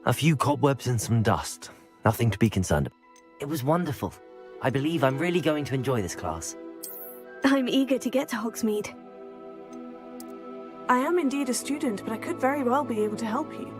A few cobwebs and some dust. Nothing to be concerned about. It was wonderful. I believe I'm really going to enjoy this class. I'm eager to get to Hogsmeade. I am indeed a student, but I could very well be able to help you.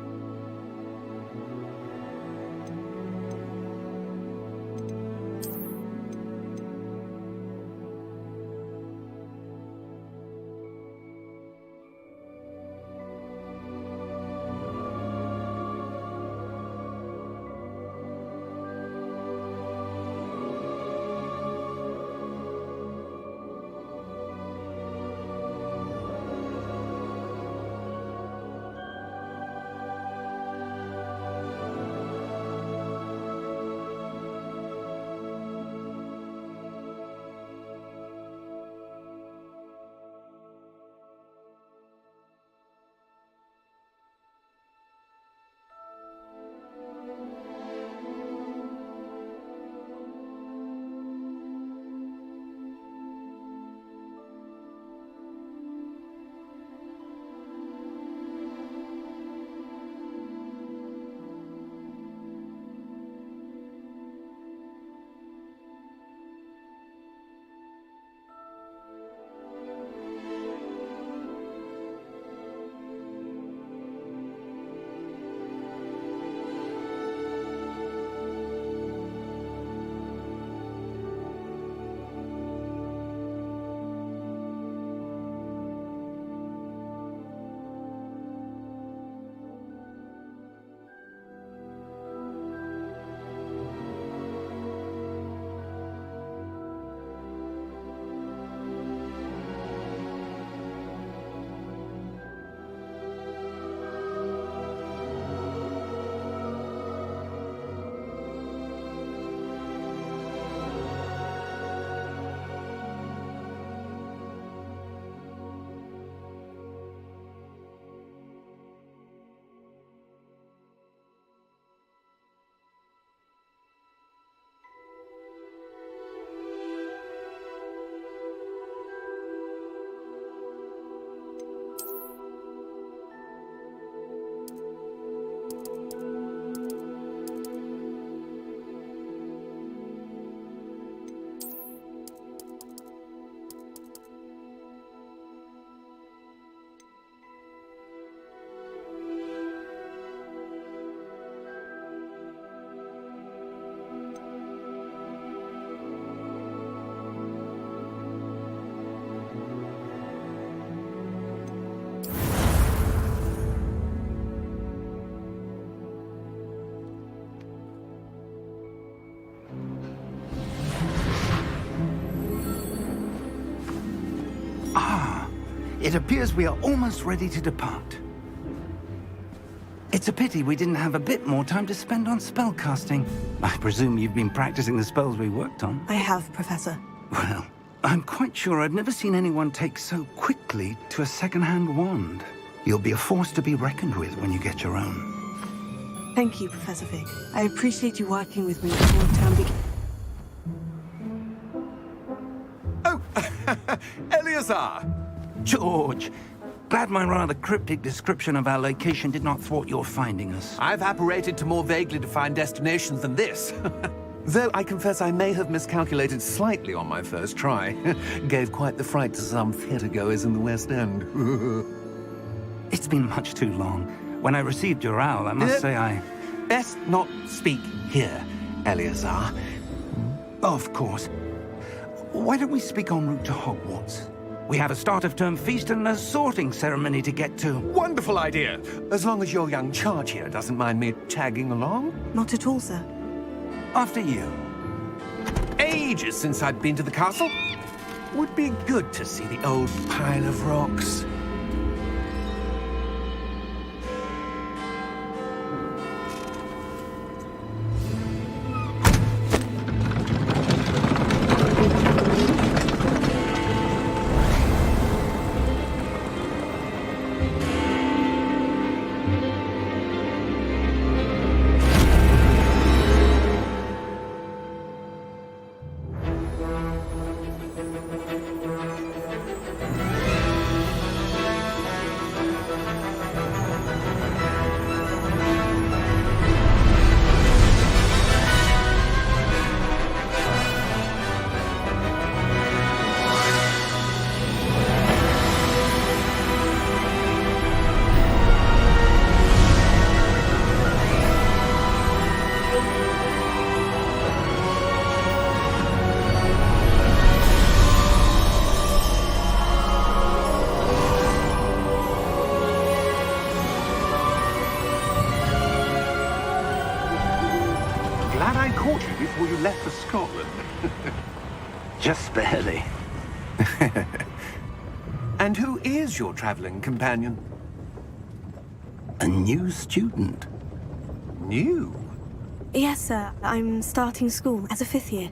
It appears we are almost ready to depart. It's a pity we didn't have a bit more time to spend on spellcasting. I presume you've been practicing the spells we worked on. I have, Professor. Well, I'm quite sure I've never seen anyone take so quickly to a second-hand wand. You'll be a force to be reckoned with when you get your own. Thank you, Professor Fig. I appreciate you working with me before term begins. Oh, Eleazar! George, glad my rather cryptic description of our location did not thwart your finding us. I've apparated to more vaguely defined destinations than this. Though I confess I may have miscalculated slightly on my first try. Gave quite the fright to some theatergoers in the West End. It's been much too long. When I received your owl, I must say I... Best not speak here, Eleazar. Of course. Why don't we speak en route to Hogwarts? We have a start-of-term feast and a sorting ceremony to get to. Wonderful idea! As long as your young charge here doesn't mind me tagging along. Not at all, sir. After you. Ages since I'd been to the castle. Would be good to see the old pile of rocks. you left for Scotland. Just barely. And who is your traveling companion? A new student. New? Yes, sir. I'm starting school as a 5th year.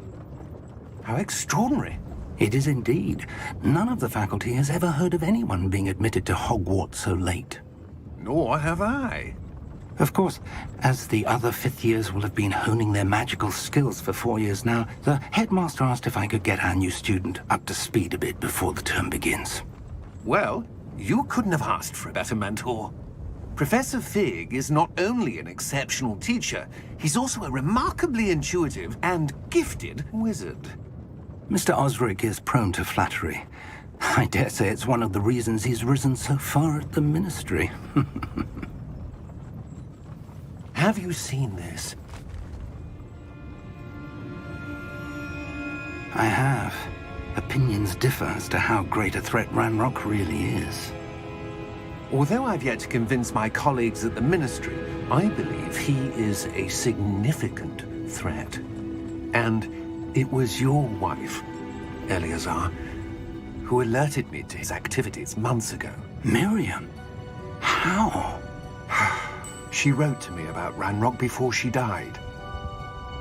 How extraordinary. It is indeed. None of the faculty has ever heard of anyone being admitted to Hogwarts so late. Nor have I. Of course, as the other 5th years will have been honing their magical skills for 4 years now, the headmaster asked if I could get our new student up to speed a bit before the term begins. Well, you couldn't have asked for a better mentor. Professor Fig is not only an exceptional teacher, he's also a remarkably intuitive and gifted wizard. Mr. Osric is prone to flattery. I dare say it's one of the reasons he's risen so far at the Ministry. Have you seen this? I have. Opinions differ as to how great a threat Ranrock really is. Although I've yet to convince my colleagues at the Ministry, I believe he is a significant threat. And it was your wife, Eleazar, who alerted me to his activities months ago. Miriam? How? She wrote to me about Ranrock before she died,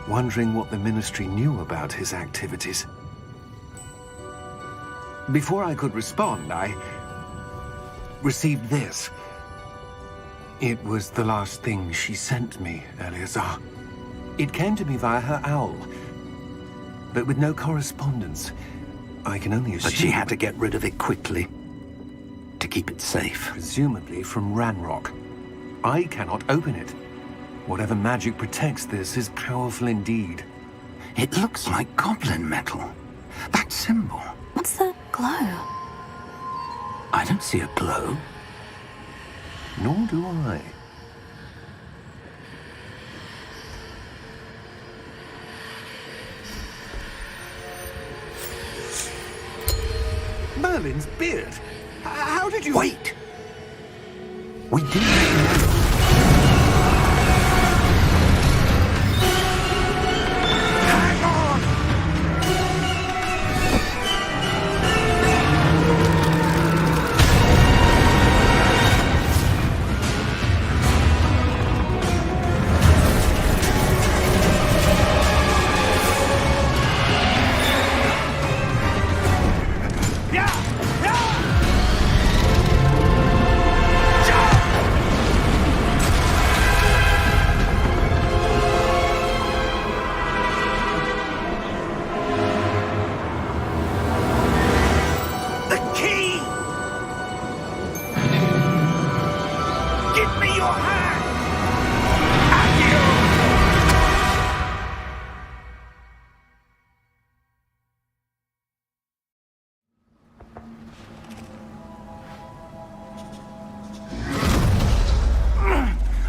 wondering what the Ministry knew about his activities. Before I could respond, I received this. It was the last thing she sent me, Eleazar. It came to me via her owl, but with no correspondence. I can only assume... But she had to get rid of it quickly, to keep it safe. Presumably from Ranrock. I cannot open it. Whatever magic protects this is powerful indeed. It looks like goblin metal. That symbol. What's that glow? I don't see a glow. Nor do I. Merlin's beard. How did you... Wait! We didn't know.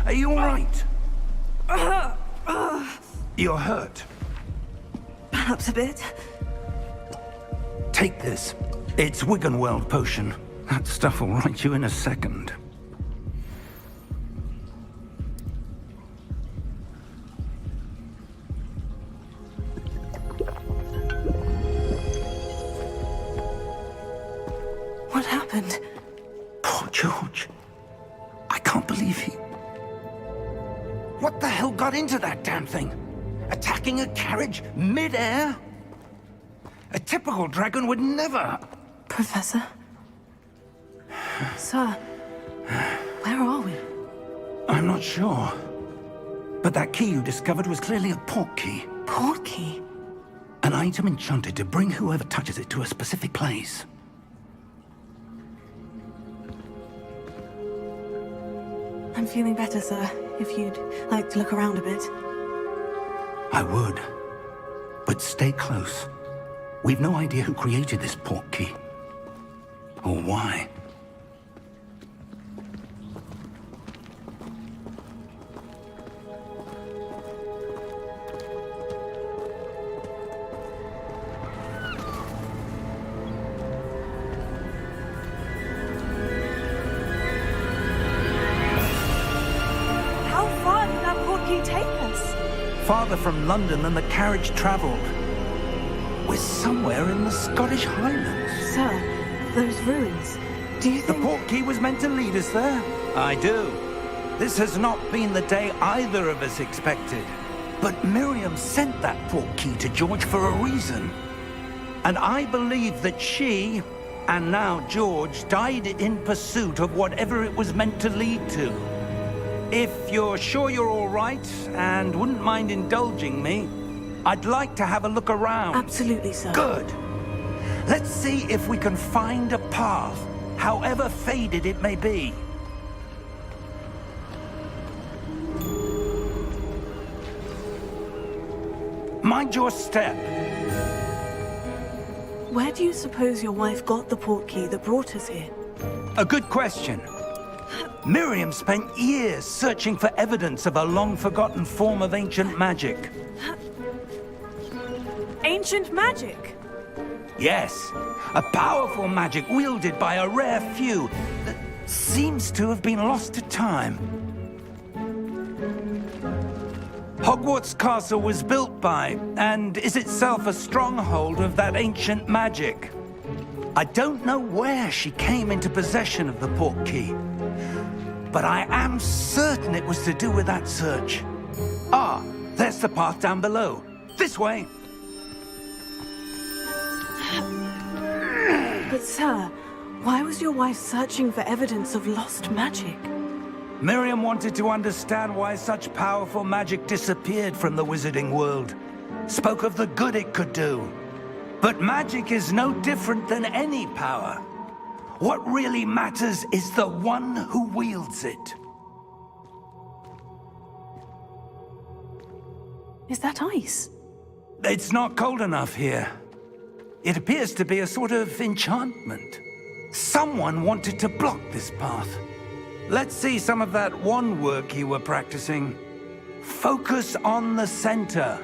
Are you all right? You're hurt. Perhaps a bit. Take this. It's Wiggenweld potion. That stuff will right you in a second. What happened? Poor George. I can't believe he... What the hell got into that damn thing? Attacking a carriage mid-air? A typical dragon would never... Professor? Sir, where are we? I'm not sure. But that key you discovered was clearly a port key. Port key? An item enchanted to bring whoever touches it to a specific place. I'm feeling better, sir. If you'd like to look around a bit. I would. But stay close. We've no idea who created this port key. Or why. farther from London than the carriage travelled. We're somewhere in the Scottish Highlands. Sir, those ruins. Do you The think... portkey was meant to lead us there? I do. This has not been the day either of us expected. But Miriam sent that portkey to George for a reason. And I believe that she, and now George, died in pursuit of whatever it was meant to lead to. If you're sure you're all right, and wouldn't mind indulging me, I'd like to have a look around. Absolutely, sir. Good. Let's see if we can find a path, however faded it may be. Mind your step. Where do you suppose your wife got the portkey that brought us here? A good question. Miriam spent years searching for evidence of a long-forgotten form of ancient magic. Ancient magic? Yes, a powerful magic wielded by a rare few that seems to have been lost to time. Hogwarts Castle was built by, and is itself a stronghold of that ancient magic. I don't know where she came into possession of the portkey, but I am certain it was to do with that search. Ah, there's the path down below. This way. But sir, why was your wife searching for evidence of lost magic? Miriam wanted to understand why such powerful magic disappeared from the wizarding world. Spoke of the good it could do. But magic is no different than any power. What really matters is the one who wields it. Is that ice? It's not cold enough here. It appears to be a sort of enchantment. Someone wanted to block this path. Let's see some of that wand work you were practicing. Focus on the center.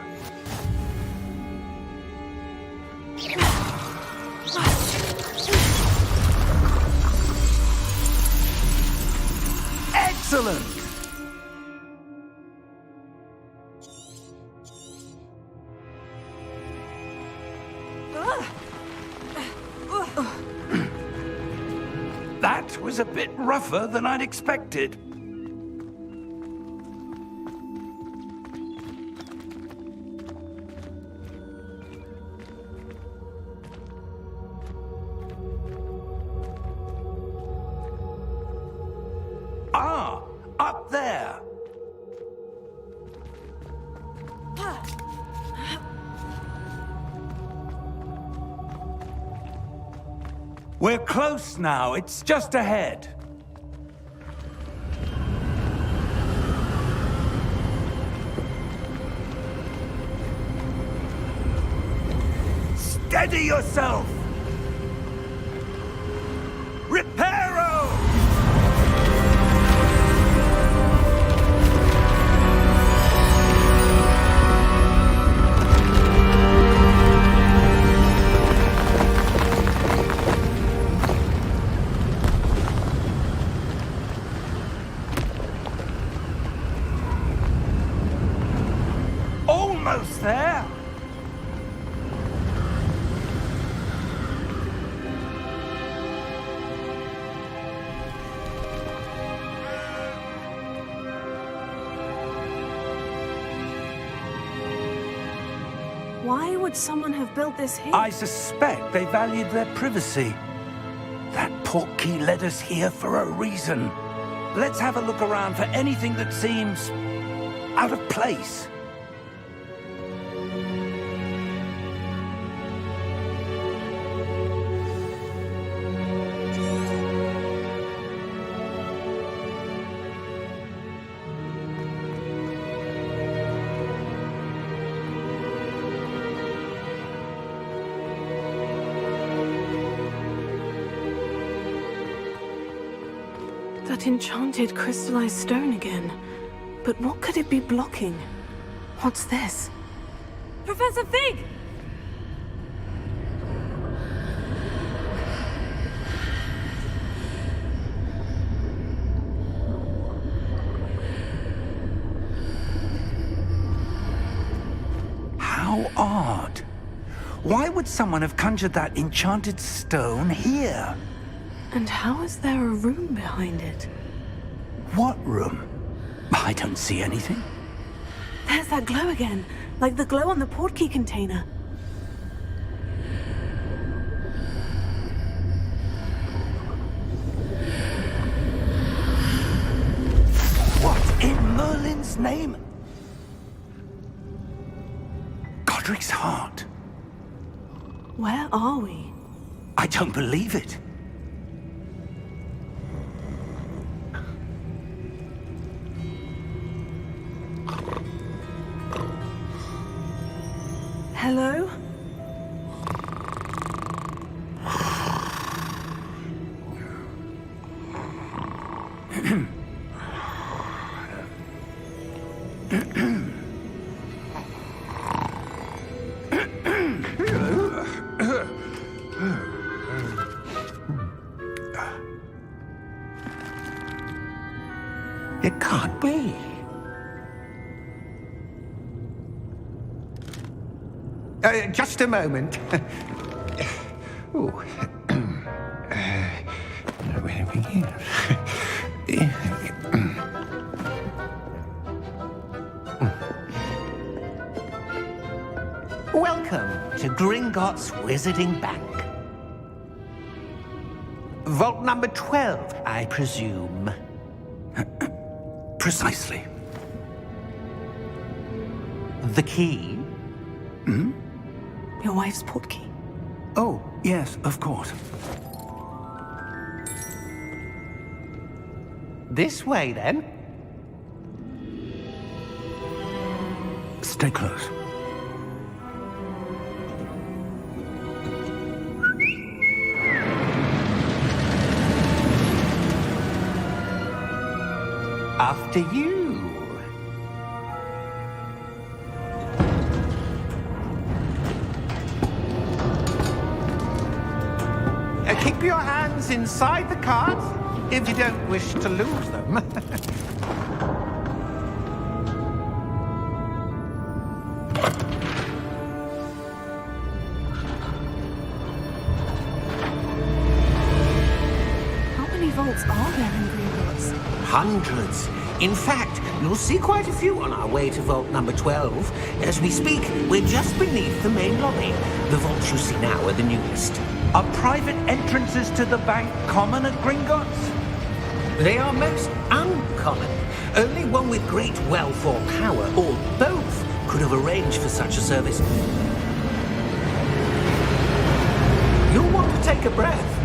Excellent! That was a bit rougher than I'd expected. Ah, up there. We're close now. It's just ahead. Steady yourself! Reparo! Almost there! Why would someone have built this here? I suspect they valued their privacy. That portkey led us here for a reason. Let's have a look around for anything that seems out of place. That enchanted crystallized stone again. But what could it be blocking? What's this? Professor Fig! odd. Why would someone have conjured that enchanted stone here? And how is there a room behind it? What room? I don't see anything. There's that glow again, like the glow on the portkey container. What in Merlin's name? Godric's heart. Where are we? I don't believe it. Hello? It can't be. Just a moment. Ooh. Where to begin? Welcome to Gringotts Wizarding Bank. Vault number 12, I presume. Precisely. The key? Your wife's portkey. Oh, yes, of course. This way, then. Stay close. After you. Keep your hands inside the cart if you don't wish to lose them. How many vaults are there in Gringotts? Hundreds. In fact, you'll see quite a few on our way to vault number 12. As we speak, we're just beneath the main lobby. The vaults you see now are the newest. Are private entrances to the bank common at Gringotts? They are most uncommon. Only one with great wealth or power, or both, could have arranged for such a service. You'll want to take a breath.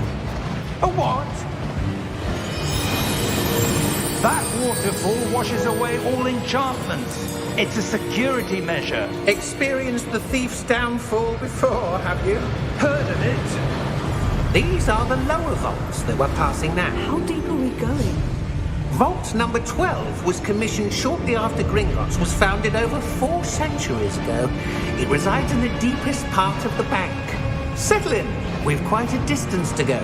A what? That waterfall washes away all enchantments. It's a security measure. Experienced the thief's downfall before, have you? Heard of it? These are the lower vaults that we're passing now. How deep are we going? Vault number 12 was commissioned shortly after Gringotts was founded over 4 centuries ago. It resides in the deepest part of the bank. Settle in. We've quite a distance to go.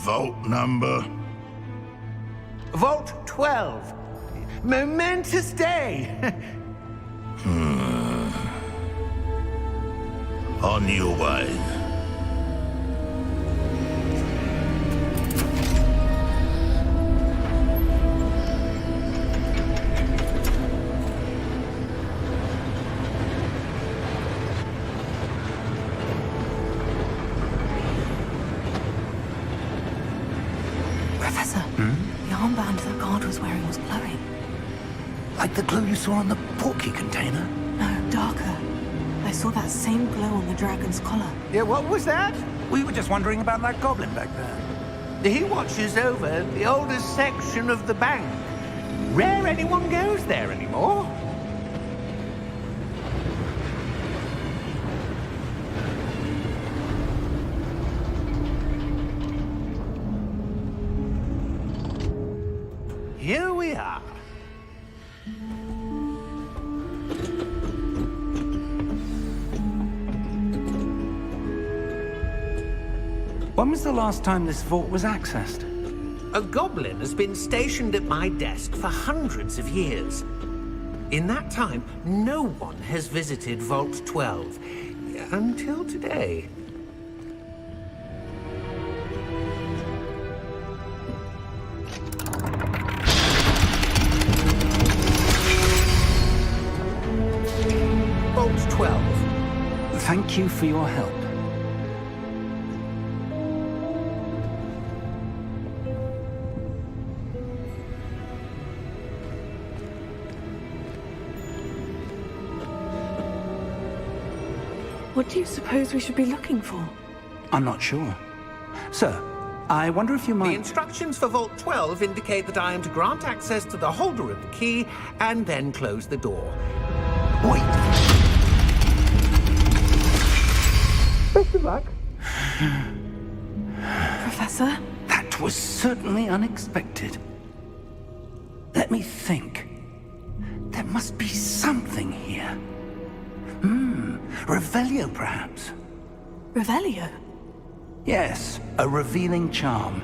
Vault number? Vault 12. Momentous day. On your way. Professor, the armband that guard was wearing was glowing. Like the glow you saw on the portkey container? No, darker. I saw that same glow on the dragon's collar. Yeah, what was that? We were just wondering about that goblin back there. He watches over the oldest section of the bank. Rare anyone goes there anymore. Here we are. When was the last time this vault was accessed? A goblin has been stationed at my desk for hundreds of years. In that time, no one has visited Vault 12. Until today. Vault 12. Thank you for your help. What do you suppose we should be looking for? I'm not sure. Sir, I wonder if you The might... instructions for Vault 12 indicate that I am to grant access to the holder of the key and then close the door. Wait! Best of luck. Professor? That was certainly unexpected. Let me think. There must be something here. Revelio, perhaps? Revelio? Yes, a revealing charm.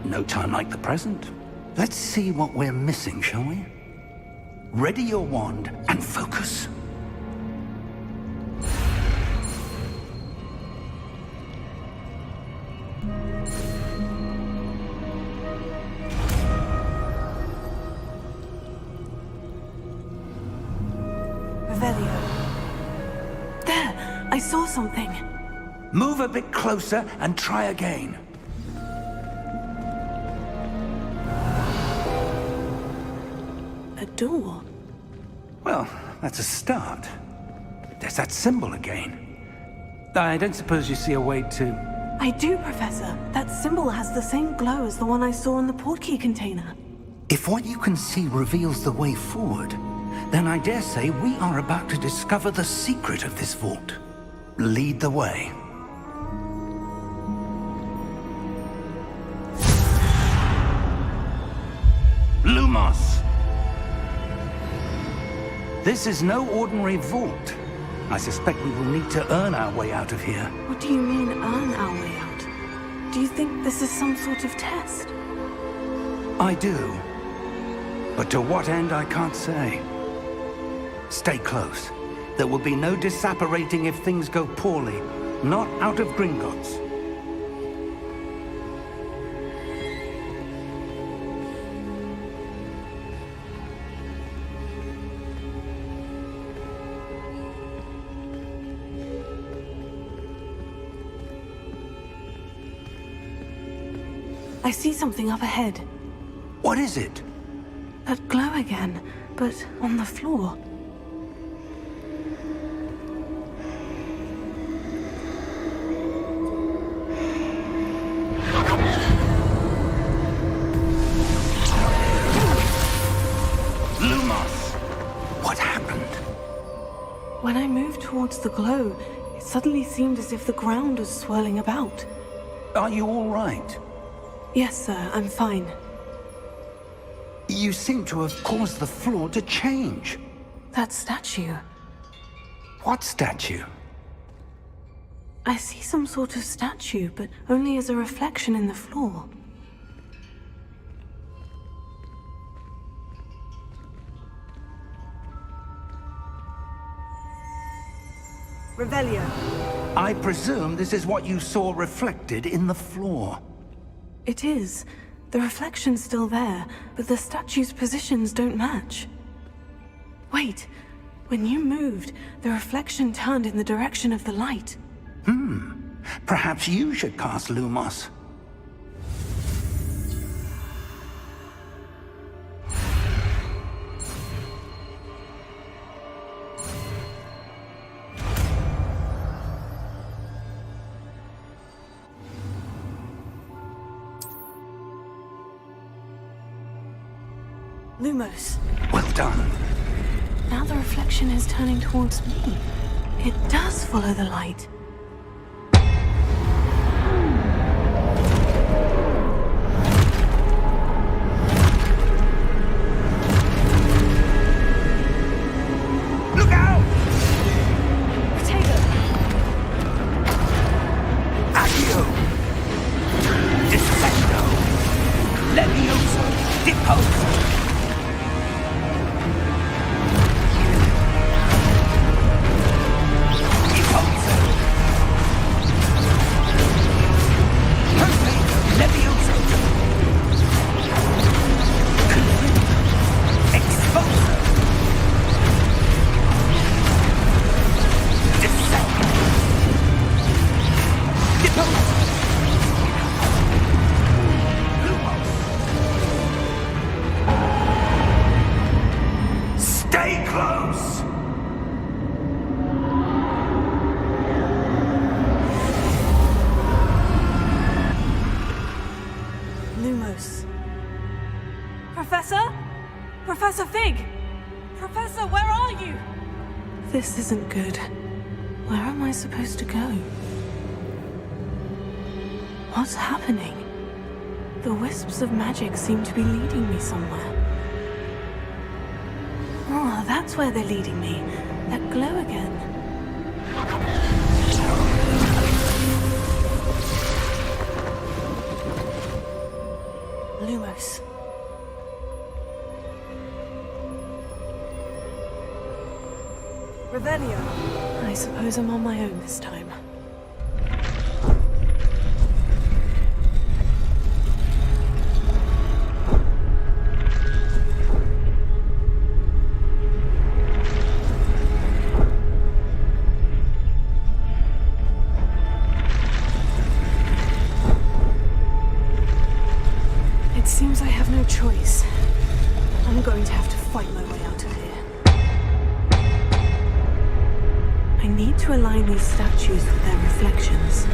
No time like the present. Let's see what we're missing, shall we? Ready your wand and focus. Revelio. There! I saw something. Move a bit closer and try again. A door. Well, that's a start. There's that symbol again. I don't suppose you see a way to... I do, Professor. That symbol has the same glow as the one I saw in the portkey container. If what you can see reveals the way forward, then I dare say we are about to discover the secret of this vault. Lead the way. Lumos! This is no ordinary vault. I suspect we will need to earn our way out of here. What do you mean, earn our way out? Do you think this is some sort of test? I do. But to what end, I can't say. Stay close. There will be no disapparating if things go poorly. Not out of Gringotts. I see something up ahead. What is it? That glow again, but on the floor. Lumos! What happened? When I moved towards the glow, it suddenly seemed as if the ground was swirling about. Are you all right? Yes, sir, I'm fine. You seem to have caused the floor to change. That statue. What statue? I see some sort of statue, but only as a reflection in the floor. Revelio. I presume this is what you saw reflected in the floor. It is. The reflection's still there, but the statue's positions don't match. Wait. When you moved, the reflection turned in the direction of the light. Perhaps you should cast Lumos. Lumos. Well done. Now the reflection is turning towards me. It does follow the light. Look out! Potato! Accio! Stay close! Lumos. Professor? Professor Fig! Professor, where are you? This isn't good. Where am I supposed to go? What's happening? The wisps of magic seem to be leading me somewhere. Oh, that's where they're leading me. That glow again. Lumos. Revelio. I suppose I'm on my own this time. It seems I have no choice. I'm going to have to fight my way out of here. I need to align these statues with their reflections.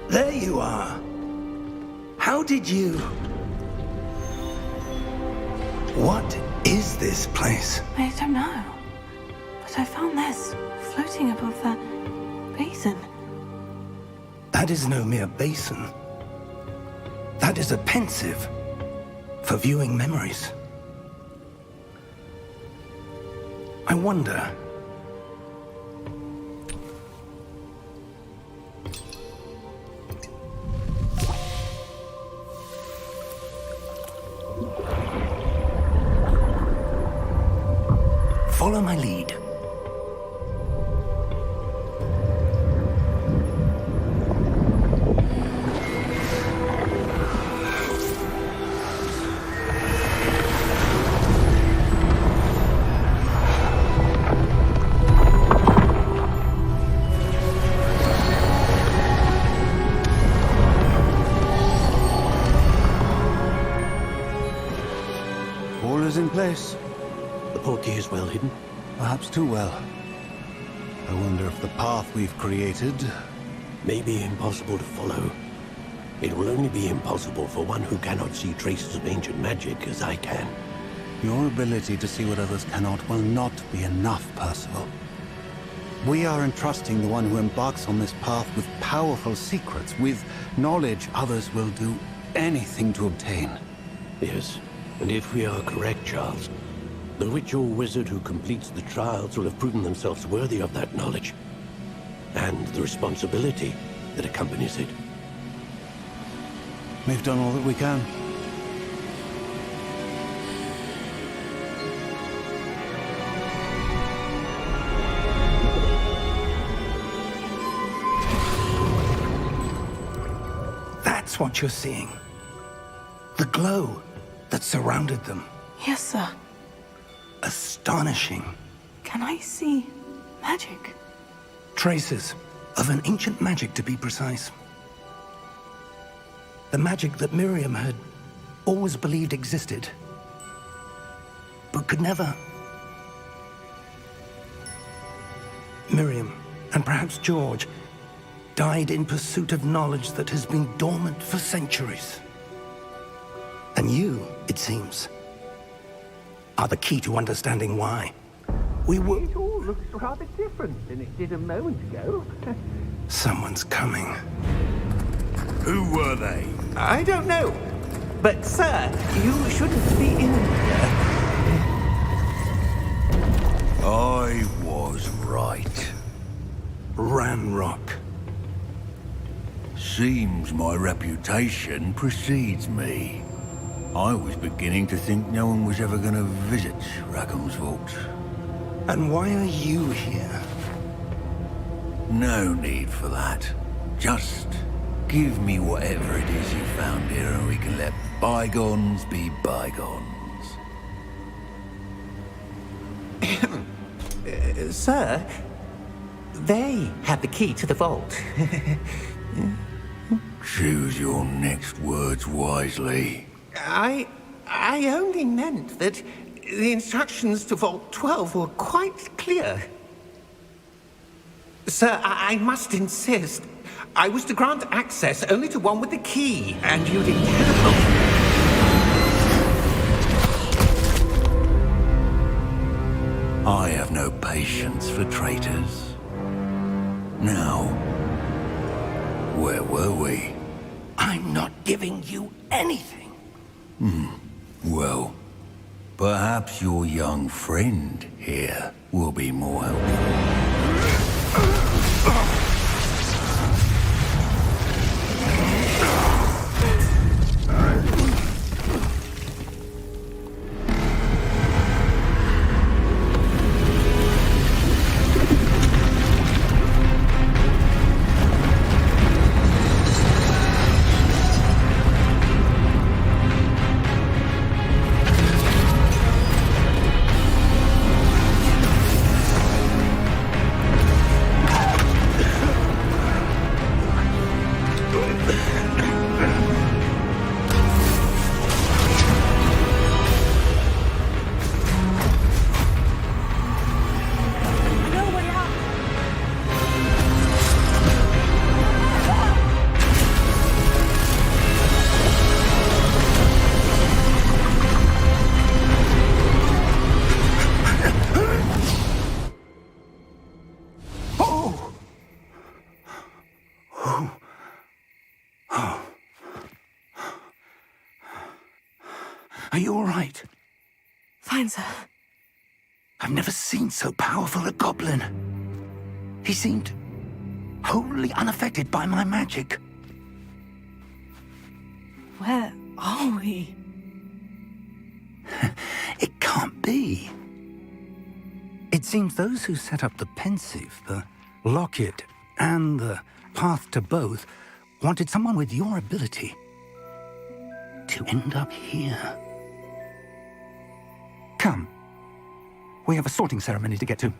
There you are. How did you... What is this place? I don't know. But I found this floating above that basin. That is no mere basin. That is a pensive for viewing memories. I wonder... Follow my lead. is in place. The portkey is well hidden. Perhaps too well. I wonder if the path we've created... May be impossible to follow. It will only be impossible for one who cannot see traces of ancient magic as I can. Your ability to see what others cannot will not be enough, Percival. We are entrusting the one who embarks on this path with powerful secrets, with knowledge others will do anything to obtain. Yes, and if we are correct, Charles, the witch or wizard who completes the trials will have proven themselves worthy of that knowledge, and the responsibility that accompanies it. We've done all that we can. That's what you're seeing. The glow that surrounded them. Yes, sir. Astonishing. Can I see magic? Traces of an ancient magic, to be precise. The magic that Miriam had always believed existed, but could never. Miriam, and perhaps George, died in pursuit of knowledge that has been dormant for centuries. And you, it seems, are the key to understanding why. We were... It all looks rather different than it did a moment ago. Someone's coming. Who were they? I don't know. But, sir, you shouldn't be in here. I was right. Ranrock. Seems my reputation precedes me. I was beginning to think no one was ever going to visit Rackham's vault. And why are you here? No need for that. Just give me whatever it is you found here and we can let bygones be bygones. Sir, they had the key to the vault. Choose your next words wisely. I only meant that the instructions to Vault 12 were quite clear. Sir, I must insist. I was to grant access only to one with the key, and you didn't have. I have no patience for traitors. Now, where were we? I'm not giving you anything. Well, perhaps your young friend here will be more helpful. Are you all right? Fine, sir. I've never seen so powerful a goblin. He seemed wholly unaffected by my magic. Where are we? It can't be. It seems those who set up the pensive, the locket, and the path to both wanted someone with your ability to end up here. Come. We have a sorting ceremony to get to.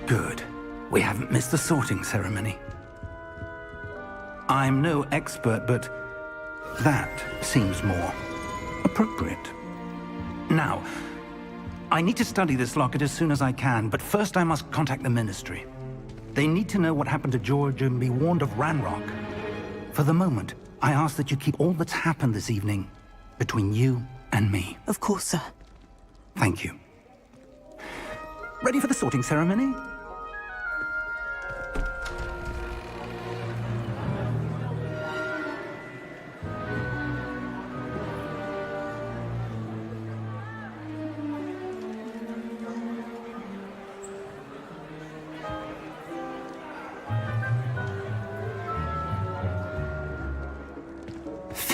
Good. We haven't missed the sorting ceremony. I'm no expert, but that seems more appropriate. Now, I need to study this locket as soon as I can, but first I must contact the Ministry. They need to know what happened to George and be warned of Ranrock. For the moment, I ask that you keep all that's happened this evening between you and me. Of course, sir. Thank you. Ready for the sorting ceremony?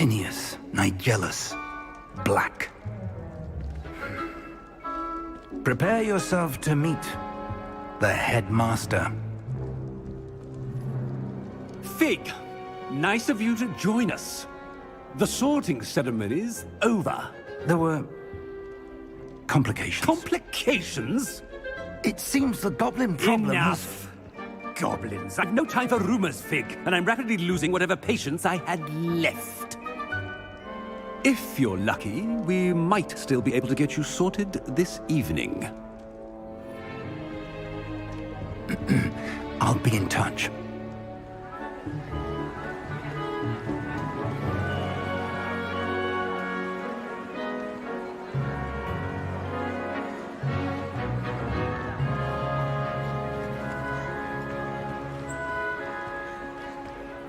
Phineas, Nigellus, Black. Prepare yourself to meet the headmaster. Fig, nice of you to join us. The sorting ceremony's over. There were complications. Complications? It seems the goblin problem Enough! Goblins. I've no time for rumors, Fig, and I'm rapidly losing whatever patience I had left. If you're lucky, we might still be able to get you sorted this evening. I'll be in touch.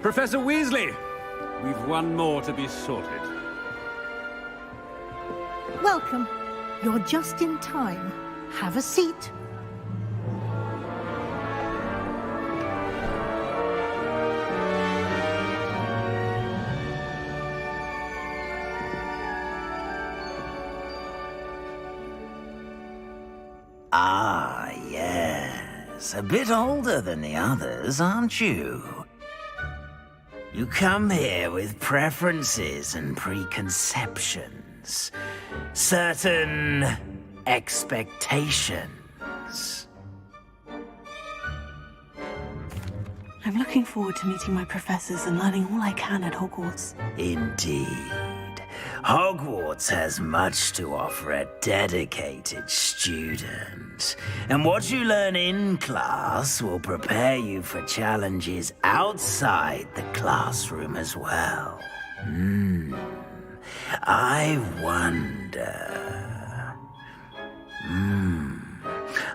Professor Weasley, we've one more to be sorted. Welcome. You're just in time. Have a seat. Ah, yes. A bit older than the others, aren't you? You come here with preferences and preconceptions. Certain expectations. I'm looking forward to meeting my professors and learning all I can at Hogwarts. Indeed. Hogwarts has much to offer a dedicated student. And what you learn in class will prepare you for challenges outside the classroom as well. I wonder...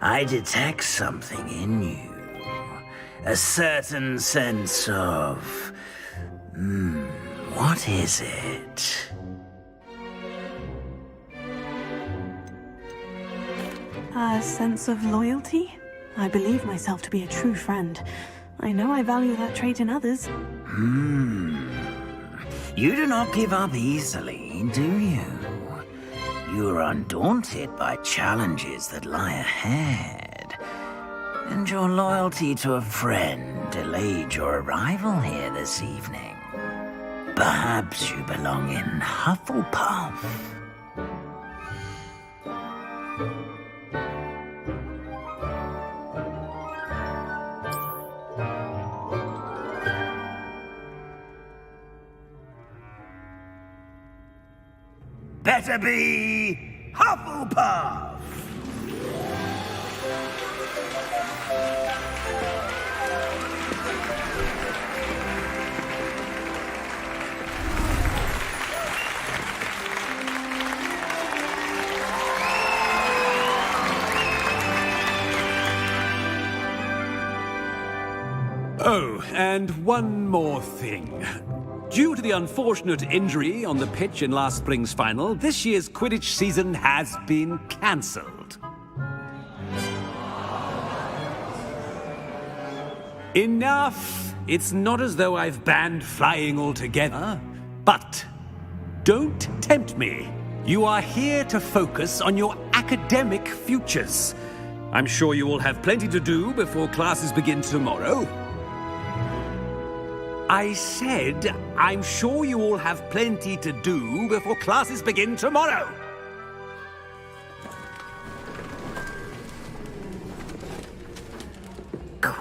I detect something in you. A certain sense of... what is it? A sense of loyalty? I believe myself to be a true friend. I know I value that trait in others. You do not give up easily, do you? You are undaunted by challenges that lie ahead. And your loyalty to a friend delayed your arrival here this evening. Perhaps you belong in Hufflepuff. Better be Hufflepuff! Oh, and one more thing. Due to the unfortunate injury on the pitch in last spring's final, this year's Quidditch season has been cancelled. Enough! It's not as though I've banned flying altogether. But don't tempt me. You are here to focus on your academic futures. I'm sure you all have plenty to do before classes begin tomorrow. I said, I'm sure you all have plenty to do before classes begin tomorrow.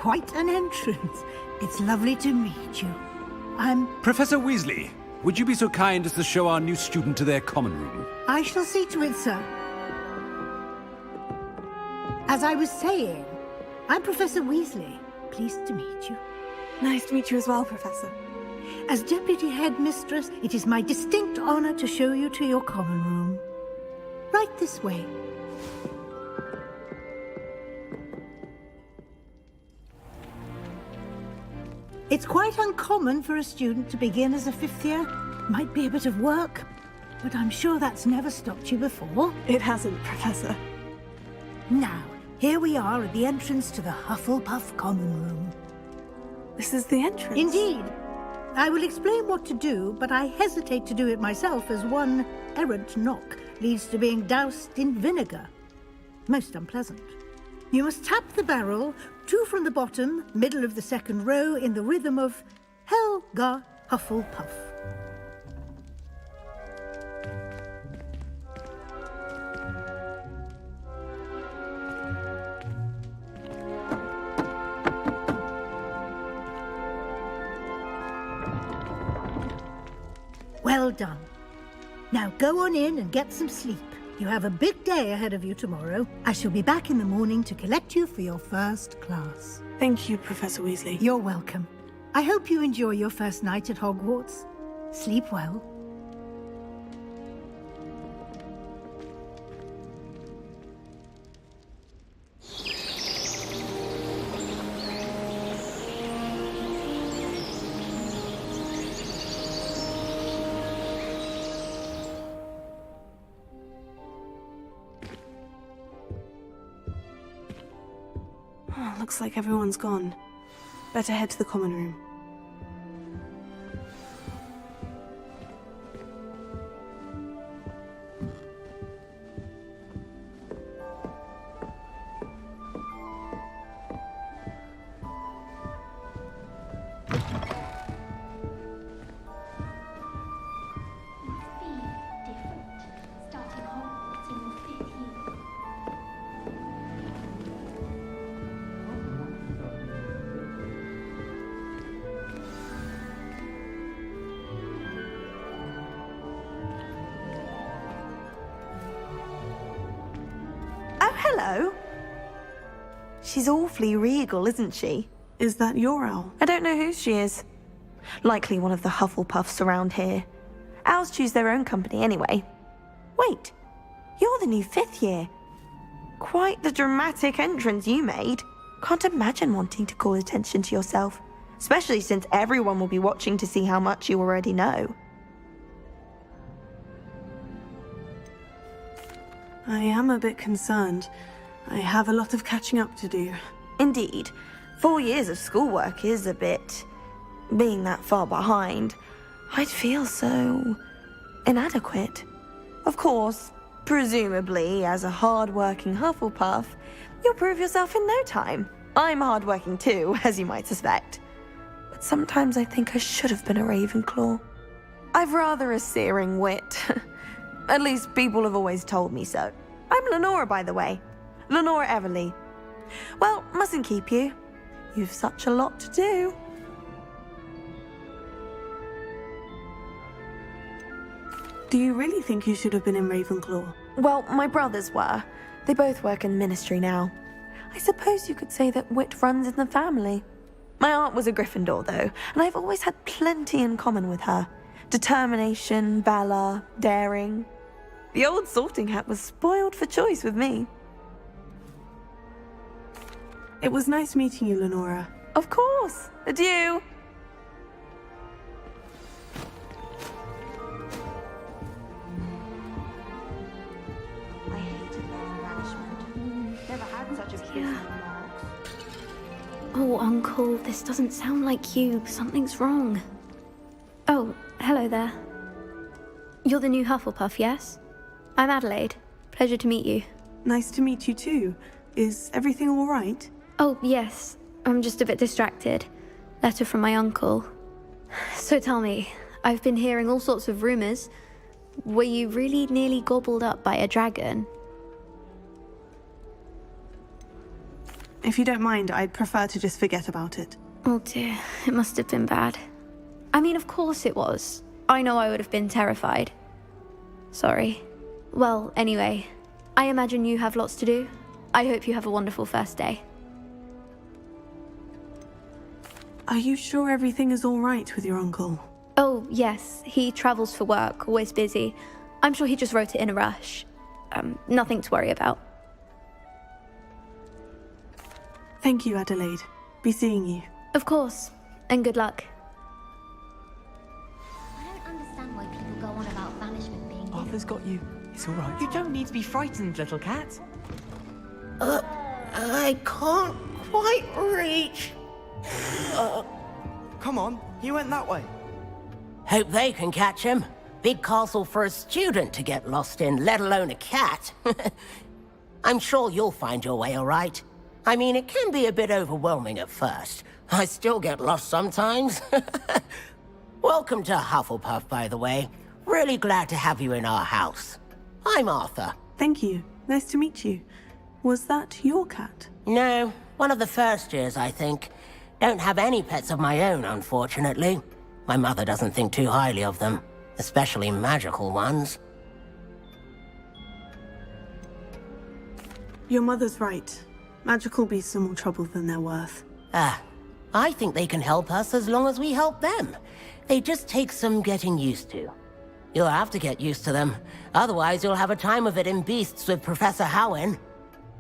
quite an entrance. It's lovely to meet you. I'm... Professor Weasley, would you be so kind as to show our new student to their common room? I shall see to it, sir. As I was saying, I'm Professor Weasley. Pleased to meet you. Nice to meet you as well, Professor. As Deputy Headmistress, it is my distinct honor to show you to your common room. Right this way. It's quite uncommon for a student to begin as a fifth year. Might be a bit of work, but I'm sure that's never stopped you before. It hasn't, Professor. Now, here we are at the entrance to the Hufflepuff common room. This is the entrance? Indeed. I will explain what to do, but I hesitate to do it myself as one errant knock leads to being doused in vinegar. Most unpleasant. You must tap the barrel, 2 from the bottom, middle of the second row, in the rhythm of Helga Hufflepuff. Well done. Now go on in and get some sleep. You have a big day ahead of you tomorrow. I shall be back in the morning to collect you for your first class. Thank you, Professor Weasley. You're welcome. I hope you enjoy your first night at Hogwarts. Sleep well. Oh, looks like everyone's gone. Better head to the common room. Hello. She's awfully regal, isn't she? Is that your owl? I don't know who she is. Likely one of the Hufflepuffs around here. Owls choose their own company anyway. Wait, you're the new 5th year. Quite the dramatic entrance you made. Can't imagine wanting to call attention to yourself, especially since everyone will be watching to see how much you already know. I am a bit concerned. I have a lot of catching up to do. Indeed. 4 years of schoolwork is a bit... being that far behind. I'd feel so... inadequate. Of course, presumably, as a hard-working Hufflepuff, you'll prove yourself in no time. I'm hard-working too, as you might suspect. But sometimes I think I should have been a Ravenclaw. I've rather a searing wit. At least people have always told me so. I'm Lenora, by the way. Lenora Everly. Well, mustn't keep you. You've such a lot to do. Do you really think you should have been in Ravenclaw? Well, my brothers were. They both work in ministry now. I suppose you could say that wit runs in the family. My aunt was a Gryffindor, though, and I've always had plenty in common with her. Determination, valor, daring. The old sorting hat was spoiled for choice with me. It was nice meeting you, Lenora. Of course. Adieu. I hated learning banishment. Never had such a kiss in marks. Oh, Uncle, this doesn't sound like you. Something's wrong. Oh, hello there. You're the new Hufflepuff, yes? I'm Adelaide. Pleasure to meet you. Nice to meet you too. Is everything all right? Oh, yes. I'm just a bit distracted. Letter from my uncle. So tell me, I've been hearing all sorts of rumors. Were you really nearly gobbled up by a dragon? If you don't mind, I'd prefer to just forget about it. Oh dear, it must have been bad. I mean, of course it was. I know I would have been terrified. Sorry. Well, anyway, I imagine you have lots to do. I hope you have a wonderful first day. Are you sure everything is all right with your uncle? Oh, yes. He travels for work, always busy. I'm sure he just wrote it in a rush. Nothing to worry about. Thank you, Adelaide. Be seeing you. Of course. And good luck. I don't understand why people go on about banishment being Arthur's got you. It's all right. You don't need to be frightened, little cat. I can't quite reach. Come on, he went that way. Hope they can catch him. Big castle for a student to get lost in, let alone a cat. I'm sure you'll find your way all right. I mean, it can be a bit overwhelming at first. I still get lost sometimes. Welcome to Hufflepuff, by the way. Really glad to have you in our house. I'm Arthur. Thank you. Nice to meet you. Was that your cat? No, one of the first years, I think. Don't have any pets of my own, unfortunately. My mother doesn't think too highly of them, especially magical ones. Your mother's right. Magical beasts are more trouble than they're worth. I think they can help us as long as we help them. They just take some getting used to. You'll have to get used to them. Otherwise, you'll have a time of it in Beasts with Professor Howen.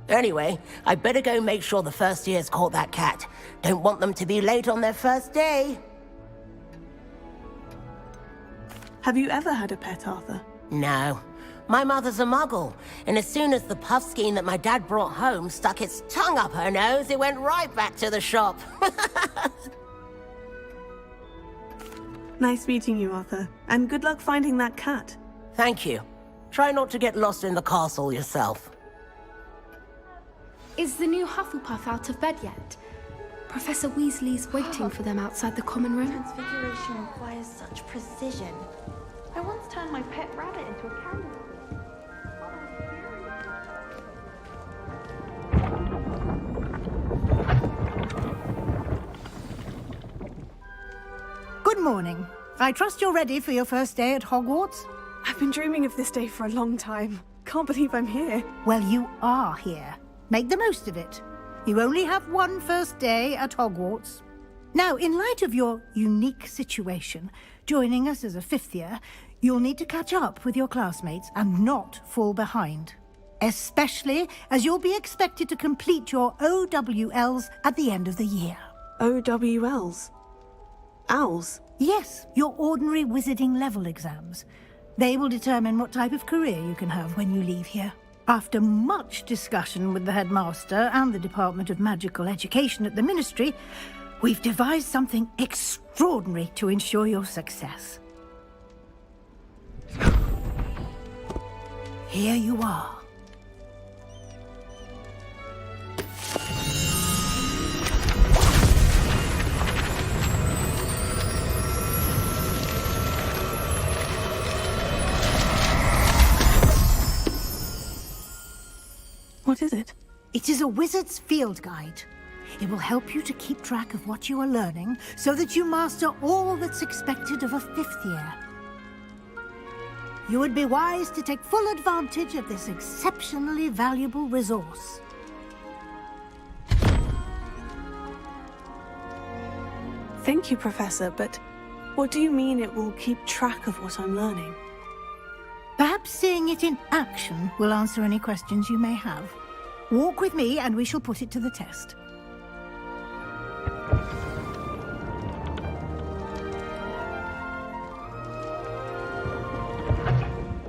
Anyway, I better go make sure the first years caught that cat. Don't want them to be late on their first day. Have you ever had a pet, Arthur? No. My mother's a muggle, and as soon as the puffskein that my dad brought home stuck its tongue up her nose, it went right back to the shop. Nice meeting you, Arthur. And good luck finding that cat. Thank you. Try not to get lost in the castle yourself. Is the new Hufflepuff out of bed yet? Professor Weasley's waiting for them outside the common room. Transfiguration requires such precision. I once turned my pet rabbit into a candle. Good morning. I trust you're ready for your first day at Hogwarts? I've been dreaming of this day for a long time. Can't believe I'm here. Well, you are here. Make the most of it. You only have one first day at Hogwarts. Now, in light of your unique situation, joining us as a fifth year, you'll need to catch up with your classmates and not fall behind. Especially as you'll be expected to complete your OWLs at the end of the year. OWLs? Owls? Yes, your ordinary wizarding level exams. They will determine what type of career you can have when you leave here. After much discussion with the headmaster and the Department of Magical Education at the Ministry, we've devised something extraordinary to ensure your success. Here you are. What is it? It is a wizard's field guide. It will help you to keep track of what you are learning so that you master all that's expected of a fifth year. You would be wise to take full advantage of this exceptionally valuable resource. Thank you, Professor, but what do you mean it will keep track of what I'm learning? Perhaps seeing it in action will answer any questions you may have. Walk with me and we shall put it to the test.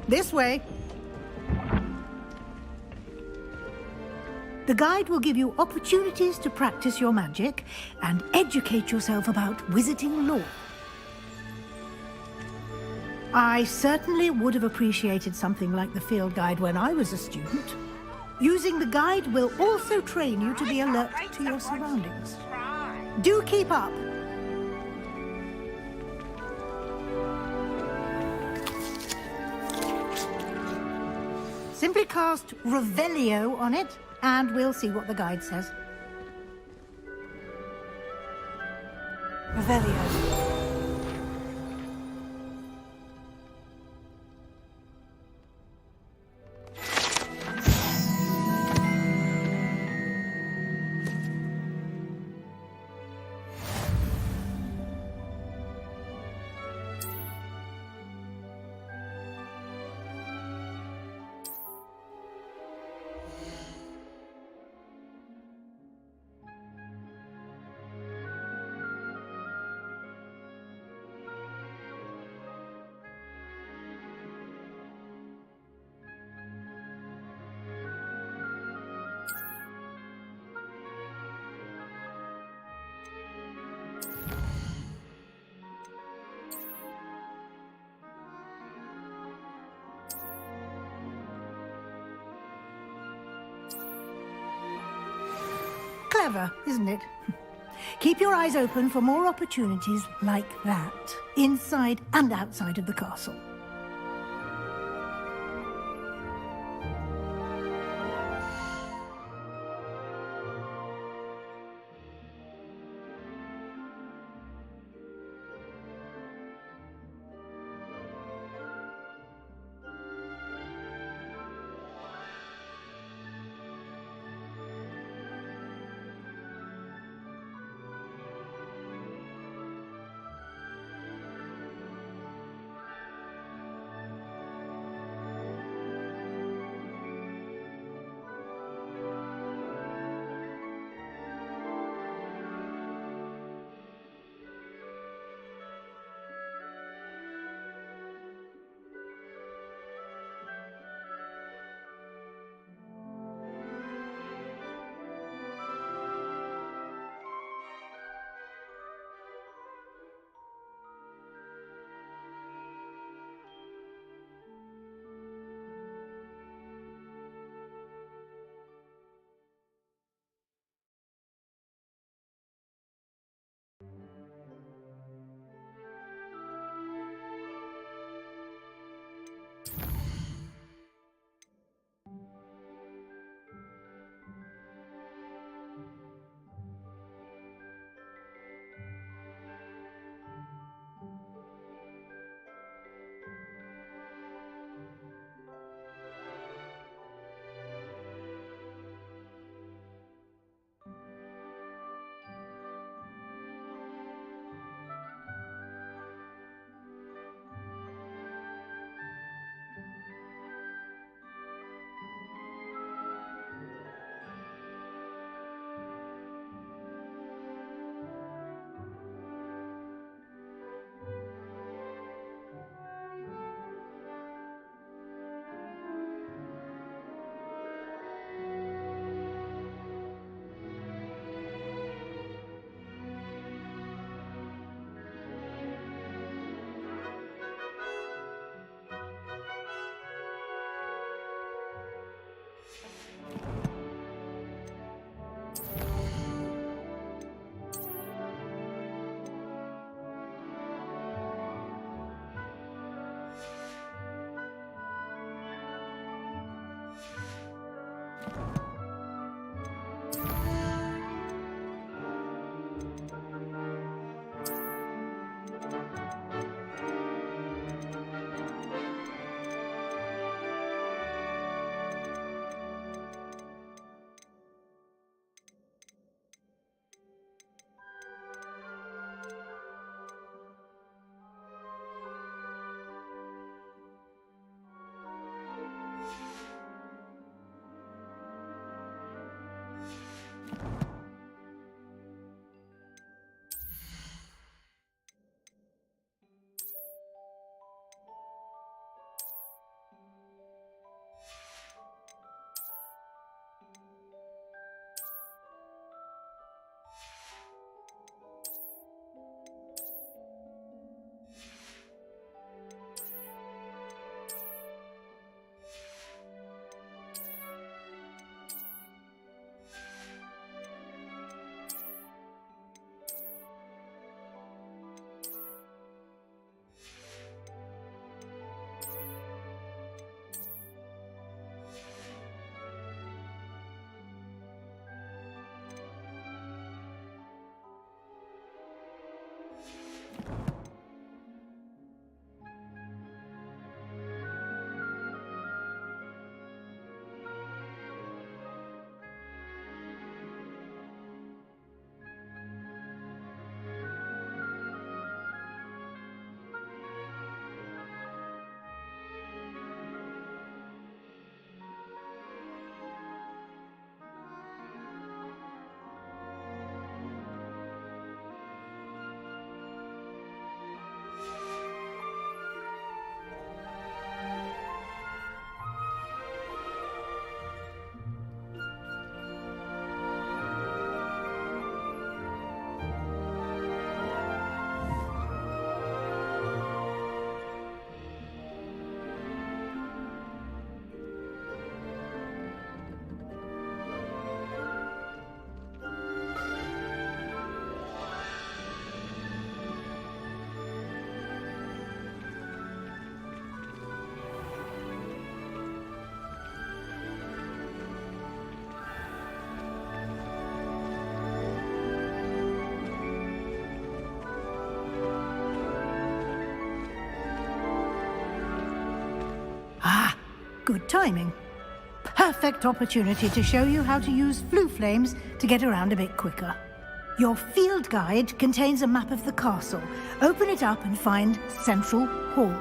This way. The guide will give you opportunities to practice your magic and educate yourself about wizarding lore. I certainly would have appreciated something like the field guide when I was a student. Using the guide will also train you to be alert to your surroundings. Do keep up. Simply cast Revelio on it, and we'll see what the guide says. Clever, isn't it? Keep your eyes open for more opportunities like that, inside and outside of the castle. Good timing. Perfect opportunity to show you how to use flue flames to get around a bit quicker. Your field guide contains a map of the castle. Open it up and find Central Hall.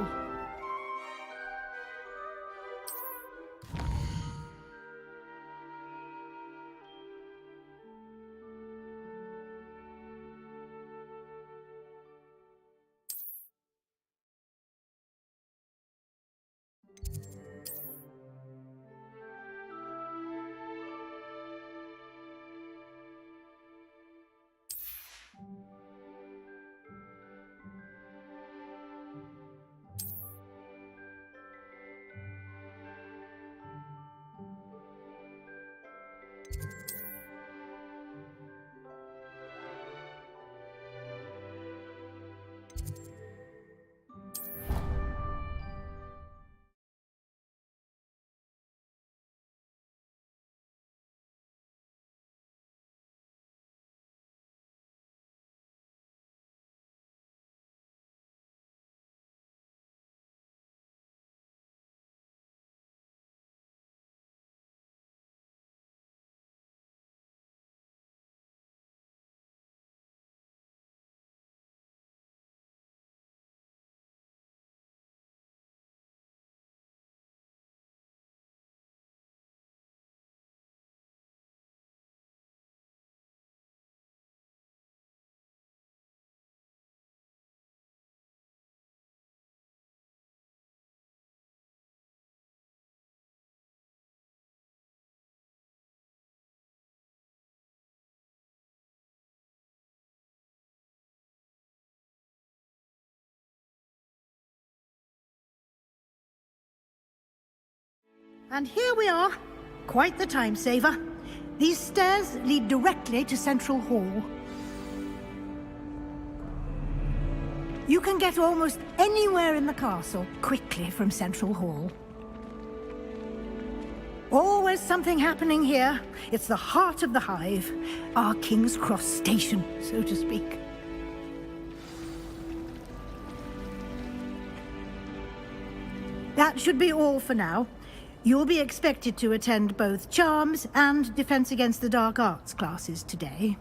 And here we are. Quite the time saver. These stairs lead directly to Central Hall. You can get almost anywhere in the castle quickly from Central Hall. Always something happening here. It's the heart of the hive. Our King's Cross station, so to speak. That should be all for now. You'll be expected to attend both Charms and Defense Against the Dark Arts classes today.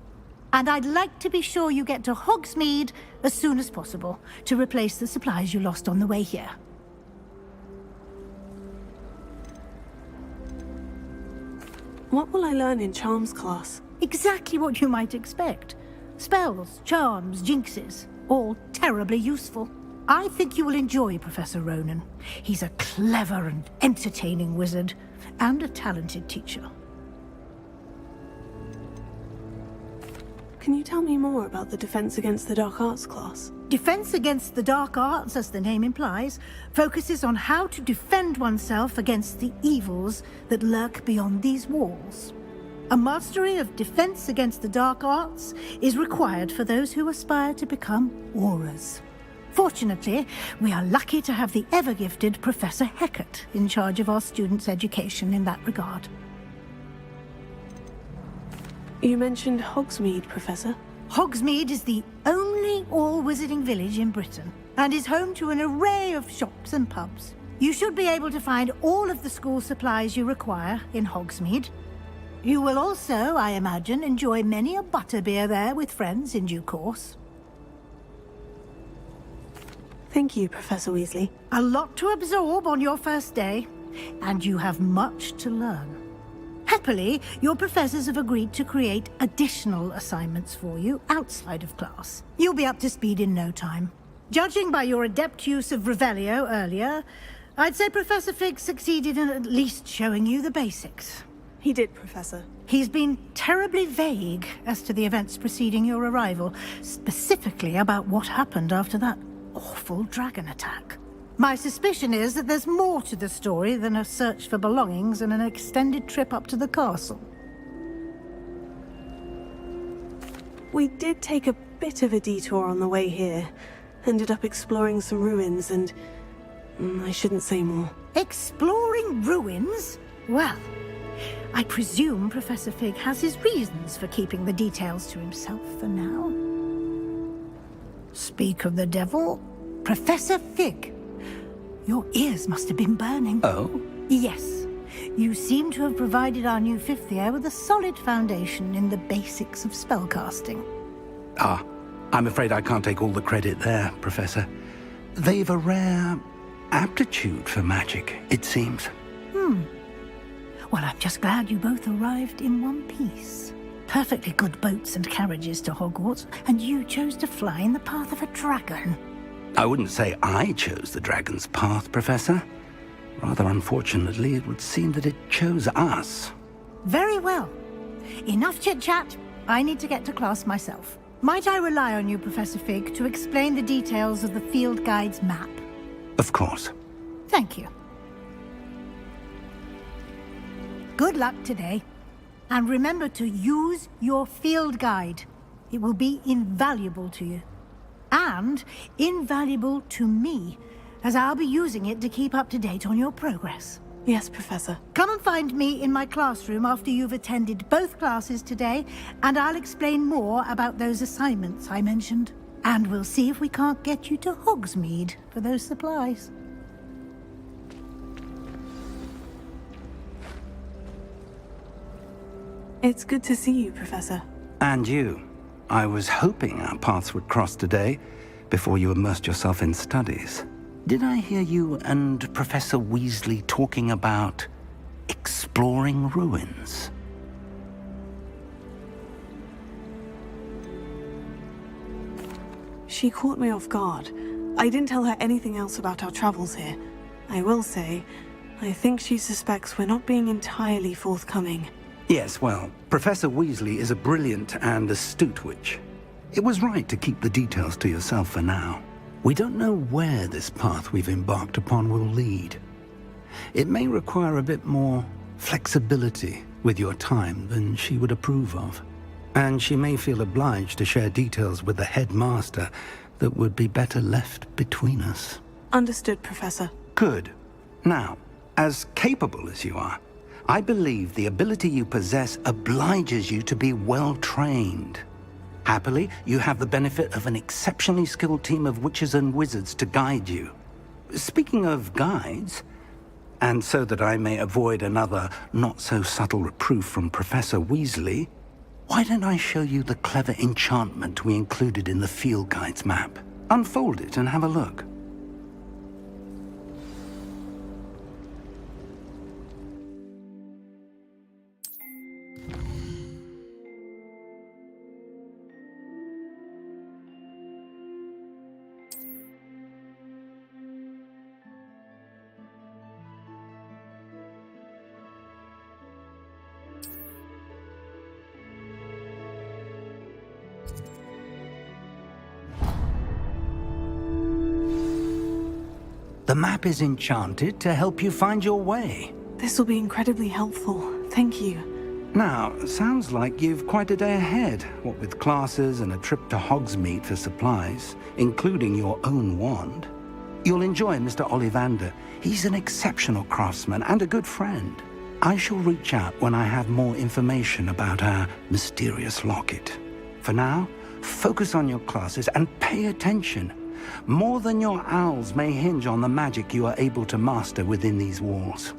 And I'd like to be sure you get to Hogsmeade as soon as possible to replace the supplies you lost on the way here. What will I learn in Charms class? Exactly what you might expect. Spells, charms, jinxes, all terribly useful. I think you will enjoy Professor Ronan. He's a clever and entertaining wizard, and a talented teacher. Can you tell me more about the Defense Against the Dark Arts class? Defense Against the Dark Arts, as the name implies, focuses on how to defend oneself against the evils that lurk beyond these walls. A mastery of Defense Against the Dark Arts is required for those who aspire to become Aurors. Fortunately, we are lucky to have the ever-gifted Professor Hecat in charge of our students' education in that regard. You mentioned Hogsmeade, Professor. Hogsmeade is the only all-wizarding village in Britain, and is home to an array of shops and pubs. You should be able to find all of the school supplies you require in Hogsmeade. You will also, I imagine, enjoy many a butterbeer there with friends in due course. Thank you, Professor Weasley. A lot to absorb on your first day, and you have much to learn. Happily, your professors have agreed to create additional assignments for you outside of class. You'll be up to speed in no time. Judging by your adept use of Revelio earlier, I'd say Professor Fig succeeded in at least showing you the basics. He did, Professor. He's been terribly vague as to the events preceding your arrival, specifically about what happened after that awful dragon attack. My suspicion is that there's more to the story than a search for belongings and an extended trip up to the castle. We did take a bit of a detour on the way here. Ended up exploring some ruins and... I shouldn't say more. Exploring ruins? Well, I presume Professor Fig has his reasons for keeping the details to himself for now. Speak of the devil, Professor Fig. Your ears must have been burning. Oh? Yes. You seem to have provided our new fifth year with a solid foundation in the basics of spellcasting. Ah, I'm afraid I can't take all the credit there, Professor. They've a rare aptitude for magic, it seems. Well, I'm just glad you both arrived in one piece. Perfectly good boats and carriages to Hogwarts, and you chose to fly in the path of a dragon. I wouldn't say I chose the dragon's path, Professor. Rather unfortunately, it would seem that it chose us. Very well. Enough chit-chat. I need to get to class myself. Might I rely on you, Professor Fig, to explain the details of the field guide's map? Of course. Thank you. Good luck today. And remember to use your field guide. It will be invaluable to you. And invaluable to me, as I'll be using it to keep up to date on your progress. Yes, Professor. Come and find me in my classroom after you've attended both classes today, and I'll explain more about those assignments I mentioned. And we'll see if we can't get you to Hogsmeade for those supplies. It's good to see you, Professor. And you. I was hoping our paths would cross today, before you immersed yourself in studies. Did I hear you and Professor Weasley talking about exploring ruins? She caught me off guard. I didn't tell her anything else about our travels here. I will say, I think she suspects we're not being entirely forthcoming. Yes, well, Professor Weasley is a brilliant and astute witch. It was right to keep the details to yourself for now. We don't know where this path we've embarked upon will lead. It may require a bit more flexibility with your time than she would approve of. And she may feel obliged to share details with the headmaster that would be better left between us. Understood, Professor. Good. Now, as capable as you are, I believe the ability you possess obliges you to be well-trained. Happily, you have the benefit of an exceptionally skilled team of witches and wizards to guide you. Speaking of guides, and so that I may avoid another not-so-subtle reproof from Professor Weasley, why don't I show you the clever enchantment we included in the field guide's map? Unfold it and have a look. The map is enchanted to help you find your way. This will be incredibly helpful. Thank you. Now, sounds like you've quite a day ahead, what with classes and a trip to Hogsmeade for supplies, including your own wand. You'll enjoy Mr. Ollivander. He's an exceptional craftsman and a good friend. I shall reach out when I have more information about our mysterious locket. For now, focus on your classes and pay attention. More than your owls may hinge on the magic you are able to master within these walls.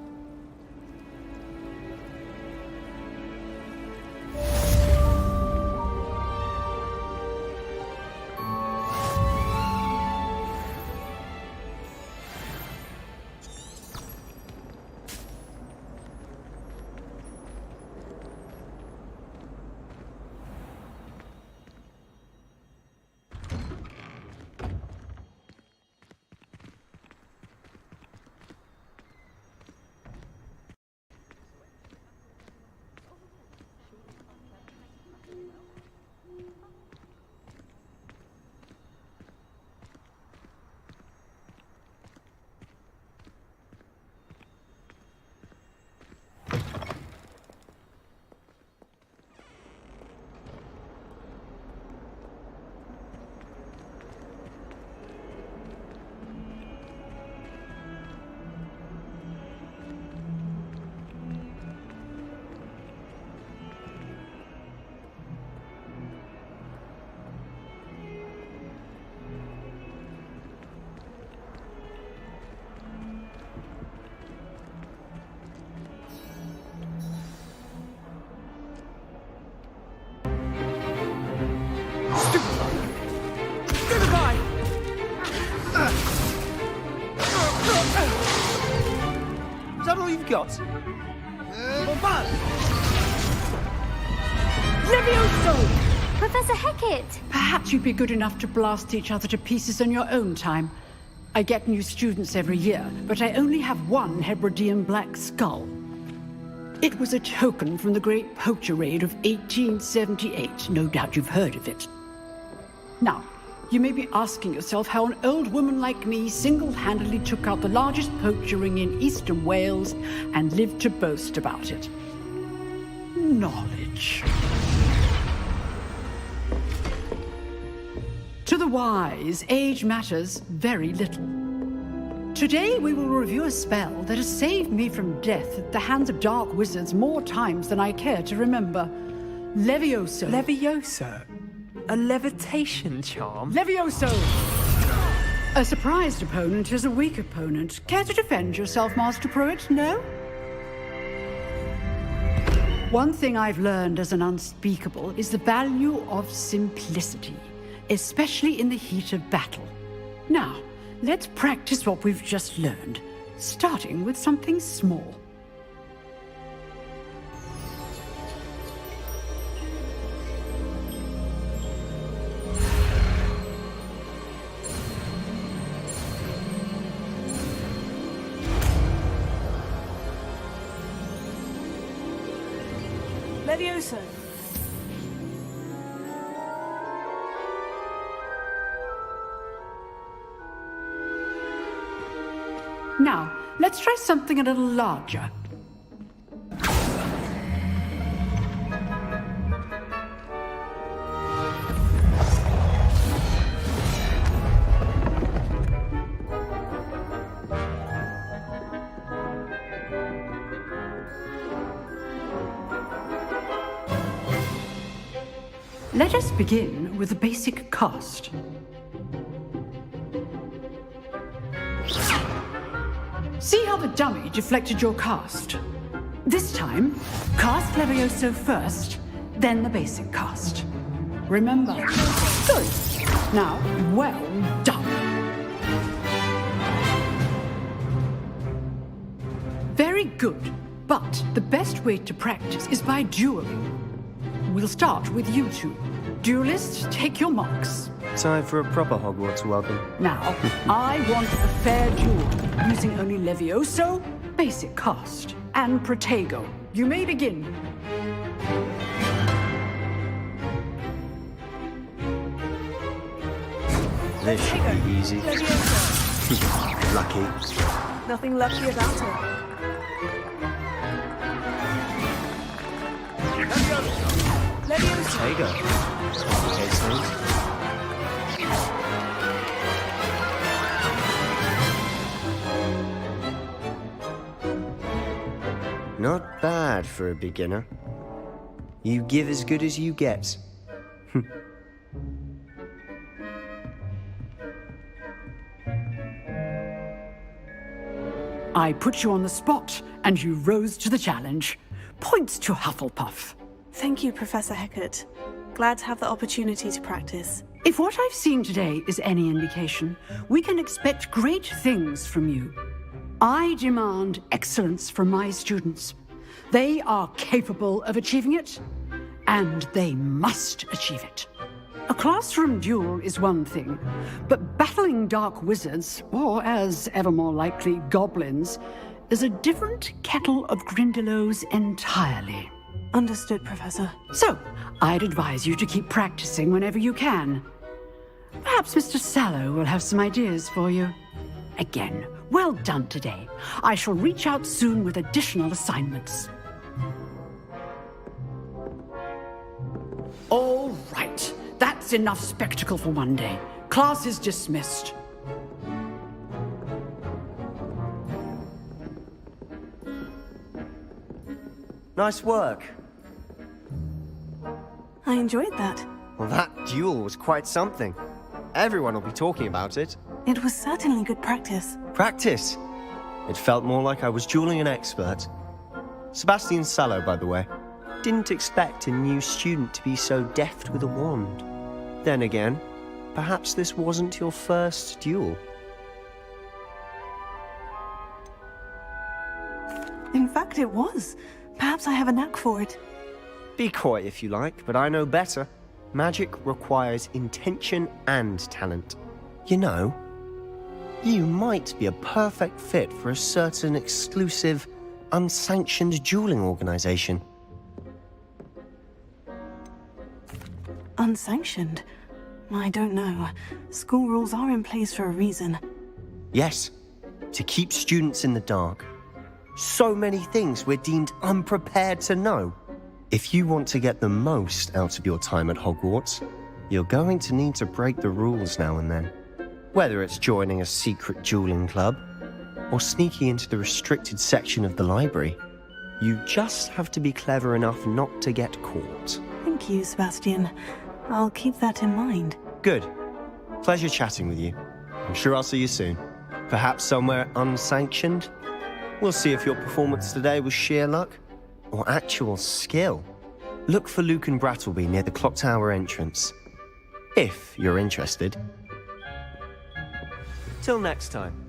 Is that all you've got? Levioso! Professor Hecat! Perhaps you'd be good enough to blast each other to pieces on your own time. I get new students every year, but I only have one Hebridean black skull. It was a token from the Great Poacher Raid of 1878. No doubt you've heard of it. Now, you may be asking yourself how an old woman like me single-handedly took out the largest poacher ring in eastern Wales and lived to boast about it. Knowledge. To the wise, age matters very little. Today we will review a spell that has saved me from death at the hands of dark wizards more times than I care to remember. Levioso. Levioso? A levitation charm? Levioso! A surprised opponent is a weak opponent. Care to defend yourself, Master Pruitt? No? One thing I've learned as an unspeakable is the value of simplicity, especially in the heat of battle. Now, let's practice what we've just learned, starting with something small. Levioso. Now, let's try something a little larger. Let us begin with the basic cast. See how the dummy deflected your cast? This time, cast Levioso first, then the basic cast. Remember? Good. Now, well done. Very good, but the best way to practice is by dueling. We'll start with you two. Duelists, take your marks. Time for a proper Hogwarts welcome. Now, I want a fair duel, using only Levioso, basic cast, and Protego. You may begin. This should be easy. Lucky. Nothing lucky about it. Levioso. There you go. Okay, so. Not bad for a beginner. You give as good as you get. I put you on the spot, and you rose to the challenge. Points to Hufflepuff. Thank you, Professor Hecat. Glad to have the opportunity to practice. If what I've seen today is any indication, we can expect great things from you. I demand excellence from my students. They are capable of achieving it, and they must achieve it. A classroom duel is one thing, but battling dark wizards, or as ever more likely, goblins, is a different kettle of Grindylows entirely. Understood, Professor. So, I'd advise you to keep practicing whenever you can. Perhaps Mr. Sallow will have some ideas for you. Again, well done today. I shall reach out soon with additional assignments. All right. That's enough spectacle for one day. Class is dismissed. Nice work. I enjoyed that. Well, that duel was quite something. Everyone will be talking about it. It was certainly good practice. Practice? It felt more like I was dueling an expert. Sebastian Sallow, by the way. Didn't expect a new student to be so deft with a wand. Then again, perhaps this wasn't your first duel. In fact, it was. Perhaps I have a knack for it. Be quiet if you like, but I know better. Magic requires intention and talent. You know, you might be a perfect fit for a certain exclusive, unsanctioned dueling organization. Unsanctioned? I don't know. School rules are in place for a reason. Yes, to keep students in the dark. So many things we're deemed unprepared to know. If you want to get the most out of your time at Hogwarts, you're going to need to break the rules now and then. Whether it's joining a secret dueling club, or sneaking into the restricted section of the library, you just have to be clever enough not to get caught. Thank you, Sebastian. I'll keep that in mind. Good. Pleasure chatting with you. I'm sure I'll see you soon. Perhaps somewhere unsanctioned? We'll see if your performance today was sheer luck or actual skill. Look for Luke and Brattleby near the clock tower entrance. If you're interested. Till next time.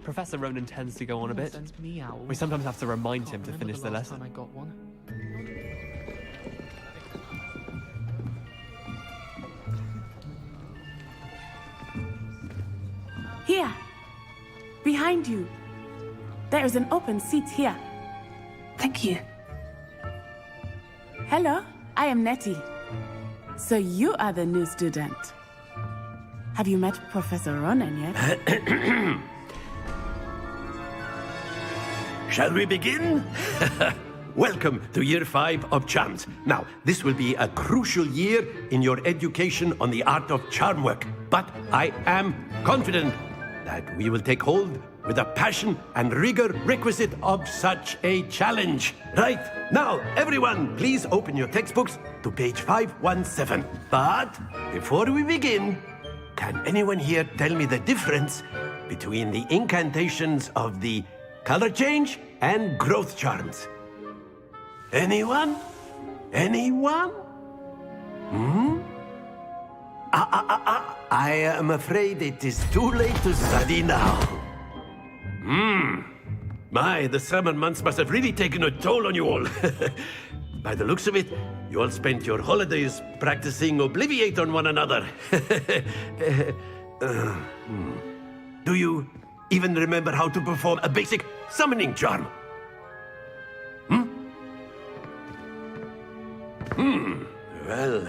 Professor Ronan tends to go on a bit. We sometimes have to remind him to finish the lesson. I got one. Here! Behind you! There is an open seat here. Thank you. Hello, I am Nettie. So you are the new student. Have you met Professor Ronan yet? Shall we begin? Welcome to Year 5 of Charms. Now, this will be a crucial year in your education on the art of charm work. But I am confident that we will take hold with the passion and rigor requisite of such a challenge. Right, now, everyone, please open your textbooks to page 517. But before we begin, can anyone here tell me the difference between the incantations of the color change and growth charms? Anyone? Anyone? I am afraid it is too late to study now. My, the summer months must have really taken a toll on you all. By the looks of it, you all spent your holidays practicing Obliviate on one another. Do you even remember how to perform a basic summoning charm? Well,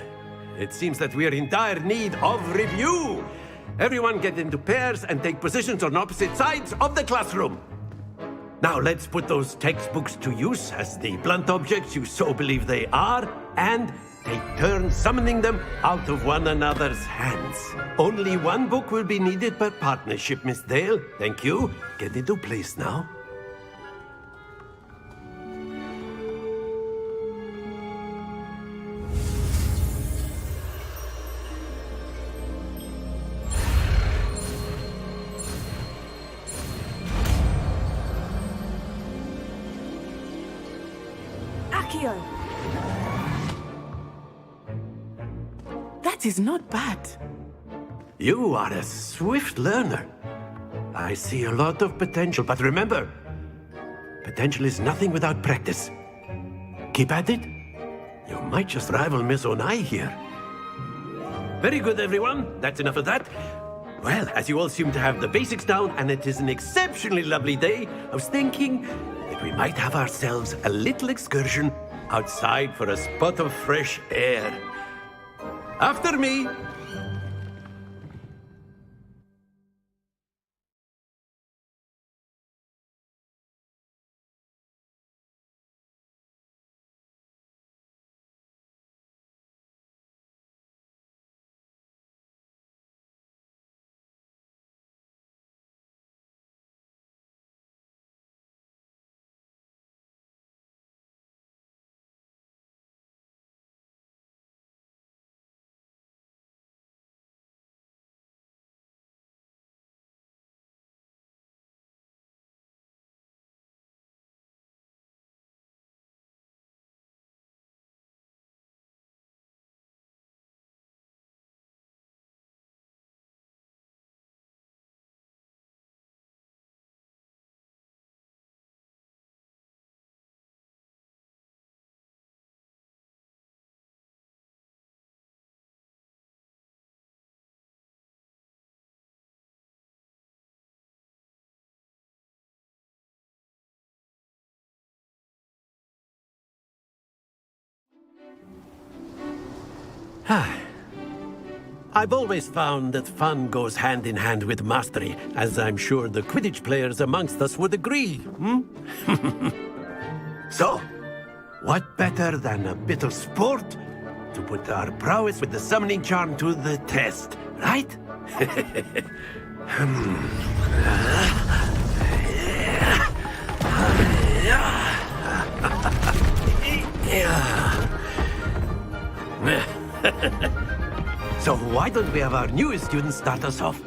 it seems that we are in dire need of review. Everyone get into pairs and take positions on opposite sides of the classroom. Now let's put those textbooks to use as the blunt objects you so believe they are, and take turns summoning them out of one another's hands. Only one book will be needed per partnership, Miss Dale. Thank you. Get into place now. Accio! That is not bad. You are a swift learner. I see a lot of potential, but remember, potential is nothing without practice. Keep at it. You might just rival Miss Onai here. Very good, everyone. That's enough of that. Well, as you all seem to have the basics down, and it is an exceptionally lovely day, I was thinking that we might have ourselves a little excursion outside for a spot of fresh air. After me. I've always found that fun goes hand in hand with mastery, as I'm sure the Quidditch players amongst us would agree, So, what better than a bit of sport to put our prowess with the summoning charm to the test, right? So why don't we have our newest student start us off?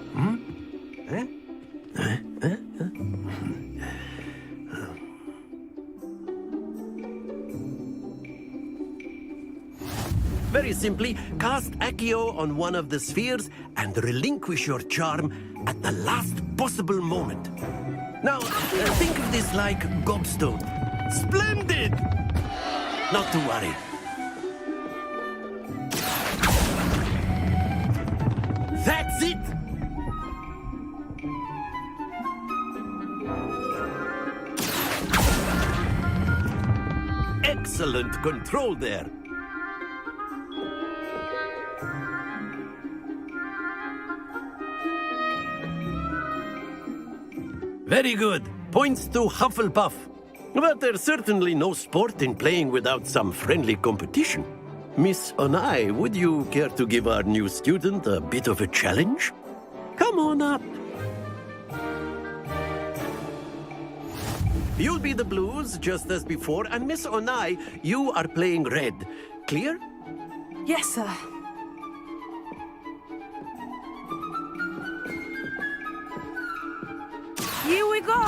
Very simply, cast Accio on one of the spheres and relinquish your charm at the last possible moment. Now, think of this like gobstone. Splendid! Not to worry. That's it! Excellent control there. Very good. Points to Hufflepuff. But there's certainly no sport in playing without some friendly competition. Miss Onai, would you care to give our new student a bit of a challenge? Come on up. You'll be the blues, just as before, and Miss Onai, you are playing red. Clear? Yes, sir. Here we go!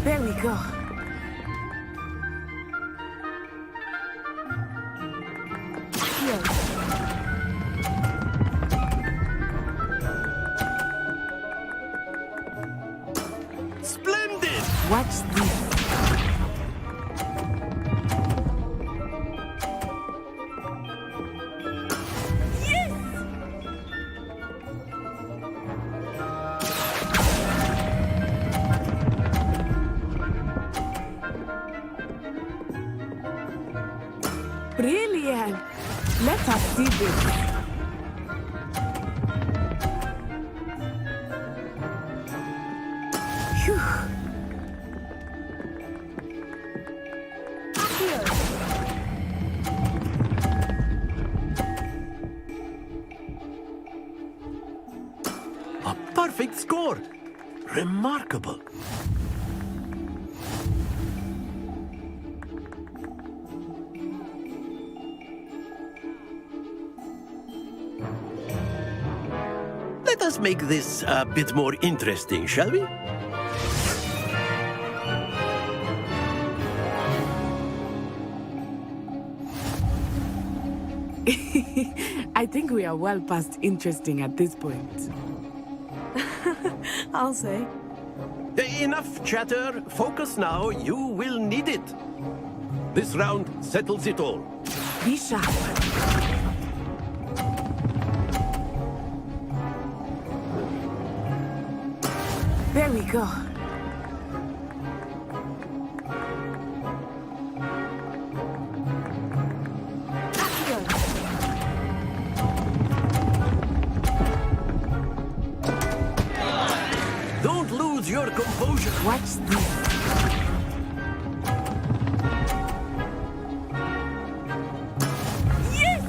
There we go. Here. Splendid! Watch this. Brilliant! Let us see this. Phew. more. Remarkable. Let us make this a bit more interesting, shall we? I think we are well past interesting at this point. I'll say. Enough chatter. Focus now. You will need it. This round settles it all. Be sharp. There we go. Don't lose your composure. Watch this. Yes!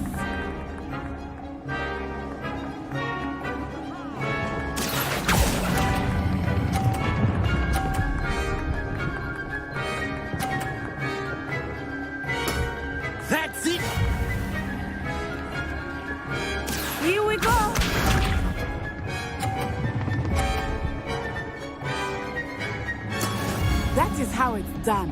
That's it. Here we go. That is how it's done.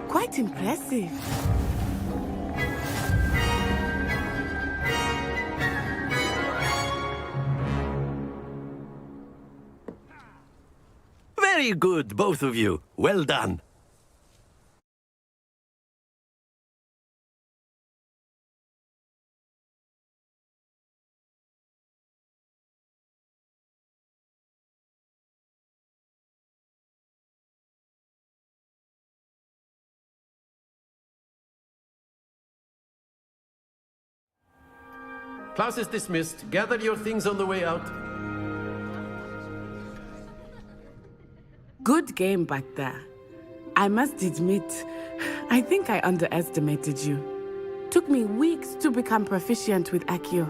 Quite impressive. Very good, both of you. Well done. Class is dismissed. Gather your things on the way out. Good game back there. I must admit, I think I underestimated you. Took me weeks to become proficient with Accio.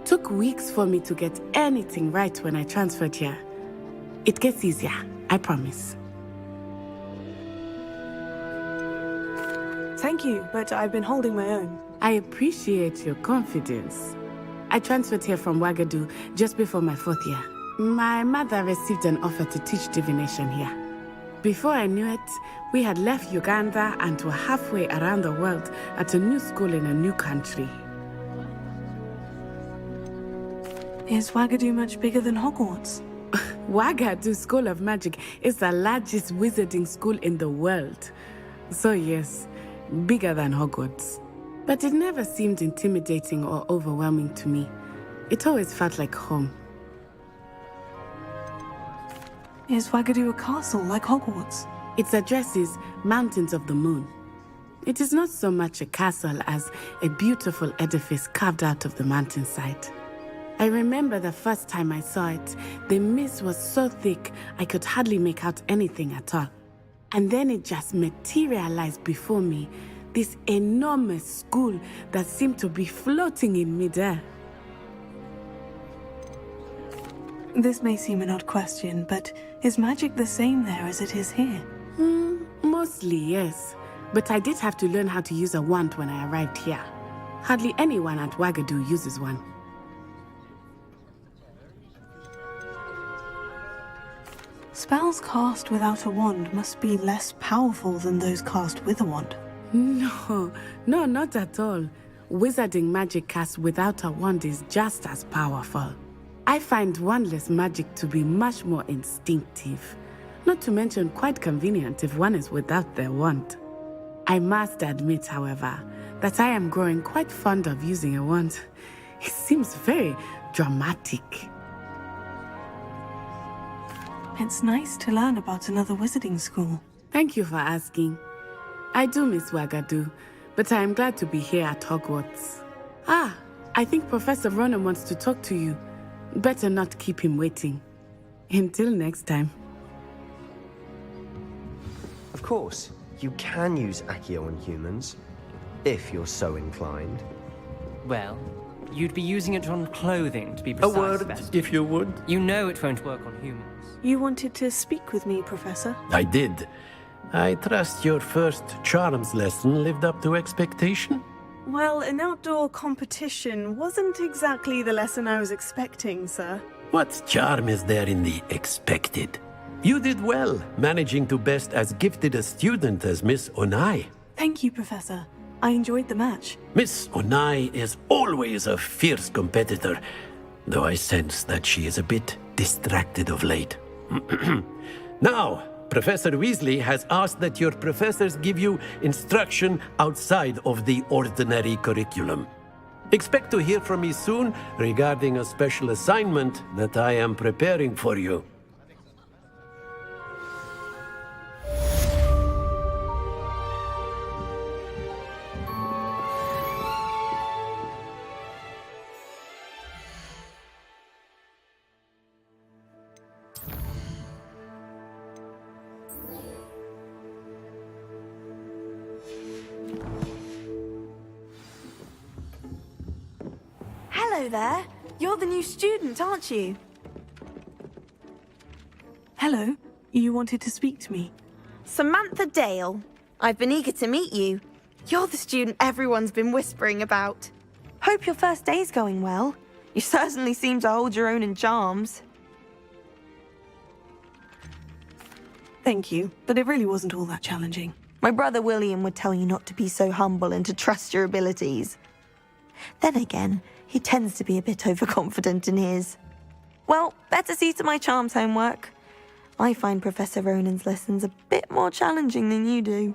Took weeks for me to get anything right when I transferred here. It gets easier, I promise. Thank you, but I've been holding my own. I appreciate your confidence. I transferred here from Wagadu just before my 4th year. My mother received an offer to teach divination here. Before I knew it, we had left Uganda and were halfway around the world at a new school in a new country. Is Wagadu much bigger than Hogwarts? Wagadu School of Magic is the largest wizarding school in the world. So yes, bigger than Hogwarts. But it never seemed intimidating or overwhelming to me. It always felt like home. Is Wagadu a castle like Hogwarts? Its address is Mountains of the Moon. It is not so much a castle as a beautiful edifice carved out of the mountainside. I remember the first time I saw it, the mist was so thick I could hardly make out anything at all. And then it just materialized before me, this enormous school that seemed to be floating in midair. This may seem an odd question, but is magic the same there as it is here? Mostly, yes. But I did have to learn how to use a wand when I arrived here. Hardly anyone at Wagadu uses one. Spells cast without a wand must be less powerful than those cast with a wand. No, not at all. Wizarding magic cast without a wand is just as powerful. I find wandless magic to be much more instinctive. Not to mention quite convenient if one is without their wand. I must admit, however, that I am growing quite fond of using a wand. It seems very dramatic. It's nice to learn about another wizarding school. Thank you for asking. I do miss Wagadu, but I am glad to be here at Hogwarts. I think Professor Ronan wants to talk to you. Better not keep him waiting. Until next time. Of course, you can use Accio on humans, if you're so inclined. Well, you'd be using it on clothing, to be precise. A word, Best. if you would. You know it won't work on humans. You wanted to speak with me, Professor? I did. I trust your first charms lesson lived up to expectation? Well, an outdoor competition wasn't exactly the lesson I was expecting, sir. What charm is there in the expected? You did well, managing to best as gifted a student as Miss Onai. Thank you, Professor. I enjoyed the match. Miss Onai is always a fierce competitor, though I sense that she is a bit distracted of late. Now, Professor Weasley has asked that your professors give you instruction outside of the ordinary curriculum. Expect to hear from me soon regarding a special assignment that I am preparing for you. Hello there. You're the new student, aren't you? Hello. You wanted to speak to me? Samantha Dale. I've been eager to meet you. You're the student everyone's been whispering about. Hope your first day's going well. You certainly seem to hold your own in charms. Thank you, but it really wasn't all that challenging. My brother William would tell you not to be so humble and to trust your abilities. Then again, he tends to be a bit overconfident in his. Well, better see to my charms homework. I find Professor Ronan's lessons a bit more challenging than you do.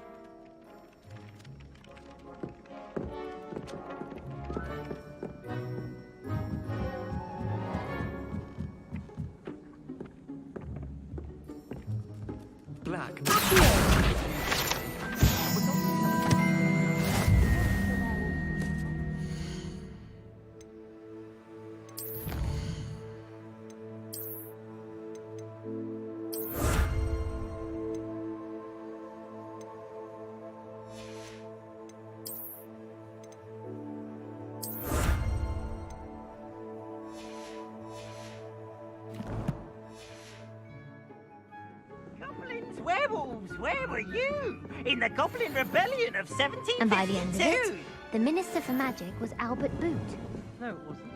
Black. Werewolves, where were you? In the Goblin Rebellion of 1752? And by the end of it, the Minister for Magic was Albert Boot. No, it wasn't.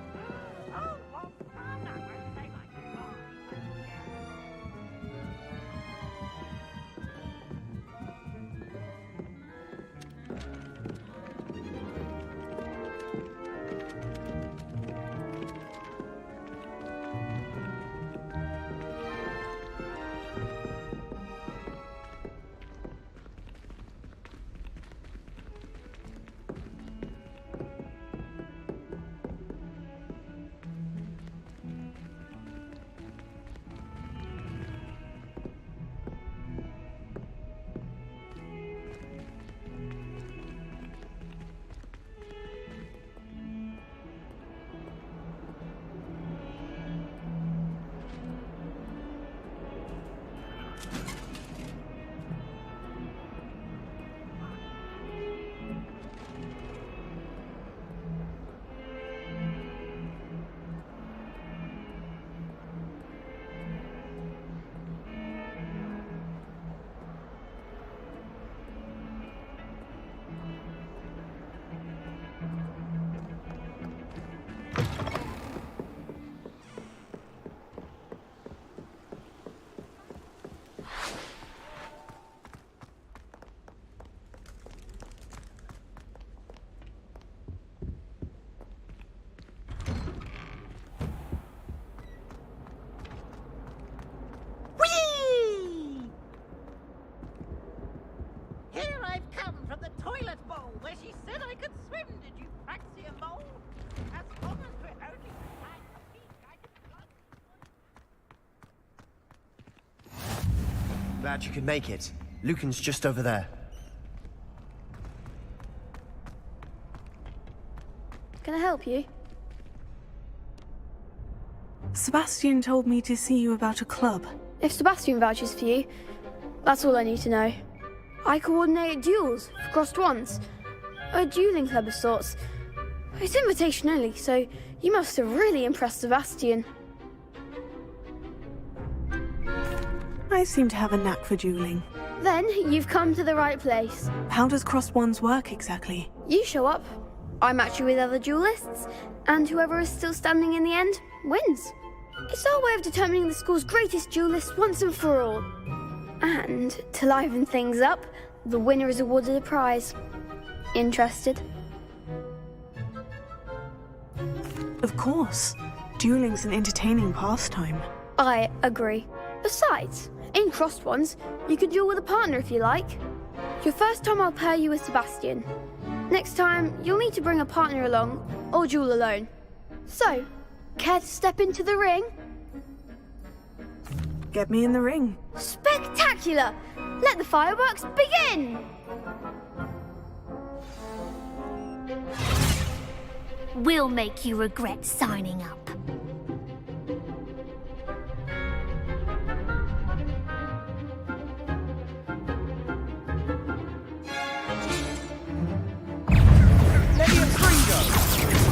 Glad you could make it. Lucan's just over there. Can I help you? Sebastian told me to see you about a club. If Sebastian vouches for you, that's all I need to know. I coordinate duels for crossed wands. A dueling club of sorts. It's invitation only, so you must have really impressed Sebastian. I seem to have a knack for dueling. Then you've come to the right place. How does crossed wands work exactly? You show up, I match you with other duelists, and whoever is still standing in the end wins. It's our way of determining the school's greatest duelist once and for all. And to liven things up, the winner is awarded a prize. Interested? Of course. Dueling's an entertaining pastime. I agree. Besides, in crossed ones, you can duel with a partner if you like. Your first time I'll pair you with Sebastian. Next time, you'll need to bring a partner along, or duel alone. So, care to step into the ring? Get me in the ring. Spectacular! Let the fireworks begin! We'll make you regret signing up.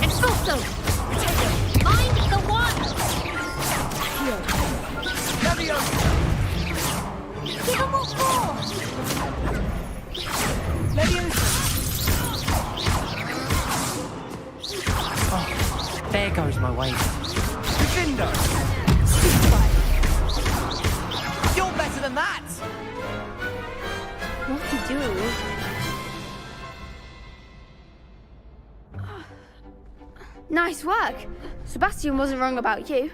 Expulso! Mind the one! Give them more force! Oh, there goes my way. Defender! You're better than that! What to do? Nice work! Sebastian wasn't wrong about you.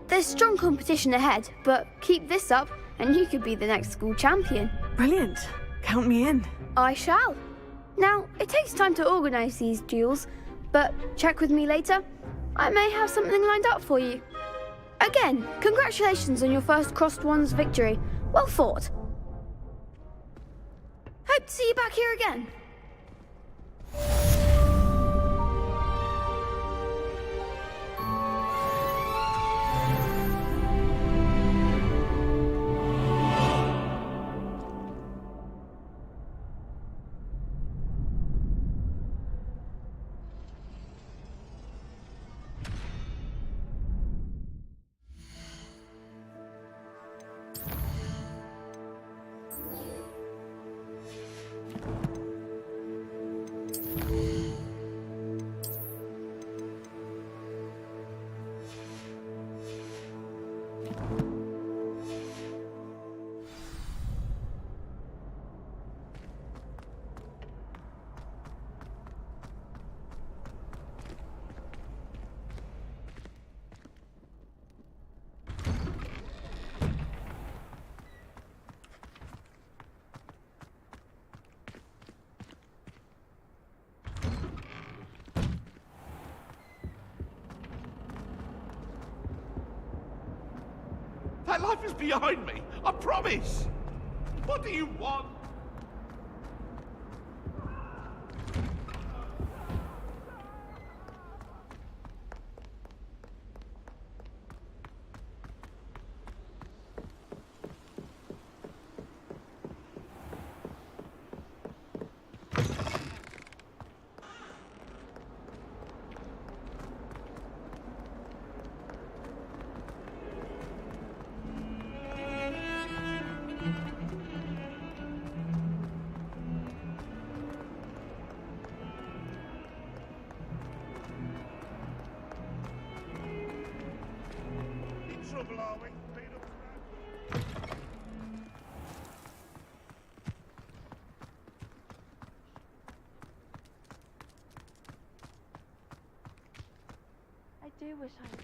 There's strong competition ahead, but keep this up and you could be the next school champion. Brilliant. Count me in. I shall. Now, it takes time to organise these duels, but check with me later. I may have something lined up for you. Again, congratulations on your first crossed wands victory. Well fought. Hope to see you back here again. That life is behind me, I promise! What do you want? I do wish I could.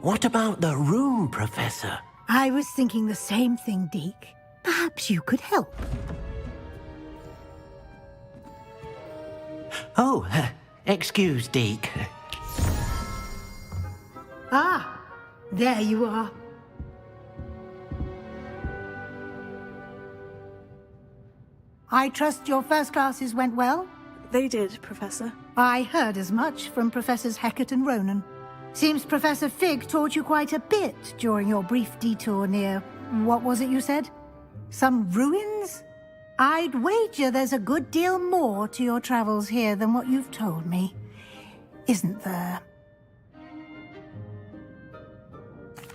What about the room, Professor? I was thinking the same thing, Deke. Perhaps you could help. Oh, excuse, Deke. Ah, there you are. I trust your first classes went well? They did, Professor. I heard as much from Professors Hecat and Ronan. Seems Professor Fig taught you quite a bit during your brief detour near... what was it you said? Some ruins? I'd wager there's a good deal more to your travels here than what you've told me. Isn't there?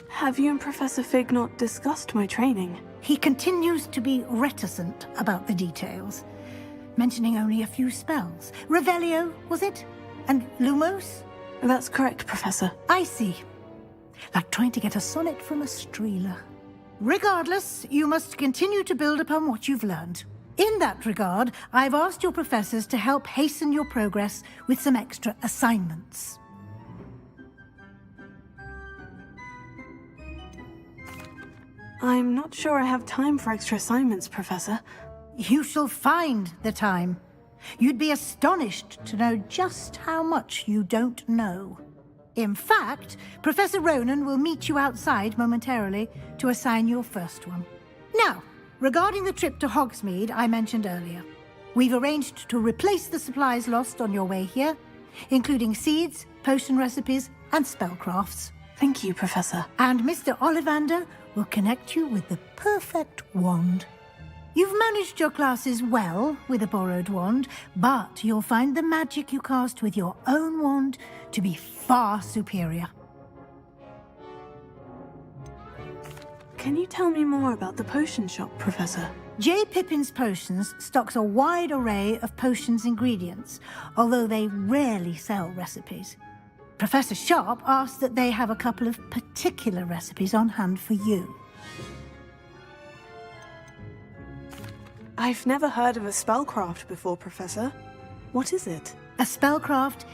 Have you and Professor Fig not discussed my training? He continues to be reticent about the details, mentioning only a few spells. Revelio, was it? And Lumos? That's correct, Professor. I see. Like trying to get a sonnet from a streeler. Regardless, you must continue to build upon what you've learned. In that regard, I've asked your professors to help hasten your progress with some extra assignments. I'm not sure I have time for extra assignments, Professor. You shall find the time. You'd be astonished to know just how much you don't know. In fact, Professor Ronan will meet you outside momentarily to assign your first one. Now, regarding the trip to Hogsmeade I mentioned earlier, we've arranged to replace the supplies lost on your way here, including seeds, potion recipes, and spellcrafts. Thank you, Professor. And Mr. Ollivander will connect you with the perfect wand. You've managed your classes well with a borrowed wand, but you'll find the magic you cast with your own wand to be far superior. Can you tell me more about the potion shop, Professor? J. Pippin's Potions stocks a wide array of potions ingredients, although they rarely sell recipes. Professor Sharp asked that they have a couple of particular recipes on hand for you. I've never heard of a spellcraft before, Professor. What is it? A spellcraft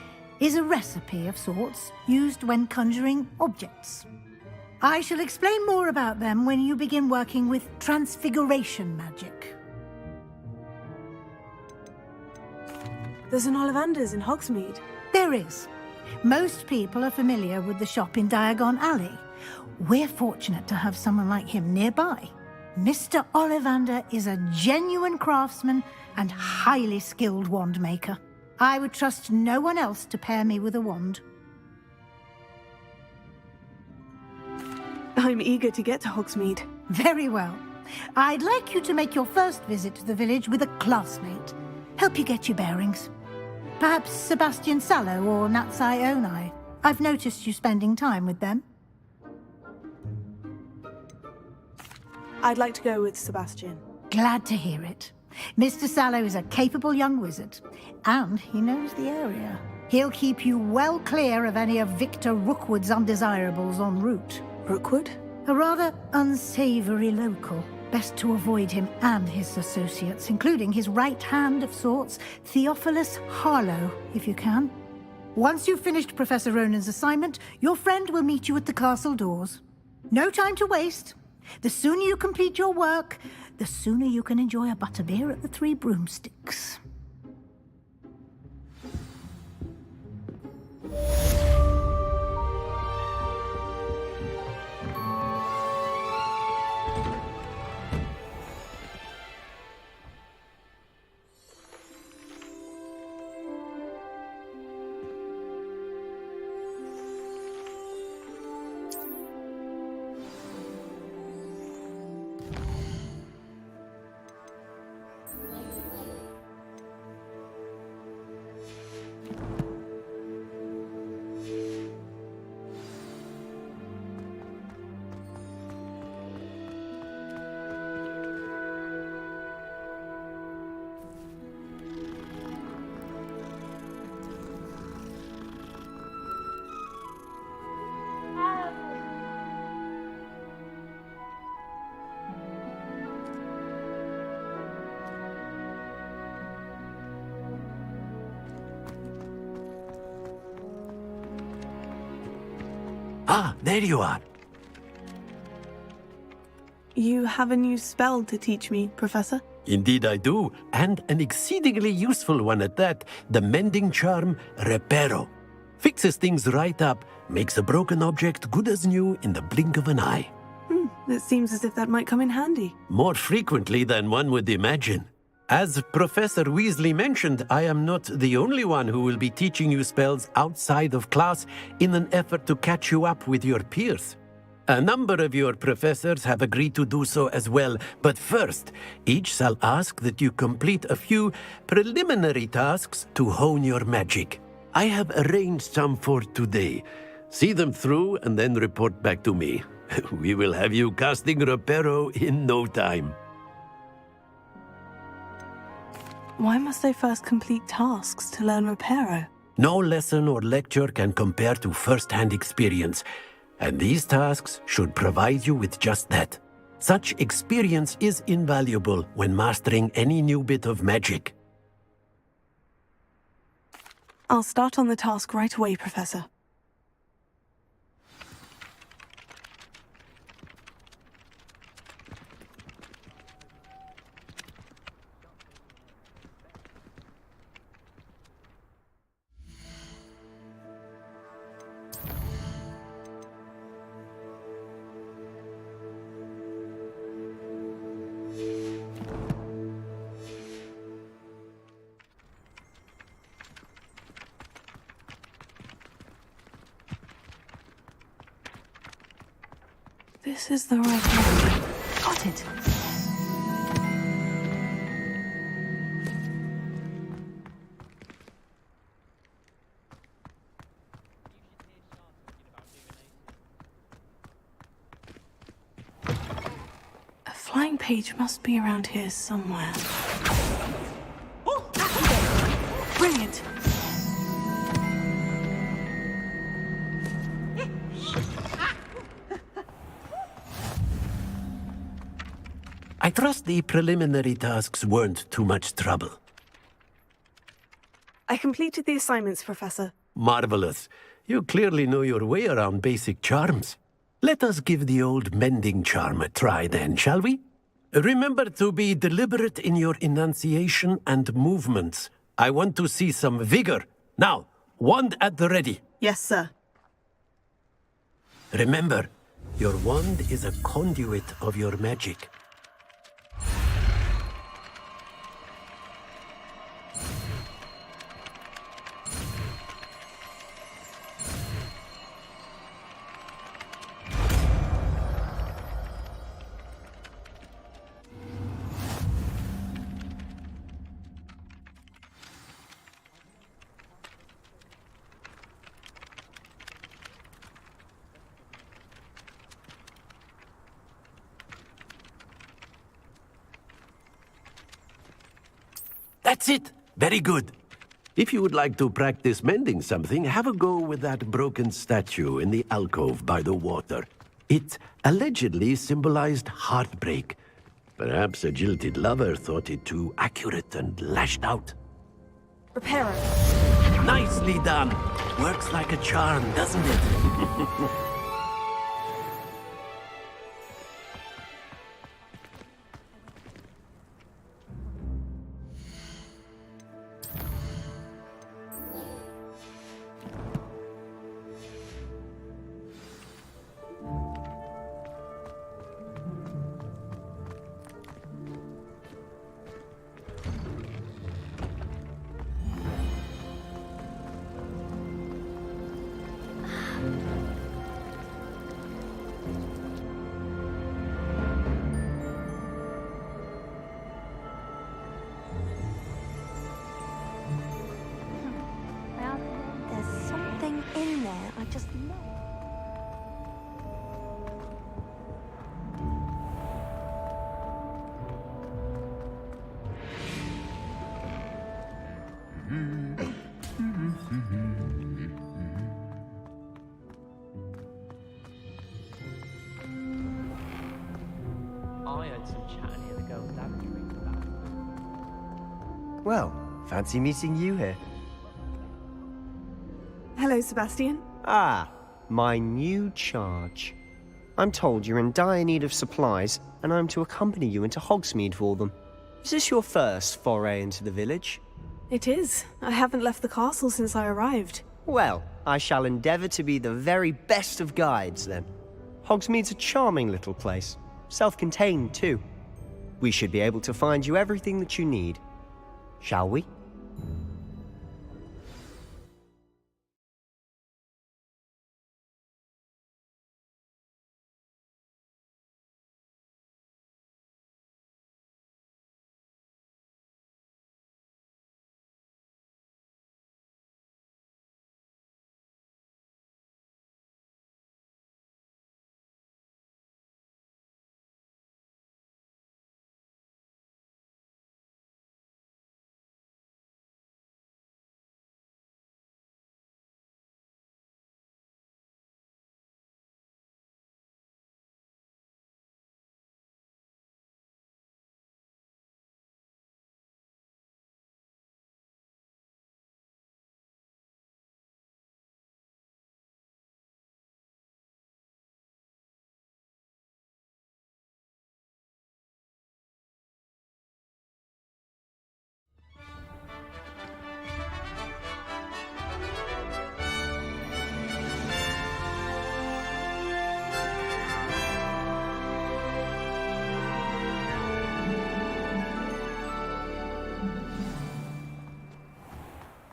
is a recipe of sorts used when conjuring objects. I shall explain more about them when you begin working with transfiguration magic. There's an Ollivander's in Hogsmeade. There is. Most people are familiar with the shop in Diagon Alley. We're fortunate to have someone like him nearby. Mr. Ollivander is a genuine craftsman and highly skilled wand maker. I would trust no one else to pair me with a wand. I'm eager to get to Hogsmeade. Very well. I'd like you to make your first visit to the village with a classmate. Help you get your bearings. Perhaps Sebastian Sallow or Natsai Onai. I've noticed you spending time with them. I'd like to go with Sebastian. Glad to hear it. Mr. Sallow is a capable young wizard, and he knows the area. He'll keep you well clear of any of Victor Rookwood's undesirables en route. Rookwood? A rather unsavory local. Best to avoid him and his associates, including his right hand of sorts, Theophilus Harlow, if you can. Once you've finished Professor Ronan's assignment, your friend will meet you at the castle doors. No time to waste. The sooner you complete your work, the sooner you can enjoy a butterbeer at the Three Broomsticks. Ah, there you are. You have a new spell to teach me, Professor? Indeed I do, and an exceedingly useful one at that. The mending charm, Reparo. Fixes things right up, makes a broken object good as new in the blink of an eye. It seems as if that might come in handy. More frequently than one would imagine. As Professor Weasley mentioned, I am not the only one who will be teaching you spells outside of class in an effort to catch you up with your peers. A number of your professors have agreed to do so as well, but first, each shall ask that you complete a few preliminary tasks to hone your magic. I have arranged some for today. See them through and then report back to me. We will have you casting Reparo in no time. Why must I first complete tasks to learn Reparo? No lesson or lecture can compare to first-hand experience, and these tasks should provide you with just that. Such experience is invaluable when mastering any new bit of magic. I'll start on the task right away, Professor. This is the right one. Got it. A flying page must be around here somewhere. Brilliant. I trust the preliminary tasks weren't too much trouble. I completed the assignments, Professor. Marvelous. You clearly know your way around basic charms. Let us give the old mending charm a try then, shall we? Remember to be deliberate in your enunciation and movements. I want to see some vigor. Now, wand at the ready. Yes, sir. Remember, your wand is a conduit of your magic. That's it! Very good. If you would like to practice mending something, have a go with that broken statue in the alcove by the water. It allegedly symbolized heartbreak. Perhaps a jilted lover thought it too accurate and lashed out. Reparo. Nicely done! Works like a charm, doesn't it? There's something in there. I just know. I heard some chatting in the girls' lavatory about. Well, fancy meeting you here. Hello, Sebastian. Ah, My new charge. I'm told you're in dire need of supplies, and I'm to accompany you into Hogsmeade for them. Is this your first foray into the village? It is. I haven't left the castle since I arrived. Well, I shall endeavour to be the very best of guides, then. Hogsmeade's a charming little place. Self-contained, too. We should be able to find you everything that you need. Shall we?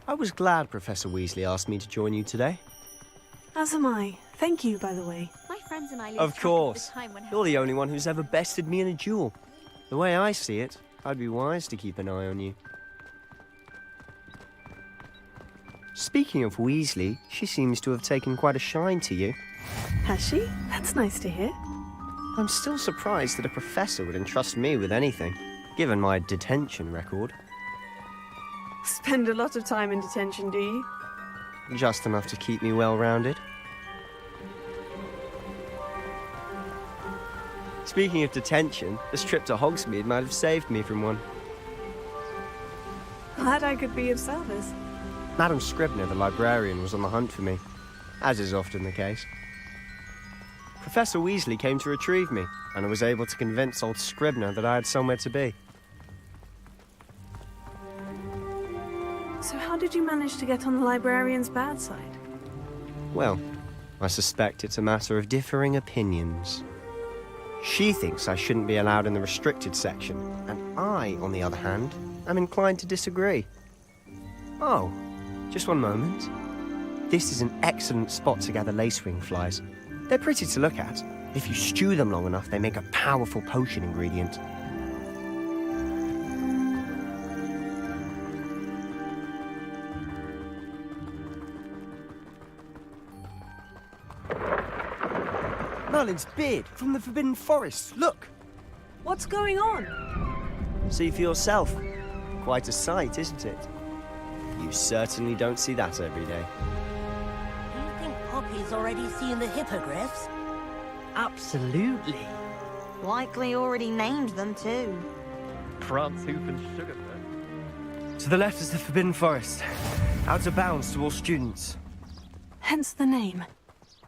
I was glad Professor Weasley asked me to join you today. As am I. Thank you, by the way. My friends and I lose Of track course. the time when You're the only one who's ever bested me in a duel. The way I see it, I'd be wise to keep an eye on you. Speaking of Weasley, she seems to have taken quite a shine to you. Has she? That's nice to hear. I'm still surprised that a professor would entrust me with anything, given my detention record. Spend a lot of time in detention, do you? Just enough to keep me well-rounded. Speaking of detention, this trip to Hogsmeade might have saved me from one. Glad I could be of service. Madam Scribner, the librarian, was on the hunt for me, as is often the case. Professor Weasley came to retrieve me, and I was able to convince old Scribner that I had somewhere to be. So how did you manage to get on the librarian's bad side? Well, I suspect it's a matter of differing opinions. She thinks I shouldn't be allowed in the restricted section, and I, on the other hand, am inclined to disagree. Oh, just one moment. This is an excellent spot to gather lacewing flies. They're pretty to look at. If you stew them long enough, they make a powerful potion ingredient. Merlin's beard from the Forbidden Forest. Look! What's going on? See for yourself. Quite a sight, isn't it? You certainly don't see that every day. Do you think Poppy's already seen the hippogriffs? Absolutely. Likely already named them too. Prance, Hoof, and Sugarfoot. To the left is the Forbidden Forest. Out of bounds to all students. Hence the name.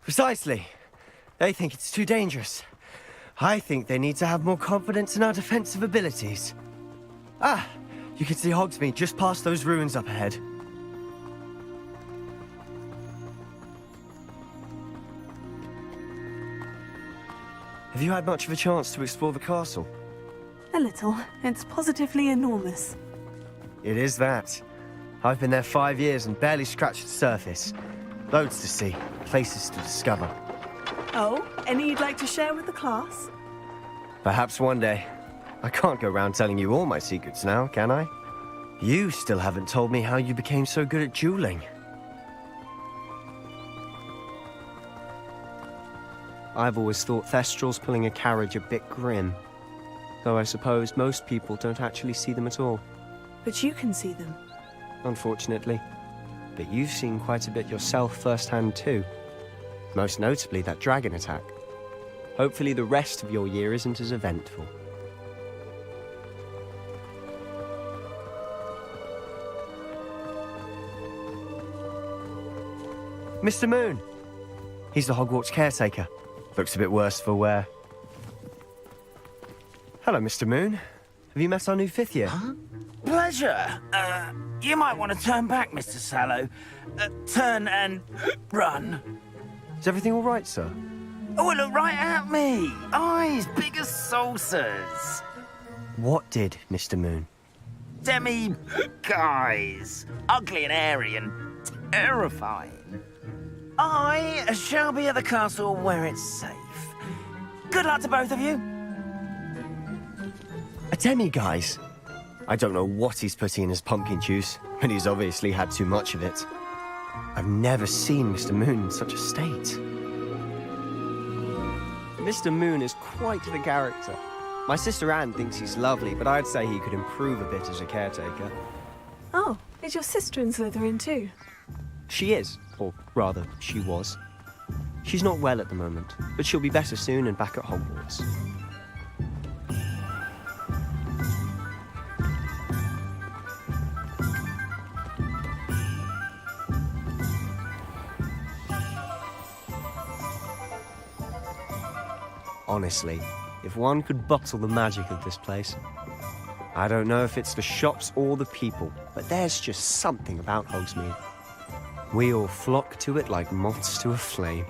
Precisely. They think it's too dangerous. I think they need to have more confidence in our defensive abilities. Ah, you can see Hogsmeade just past those ruins up ahead. Have you had much of a chance to explore the castle? A little. It's positively enormous. It is that. I've been there 5 years and barely scratched the surface. Loads to see, places to discover. Oh, any you'd like to share with the class? Perhaps one day. I can't go around telling you all my secrets now, can I? You still haven't told me how you became so good at dueling. I've always thought Thestrals pulling a carriage a bit grim. Though I suppose most people don't actually see them at all. But you can see them. Unfortunately. But you've seen quite a bit yourself firsthand too. Most notably that dragon attack. Hopefully the rest of your year isn't as eventful. Mr. Moon! He's the Hogwarts caretaker. Looks a bit worse for wear. Hello, Mr. Moon. Have you met our new 5th year? Huh? Pleasure. You might want to turn back, Mr. Sallow. Turn and run. Is everything all right, sir? Oh, look right at me. Eyes big as saucers. What did, Mr. Moon? Guys. Ugly and airy and terrifying. I shall be at the castle where it's safe. Good luck to both of you. A demi-guise? I don't know what he's putting in his pumpkin juice, but he's obviously had too much of it. I've never seen Mr. Moon in such a state. Mr. Moon is quite the character. My sister Anne thinks he's lovely, but I'd say he could improve a bit as a caretaker. Oh, is your sister in Slytherin too? She is, or rather, she was. She's not well at the moment, but she'll be better soon and back at Hogwarts. Honestly, if one could bottle the magic of this place. I don't know if it's the shops or the people, but there's just something about Hogsmeade. We all flock to it like moths to a flame.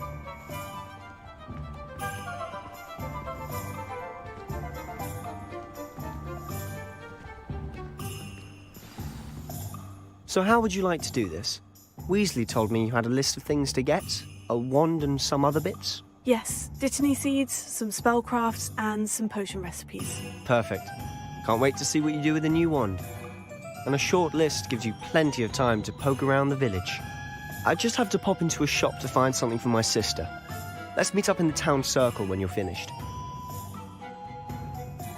So how would you like to do this? Weasley told me you had a list of things to get, a wand and some other bits. Yes, Dittany seeds, some spellcrafts, and some potion recipes. Perfect. Can't wait to see what you do with the new wand. And a short list gives you plenty of time to poke around the village. I just have to pop into a shop to find something for my sister. Let's meet up in the town circle when you're finished.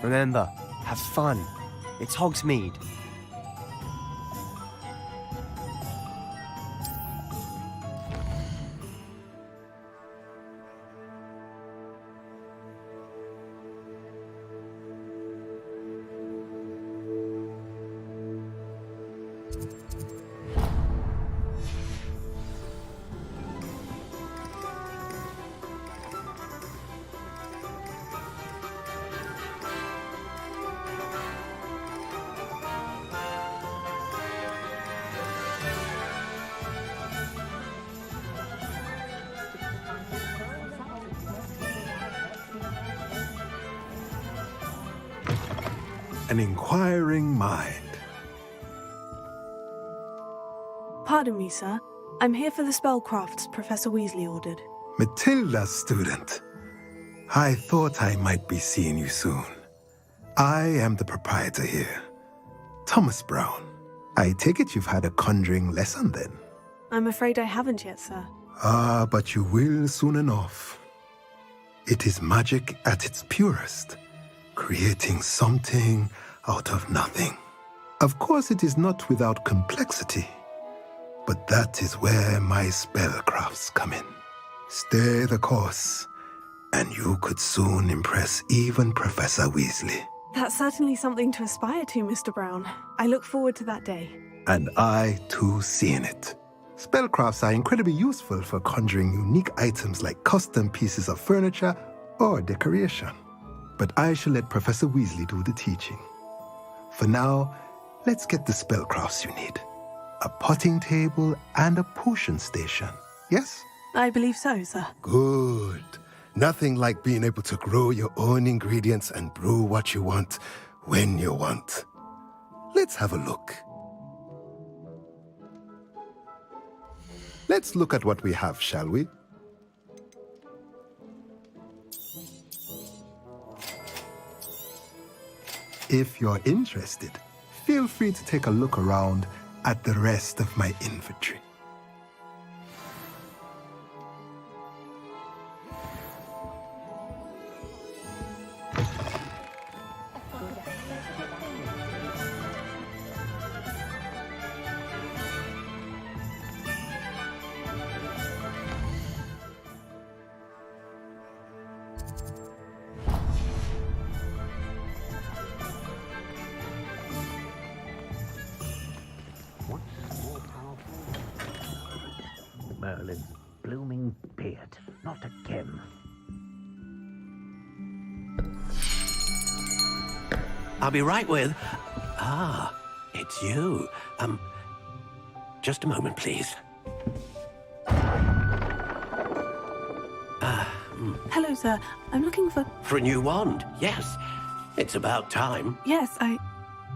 Remember, have fun. It's Hogsmeade. An inquiring mind. Pardon me, sir. I'm here for the spellcrafts Professor Weasley ordered. Matilda's student. I thought I might be seeing you soon. I am the proprietor here, Thomas Brown. I take it you've had a conjuring lesson then? I'm afraid I haven't yet, sir. Ah, but you will soon enough. It is magic at its purest, creating something out of nothing. Of course, it is not without complexity, but that is where my spellcrafts come in. Stay the course, and you could soon impress even Professor Weasley. That's certainly something to aspire to, Mr. Brown. I look forward to that day. And I, too, seeing it. Spellcrafts are incredibly useful for conjuring unique items like custom pieces of furniture or decoration. But I shall let Professor Weasley do the teaching. For now, let's get the spellcrafts you need. A potting table and a potion station, yes? I believe so, sir. Good. Nothing like being able to grow your own ingredients and brew what you want, when you want. Let's have a look. Let's look at what we have, shall we? If you're interested, feel free to take a look around at the rest of my inventory. blooming beard. Not again. I'll be right with... Ah, it's you. Just a moment, please. Hello, sir. I'm looking for... For a new wand, yes. It's about time. Yes,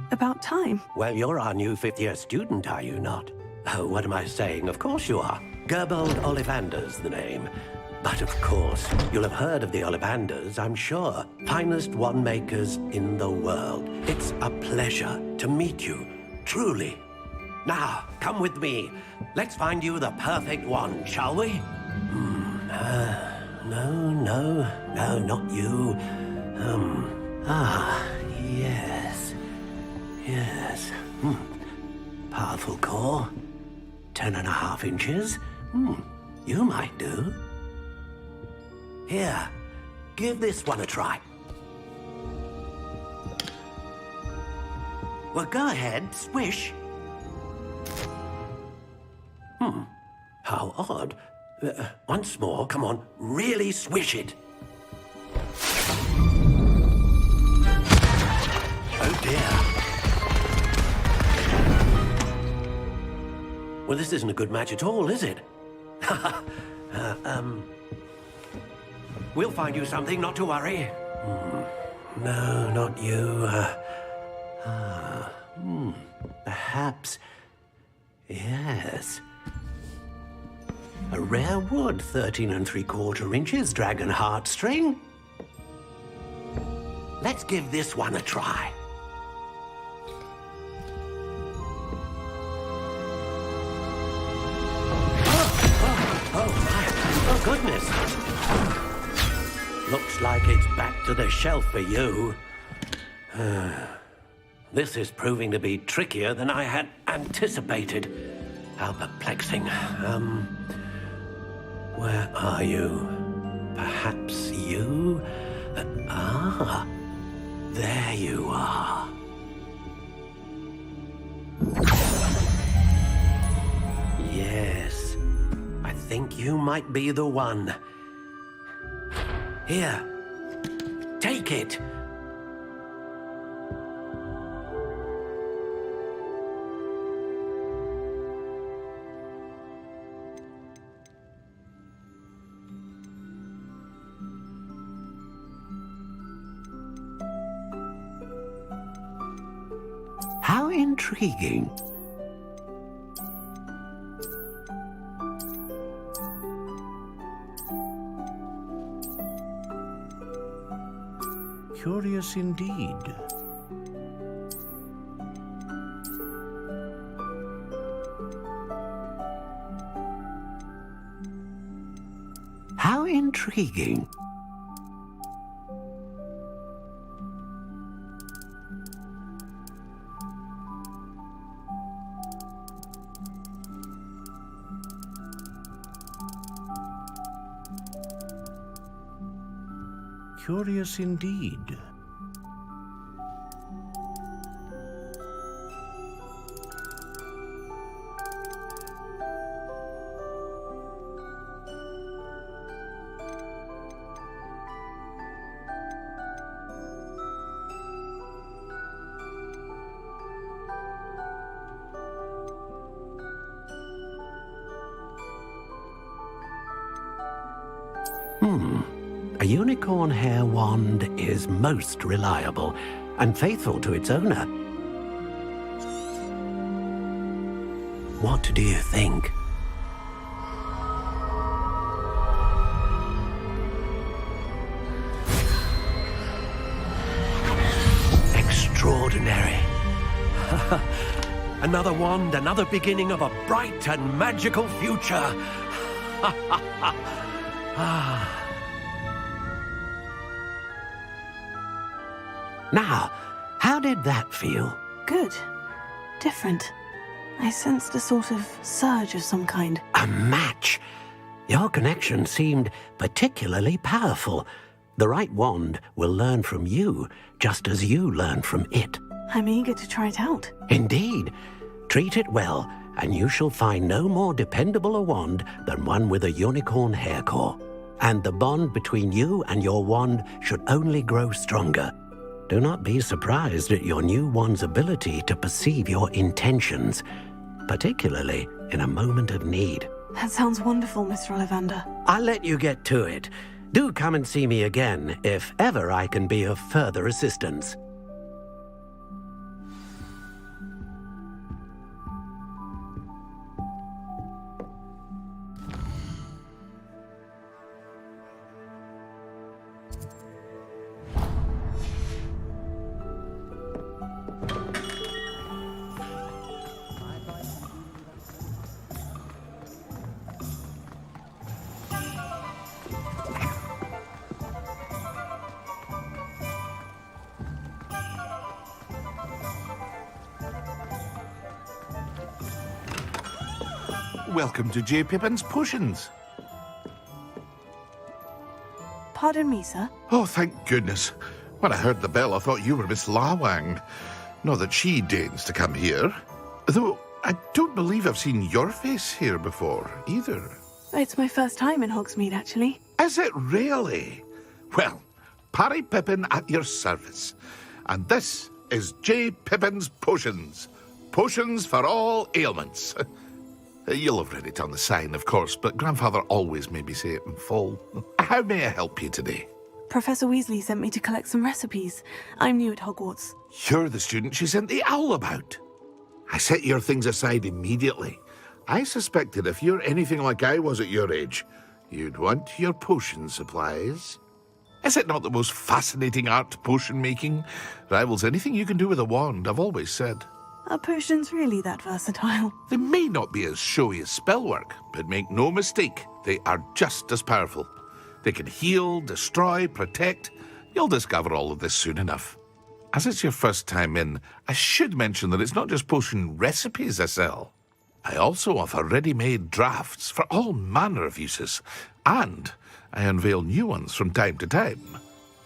about time. Well, you're our new fifth-year student, are you not? Oh, what am I saying? Of course you are. Gerbold Ollivander's the name. But of course, you'll have heard of the Ollivanders, I'm sure. Finest wand makers in the world. It's a pleasure to meet you, truly. Now, come with me. Let's find you the perfect wand, shall we? No, not you. Yes. Powerful core. 10.5 inches. You might do. Here, give this one a try. Well, go ahead, swish. How odd. Once more, come on, really swish it. Oh dear. Well, this isn't a good match at all, is it? We'll find you something, not to worry. No, not you. Perhaps... Yes. A rare wood, 13 3/4 inches, dragon heartstring. Let's give this one a try. Oh, goodness. Looks like it's back to the shelf for you. This is proving to be trickier than I had anticipated. How perplexing. Where are you? Perhaps you? There you are. Yes, I think you might be the one. Here, take it. How intriguing. Curious indeed. How intriguing. Curious indeed. A unicorn hair wand is most reliable and faithful to its owner. What do you think? Extraordinary. Another wand, another beginning of a bright and magical future. Now, how did that feel? Good. Different. I sensed a sort of surge of some kind. A match? Your connection seemed particularly powerful. The right wand will learn from you, just as you learn from it. I'm eager to try it out. Indeed. Treat it well, and you shall find no more dependable a wand than one with a unicorn hair core. And the bond between you and your wand should only grow stronger. Do not be surprised at your new wand's ability to perceive your intentions, particularly in a moment of need. That sounds wonderful, Mr. Ollivander. I'll let you get to it. Do come and see me again if ever I can be of further assistance. Welcome to J. Pippin's Potions. Pardon me, sir. Oh, thank goodness. When I heard the bell, I thought you were Miss Lawang. Not that she deigns to come here. Though, I don't believe I've seen your face here before, either. It's my first time in Hogsmeade, actually. Is it really? Well, Parry Pippin at your service. And this is J. Pippin's Potions. Potions for all ailments. You'll have read it on the sign, of course, but Grandfather always made me say it in full. How may I help you today? Professor Weasley sent me to collect some recipes. I'm new at Hogwarts. You're the student she sent the owl about. I set your things aside immediately. I suspected if you're anything like I was at your age, you'd want your potion supplies. Is it not the most fascinating art, potion making? Rivals anything you can do with a wand, I've always said. Are potions really that versatile? They may not be as showy as spellwork, but make no mistake, they are just as powerful. They can heal, destroy, protect. You'll discover all of this soon enough. As it's your first time in, I should mention that it's not just potion recipes I sell. I also offer ready-made drafts for all manner of uses, and I unveil new ones from time to time.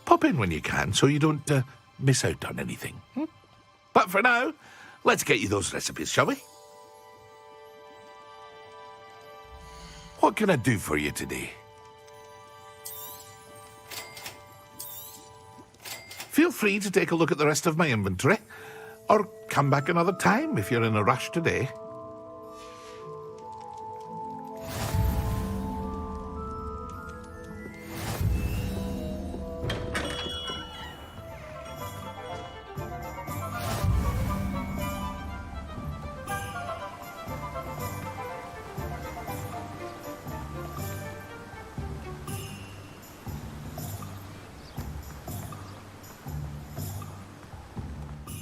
Pop in when you can so you don't miss out on anything. But for now, let's get you those recipes, shall we? What can I do for you today? Feel free to take a look at the rest of my inventory, or come back another time if you're in a rush today.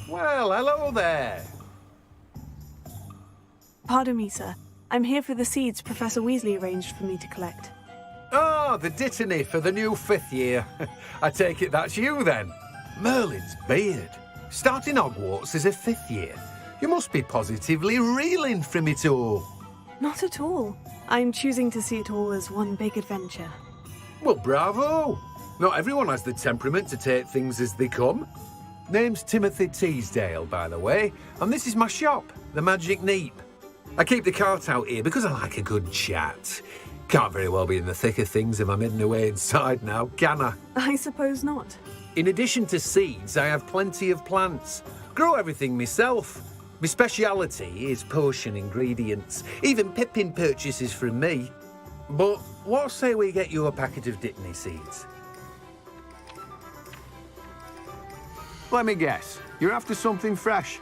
Well, hello there. Pardon me, sir. I'm here for the seeds Professor Weasley arranged for me to collect. Oh, the dittany for the new 5th year. I take it that's you, then. Merlin's beard. Starting Hogwarts as a 5th year. You must be positively reeling from it all. Not at all. I'm choosing to see it all as one big adventure. Well, bravo. Not everyone has the temperament to take things as they come. Name's Timothy Teasdale, by the way, and this is my shop, the Magic Neep. I keep the cart out here because I like a good chat. Can't very well be in the thick of things if I'm hidden away inside now, can I? I suppose not. In addition to seeds, I have plenty of plants. Grow everything myself. My speciality is potion ingredients. Even Pippin purchases from me. But what say we get you a packet of Dittany seeds? Let me guess, you're after something fresh.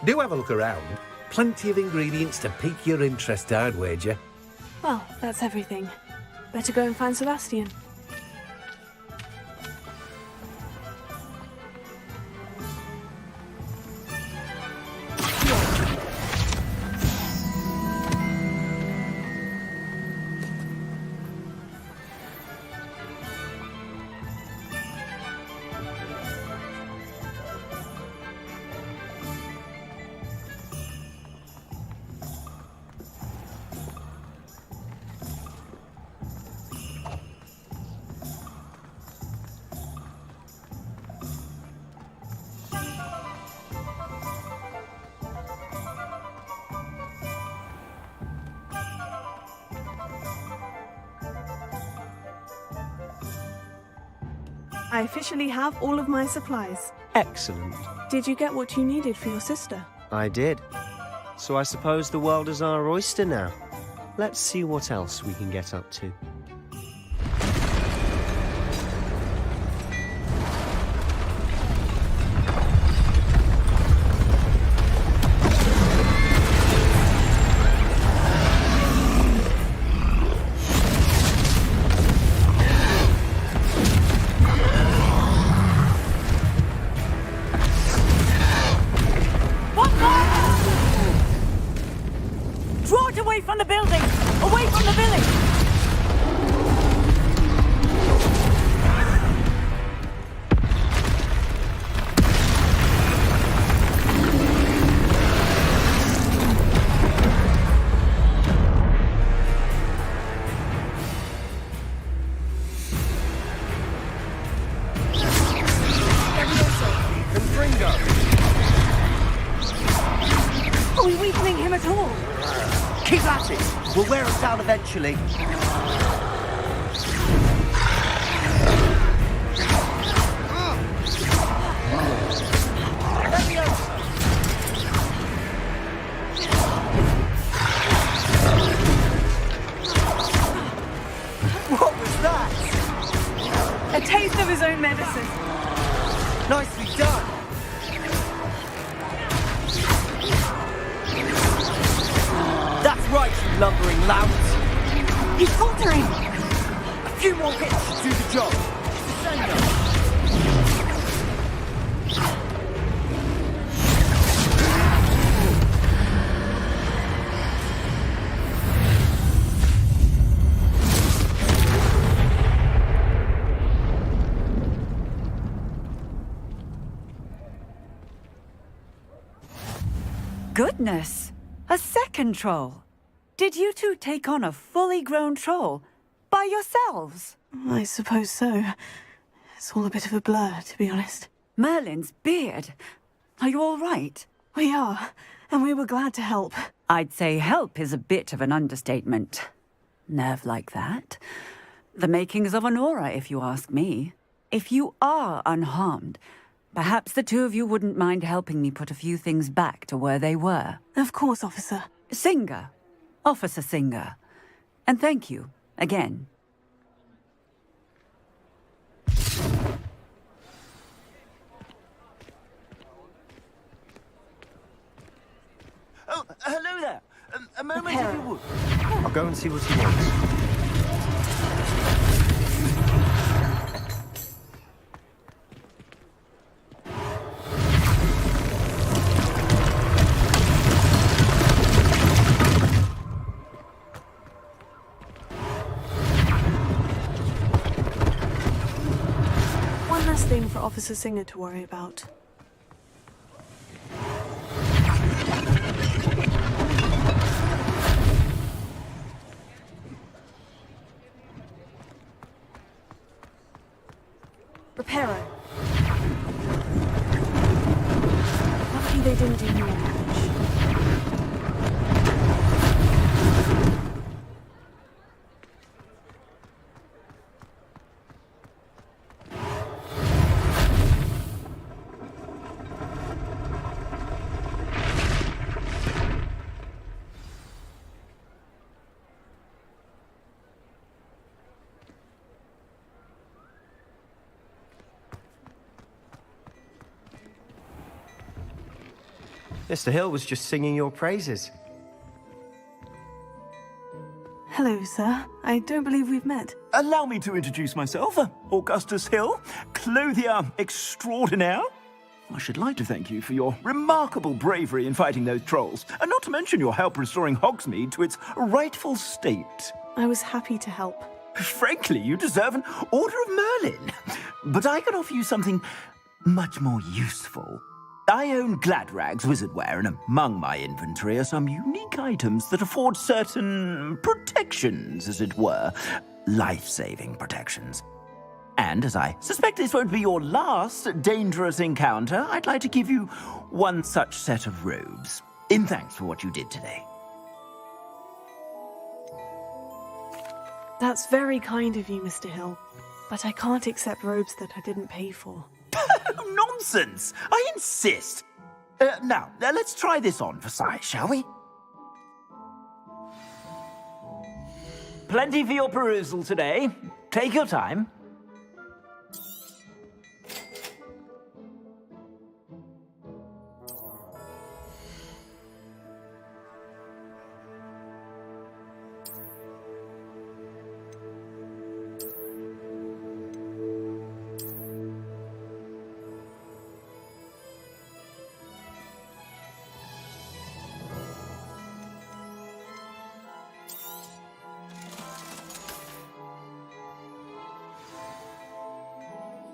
Do have a look around. Plenty of ingredients to pique your interest, I'd wager. Well, that's everything. Better go and find Sebastian. I officially have all of my supplies. Excellent. Did you get what you needed for your sister? I did. So I suppose the world is our oyster now. Let's see what else we can get up to. Away from the building! Away from the village! Are we weakening him at all? Keep at it! We'll wear him down eventually. What was that? A taste of his own medicine. Nicely done. That's right, you lumbering louts. He's faltering. A few more hits should do the job. Goodness! A second troll! Did you two take on a fully grown troll by yourselves? I suppose so. It's all a bit of a blur, to be honest. Merlin's beard. Are you all right? We are, and we were glad to help. I'd say help is a bit of an understatement. Nerve like that. The makings of an aura, if you ask me. If you are unharmed, perhaps the two of you wouldn't mind helping me put a few things back to where they were. Of course, officer. Singer. Officer Singer. And thank you, again. Oh, hello there. A moment if you would. I'll go and see what he wants. One last thing for Officer Singer to worry about. Reparo. Lucky they didn't do more damage. Mr. Hill was just singing your praises. Hello, sir. I don't believe we've met. Allow me to introduce myself, Augustus Hill, clothier extraordinaire. I should like to thank you for your remarkable bravery in fighting those trolls, and not to mention your help restoring Hogsmeade to its rightful state. I was happy to help. Frankly, you deserve an Order of Merlin. But I can offer you something much more useful. I own Gladrag's wizardware, and among my inventory are some unique items that afford certain protections, as it were. Life-saving protections. And as I suspect this won't be your last dangerous encounter, I'd like to give you one such set of robes, in thanks for what you did today. That's very kind of you, Mr. Hill. but I can't accept robes that I didn't pay for. Nonsense! I insist! Now, let's try this on for size, shall we? Plenty for your perusal today. Take your time.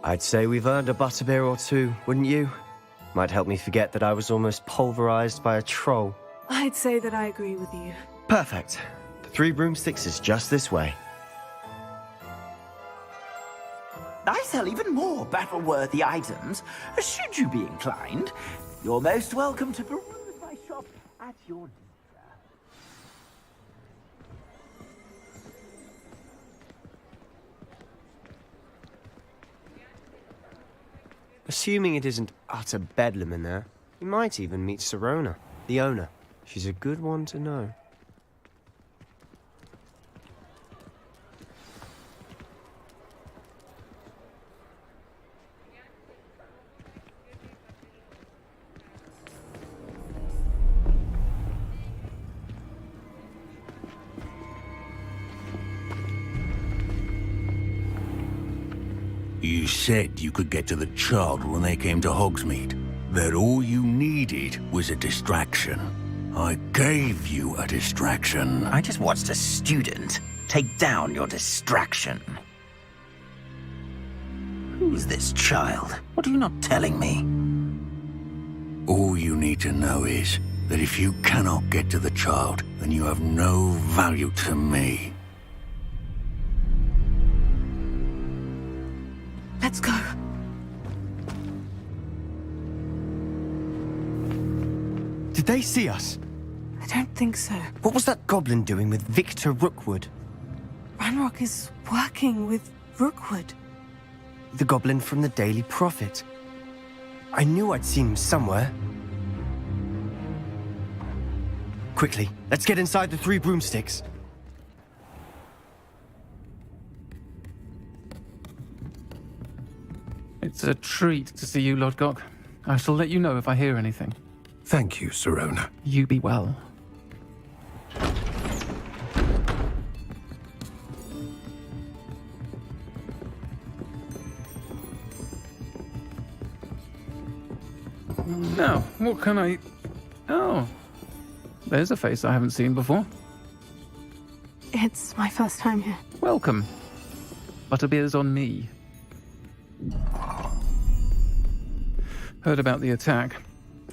I'd say we've earned a butterbeer or two, wouldn't you? Might help me forget that I was almost pulverized by a troll. I'd say that I agree with you. Perfect. The 3 broomsticks is just this way. I sell even more battle-worthy items. Should you be inclined, you're most welcome to peruse my shop at your leisure. Assuming it isn't utter bedlam in there, you might even meet Sirona, the owner. She's a good one to know. You said you could get to the child when they came to Hogsmeade. That all you needed was a distraction. I gave you a distraction. I just watched a student take down your distraction. Who's this child? What are you not telling me? All you need to know is that if you cannot get to the child, then you have no value to me. Let's go. Did they see us? I don't think so. What was that goblin doing with Victor Rookwood? Ranrock is working with Rookwood. The goblin from the Daily Prophet. I knew I'd seen him somewhere. Quickly, let's get inside the 3 broomsticks. It's a treat to see you, Lodgok. I shall let you know if I hear anything. Thank you, Sirona. You be well. Now, what can I... Oh, there's a face I haven't seen before. It's my first time here. Welcome. Butterbeer's on me. Heard about the attack.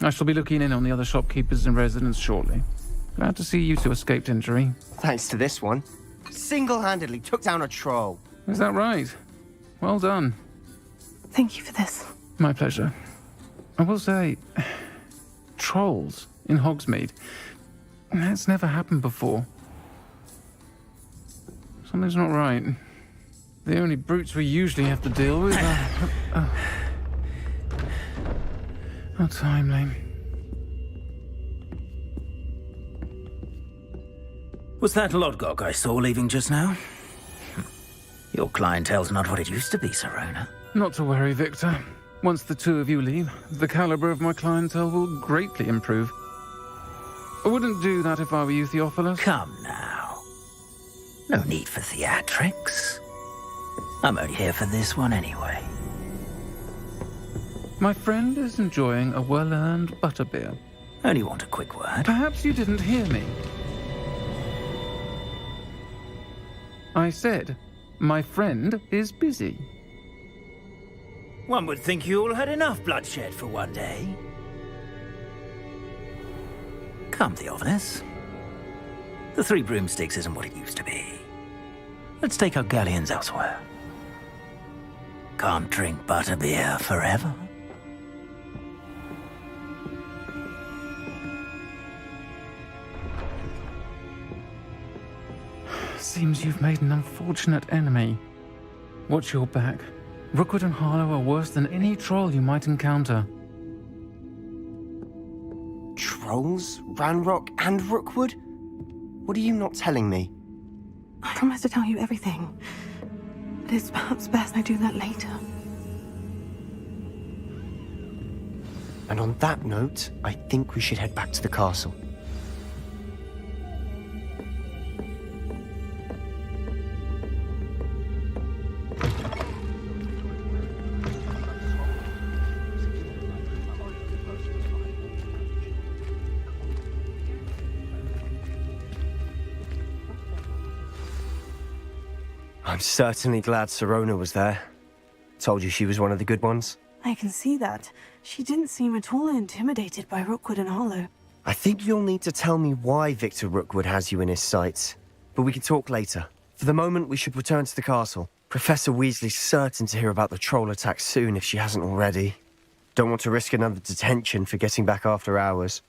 I shall be looking in on the other shopkeepers and residents shortly. Glad to see you two escaped injury. Thanks to this one. Single-handedly took down a troll. Is that right? Well done. Thank you for this. My pleasure. I will say, trolls in Hogsmeade. That's never happened before. Something's not right. The only brutes we usually have to deal with are... How timely. Was that Lodgok I saw leaving just now? Your clientele's not what it used to be, Sirona. Not to worry, Victor. Once the 2 of you leave, the caliber of my clientele will greatly improve. I wouldn't do that if I were you, Theophilus. Come now. No need for theatrics. I'm only here for this one anyway. My friend is enjoying a well-earned butterbeer. Only want a quick word. Perhaps you didn't hear me. I said, my friend is busy. One would think you all had enough bloodshed for one day. Come, Theophilus. The 3 broomsticks isn't what it used to be. Let's take our galleons elsewhere. Can't drink butterbeer forever. Seems you've made an unfortunate enemy. Watch your back. Rookwood and Harlow are worse than any troll you might encounter. Trolls? Ranrock and Rookwood? What are you not telling me? I promise to tell you everything. But it's perhaps best I do that later. And on that note, I think we should head back to the castle. I'm certainly glad Sirona was there. Told you she was one of the good ones. I can see that. She didn't seem at all intimidated by Rookwood and Harlow. I think you'll need to tell me why Victor Rookwood has you in his sights. But we can talk later. For the moment, we should return to the castle. Professor Weasley's certain to hear about the troll attack soon if she hasn't already. Don't want to risk another detention for getting back after hours.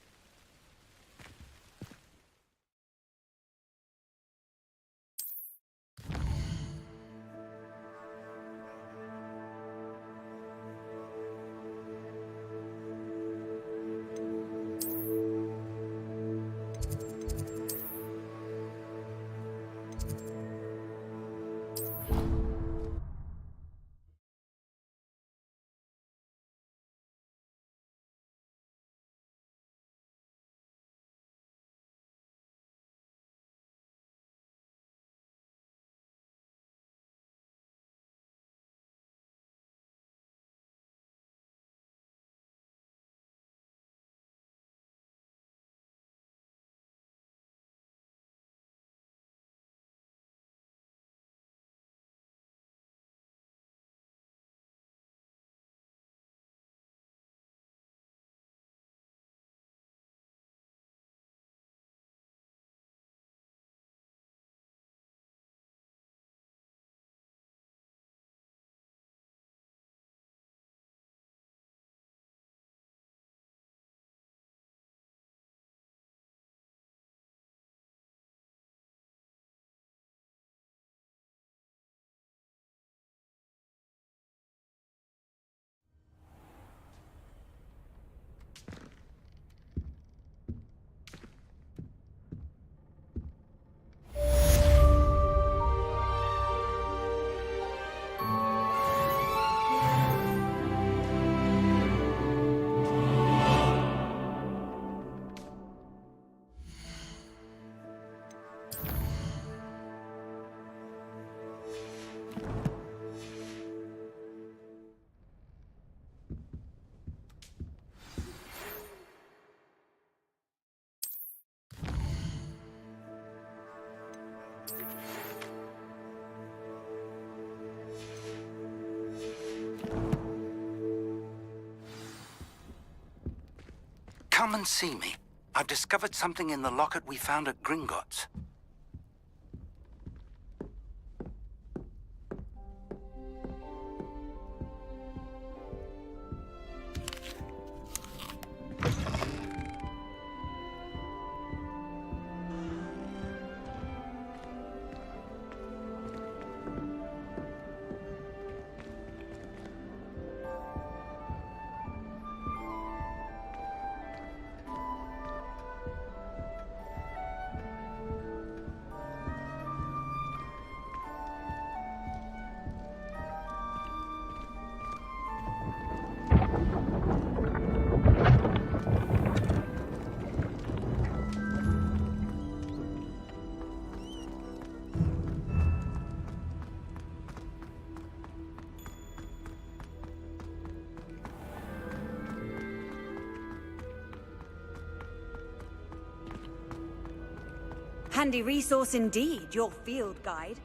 Come and see me. I've discovered something in the locket we found at Gringotts. Handy resource indeed, your field guide.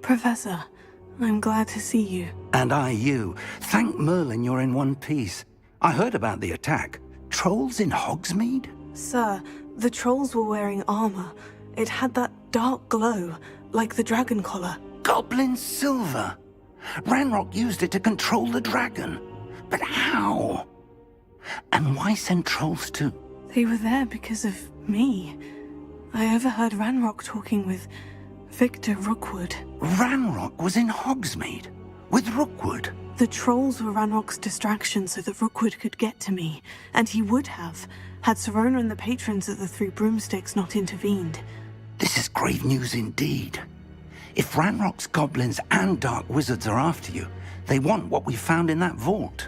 Professor, I'm glad to see you. And I you. Thank Merlin you're in one piece. I heard about the attack. Trolls in Hogsmeade? Sir, the trolls were wearing armor. It had that dark glow, like the dragon collar. Goblin silver! Ranrock used it to control the dragon. But how? And why send trolls to... They were there because of me. I overheard Ranrock talking with Victor Rookwood. Ranrock was in Hogsmeade? With Rookwood? The trolls were Ranrock's distraction so that Rookwood could get to me. And he would have, had Serona and the patrons of the Three Broomsticks not intervened. This is grave news indeed. If Ranrock's goblins and dark wizards are after you, they want what we found in that vault.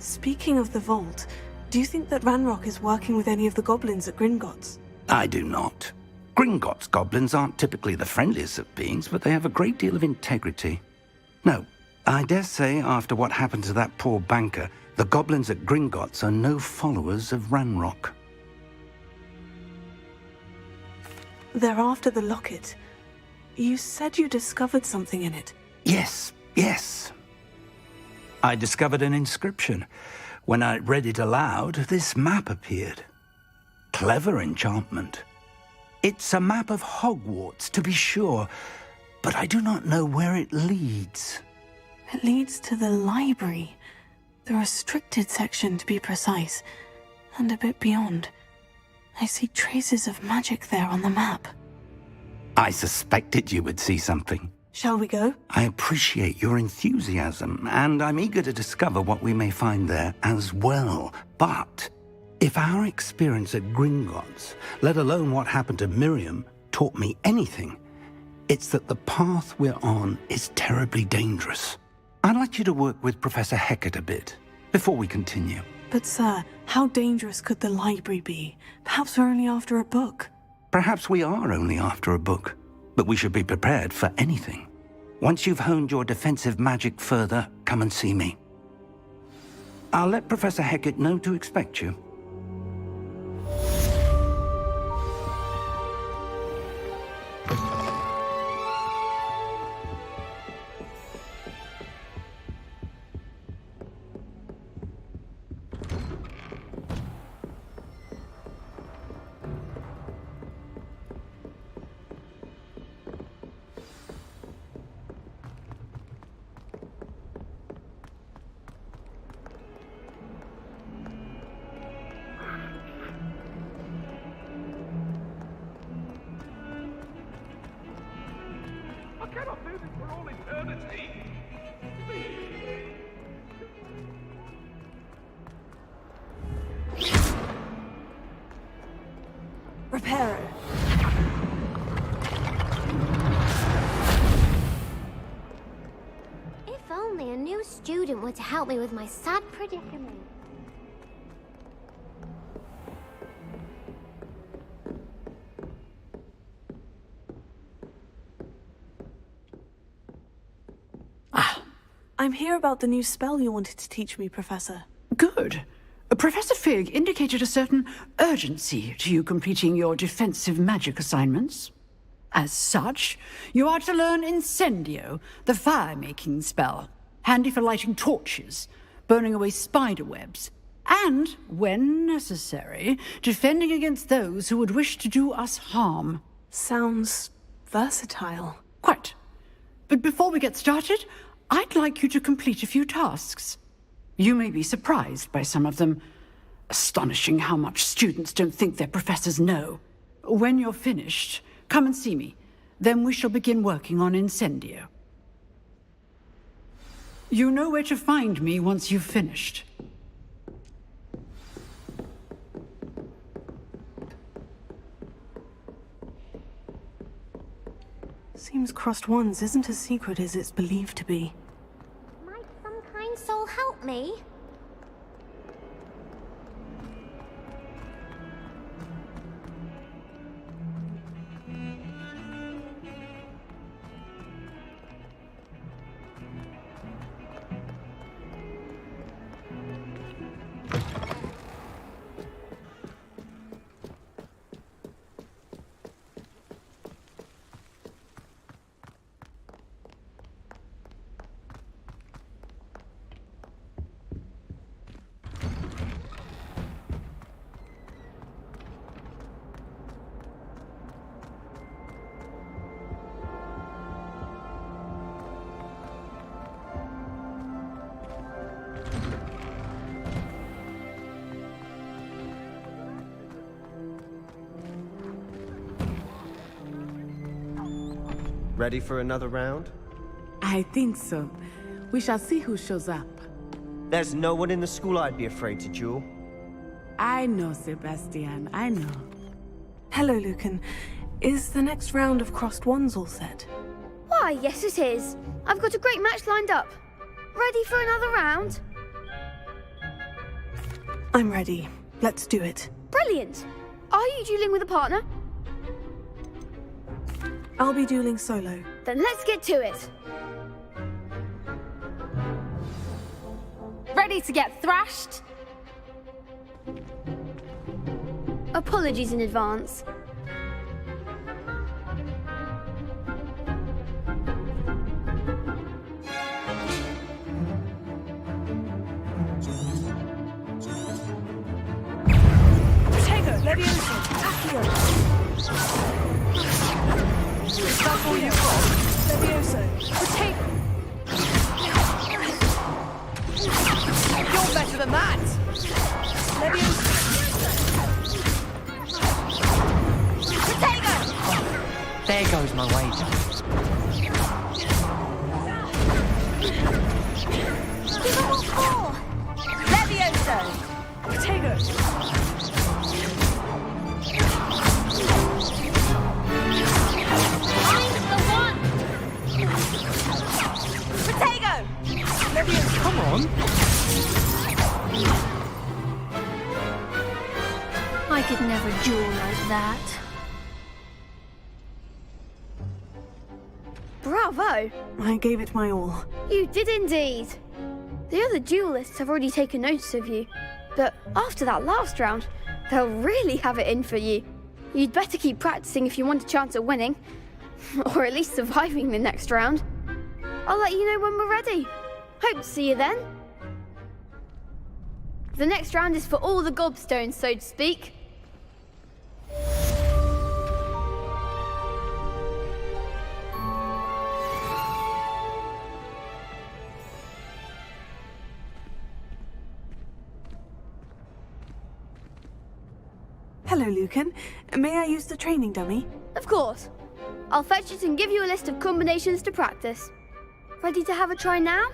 Speaking of the vault, do you think that Ranrock is working with any of the goblins at Gringotts? I do not. Gringotts goblins aren't typically the friendliest of beings, but they have a great deal of integrity. No, I dare say after what happened to that poor banker, the goblins at Gringotts are no followers of Ranrock. They're after the locket. You said you discovered something in it. Yes. I discovered an inscription. When I read it aloud, this map appeared. Clever enchantment. It's a map of Hogwarts, to be sure, but I do not know where it leads. It leads to the library. The restricted section, to be precise, and a bit beyond. I see traces of magic there on the map. I suspected you would see something. Shall we go? I appreciate your enthusiasm, and I'm eager to discover what we may find there as well. But if our experience at Gringotts, let alone what happened to Miriam, taught me anything, it's that the path we're on is terribly dangerous. I'd like you to work with Professor Hecat a bit before we continue. But sir, how dangerous could the library be? Perhaps we're only after a book. Perhaps we are only after a book, but we should be prepared for anything. Once you've honed your defensive magic further, come and see me. I'll let Professor Hecat know to expect you. Reparo. If only a new student were to help me with my sad predicament. I'm here about the new spell you wanted to teach me, Professor. Good. Professor Fig indicated a certain urgency to you completing your defensive magic assignments. As such, you are to learn Incendio, the fire-making spell, handy for lighting torches, burning away spider webs, and, when necessary, defending against those who would wish to do us harm. Sounds versatile. Quite. But before we get started, I'd like you to complete a few tasks. You may be surprised by some of them. Astonishing how much students don't think their professors know. When you're finished, come and see me. Then we shall begin working on Incendio. You know where to find me once you've finished. Seems Crossed Wands isn't as secret as it's believed to be. Might some kind soul help me? Ready for another round? I think so. We shall see who shows up. There's no one in the school I'd be afraid to duel. I know, Sebastian, I know. Hello, Lucan. Is the next round of crossed wands all set? Why, yes it is. I've got a great match lined up. Ready for another round? I'm ready. Let's do it. Brilliant. Are you dueling with a partner? I'll be dueling solo. Then let's get to it. Ready to get thrashed? Apologies in advance. Leviosa! Accio! Is that all you've got? Leviosa! Potato! You're better than that! Leviosa! Oh, there goes my wager. Give him all four! Leviosa! Potato! Come on! I could never duel like that. Bravo! I gave it my all. You did indeed. The other duelists have already taken notice of you, but after that last round, they'll really have it in for you. You'd better keep practicing if you want a chance at winning, or at least surviving the next round. I'll let you know when we're ready. Hope to see you then. The next round is for all the gobstones, so to speak. Hello, Lucan. May I use the training dummy? Of course. I'll fetch it and give you a list of combinations to practice. Ready to have a try now?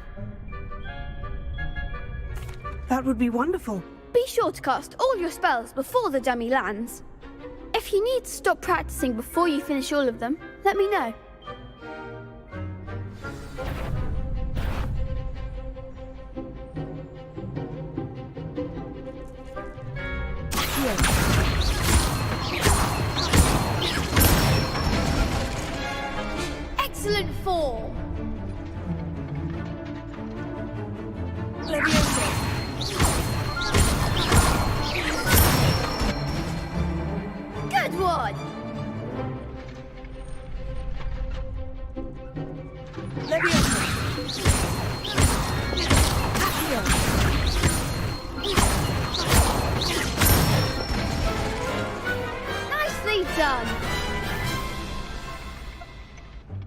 That would be wonderful. Be sure to cast all your spells before the dummy lands. If you need to stop practicing before you finish all of them, let me know. Excellent form! Leviosa! Good one! Leviosa! Accio! Nicely done!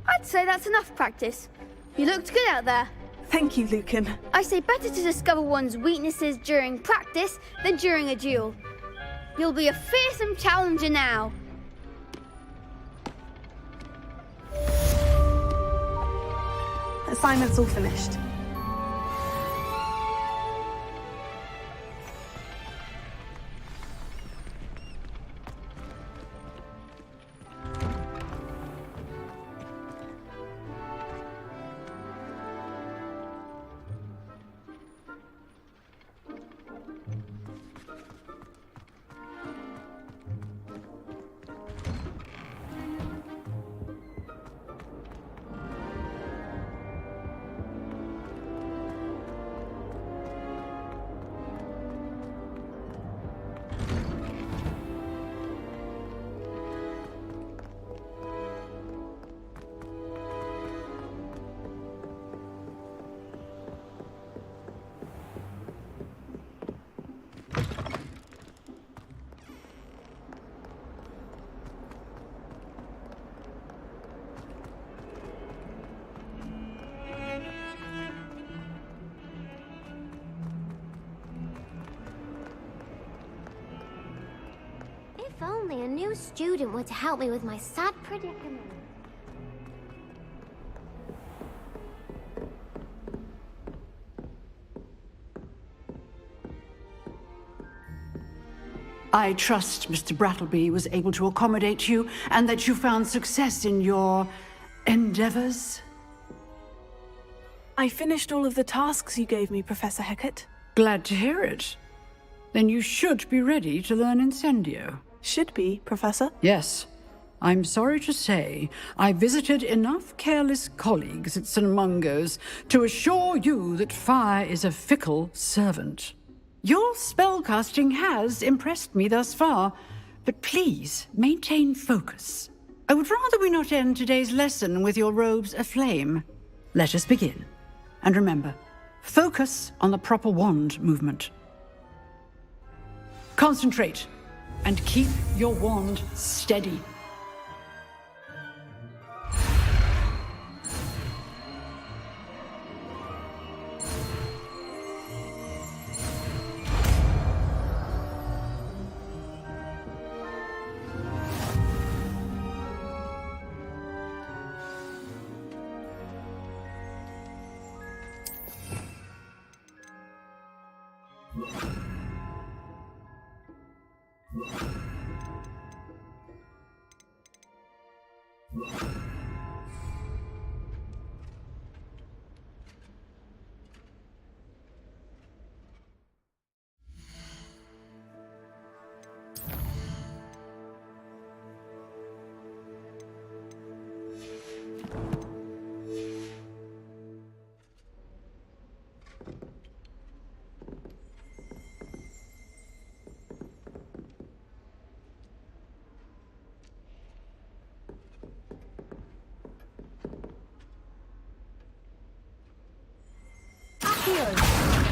I'd say that's enough practice. You looked good out there. Thank you, Lucan. I say better to discover one's weaknesses during practice than during a duel. You'll be a fearsome challenger now. Assignment's all finished. If only a new student were to help me with my sad predicament. I trust Mr. Brattleby was able to accommodate you and that you found success in your endeavors. I finished all of the tasks you gave me, Professor Hecat. Glad to hear it. Then you should be ready to learn Incendio. Should be, Professor? Yes. I'm sorry to say, I visited enough careless colleagues at St. Mungo's to assure you that fire is a fickle servant. Your spellcasting has impressed me thus far, but please maintain focus. I would rather we not end today's lesson with your robes aflame. Let us begin. And remember, focus on the proper wand movement. Concentrate, and keep your wand steady.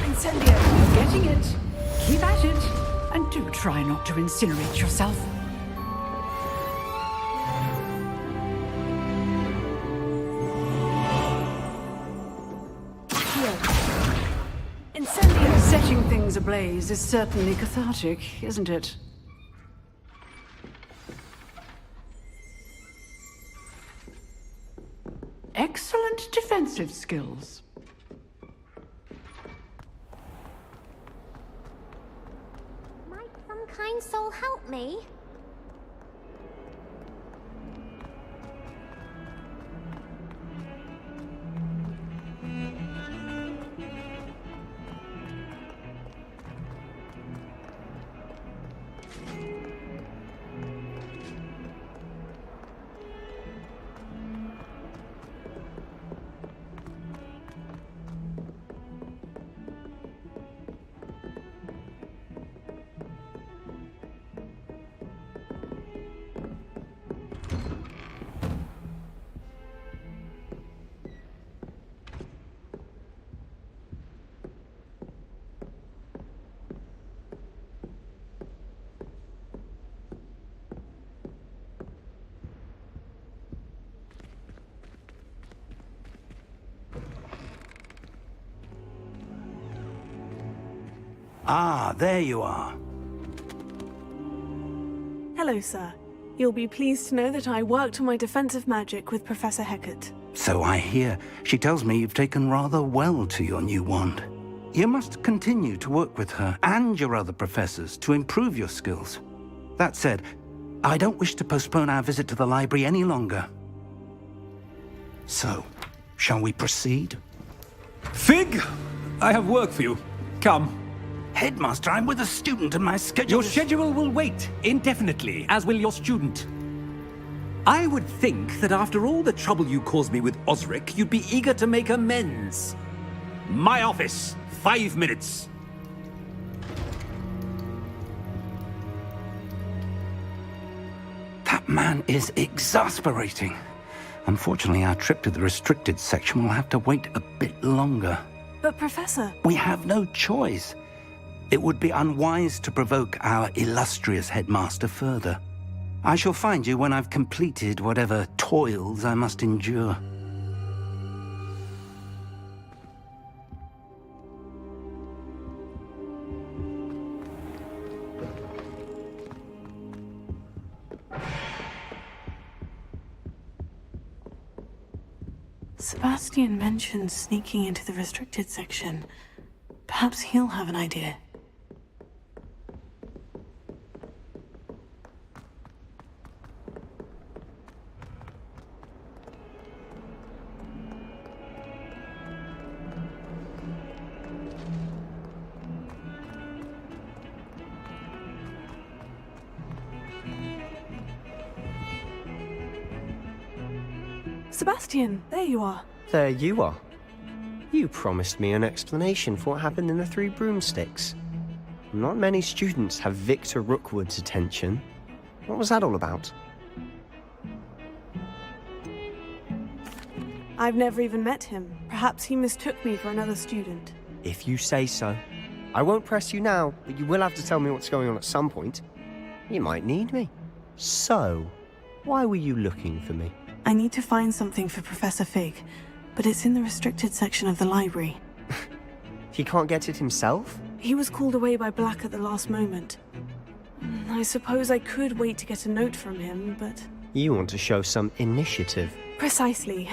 Incendio! You're getting it. Keep at it. And do try not to incinerate yourself. Incendio! Setting things ablaze is certainly cathartic, isn't it? Excellent defensive skills. Might some kind soul help me? Ah, there you are. Hello, sir. You'll be pleased to know that I worked on my defensive magic with Professor Hecat. So I hear. She tells me you've taken rather well to your new wand. You must continue to work with her and your other professors to improve your skills. That said, I don't wish to postpone our visit to the library any longer. So, shall we proceed? Fig! I have work for you. Come. Headmaster, I'm with a student and my schedule Your schedule will wait indefinitely, as will your student. I would think that after all the trouble you caused me with Osric, you'd be eager to make amends. My office, 5 minutes. That man is exasperating. Unfortunately, our trip to the restricted section will have to wait a bit longer. But, Professor... We have no choice. It would be unwise to provoke our illustrious headmaster further. I shall find you when I've completed whatever toils I must endure. Sebastian mentioned sneaking into the restricted section. Perhaps he'll have an idea. Sebastian, there you are. There you are. You promised me an explanation for what happened in the Three Broomsticks. Not many students have Victor Rookwood's attention. What was that all about? I've never even met him. Perhaps he mistook me for another student. If you say so. I won't press you now, but you will have to tell me what's going on at some point. You might need me. So, why were you looking for me? I need to find something for Professor Fig, but it's in the restricted section of the library. He can't get it himself? He was called away by Black at the last moment. I suppose I could wait to get a note from him, but... You want to show some initiative. Precisely.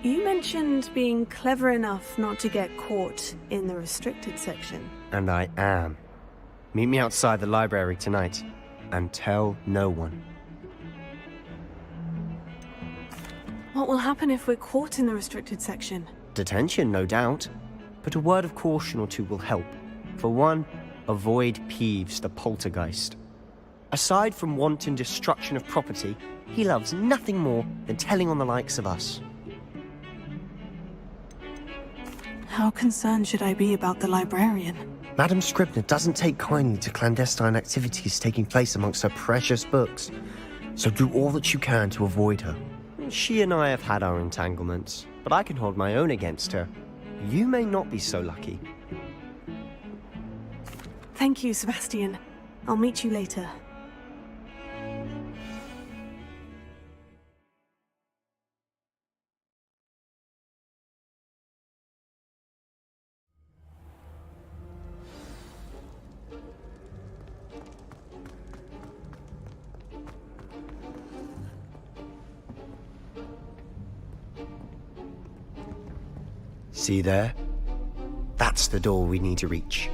You mentioned being clever enough not to get caught in the restricted section. And I am. Meet me outside the library tonight, and tell no one. What will happen if we're caught in the restricted section? Detention, no doubt. But a word of caution or two will help. For one, avoid Peeves, the poltergeist. Aside from wanton destruction of property, he loves nothing more than telling on the likes of us. How concerned should I be about the librarian? Madam Scribner doesn't take kindly to clandestine activities taking place amongst her precious books, so do all that you can to avoid her. She and I have had our entanglements, but I can hold my own against her. You may not be so lucky. Thank you, Sebastian. I'll meet you later. See there? That's the door we need to reach.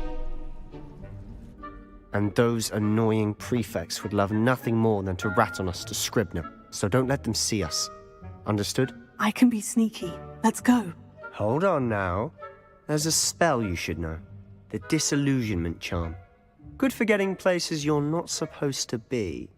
And those annoying prefects would love nothing more than to rat on us to Scribner, so don't let them see us. Understood? I can be sneaky. Let's go. Hold on now. There's a spell you should know. The Disillusionment Charm. Good for getting places you're not supposed to be.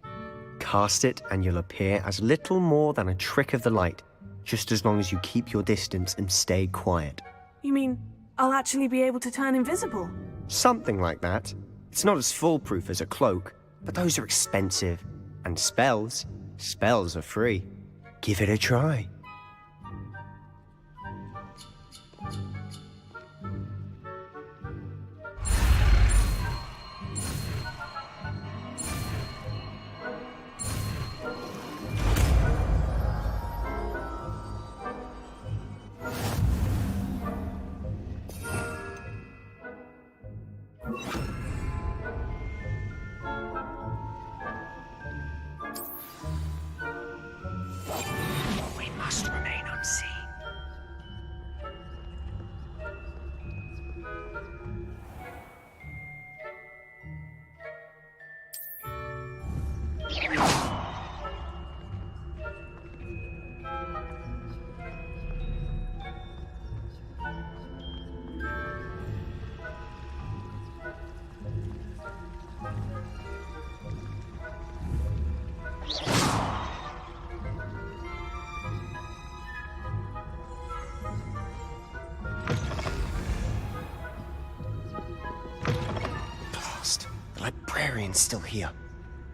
Cast it and you'll appear as little more than a trick of the light, just as long as you keep your distance and stay quiet. You mean I'll actually be able to turn invisible? Something like that. It's not as foolproof as a cloak, but those are expensive. And spells are free. Give it a try. We must remain unseen. Blast. The librarian's still here.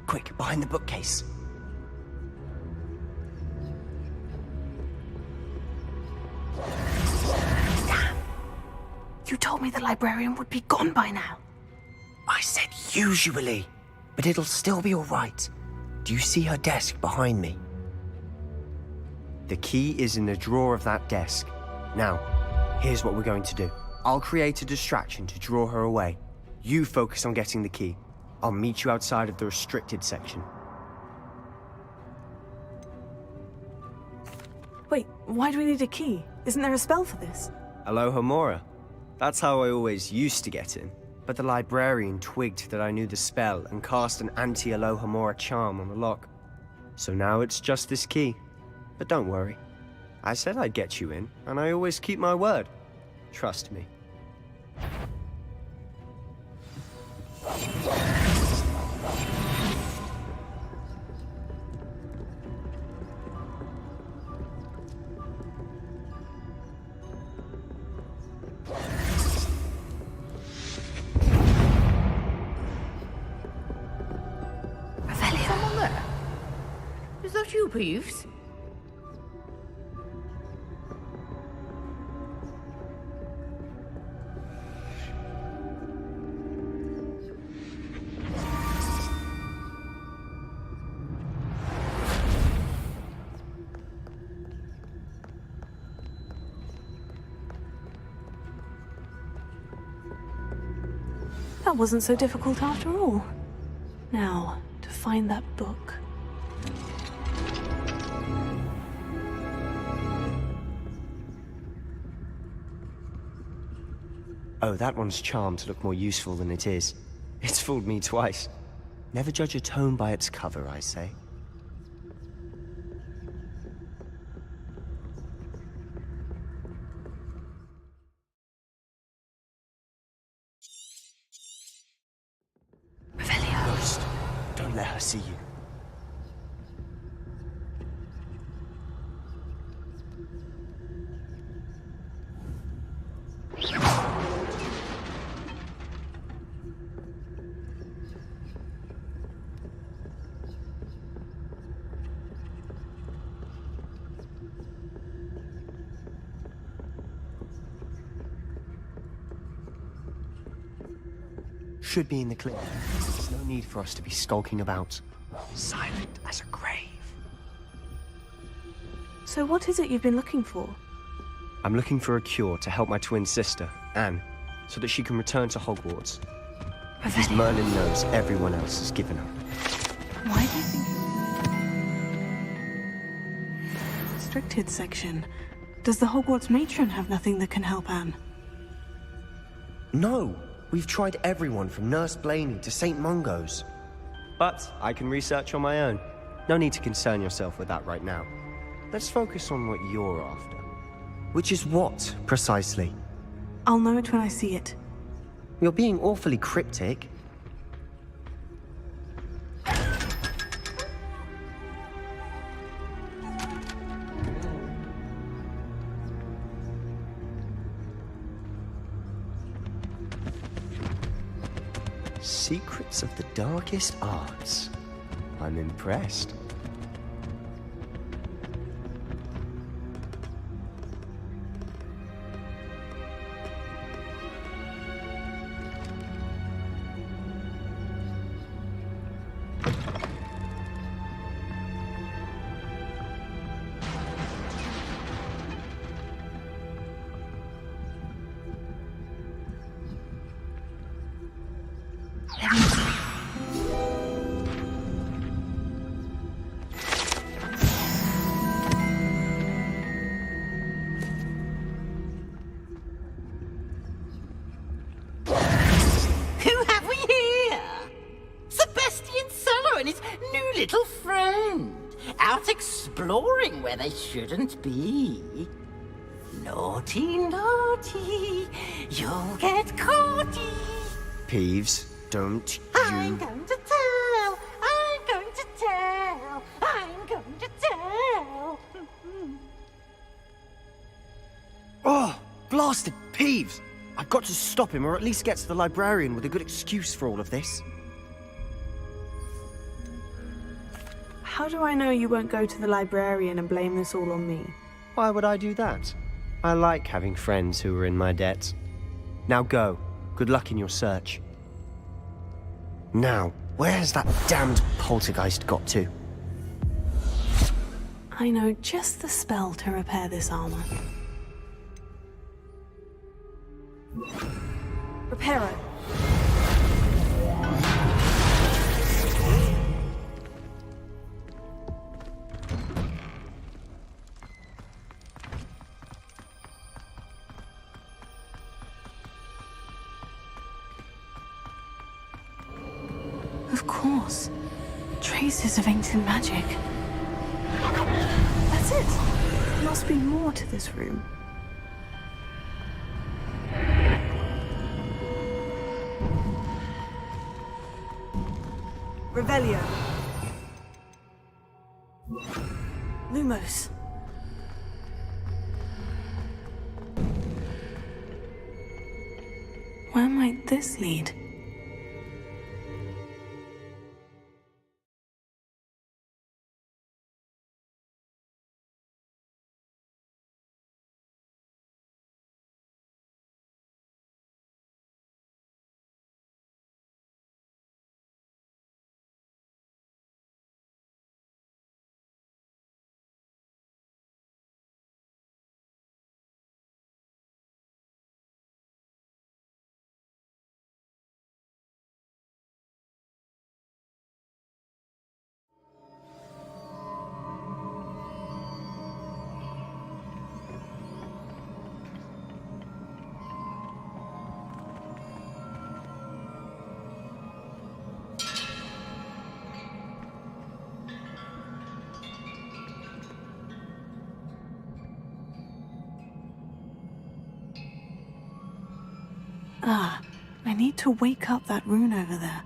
Quick, behind the bookcase. Damn. You told me the librarian would be gone by now. I said usually, but it'll still be all right. Do you see her desk behind me? The key is in the drawer of that desk. Now, here's what we're going to do. I'll create a distraction to draw her away. You focus on getting the key. I'll meet you outside of the restricted section. Wait, why do we need a key? Isn't there a spell for this? Alohomora. That's how I always used to get in. But the librarian twigged that I knew the spell and cast an anti-Alohomora charm on the lock. So now it's just this key. But don't worry. I said I'd get you in, and I always keep my word. Trust me. you, Peeves? That wasn't so difficult after all. Now, to find that book. Oh, that one's charmed to look more useful than it is. It's fooled me twice. Never judge a tome by its cover, I say. Ghost, don't let her see you. Should be in the clear. There's no need for us to be skulking about. Silent as a grave. So what is it you've been looking for? I'm looking for a cure to help my twin sister, Anne, so that she can return to Hogwarts. Because Merlin knows everyone else has given up. Why do you think... Restricted section. Does the Hogwarts matron have nothing that can help Anne? No! We've tried everyone from Nurse Blaney to St. Mungo's. But I can research on my own. No need to concern yourself with that right now. Let's focus on what you're after. Which is what, precisely? I'll know it when I see it. You're being awfully cryptic. Secrets of the darkest arts. I'm impressed. Little friend, out exploring where they shouldn't be. Naughty, naughty, you'll get caughty. Peeves, don't I'm going to tell, I'm going to tell, I'm going to tell. Oh, blasted Peeves! I've got to stop him, or at least get to the librarian with a good excuse for all of this. How do I know you won't go to the librarian and blame this all on me? Why would I do that? I like having friends who are in my debt. Now go. Good luck in your search. Now, where's that damned poltergeist got to? I know just the spell to repair this armor. Reparo. Of course. Traces of ancient magic. That's it. There must be more to this room. Revelio. Lumos. Where might this lead? Ah, I need to wake up that rune over there.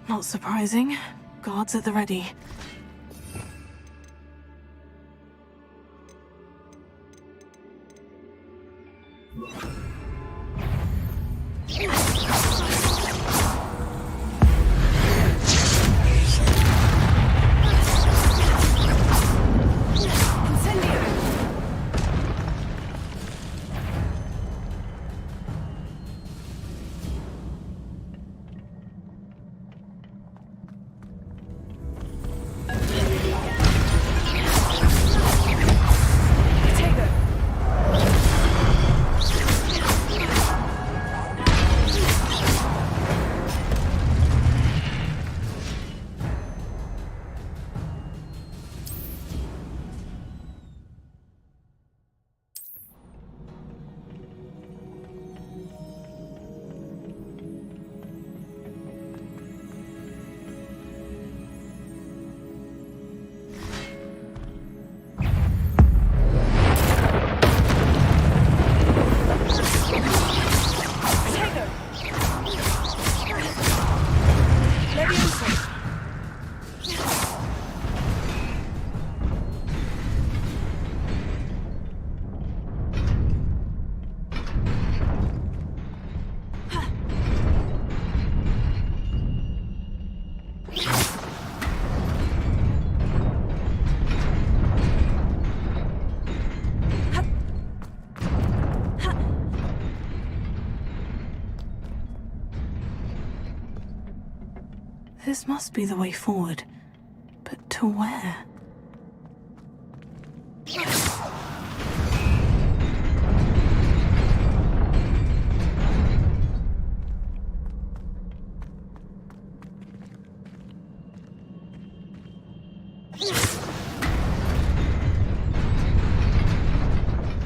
Not surprising. Guards at the ready. This must be the way forward. But to where?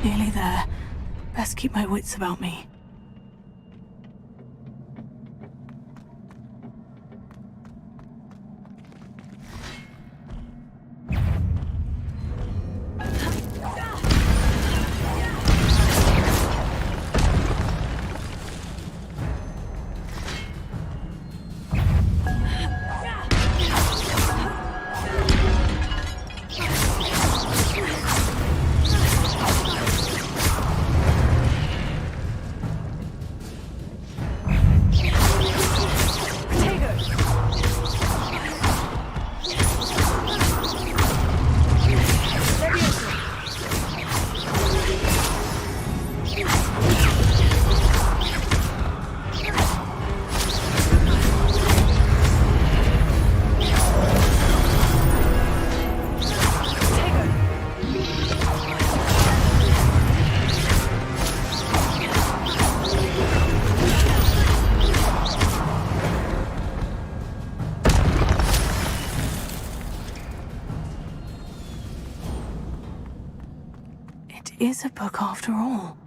Nearly there. Best keep my wits about me. Is a book after all.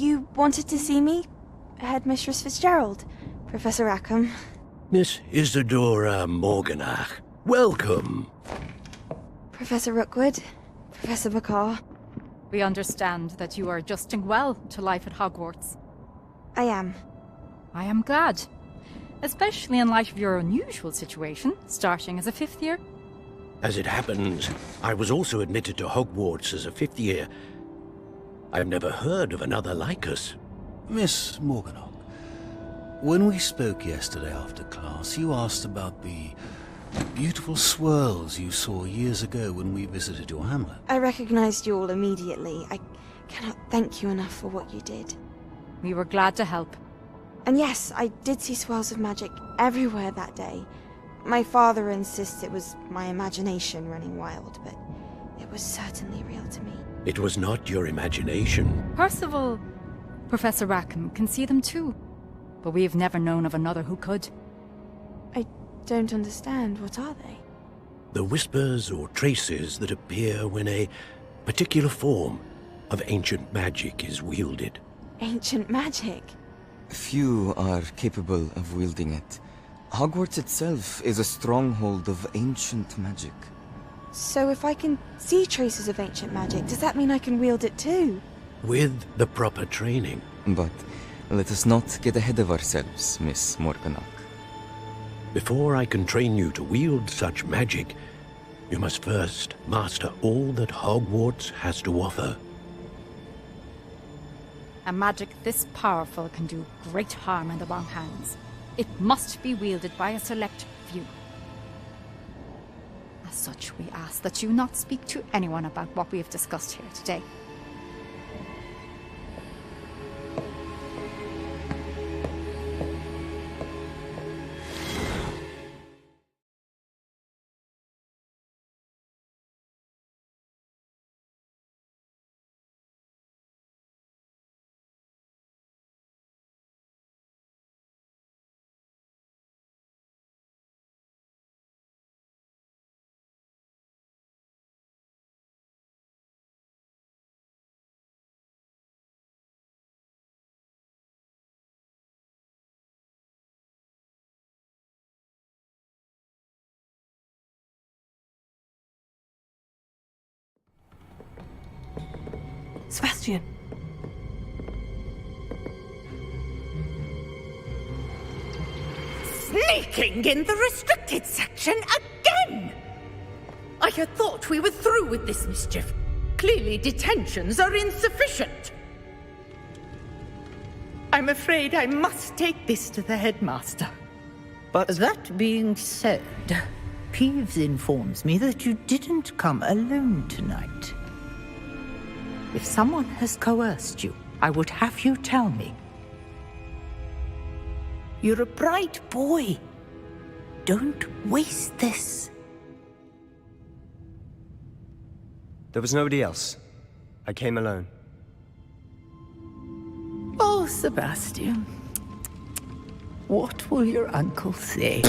You wanted to see me? Headmistress Fitzgerald, Professor Rackham. Miss Isadora Morganach, welcome. Professor Rookwood, Professor Bakar. We understand that you are adjusting well to life at Hogwarts. I am. I am glad. Especially in light of your unusual situation, starting as a 5th year. As it happens, I was also admitted to Hogwarts as a 5th year. I've never heard of another like us. Miss Morganach, when we spoke yesterday after class, you asked about the beautiful swirls you saw years ago when we visited your hamlet. I recognized you all immediately. I cannot thank you enough for what you did. We were glad to help. And yes, I did see swirls of magic everywhere that day. My father insists it was my imagination running wild, but it was certainly real to me. It was not your imagination. Percival, Professor Rackham can see them too. But we've never known of another who could. I don't understand. What are they? The whispers or traces that appear when a particular form of ancient magic is wielded. Ancient magic? Few are capable of wielding it. Hogwarts itself is a stronghold of ancient magic. So if I can see traces of ancient magic, does that mean I can wield it too? With the proper training. But let us not get ahead of ourselves, Miss Morganach. Before I can train you to wield such magic, you must first master all that Hogwarts has to offer. A magic this powerful can do great harm in the wrong hands. It must be wielded by a select few. As such, we ask that you not speak to anyone about what we have discussed here today. Sebastian. Sneaking in the restricted section again! I had thought we were through with this mischief. Clearly detentions are insufficient. I'm afraid I must take this to the headmaster. But that being said, Peeves informs me that you didn't come alone tonight. If someone has coerced you, I would have you tell me. You're a bright boy. Don't waste this. There was nobody else. I came alone. Oh, Sebastian. What will your uncle say?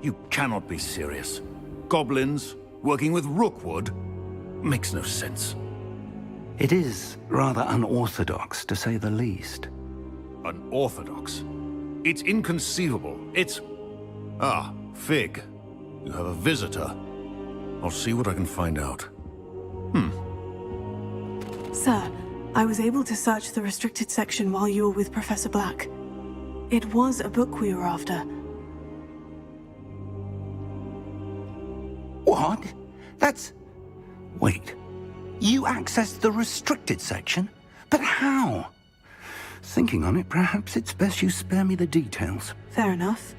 You cannot be serious. Goblins working with Rookwood? Makes no sense. It is rather unorthodox, to say the least. Unorthodox? It's inconceivable. It's... Ah, Fig. You have a visitor. I'll see what I can find out. Sir, I was able to search the restricted section while you were with Professor Black. It was a book we were after. What? That's... Wait. You accessed the restricted section? But how? Thinking on it, perhaps it's best you spare me the details. Fair enough.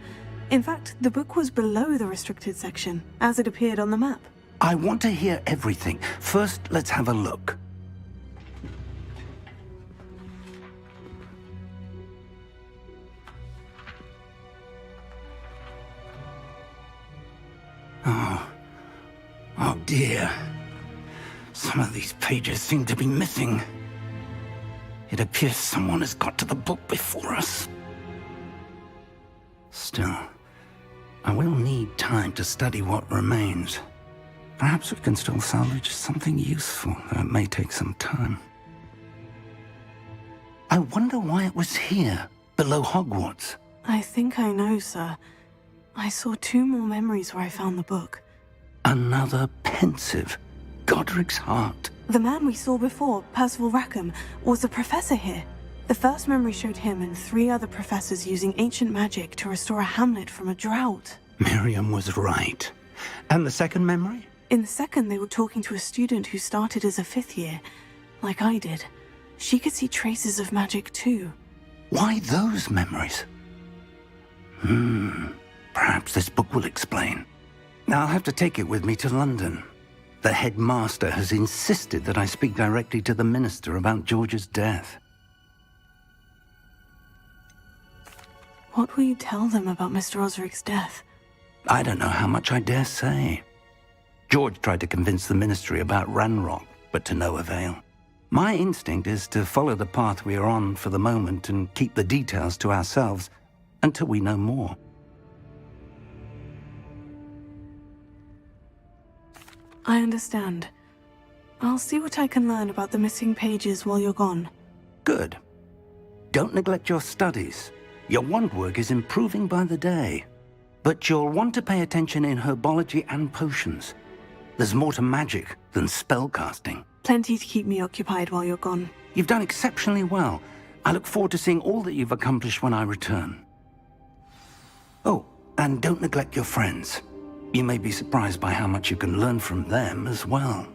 In fact, the book was below the restricted section, as it appeared on the map. I want to hear everything. First, let's have a look. Oh dear. Some of these pages seem to be missing. It appears someone has got to the book before us. Still, I will need time to study what remains. Perhaps we can still salvage something useful, though it may take some time. I wonder why it was here, below Hogwarts. I think I know, sir. I saw 2 more memories where I found the book. Another pensive. Godric's heart. The man we saw before, Percival Rackham, was a professor here. The first memory showed him and 3 other professors using ancient magic to restore a hamlet from a drought. Miriam was right. And the second memory? In the second, they were talking to a student who started as a 5th year, like I did. She could see traces of magic too. Why those memories? Perhaps this book will explain. Now I'll have to take it with me to London. The headmaster has insisted that I speak directly to the minister about George's death. What will you tell them about Mr. Osric's death? I don't know how much I dare say. George tried to convince the ministry about Ranrock, but to no avail. My instinct is to follow the path we are on for the moment and keep the details to ourselves until we know more. I understand. I'll see what I can learn about the missing pages while you're gone. Good. Don't neglect your studies. Your wand work is improving by the day. But you'll want to pay attention in herbology and potions. There's more to magic than spellcasting. Plenty to keep me occupied while you're gone. You've done exceptionally well. I look forward to seeing all that you've accomplished when I return. Oh, and don't neglect your friends. You may be surprised by how much you can learn from them as well.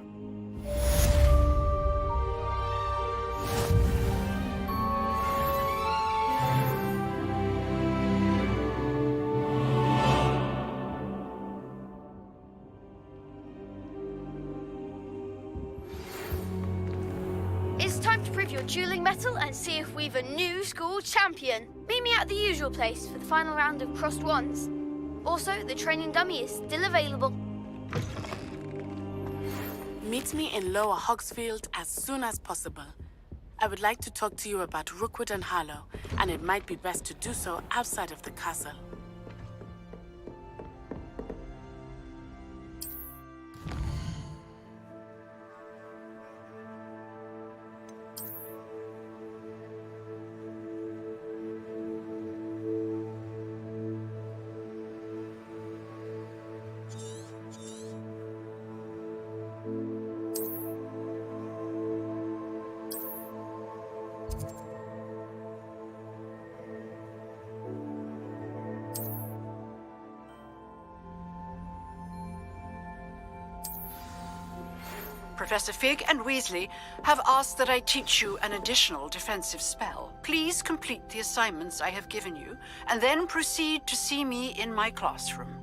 It's time to prove your dueling mettle and see if we've a new school champion. Meet me at the usual place for the final round of crossed wands. Also, the training dummy is still available. Meet me in Lower Hogsfield as soon as possible. I would like to talk to you about Rookwood and Harlow, and it might be best to do so outside of the castle. Professor Fig and Weasley have asked that I teach you an additional defensive spell. Please complete the assignments I have given you, and then proceed to see me in my classroom.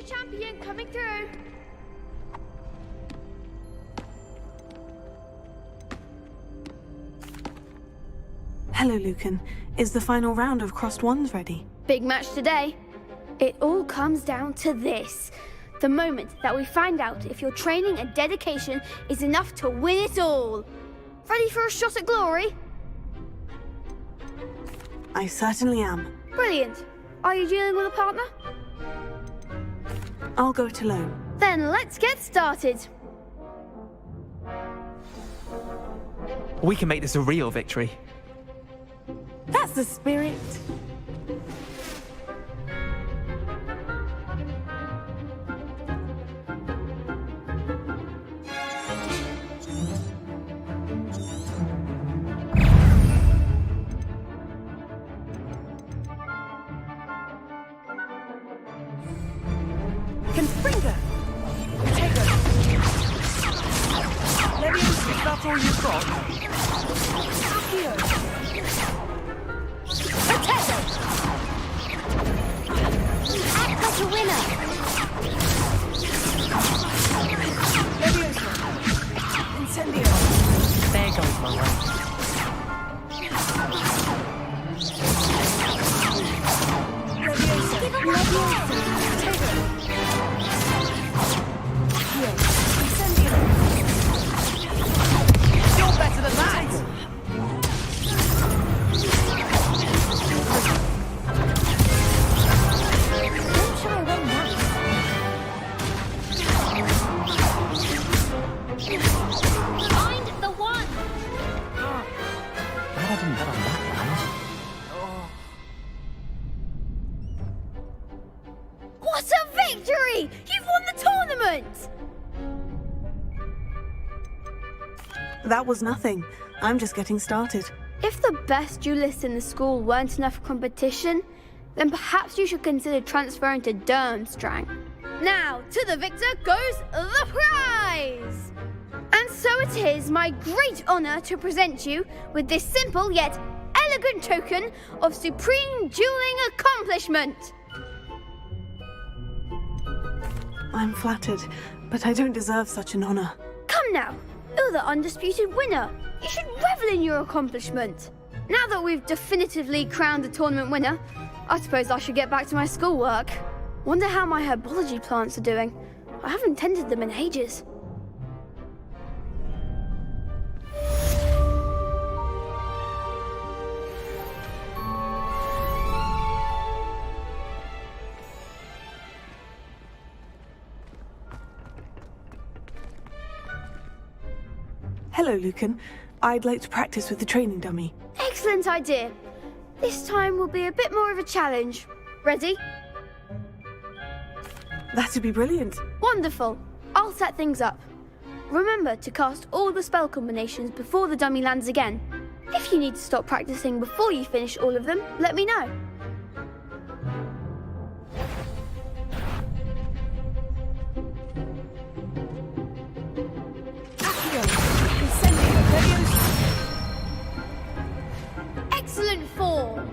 champion coming through. Hello, Lucan. Is the final round of Crossed Wands ready? Big match today. It all comes down to this. The moment that we find out if your training and dedication is enough to win it all. Ready for a shot at glory? I certainly am. Brilliant. Are you dealing with a partner? I'll go it alone. Then let's get started. We can make this a real victory. That's the spirit. Confringo! Potato! Leviosa, is that all you've got? Accio! Potato! Act like a winner! Leviosa! Incendio! There goes my way. Leviosa! Leviosa! Potato! You're better than that! Don't shy away now. Find the one! Glad I didn't bet on that round. What a victory! You've won the tournament! That was nothing. I'm just getting started. If the best duelists in the school weren't enough for competition, then perhaps you should consider transferring to Durmstrang. Now, to the victor goes the prize! And so it is my great honour to present you with this simple yet elegant token of supreme dueling accomplishment. I'm flattered, but I don't deserve such an honor. Come now, you're the undisputed winner. You should revel in your accomplishment. Now that we've definitively crowned the tournament winner, I suppose I should get back to my schoolwork. Wonder how my herbology plants are doing. I haven't tended them in ages. Hello, Lucan. I'd like to practice with the training dummy. Excellent idea. This time will be a bit more of a challenge. Ready? That'd be brilliant. Wonderful. I'll set things up. Remember to cast all the spell combinations before the dummy lands again. If you need to stop practicing before you finish all of them, let me know. Excellent form.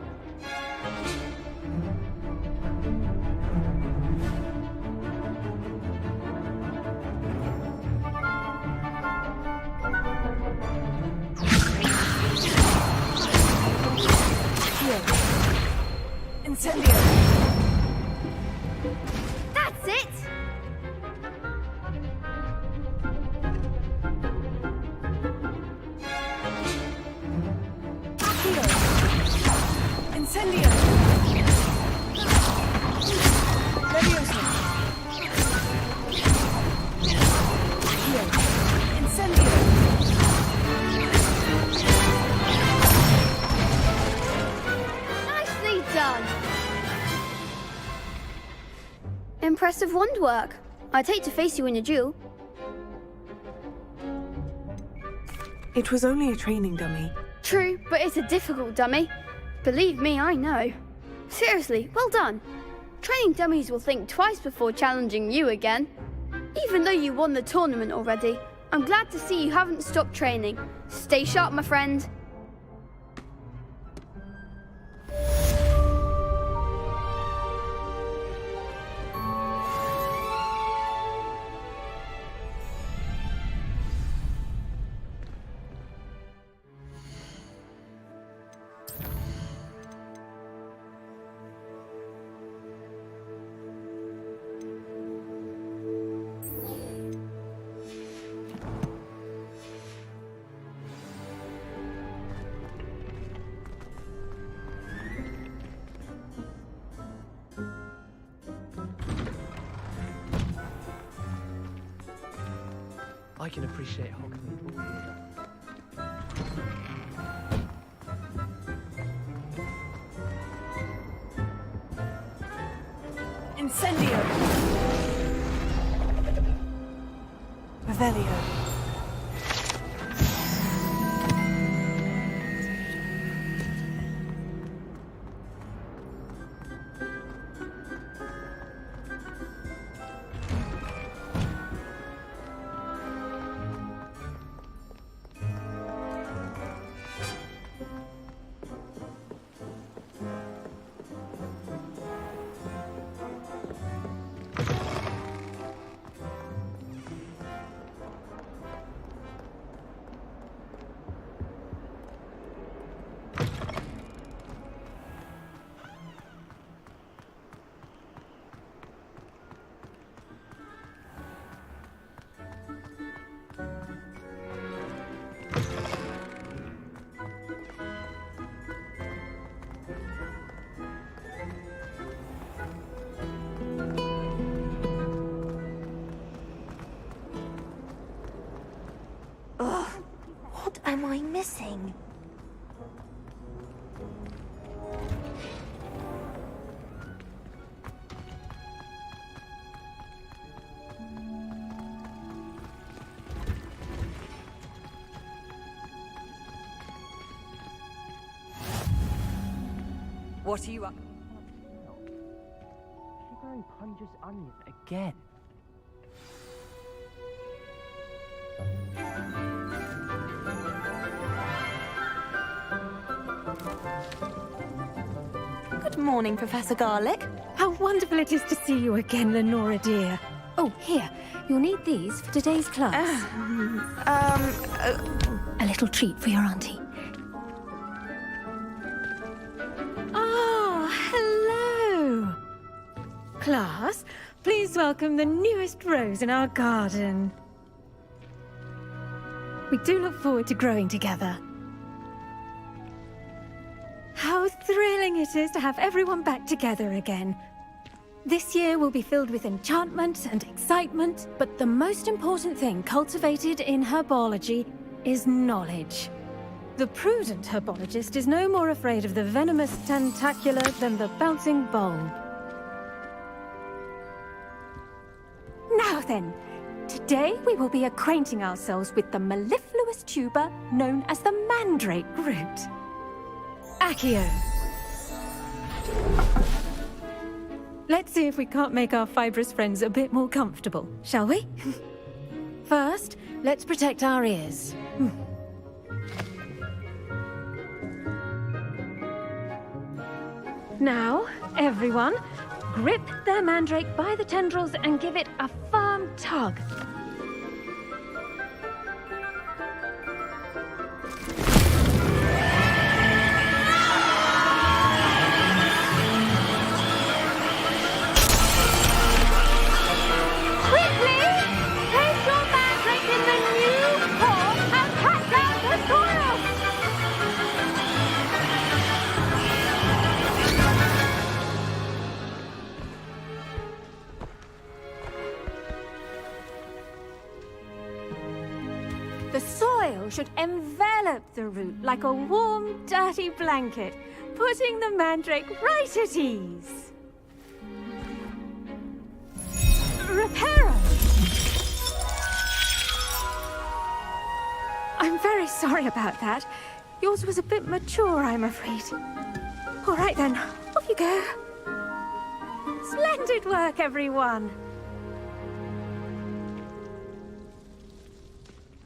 Incendio! That's it! Accio! Incendio! Leviosa! Accio! Incendio! Nicely done. Impressive wand work. I'd hate to face you in a duel. It was only a training dummy. True, but it's a difficult dummy. Believe me, I know. Seriously, well done. Training dummies will think twice before challenging you again. Even though you won the tournament already, I'm glad to see you haven't stopped training. Stay sharp, my friend. I can appreciate Hogsmeade. Incendio! Revelio. Ugh, what am I missing? What are you up? Shivering Punja's onion again. Good morning, Professor Garlick. How wonderful it is to see you again, Lenora dear. Oh, here. You'll need these for today's class. A little treat for your auntie. Oh, hello! Class, please welcome the newest rose in our garden. We do look forward to growing together. How thrilling it is to have everyone back together again. This year will be filled with enchantment and excitement, but the most important thing cultivated in herbology is knowledge. The prudent herbologist is no more afraid of the venomous tentacular than the bouncing bulb. Now then, today we will be acquainting ourselves with the mellifluous tuber known as the mandrake root. Accio. Let's see if we can't make our fibrous friends a bit more comfortable, shall we? First, let's protect our ears. Now, everyone, grip their mandrake by the tendrils and give it a firm tug. The soil should envelop the root like a warm, dirty blanket, putting the mandrake right at ease. Reparo! I'm very sorry about that. Yours was a bit mature, I'm afraid. All right then, off you go. Splendid work, everyone.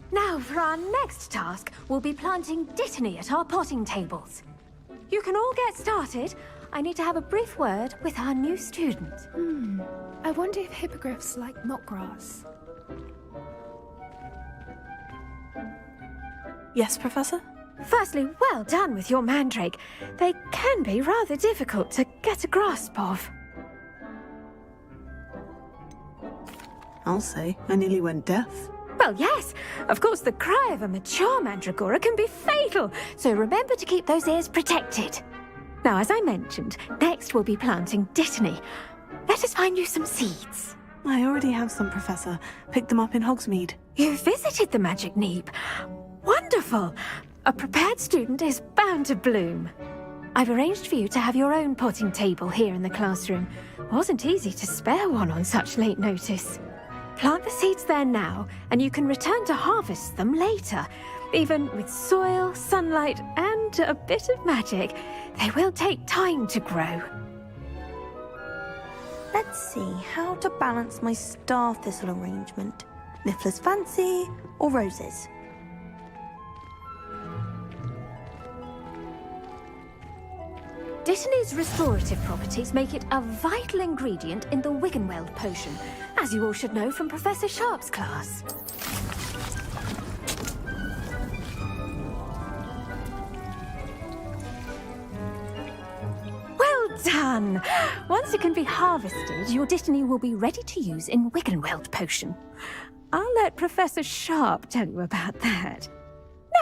Now, for our next task, we'll be planting dittany at our potting tables. You can all get started. I need to have a brief word with our new student. I wonder if hippogriffs like mock grass. Yes, Professor? Firstly, well done with your mandrake. They can be rather difficult to get a grasp of. I'll say, I nearly went deaf. Well, yes. Of course, the cry of a mature mandragora can be fatal, so remember to keep those ears protected. Now, as I mentioned, next we'll be planting dittany. Let us find you some seeds. I already have some, Professor. Picked them up in Hogsmeade. You visited the Magic Neep. Wonderful! A prepared student is bound to bloom. I've arranged for you to have your own potting table here in the classroom. Wasn't easy to spare one on such late notice. Plant the seeds there now, and you can return to harvest them later. Even with soil, sunlight, and a bit of magic, they will take time to grow. Let's see how to balance my star thistle arrangement. Niffler's fancy or roses? Dittany's restorative properties make it a vital ingredient in the Wiggenweld potion, as you all should know from Professor Sharp's class. Well done! Once it can be harvested, your Dittany will be ready to use in Wiggenweld potion. I'll let Professor Sharp tell you about that.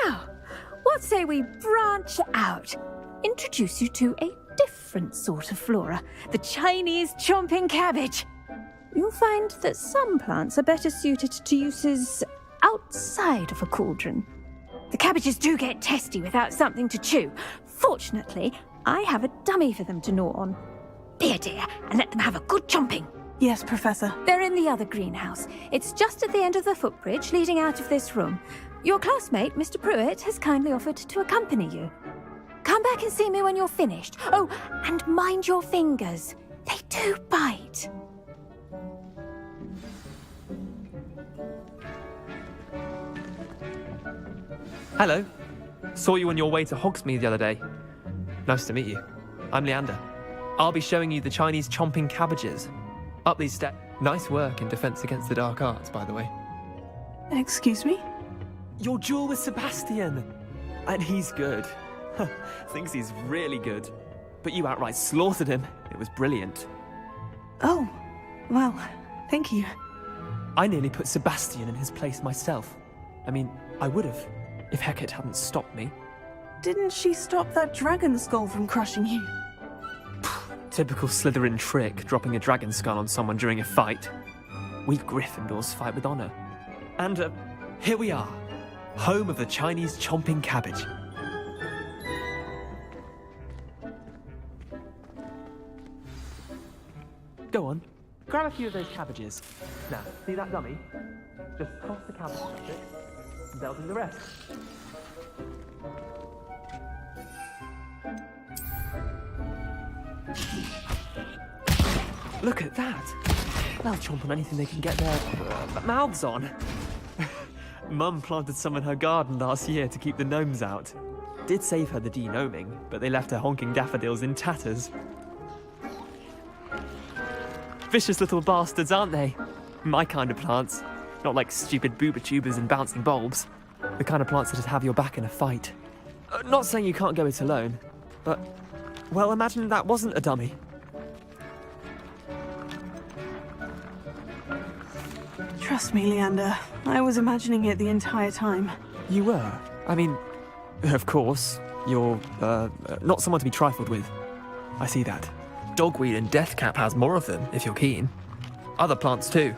Now, what say we branch out? Introduce you to a different sort of flora, the Chinese chomping cabbage. You'll find that some plants are better suited to uses outside of a cauldron. The cabbages do get testy without something to chew. Fortunately, I have a dummy for them to gnaw on. Be a dear and let them have a good chomping. Yes, Professor. They're in the other greenhouse. It's just at the end of the footbridge leading out of this room. Your classmate, Mr. Pruitt, has kindly offered to accompany you. Come back and see me when you're finished. Oh, and mind your fingers. They do bite. Hello. Saw you on your way to Hogsmeade the other day. Nice to meet you. I'm Leander. I'll be showing you the Chinese chomping cabbages. Up these steps. Nice work in Defense Against the Dark Arts, by the way. Excuse me? Your duel with Sebastian. And he's good. Thinks he's really good. But you outright slaughtered him. It was brilliant. Oh, well, thank you. I nearly put Sebastian in his place myself. I mean, I would have, if Hecate hadn't stopped me. Didn't she stop that dragon skull from crushing you? Typical Slytherin trick, dropping a dragon skull on someone during a fight. We Gryffindors fight with honor. And here we are, home of the Chinese chomping cabbage. Go on, grab a few of those cabbages. Now, see that dummy? Just toss the cabbage at it, and they'll do the rest. Look at that! They'll chomp on anything they can get their mouths on. Mum planted some in her garden last year to keep the gnomes out. Did save her the de-gnoming, but they left her honking daffodils in tatters. Vicious little bastards, aren't they? My kind of plants. Not like stupid booba tubers and bouncing bulbs. The kind of plants that'd have your back in a fight. Not saying you can't go it alone, but, well, imagine that wasn't a dummy. Trust me, Leander. I was imagining it the entire time. You were? I mean, of course, you're, not someone to be trifled with. I see that. Dogweed and deathcap has more of them, if you're keen. Other plants too.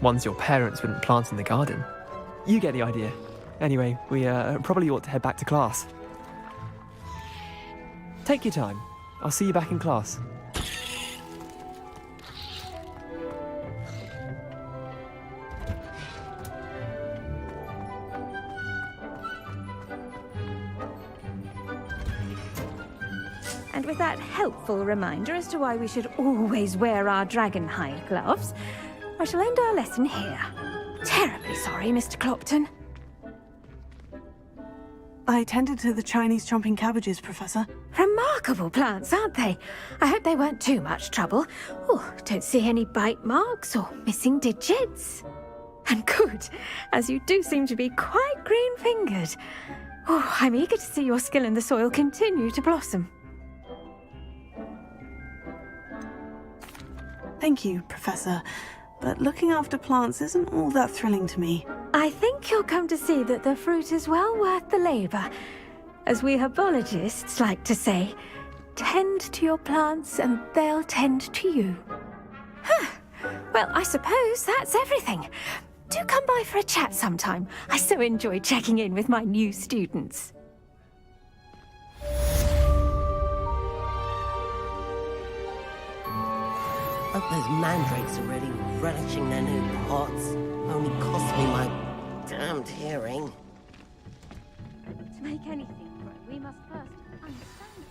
Ones your parents wouldn't plant in the garden. You get the idea. Anyway, we probably ought to head back to class. Take your time. I'll see you back in class. And with that helpful reminder as to why we should always wear our dragonhide gloves, I shall end our lesson here. Terribly sorry, Mr. Clopton. I tended to the Chinese chomping cabbages, Professor. Remarkable plants, aren't they? I hope they weren't too much trouble. Oh, don't see any bite marks or missing digits. And good, as you do seem to be quite green-fingered. Oh, I'm eager to see your skill in the soil continue to blossom. Thank you, Professor. But looking after plants isn't all that thrilling to me. I think you'll come to see that the fruit is well worth the labour. As we herbologists like to say, tend to your plants and they'll tend to you. Well, Well, I suppose that's everything. Do come by for a chat sometime. I so enjoy checking in with my new students. Hope those mandrakes are really relishing their new pots. Only cost me my damned hearing. To make anything grow, we must first understand it.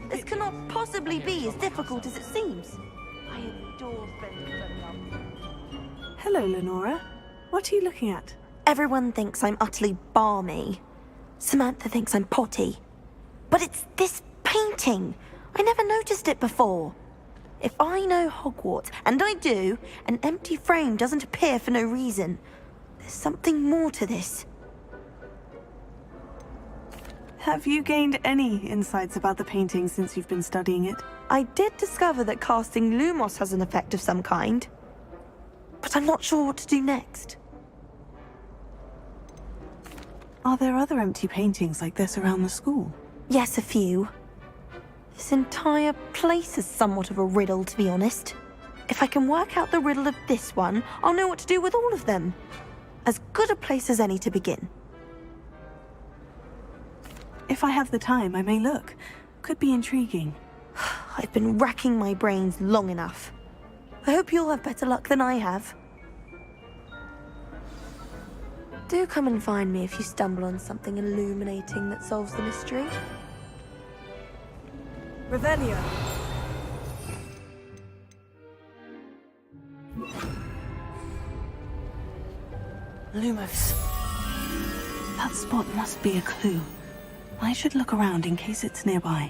This cannot possibly be as difficult as it seems. I adore spending so Hello, Lenora. What are you looking at? Everyone thinks I'm utterly balmy. Samantha thinks I'm potty. But it's this painting. I never noticed it before. If I know Hogwarts, and I do, an empty frame doesn't appear for no reason. There's something more to this. Have you gained any insights about the painting since you've been studying it? I did discover that casting Lumos has an effect of some kind. But I'm not sure what to do next. Are there other empty paintings like this around the school? Yes, a few. This entire place is somewhat of a riddle, to be honest. If I can work out the riddle of this one, I'll know what to do with all of them. As good a place as any to begin. If I have the time, I may look. Could be intriguing. I've been racking my brains long enough. I hope you'll have better luck than I have. Do come and find me if you stumble on something illuminating that solves the mystery. Revelio. Lumos. That spot must be a clue. I should look around in case it's nearby.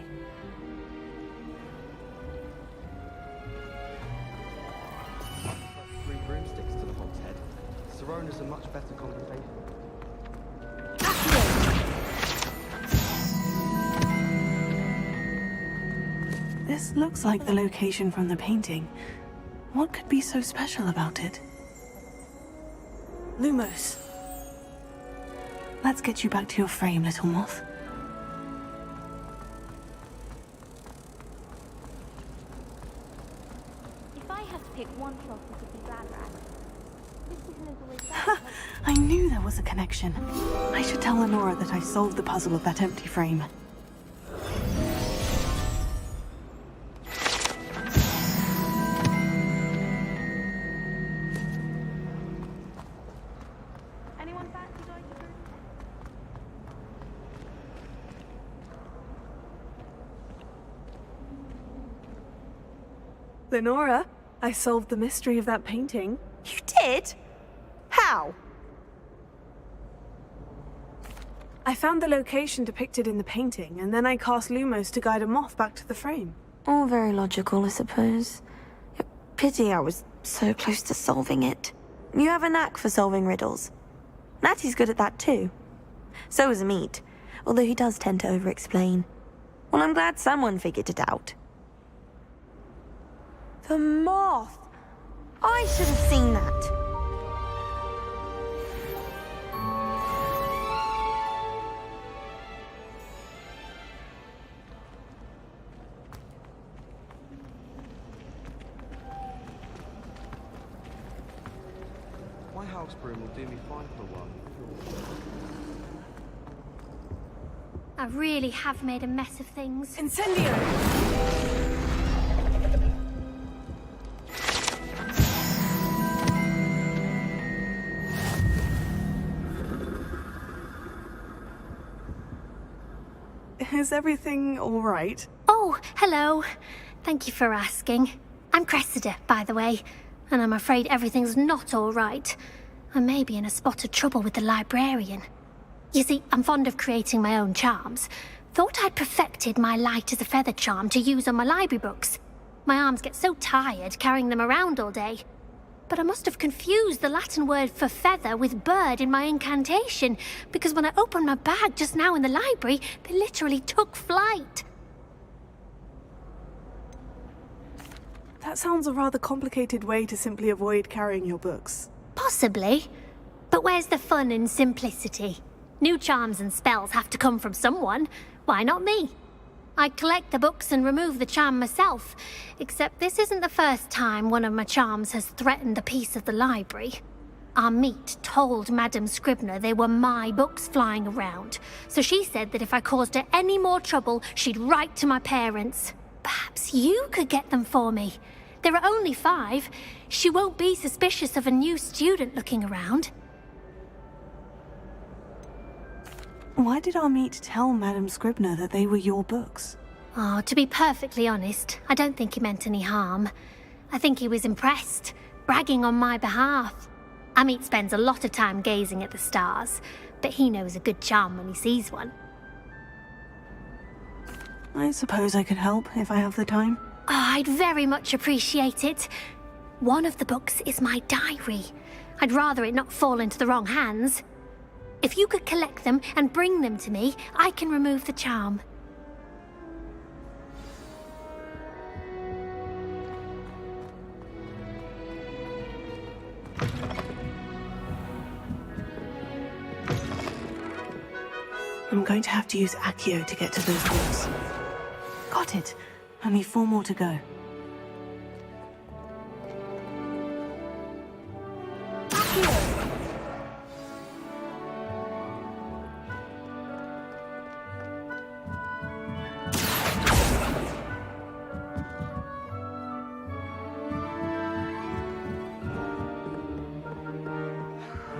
Three broomsticks to the hog's head. Sirona's a much better combination. This looks like the location from the painting. What could be so special about it? Lumos. Let's get you back to your frame, little moth. If I have to pick one cloth that could be glad rags, this isn't always that. I knew there was a connection. I should tell Lenora that I solved the puzzle of that empty frame. Lenora, I solved the mystery of that painting. You did? How? I found the location depicted in the painting, and then I cast Lumos to guide a moth back to the frame. All very logical, I suppose. Pity I was so close to solving it. You have a knack for solving riddles. Natty's good at that too. So is Amit, although he does tend to over-explain. Well, I'm glad someone figured it out. The moth! I should have seen that. My house broom will do me fine for a while. I really have made a mess of things. Incendio! Is everything all right? Oh, hello. Thank you for asking. I'm Cressida, by the way, and I'm afraid everything's not all right. I may be in a spot of trouble with the librarian. You see, I'm fond of creating my own charms. Thought I'd perfected my light as a feather charm to use on my library books. My arms get so tired carrying them around all day. But I must have confused the Latin word for feather with bird in my incantation, because when I opened my bag just now in the library, they literally took flight. That sounds a rather complicated way to simply avoid carrying your books. Possibly. But where's the fun in simplicity? New charms and spells have to come from someone. Why not me? I collect the books and remove the charm myself, except this isn't the first time one of my charms has threatened the peace of the library. Our meet told Madame Scribner they were my books flying around, so she said that if I caused her any more trouble, she'd write to my parents. Perhaps you could get them for me. There are only 5. She won't be suspicious of a new student looking around. Why did our meet tell Madame Scribner that they were your books? Oh, to be perfectly honest, I don't think he meant any harm. I think he was impressed, bragging on my behalf. Amit spends a lot of time gazing at the stars, but he knows a good charm when he sees one. I suppose I could help if I have the time. Oh, I'd very much appreciate it. One of the books is my diary. I'd rather it not fall into the wrong hands. If you could collect them and bring them to me, I can remove the charm. I'm going to have to use Accio to get to those books. Got it. Only 4 more to go.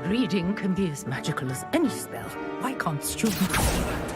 Reading can be as magical as any spell. Why can't students see that?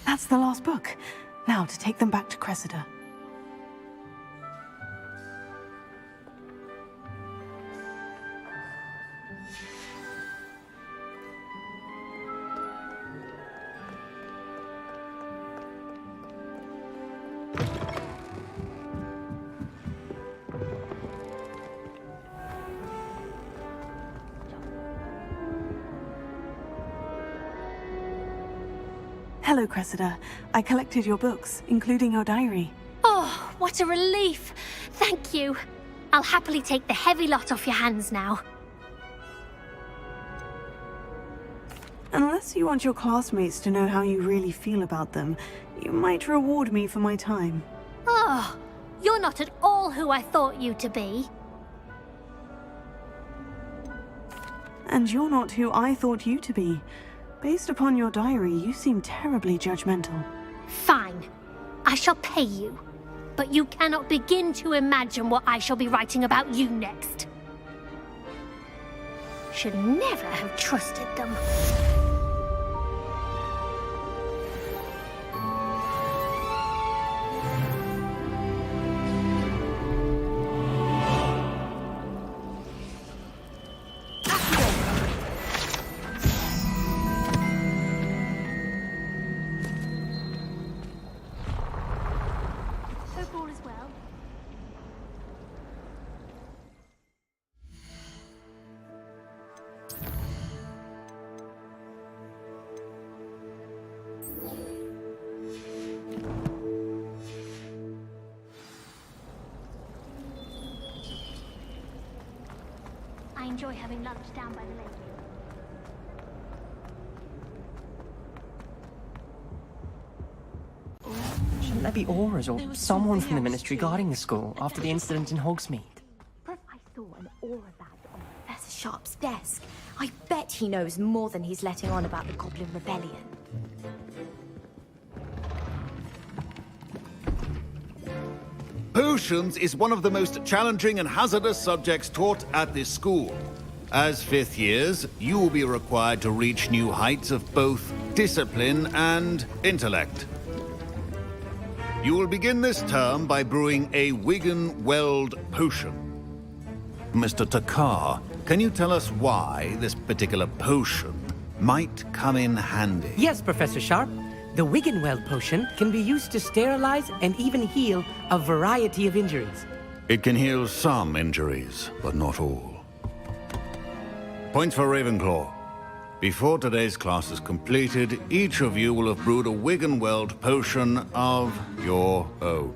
That's the last book. Now to take them back to Cressida. Hello, Cressida. I collected your books, including your diary. Oh, what a relief! Thank you. I'll happily take the heavy lot off your hands now. Unless you want your classmates to know how you really feel about them, you might reward me for my time. Oh, you're not at all who I thought you to be. And you're not who I thought you to be. Based upon your diary, you seem terribly judgmental. Fine. I shall pay you. But you cannot begin to imagine what I shall be writing about you next. Should never have trusted them. I enjoy having lunch down by the lake. Shouldn't there be auras or someone from the Ministry guarding the school after the incident in Hogsmeade? I saw an aura badge on Professor Sharp's desk. I bet he knows more than he's letting on about the Goblin Rebellion. Potions is one of the most challenging and hazardous subjects taught at this school. As 5th years, you will be required to reach new heights of both discipline and intellect. You will begin this term by brewing a Wigan Weld potion. Mr. Takar, can you tell us why this particular potion might come in handy? Yes, Professor Sharp. The Wiggenweld potion can be used to sterilize and even heal a variety of injuries. It can heal some injuries, but not all. Points for Ravenclaw. Before today's class is completed, each of you will have brewed a Wiggenweld potion of your own.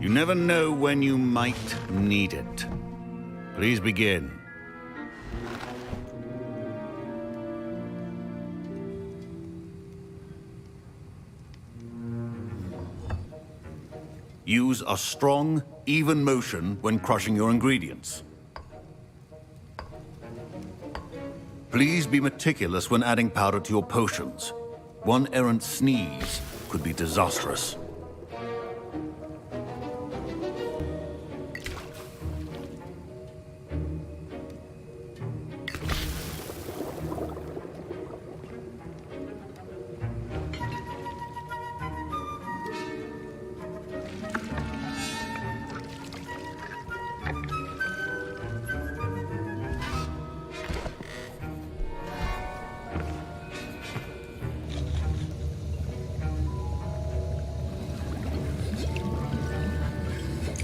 You never know when you might need it. Please begin. Use a strong, even motion when crushing your ingredients. Please be meticulous when adding powder to your potions. One errant sneeze could be disastrous.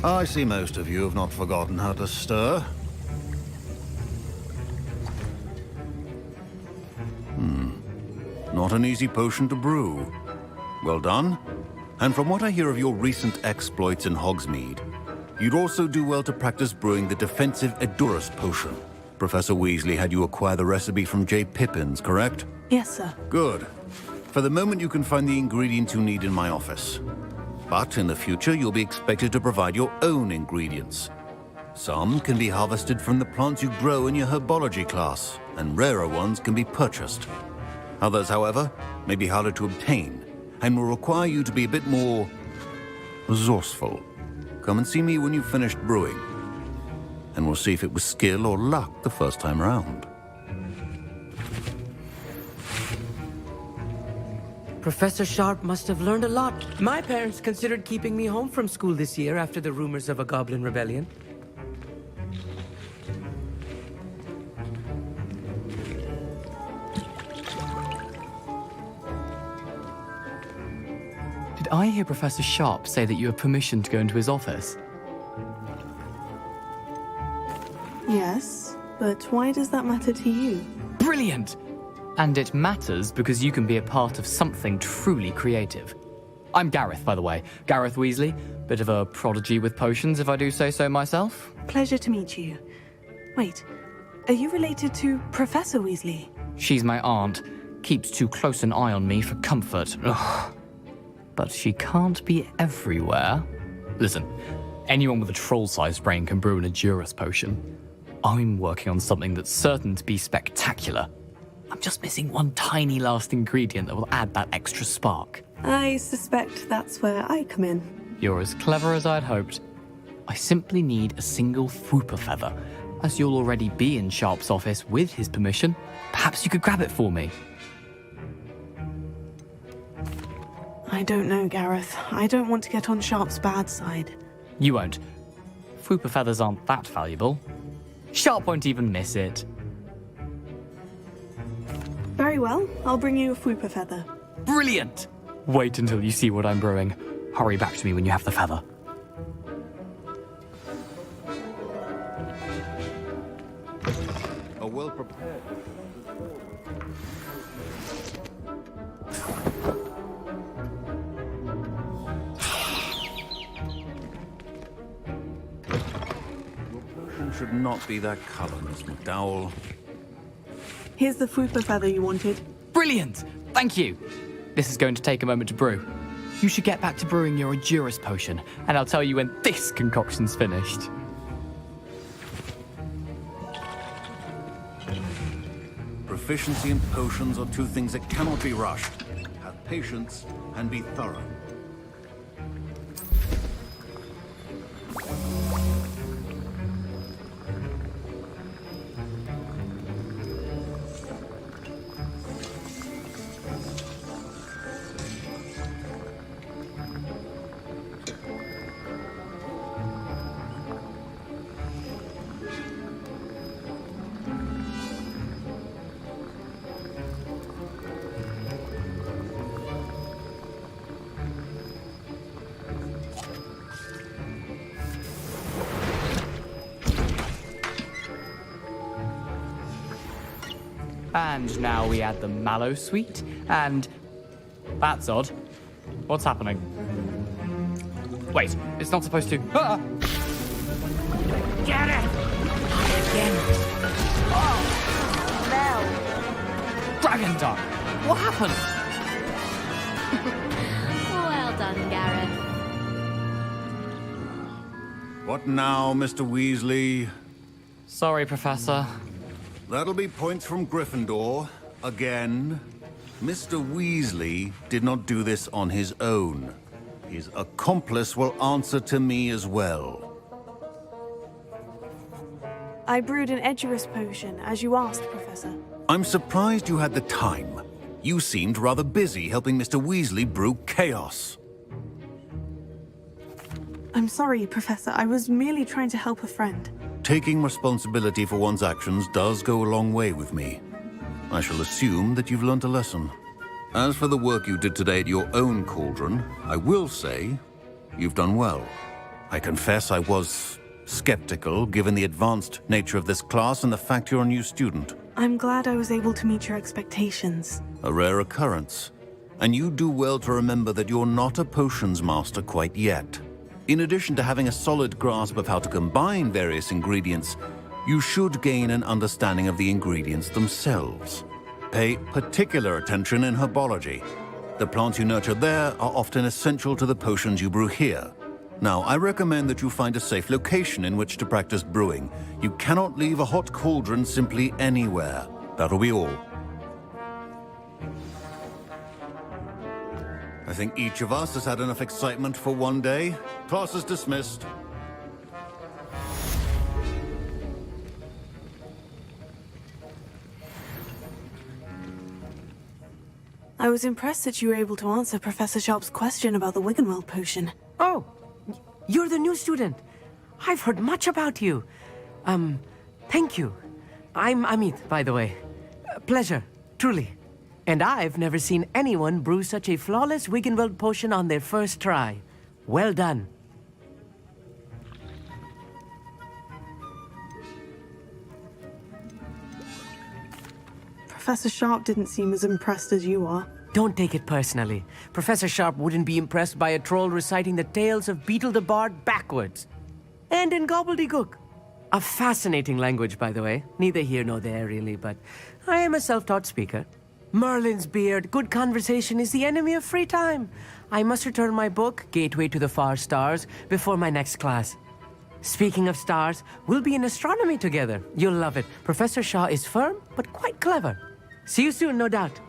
I see most of you have not forgotten how to stir. Not an easy potion to brew. Well done. And from what I hear of your recent exploits in Hogsmeade, you'd also do well to practice brewing the defensive Edurus potion. Professor Weasley had you acquire the recipe from J. Pippin's, correct? Yes, sir. Good. For the moment, you can find the ingredients you need in my office. But in the future, you'll be expected to provide your own ingredients. Some can be harvested from the plants you grow in your herbology class, and rarer ones can be purchased. Others, however, may be harder to obtain, and will require you to be a bit more resourceful. Come and see me when you've finished brewing, and we'll see if it was skill or luck the first time around. Professor Sharp must have learned a lot. My parents considered keeping me home from school this year after the rumors of a goblin rebellion. Did I hear Professor Sharp say that you have permission to go into his office? Yes, but why does that matter to you? Brilliant! And it matters because you can be a part of something truly creative. I'm Gareth, by the way. Gareth Weasley. Bit of a prodigy with potions, if I do say so myself. Pleasure to meet you. Wait, are you related to Professor Weasley? She's my aunt. Keeps too close an eye on me for comfort. Ugh. But she can't be everywhere. Listen, anyone with a troll-sized brain can brew an Edurus potion. I'm working on something that's certain to be spectacular. I'm just missing one tiny last ingredient that will add that extra spark. I suspect that's where I come in. You're as clever as I'd hoped. I simply need a single Fwooper feather. As you'll already be in Sharp's office with his permission, perhaps you could grab it for me. I don't know, Gareth. I don't want to get on Sharp's bad side. You won't. Fwooper feathers aren't that valuable. Sharp won't even miss it. Very well, I'll bring you a Fwooper feather. Brilliant! Wait until you see what I'm brewing. Hurry back to me when you have the feather. A well-prepared... Your potion should not be that color, Miss McDowell. Here's the Fwooper feather you wanted. Brilliant! Thank you! This is going to take a moment to brew. You should get back to brewing your Edurus potion, and I'll tell you when this concoction's finished. Proficiency in potions are two things that cannot be rushed. Have patience and be thorough. And now we add the mallow sweet, and... That's odd. What's happening? Wait, it's not supposed to... Ah! Get it! Again. Dragon Dog! What happened? Well done, Gareth. What now, Mr. Weasley? Sorry, Professor. That'll be points from Gryffindor. Again. Mr. Weasley did not do this on his own. His accomplice will answer to me as well. I brewed an Edurus potion, as you asked, Professor. I'm surprised you had the time. You seemed rather busy helping Mr. Weasley brew chaos. I'm sorry, Professor. I was merely trying to help a friend. Taking responsibility for one's actions does go a long way with me. I shall assume that you've learnt a lesson. As for the work you did today at your own cauldron, I will say you've done well. I confess I was skeptical, given the advanced nature of this class and the fact you're a new student. I'm glad I was able to meet your expectations. A rare occurrence. And you do well to remember that you're not a potions master quite yet. In addition to having a solid grasp of how to combine various ingredients, you should gain an understanding of the ingredients themselves. Pay particular attention in herbology. The plants you nurture there are often essential to the potions you brew here. Now, I recommend that you find a safe location in which to practice brewing. You cannot leave a hot cauldron simply anywhere. That'll be all. I think each of us has had enough excitement for one day. Class is dismissed. I was impressed that you were able to answer Professor Sharp's question about the Wiggenweld potion. Oh, you're the new student. I've heard much about you. Thank you. I'm Amit, by the way. Pleasure, truly. And I've never seen anyone brew such a flawless Wiggenweld potion on their first try. Well done. Professor Sharp didn't seem as impressed as you are. Don't take it personally. Professor Sharp wouldn't be impressed by a troll reciting the tales of Beetle the Bard backwards. And in gobbledygook. A fascinating language, by the way. Neither here nor there, really, but I am a self-taught speaker. Merlin's beard, good conversation is the enemy of free time. I must return my book, Gateway to the Far Stars, before my next class. Speaking of stars, we'll be in astronomy together. You'll love it. Professor Shaw is firm, but quite clever. See you soon, no doubt.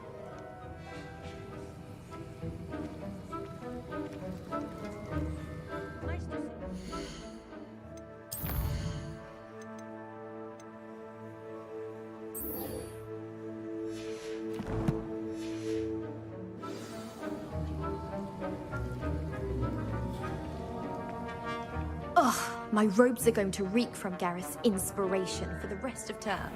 Ugh, my robes are going to reek from Gareth's inspiration for the rest of term.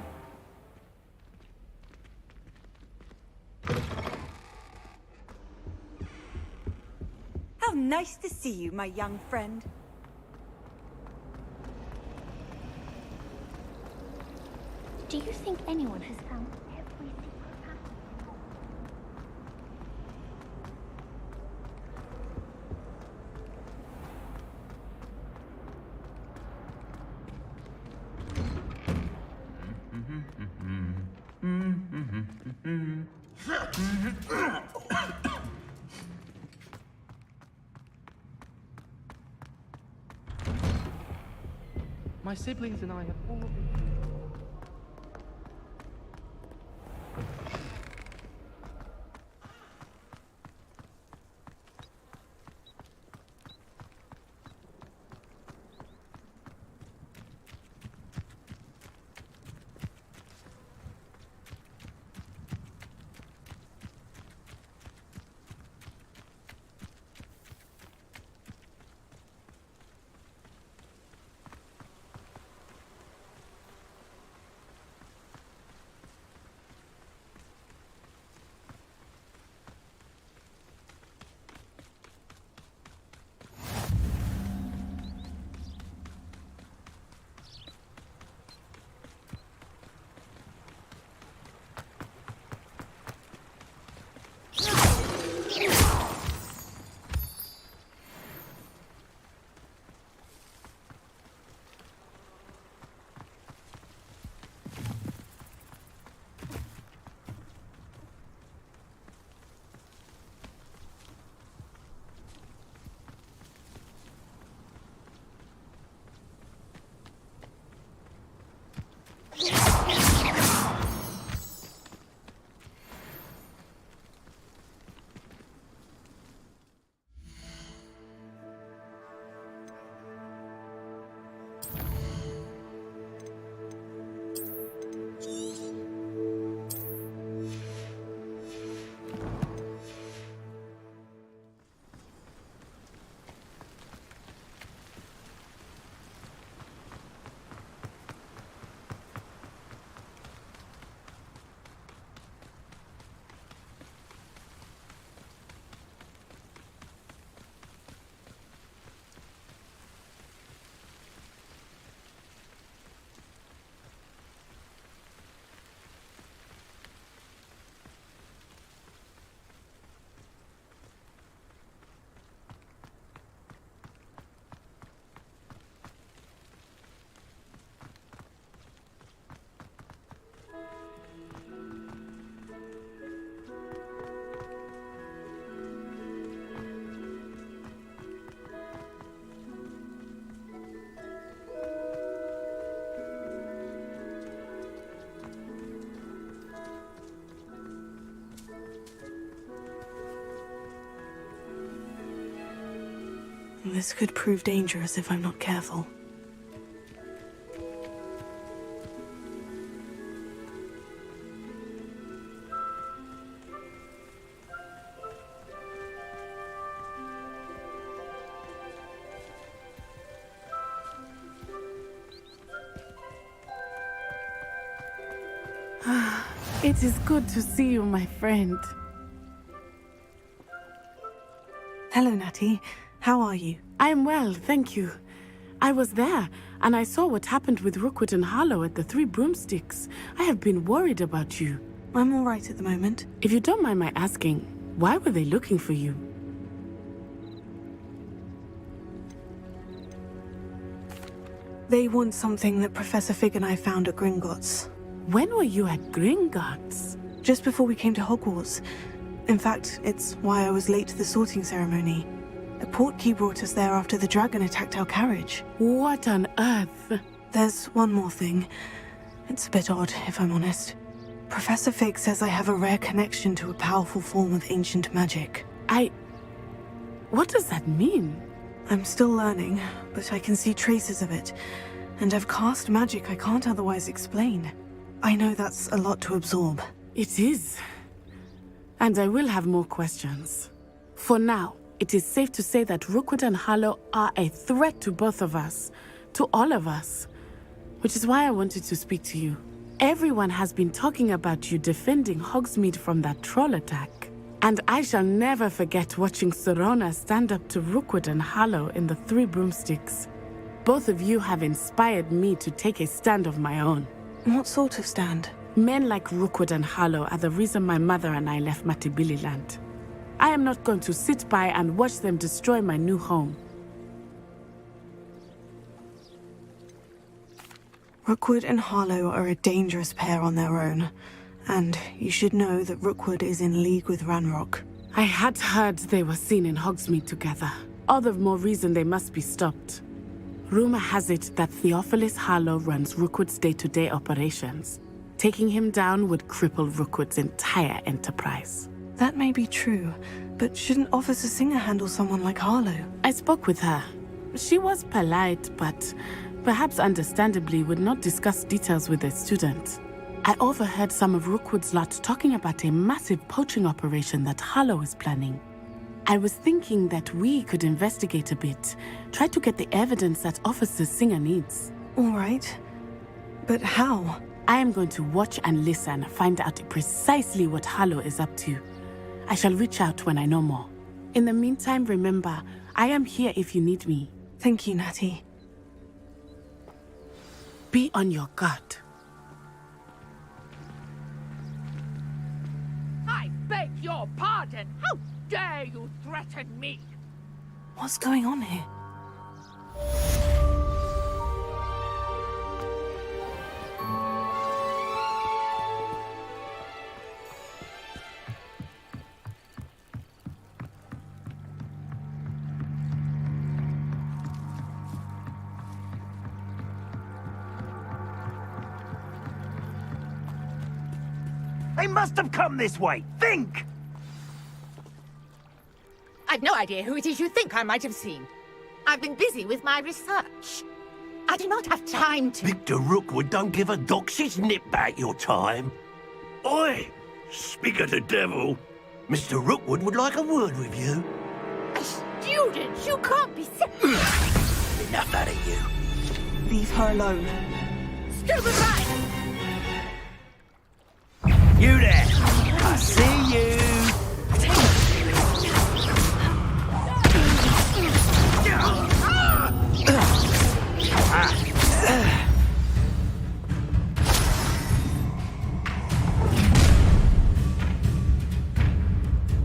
How nice to see you, my young friend. Do you think anyone has found every secret passage? My siblings and I have all been... This could prove dangerous if I'm not careful. It is good to see you, my friend. Hello, Natty. How are you? I am well, thank you. I was there, and I saw what happened with Rookwood and Harlow at the Three Broomsticks. I have been worried about you. I'm all right at the moment. If you don't mind my asking, why were they looking for you? They want something that Professor Fig and I found at Gringotts. When were you at Gringotts? Just before we came to Hogwarts. In fact, it's why I was late to the sorting ceremony. A portkey brought us there after the dragon attacked our carriage. What on earth? There's one more thing. It's a bit odd, if I'm honest. Professor Fig says I have a rare connection to a powerful form of ancient magic. What does that mean? I'm still learning, but I can see traces of it. And I've cast magic I can't otherwise explain. I know that's a lot to absorb. It is. And I will have more questions. For now, it is safe to say that Rookwood and Harlow are a threat to both of us. To all of us. Which is why I wanted to speak to you. Everyone has been talking about you defending Hogsmeade from that troll attack. And I shall never forget watching Serona stand up to Rookwood and Harlow in the Three Broomsticks. Both of you have inspired me to take a stand of my own. What sort of stand? Men like Rookwood and Harlow are the reason my mother and I left Matibililand. I am not going to sit by and watch them destroy my new home. Rookwood and Harlow are a dangerous pair on their own. And you should know that Rookwood is in league with Ranrock. I had heard they were seen in Hogsmeade together. All the more reason they must be stopped. Rumor has it that Theophilus Harlow runs Rookwood's day-to-day operations. Taking him down would cripple Rookwood's entire enterprise. That may be true, but shouldn't Officer Singer handle someone like Harlow? I spoke with her. She was polite, but perhaps understandably would not discuss details with a student. I overheard some of Rookwood's lot talking about a massive poaching operation that Harlow is planning. I was thinking that we could investigate a bit, try to get the evidence that Officer Singer needs. All right. But how? I am going to watch and listen, find out precisely what Harlow is up to. I shall reach out when I know more. In the meantime, remember, I am here if you need me. Thank you, Natty. Be on your guard. I beg your pardon. How dare you threaten me? What's going on here? They must have come this way. Think! I've no idea who it is you think I might have seen. I've been busy with my research. I do not have time to... Victor Rookwood don't give a doxy's nip back your time. Oi! Speak of the devil. Mr. Rookwood would like a word with you. A student? You can't be serious. Enough out of you. Leave her alone. Stupid right! You there! I see you!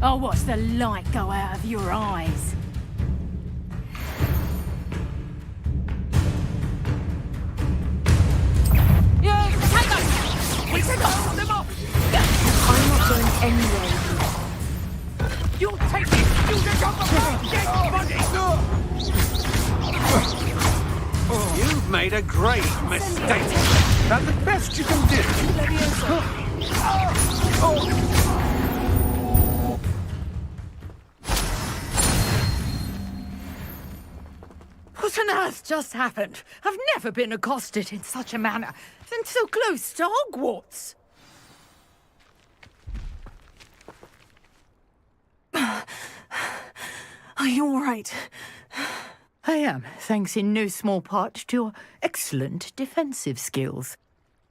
I'll watch the light go out of your eyes. We should hold them off! I'm not going anywhere. You'll take this student off the road! You've made a great mistake. That's the best you can do. What on earth just happened? I've never been accosted in such a manner, and so close to Hogwarts. Are you all right? I am, thanks in no small part to your excellent defensive skills.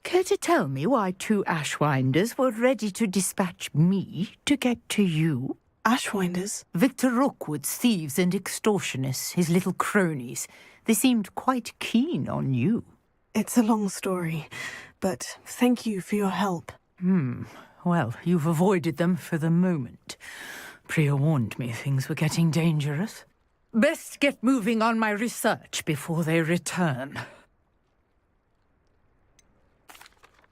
Care to tell me why 2 Ashwinders were ready to dispatch me to get to you? Ashwinders? Victor Rookwood's thieves and extortionists, his little cronies. They seemed quite keen on you. It's a long story, but thank you for your help. Well, you've avoided them for the moment. Priya warned me things were getting dangerous. Best get moving on my research before they return.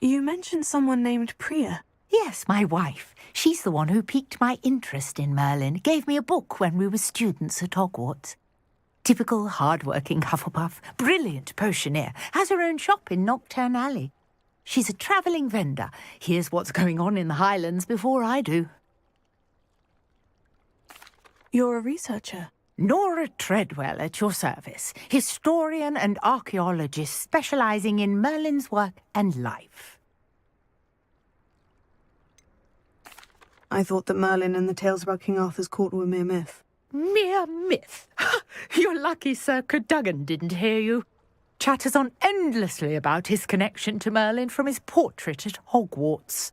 You mentioned someone named Priya. Yes, my wife. She's the one who piqued my interest in Merlin. Gave me a book when we were students at Hogwarts. Typical hard-working Hufflepuff, brilliant potioneer, has her own shop in Knockturn Alley. She's a travelling vendor. Hears what's going on in the Highlands before I do. You're a researcher? Nora Treadwell at your service, historian and archaeologist specialising in Merlin's work and life. I thought that Merlin and the tales about King Arthur's court were mere myth. Mere myth? You're lucky Sir Cadogan didn't hear you. Chatters on endlessly about his connection to Merlin from his portrait at Hogwarts.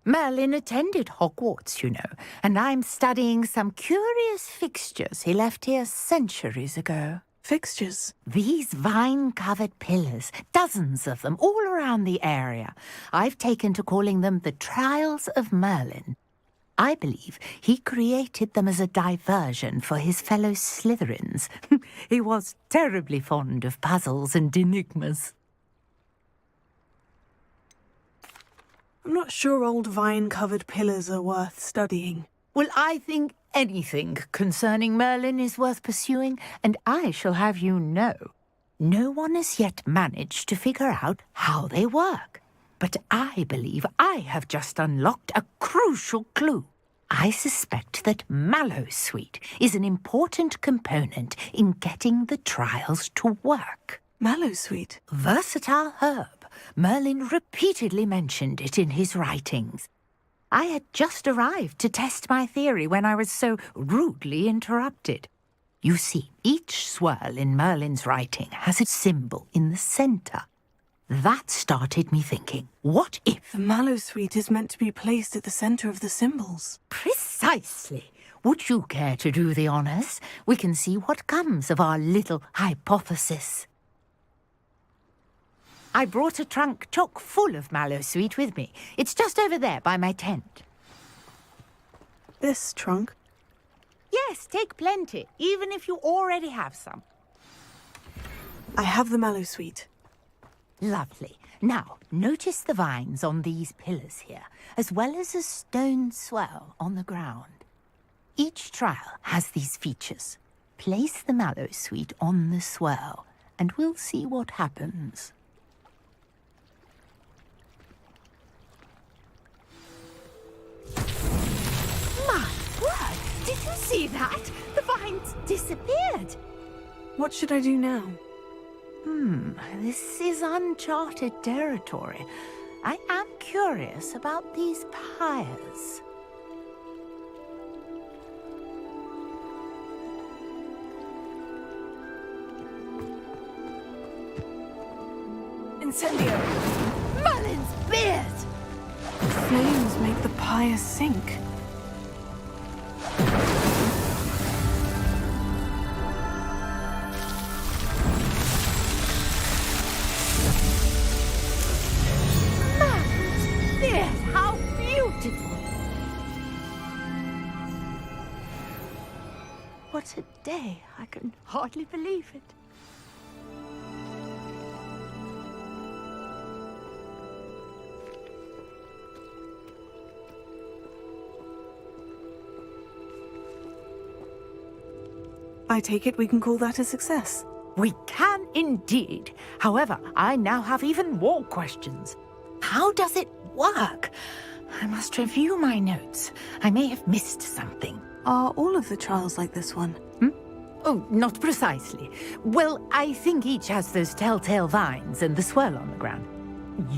Merlin attended Hogwarts, you know, and I'm studying some curious fixtures he left here centuries ago. Fixtures? These vine-covered pillars, dozens of them, all around the area. I've taken to calling them the Trials of Merlin. I believe he created them as a diversion for his fellow Slytherins. He was terribly fond of puzzles and enigmas. I'm not sure old vine-covered pillars are worth studying. Well, I think anything concerning Merlin is worth pursuing, and I shall have you know, no one has yet managed to figure out how they work. But I believe I have just unlocked a crucial clue. I suspect that Mallowsweet is an important component in getting the trials to work. Mallowsweet? Versatile herb. Merlin repeatedly mentioned it in his writings. I had just arrived to test my theory when I was so rudely interrupted. You see, each swirl in Merlin's writing has a symbol in the centre. That started me thinking, what if... The Mallowsweet is meant to be placed at the centre of the symbols. Precisely. Would you care to do the honours? We can see what comes of our little hypothesis. I brought a trunk chock full of Mallowsweet with me. It's just over there by my tent. This trunk? Yes, take plenty, even if you already have some. I have the Mallowsweet. Lovely. Now, notice the vines on these pillars here, as well as a stone swell on the ground. Each trial has these features. Place the Mallowsweet on the swell, and we'll see what happens. My word! Did you see that? The vines disappeared. What should I do now? This is uncharted territory. I am curious about these pyres. Incendio! Merlin's beard! The flames make the pyre sink. How beautiful! What a day! I can hardly believe it. I take it we can call that a success. We can indeed. However, I now have even more questions. How does it work? I must review my notes. I may have missed something. Are all of the trials like this one? Oh, not precisely. Well, I think each has those telltale vines and the swirl on the ground.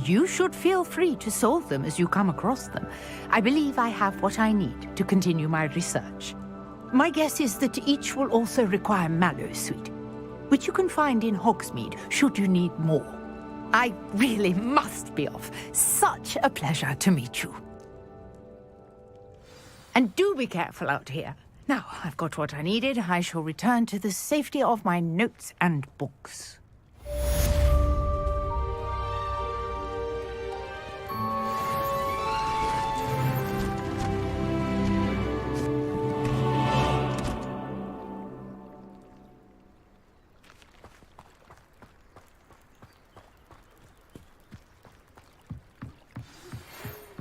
You should feel free to solve them as you come across them. I believe I have what I need to continue my research. My guess is that each will also require mallow sweet, which you can find in Hogsmeade should you need more. I really must be off. Such a pleasure to meet you. And do be careful out here. Now, I've got what I needed. I shall return to the safety of my notes and books.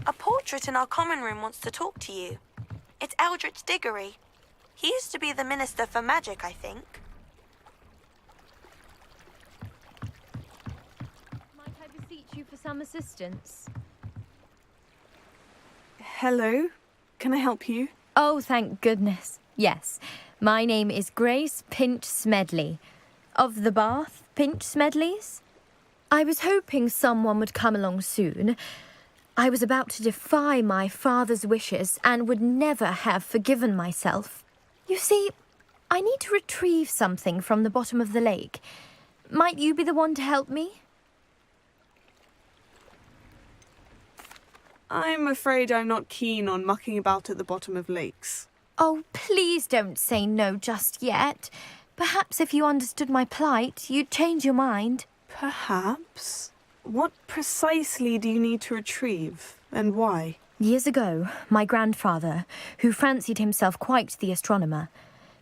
A portrait in our common room wants to talk to you. It's Eldritch Diggory. He used to be the Minister for Magic, I think. Might I beseech you for some assistance? Hello? Can I help you? Oh, thank goodness. Yes. My name is Grace Pinch Smedley. Of the Bath Pinch Smedleys? I was hoping someone would come along soon. I was about to defy my father's wishes and would never have forgiven myself. You see, I need to retrieve something from the bottom of the lake. Might you be the one to help me? I'm afraid I'm not keen on mucking about at the bottom of lakes. Oh, please don't say no just yet. Perhaps if you understood my plight, you'd change your mind. Perhaps? What precisely do you need to retrieve, and why? Years ago, my grandfather, who fancied himself quite the astronomer,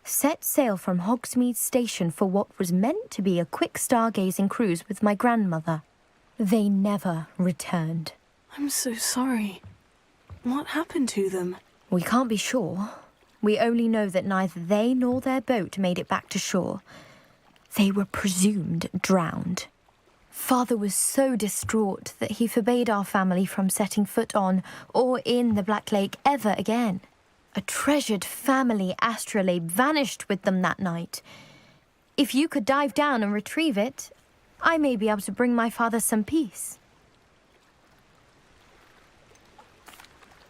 set sail from Hogsmeade Station for what was meant to be a quick stargazing cruise with my grandmother. They never returned. I'm so sorry. What happened to them? We can't be sure. We only know that neither they nor their boat made it back to shore. They were presumed drowned. Father was so distraught that he forbade our family from setting foot on or in the Black Lake ever again. A treasured family astrolabe vanished with them that night. If you could dive down and retrieve it, I may be able to bring my father some peace.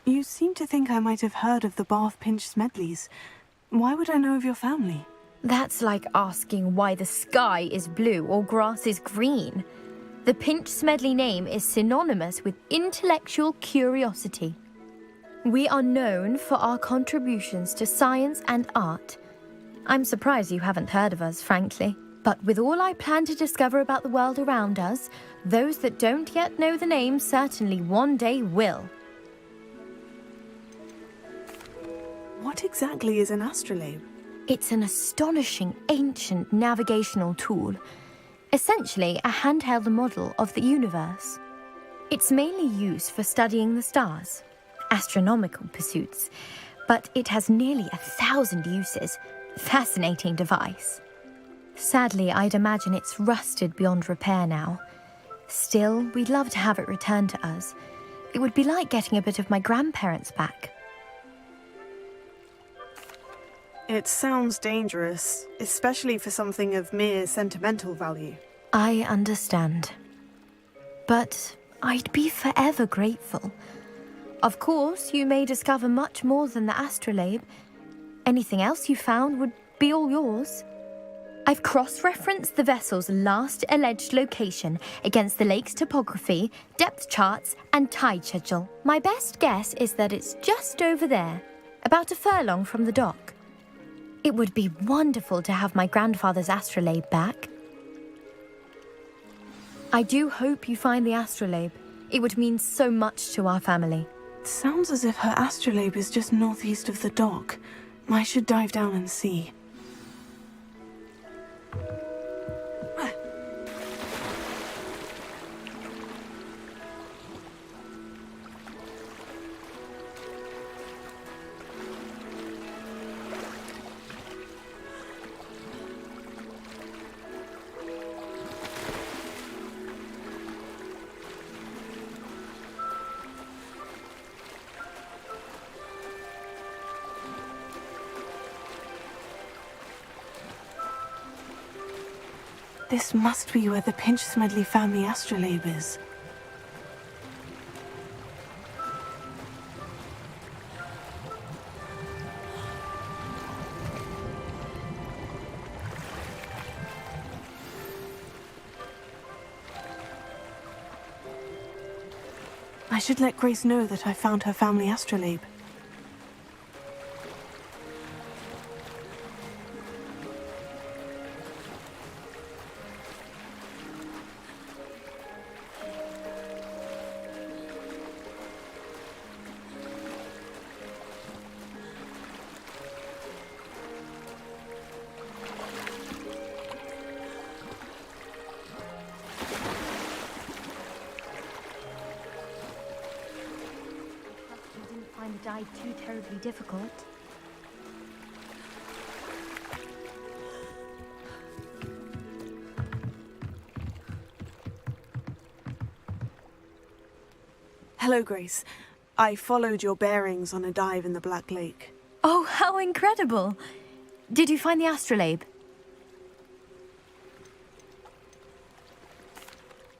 You seem to think I might have heard of the Bath Pinch Smedleys. Why would I know of your family? That's like asking why the sky is blue or grass is green. The Pinch Smedley name is synonymous with intellectual curiosity. We are known for our contributions to science and art. I'm surprised you haven't heard of us, frankly. But with all I plan to discover about the world around us, those that don't yet know the name certainly one day will. What exactly is an astrolabe? It's an astonishing ancient navigational tool. Essentially a handheld model of the universe. It's mainly used for studying the stars, astronomical pursuits, but it has nearly 1,000 uses. Fascinating device. Sadly, I'd imagine it's rusted beyond repair now. Still, we'd love to have it returned to us. It would be like getting a bit of my grandparents back. It sounds dangerous, especially for something of mere sentimental value. I understand. But I'd be forever grateful. Of course, you may discover much more than the astrolabe. Anything else you found would be all yours. I've cross-referenced the vessel's last alleged location against the lake's topography, depth charts, and tide schedule. My best guess is that it's just over there, about a furlong from the dock. It would be wonderful to have my grandfather's astrolabe back. I do hope you find the astrolabe. It would mean so much to our family. It sounds as if her astrolabe is just northeast of the dock. I should dive down and see. This must be where the Pinch-Smedley family astrolabe is. I should let Grace know that I found her family astrolabe. Find the dive too terribly difficult. Hello, Grace. I followed your bearings on a dive in the Black Lake. Oh, how incredible! Did you find the astrolabe?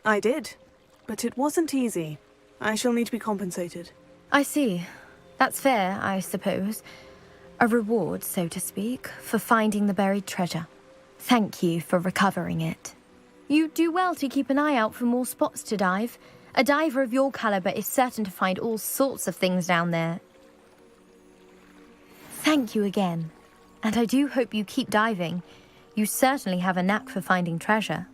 I did, but it wasn't easy. I shall need to be compensated. I see. That's fair, I suppose. A reward, so to speak, for finding the buried treasure. Thank you for recovering it. You do well to keep an eye out for more spots to dive. A diver of your caliber is certain to find all sorts of things down there. Thank you again. And I do hope you keep diving. You certainly have a knack for finding treasure.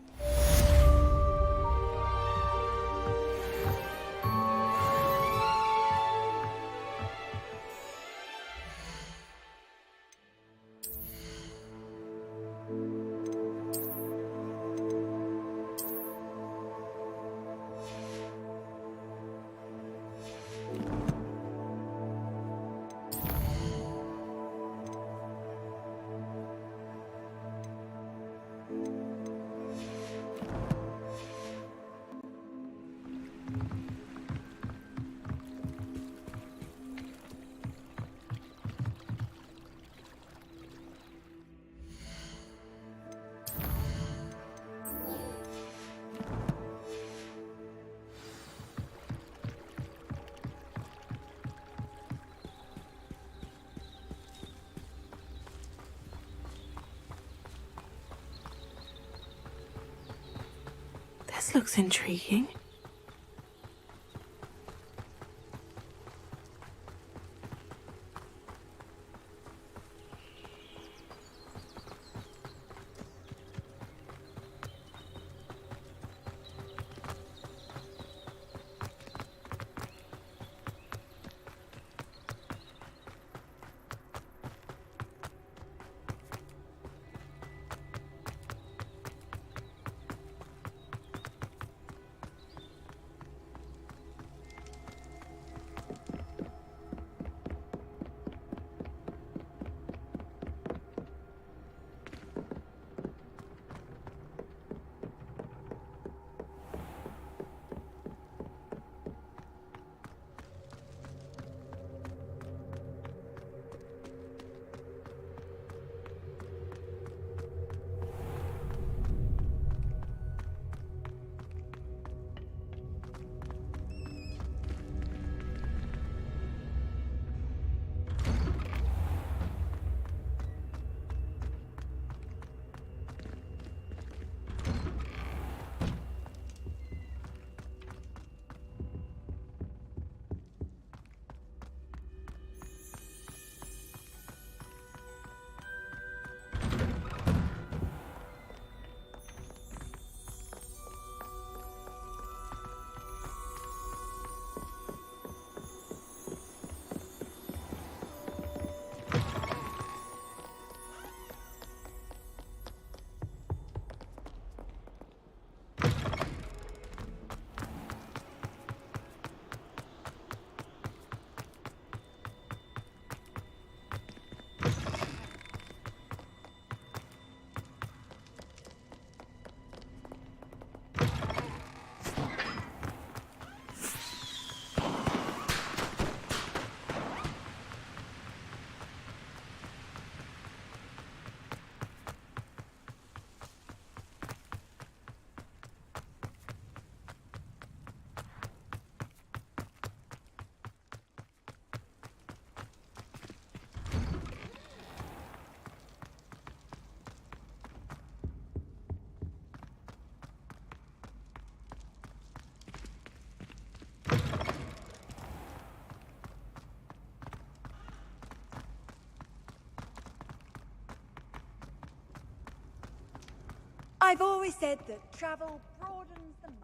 This looks intriguing. I've always said that travel broadens the mind.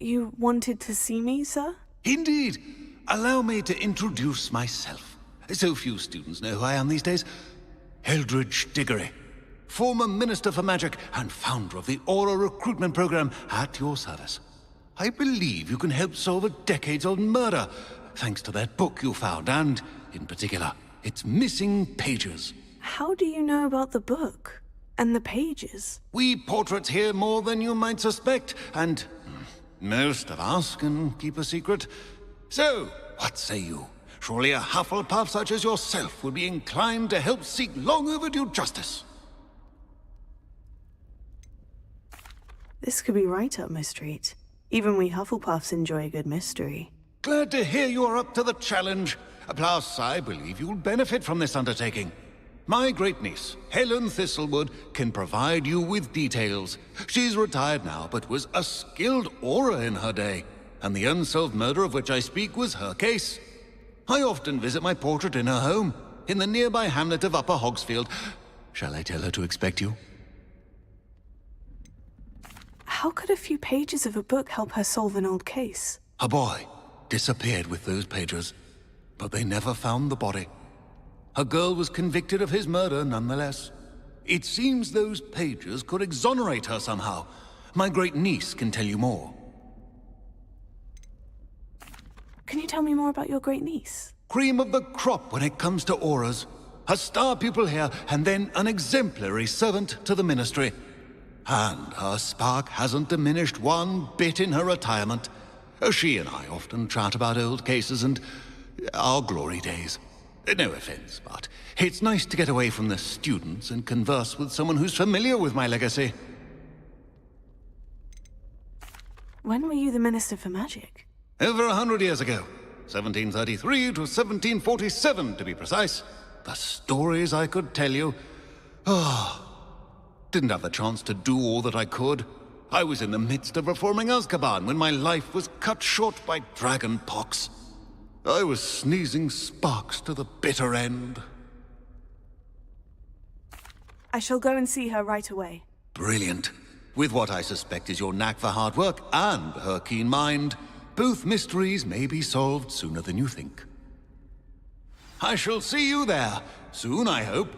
You wanted to see me, sir? Indeed. Allow me to introduce myself. So few students know who I am these days. Eldridge Diggory, former Minister for Magic and founder of the Aura Recruitment Program, at your service. I believe you can help solve a decades-old murder, thanks to that book you found, and, in particular, its missing pages. How do you know about the book? And the pages? We portraits hear more than you might suspect, and most of us can keep a secret. So, what say you? Surely a Hufflepuff such as yourself would be inclined to help seek long overdue justice. This could be right up my street. Even we Hufflepuffs enjoy a good mystery. Glad to hear you are up to the challenge. Plus, I believe you'll benefit from this undertaking. My great-niece, Helen Thistlewood, can provide you with details. She's retired now, but was a skilled aura in her day, and the unsolved murder of which I speak was her case. I often visit my portrait in her home, in the nearby hamlet of Upper Hogsfield. Shall I tell her to expect you? How could a few pages of a book help her solve an old case? A boy disappeared with those pages, but they never found the body. A girl was convicted of his murder nonetheless. It seems those pages could exonerate her somehow. My great-niece can tell you more. Can you tell me more about your great-niece? Cream of the crop when it comes to auras. A star pupil here, and then an exemplary servant to the ministry. And her spark hasn't diminished one bit in her retirement. She and I often chat about old cases and our glory days. No offense, but it's nice to get away from the students and converse with someone who's familiar with my legacy. When were you the Minister for Magic? Over 100 years ago. 1733 to 1747, to be precise. The stories I could tell you. Didn't have the chance to do all that I could. I was in the midst of reforming Azkaban when my life was cut short by dragon pox. I was sneezing sparks to the bitter end. I shall go and see her right away. Brilliant. With what I suspect is your knack for hard work and her keen mind, both mysteries may be solved sooner than you think. I shall see you there, soon I hope.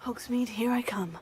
Hogsmeade, here I come.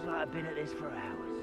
I've been at this for hours.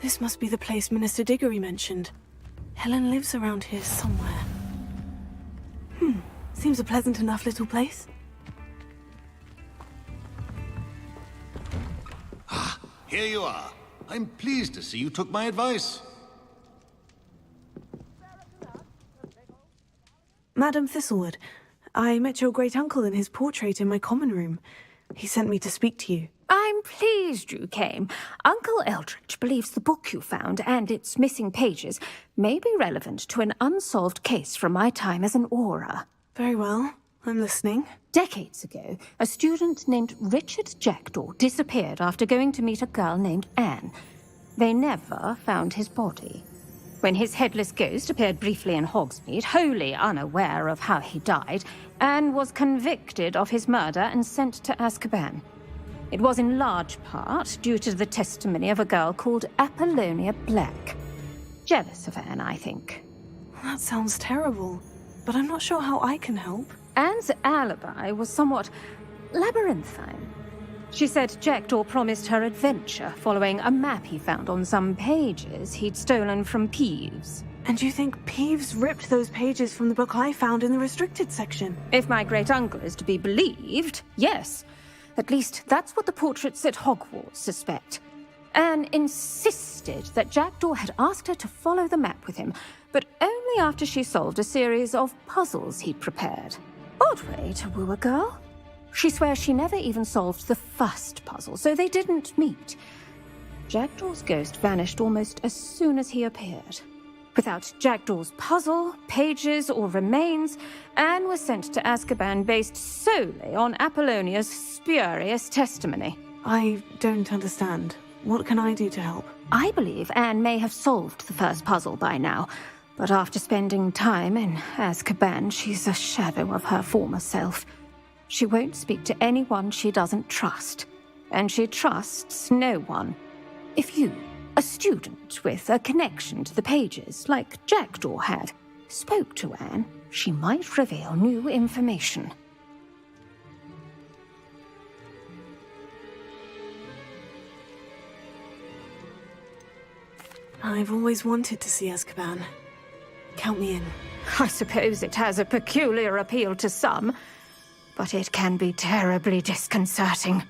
This must be the place Minister Diggory mentioned. Helen lives around here somewhere. Seems a pleasant enough little place. Here you are. I'm pleased to see you took my advice. Madam Thistlewood, I met your great-uncle in his portrait in my common room. He sent me to speak to you. I'm pleased you came. Uncle Eldridge believes the book you found and its missing pages may be relevant to an unsolved case from my time as an Auror. Very well. I'm listening. Decades ago, a student named Richard Jackdaw disappeared after going to meet a girl named Anne. They never found his body. When his headless ghost appeared briefly in Hogsmeade, wholly unaware of how he died, Anne was convicted of his murder and sent to Azkaban. It was in large part due to the testimony of a girl called Apollonia Black. Jealous of Anne, I think. That sounds terrible, but I'm not sure how I can help. Anne's alibi was somewhat labyrinthine. She said Jackdaw promised her adventure following a map he found on some pages he'd stolen from Peeves. And you think Peeves ripped those pages from the book I found in the restricted section? If my great-uncle is to be believed, yes. At least that's what the portraits at Hogwarts suspect. Anne insisted that Jackdaw had asked her to follow the map with him, but only after she solved a series of puzzles he'd prepared. Odd way to woo a girl. She swears she never even solved the first puzzle, so they didn't meet. Jackdaw's ghost vanished almost as soon as he appeared. Without Jackdaw's puzzle, pages, or remains, Anne was sent to Azkaban based solely on Apollonia's spurious testimony. I don't understand. What can I do to help? I believe Anne may have solved the first puzzle by now, but after spending time in Azkaban, she's a shadow of her former self. She won't speak to anyone she doesn't trust, and she trusts no one. If you, a student with a connection to the pages, like Jackdaw had, spoke to Anne, she might reveal new information. I've always wanted to see Azkaban. Count me in. I suppose it has a peculiar appeal to some, but it can be terribly disconcerting.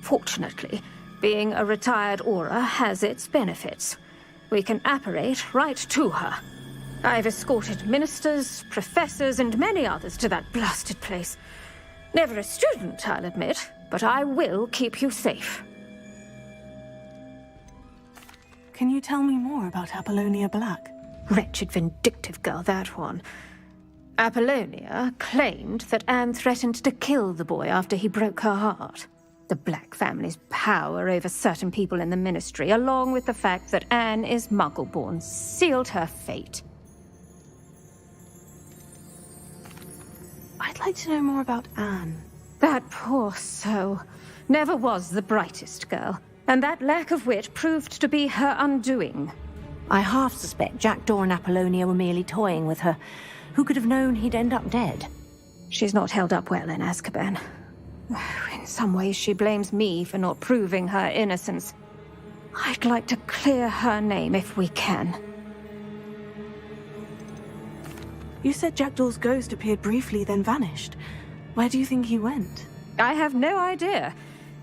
Fortunately, Being a retired Auror has its benefits. We can apparate right to her. I've escorted ministers, professors, and many others to that blasted place. Never a student, I'll admit, but I will keep you safe. Can you tell me more about Apollonia Black? Wretched, vindictive girl, that one. Apollonia claimed that Anne threatened to kill the boy after he broke her heart. The Black family's power over certain people in the Ministry, along with the fact that Anne is Muggle-born, sealed her fate. I'd like to know more about Anne. That poor soul never was the brightest girl, and that lack of wit proved to be her undoing. I half suspect Jackdaw and Apollonia were merely toying with her. Who could have known he'd end up dead? She's not held up well in Azkaban. In some ways, she blames me for not proving her innocence. I'd like to clear her name if we can. You said Jackdaw's ghost appeared briefly, then vanished. Where do you think he went? I have no idea.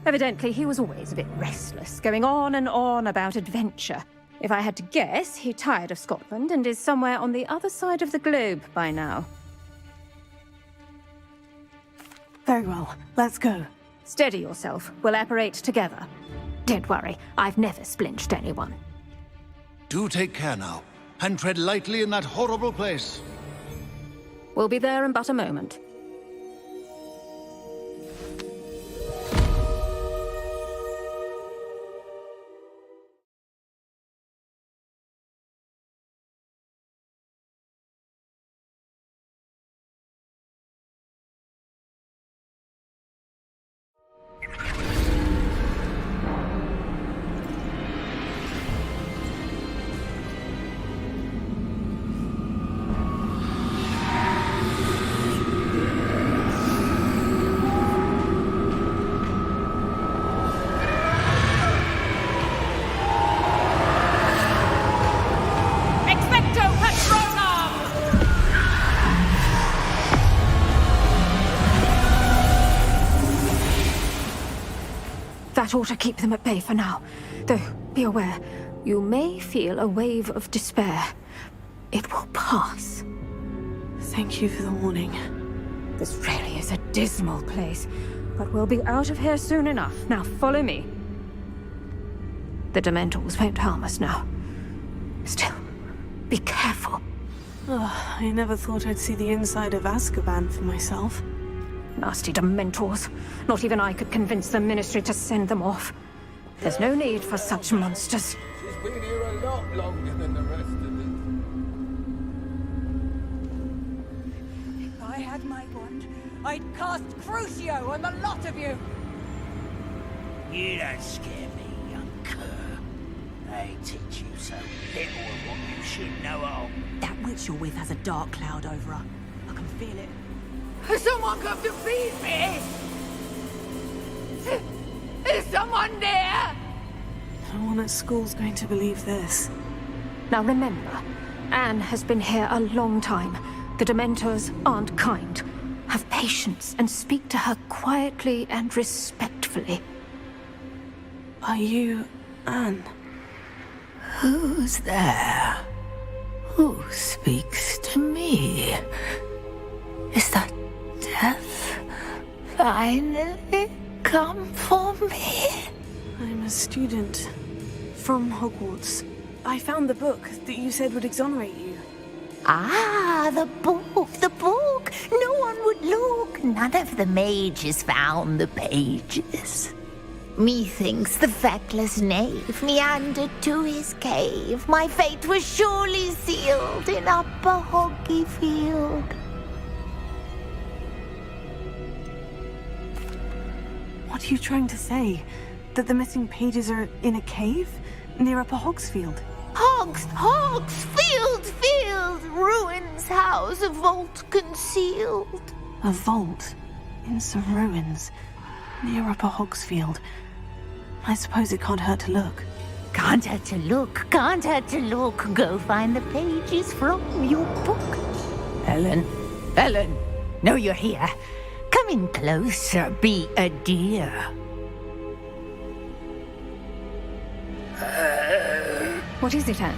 Evidently, he was always a bit restless, going on and on about adventure. If I had to guess, he tired of Scotland and is somewhere on the other side of the globe by now. Very well. Let's go. Steady yourself. We'll apparate together. Don't worry, I've never splinched anyone. Do take care now, and tread lightly in that horrible place. We'll be there in but a moment. That ought to keep them at bay for now. Though, be aware, you may feel a wave of despair. It will pass. Thank you for the warning. This really is a dismal place, but we'll be out of here soon enough. Now follow me. The Dementors won't harm us now. Still, be careful. Oh, I never thought I'd see the inside of Azkaban for myself. Nasty Dementors. Not even I could convince the Ministry to send them off. There's no need for such monsters. She's been here a lot longer than the rest of them. If I had my wand, I'd cast Crucio on the lot of you! You don't scare me, young cur. They teach you so little of what you should know of. That witch you're with has a dark cloud over her. I can feel it. Has someone come to feed me? Is someone there? No one at school's going to believe this. Now remember, Anne has been here a long time. The Dementors aren't kind. Have patience and speak to her quietly and respectfully. Are you Anne? Who's there? Who speaks to me? Is that death finally come for me? I'm a student from Hogwarts. I found the book that you said would exonerate you. Ah, the book, the book. No one would look. None of the mages found the pages. Methinks the feckless knave meandered to his cave. My fate was surely sealed in Upper Hoggyfield. What are you trying to say? That the missing pages are in a cave? Near Upper Hogsfield? Hogsfield! Ruins house, a vault concealed. A vault? In some ruins? Near Upper Hogsfield? I suppose it can't hurt to look. Can't hurt to look, can't hurt to look. Go find the pages from your book. Ellen, know you're here. Come in closer, be a dear. What is it, Anne?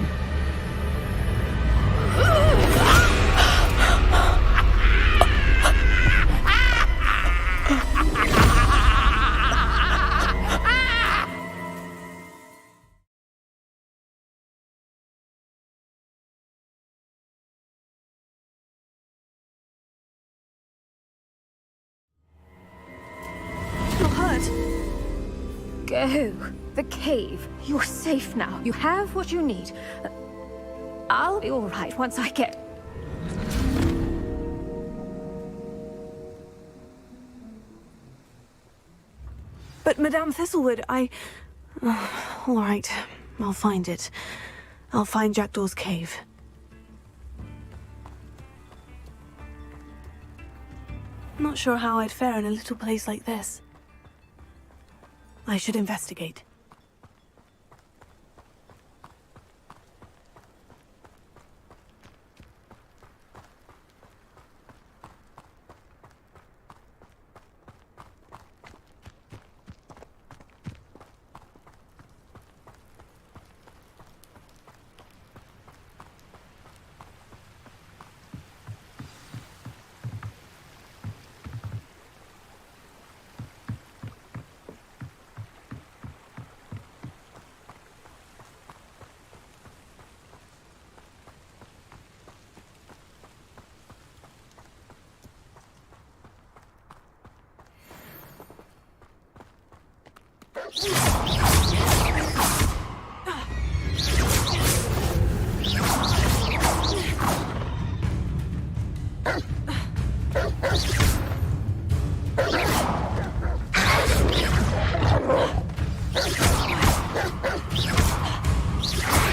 You're hurt. Go. The cave. You're safe now. You have what you need. I'll be all right once I get... But Madame Thistlewood, all right, I'll find it. I'll find Jackdaw's cave. Not sure how I'd fare in a little place like this. I should investigate.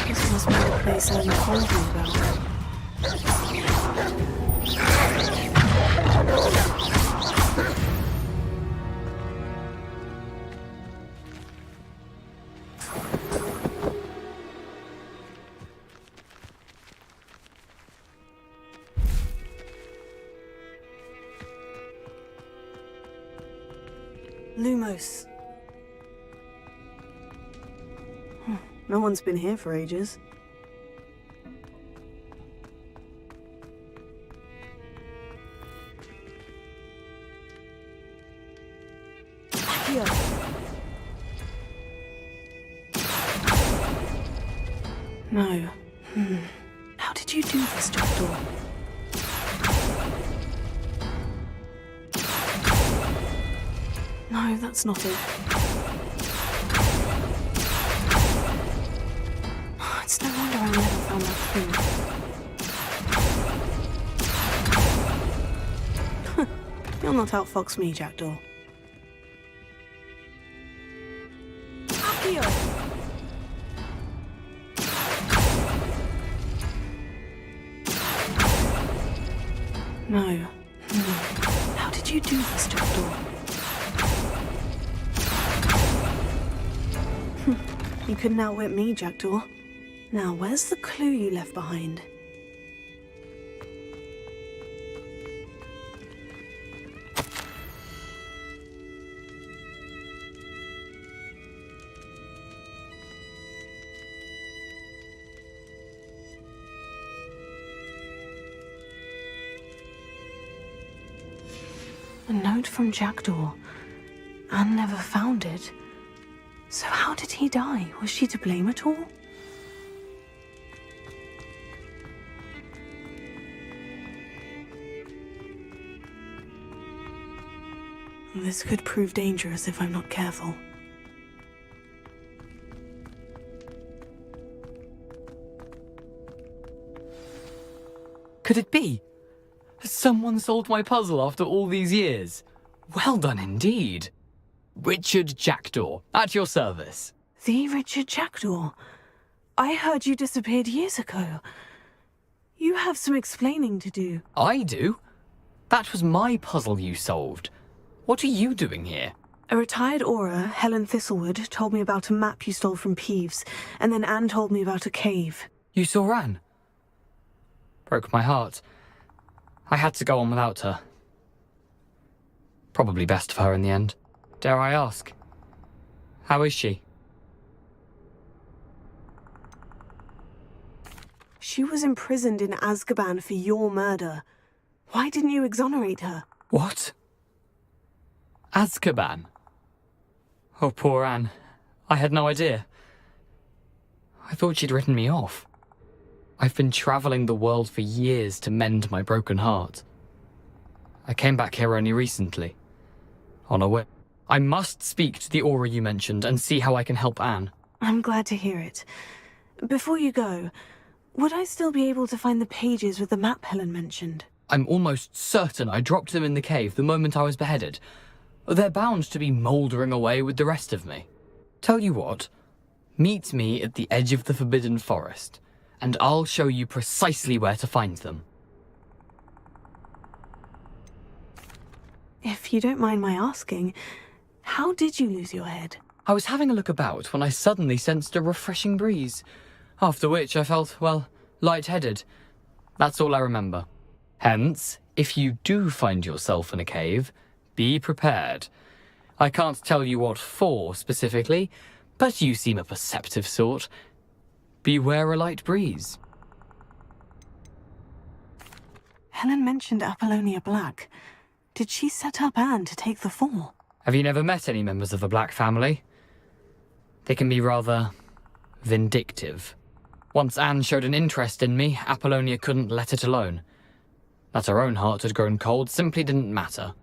This must be the place Anne told me about. Lumos. No one's been here for ages. Here. No. How did you do this, Jackdaw? No, that's not it. It's no wonder I never found that food. You'll not outfox me, Jackdaw. Accio! No. How did you do this, Jackdaw? You couldn't outwit me, Jackdaw. Now, where's the clue you left behind? A note from Jackdaw. Anne never found it. So how did he die? Was she to blame at all? This could prove dangerous if I'm not careful. Could it be? Has someone solved my puzzle after all these years? Well done indeed. Richard Jackdaw, at your service. The Richard Jackdaw? I heard you disappeared years ago. You have some explaining to do. I do? That was my puzzle you solved. What are you doing here? A retired Auror, Helen Thistlewood, told me about a map you stole from Peeves, and then Anne told me about a cave. You saw Anne? Broke my heart. I had to go on without her. Probably best for her in the end. Dare I ask? How is she? She was imprisoned in Azkaban for your murder. Why didn't you exonerate her? What? Azkaban? Oh, poor Anne. I had no idea. I thought she'd written me off. I've been traveling the world for years to mend my broken heart. I came back here only recently. On a whim. I must speak to the aura you mentioned and see how I can help Anne. I'm glad to hear it. Before you go, would I still be able to find the pages with the map Helen mentioned? I'm almost certain I dropped them in the cave the moment I was beheaded. They're bound to be mouldering away with the rest of me. Tell you what, meet me at the edge of the Forbidden Forest, and I'll show you precisely where to find them. If you don't mind my asking, how did you lose your head? I was having a look about when I suddenly sensed a refreshing breeze, after which I felt, well, lightheaded. That's all I remember. Hence, if you do find yourself in a cave, be prepared. I can't tell you what for specifically, but you seem a perceptive sort. Beware a light breeze. Helen mentioned Apollonia Black. Did she set up Anne to take the fall? Have you never met any members of the Black family? They can be rather vindictive. Once Anne showed an interest in me, Apollonia couldn't let it alone. That her own heart had grown cold simply didn't matter.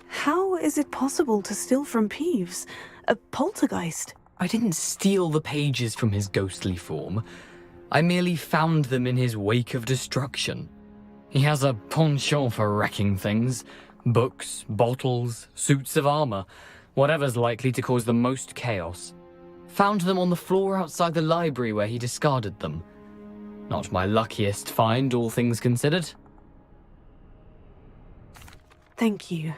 How is it possible to steal from Peeves? A poltergeist? I didn't steal the pages from his ghostly form. I merely found them in his wake of destruction. He has a penchant for wrecking things. Books, bottles, suits of armor, whatever's likely to cause the most chaos. Found them on the floor outside the library where he discarded them. Not my luckiest find, all things considered. Thank you.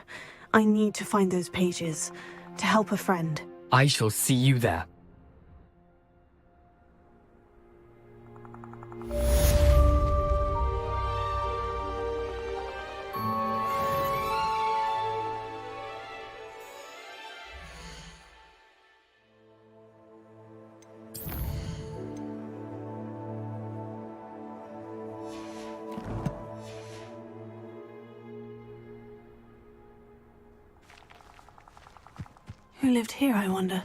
I need to find those pages to help a friend. I shall see you there. Who lived here, I wonder?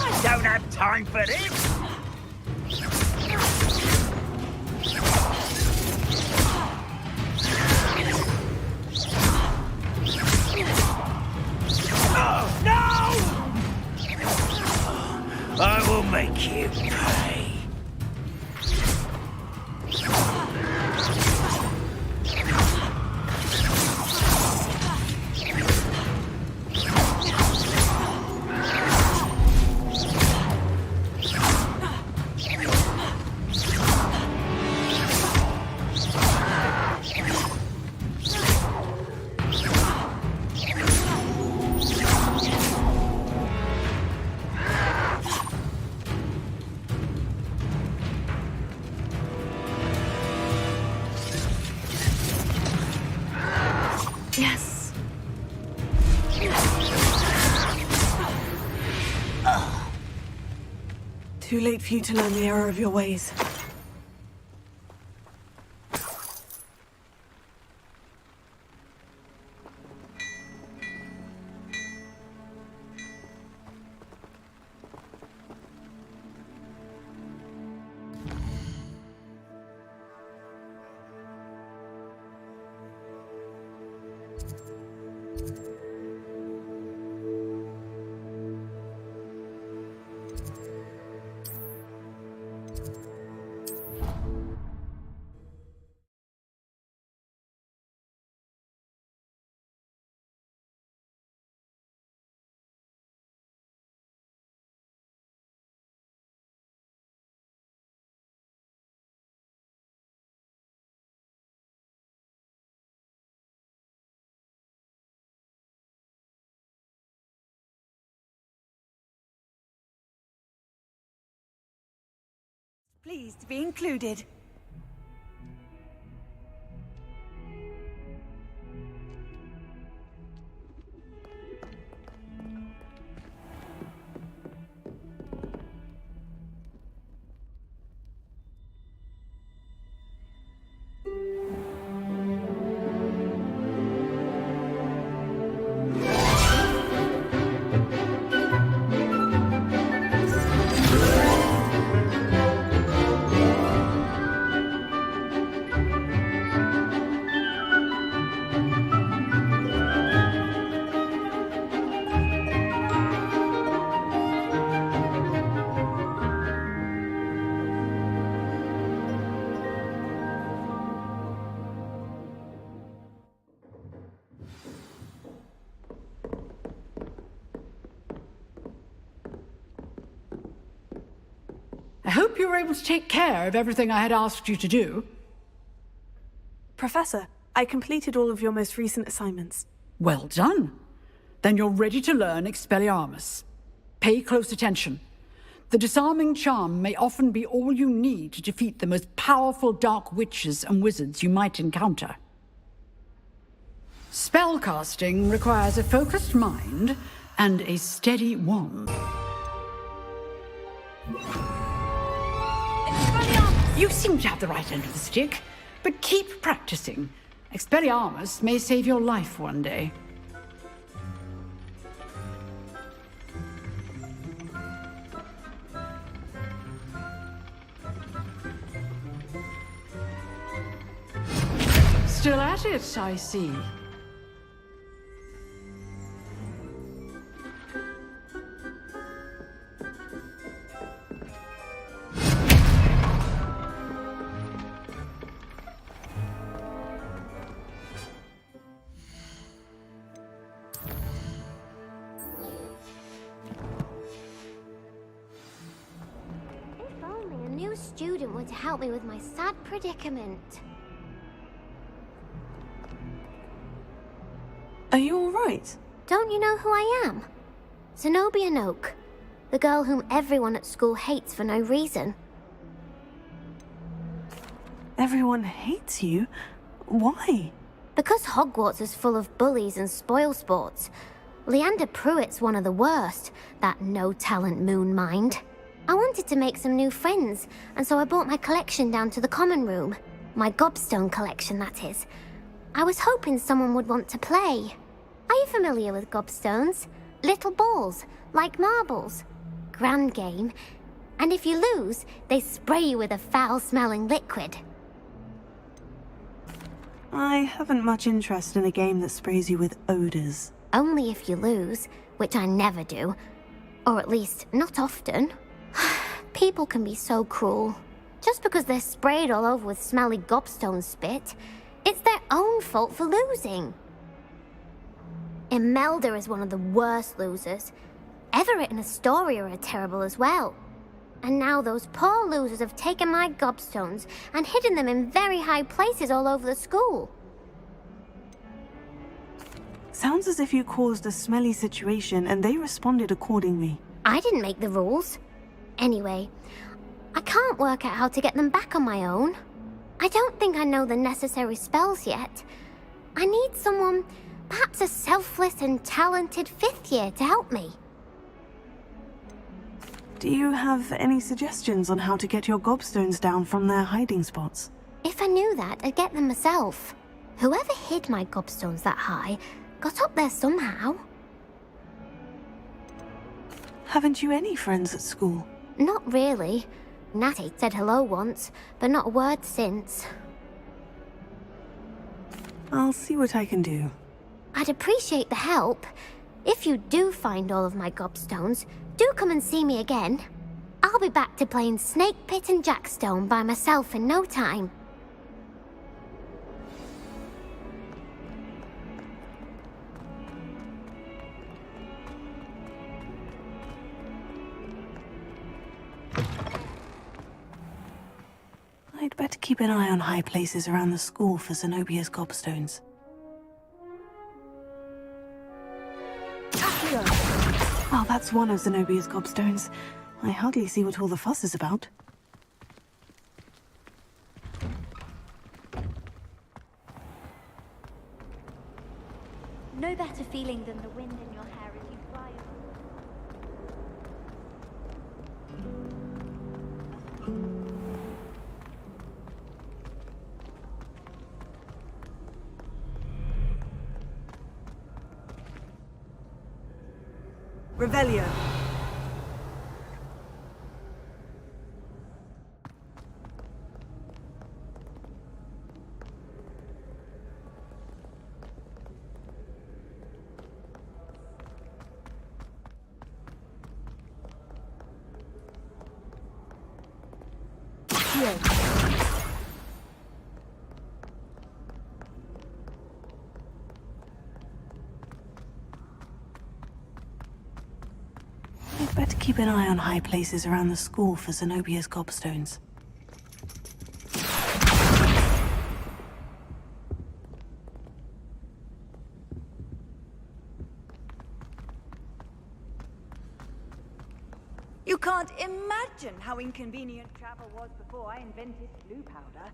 I don't have time for this! Oh, no! I will make you pay. Yes. Too late for you to learn the error of your ways. Pleased to be included. I hope you were able to take care of everything I had asked you to do. Professor, I completed all of your most recent assignments. Well done. Then you're ready to learn Expelliarmus. Pay close attention. The disarming charm may often be all you need to defeat the most powerful dark witches and wizards you might encounter. Spellcasting requires a focused mind and a steady wand. You seem to have the right end of the stick, but keep practicing. Expelliarmus may save your life one day. Still at it, I see. If only a new student were to help me with my sad predicament. Are you all right? Don't you know who I am? Zenobia Noak, the girl whom everyone at school hates for no reason. Everyone hates you? Why? Because Hogwarts is full of bullies and spoilsports. Leander Pruitt's one of the worst, that no-talent moon mind. I wanted to make some new friends, and so I brought my collection down to the common room. My gobstone collection, that is. I was hoping someone would want to play. Are you familiar with gobstones? Little balls, like marbles. Grand game. And if you lose, they spray you with a foul-smelling liquid. I haven't much interest in a game that sprays you with odors. Only if you lose, which I never do. Or at least, not often. People can be so cruel. Just because they're sprayed all over with smelly gobstone spit, it's their own fault for losing. Imelda is one of the worst losers. Everett and Astoria are terrible as well. And now those poor losers have taken my gobstones and hidden them in very high places all over the school. Sounds as if you caused a smelly situation and they responded accordingly. I didn't make the rules. Anyway, I can't work out how to get them back on my own. I don't think I know the necessary spells yet. I need someone, perhaps a selfless and talented 5th year to help me. Do you have any suggestions on how to get your gobstones down from their hiding spots? If I knew that, I'd get them myself. Whoever hid my gobstones that high got up there somehow. Haven't you any friends at school? Not really. Natty said hello once, but not a word since. I'll see what I can do. I'd appreciate the help. If you do find all of my gobstones, do come and see me again. I'll be back to playing Snake Pit and Jackstone by myself in no time. I'd better keep an eye on high places around the school for Zenobia's gobstones. Oh, that's one of Zenobia's gobstones. I hardly see what all the fuss is about. No better feeling than the wind in your hair as you fly. Revelio. I'd better keep an eye on high places around the school for Zenobia's gobstones. You can't imagine how inconvenient travel was before I invented blue powder.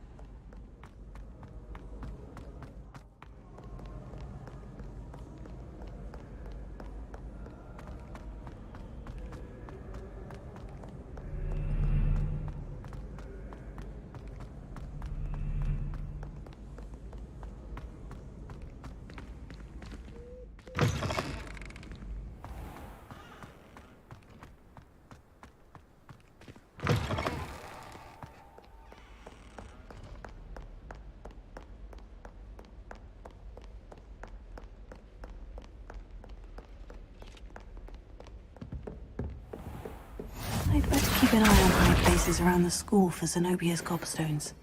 I'd better keep an eye on high places around the school for Zenobia's gobstones.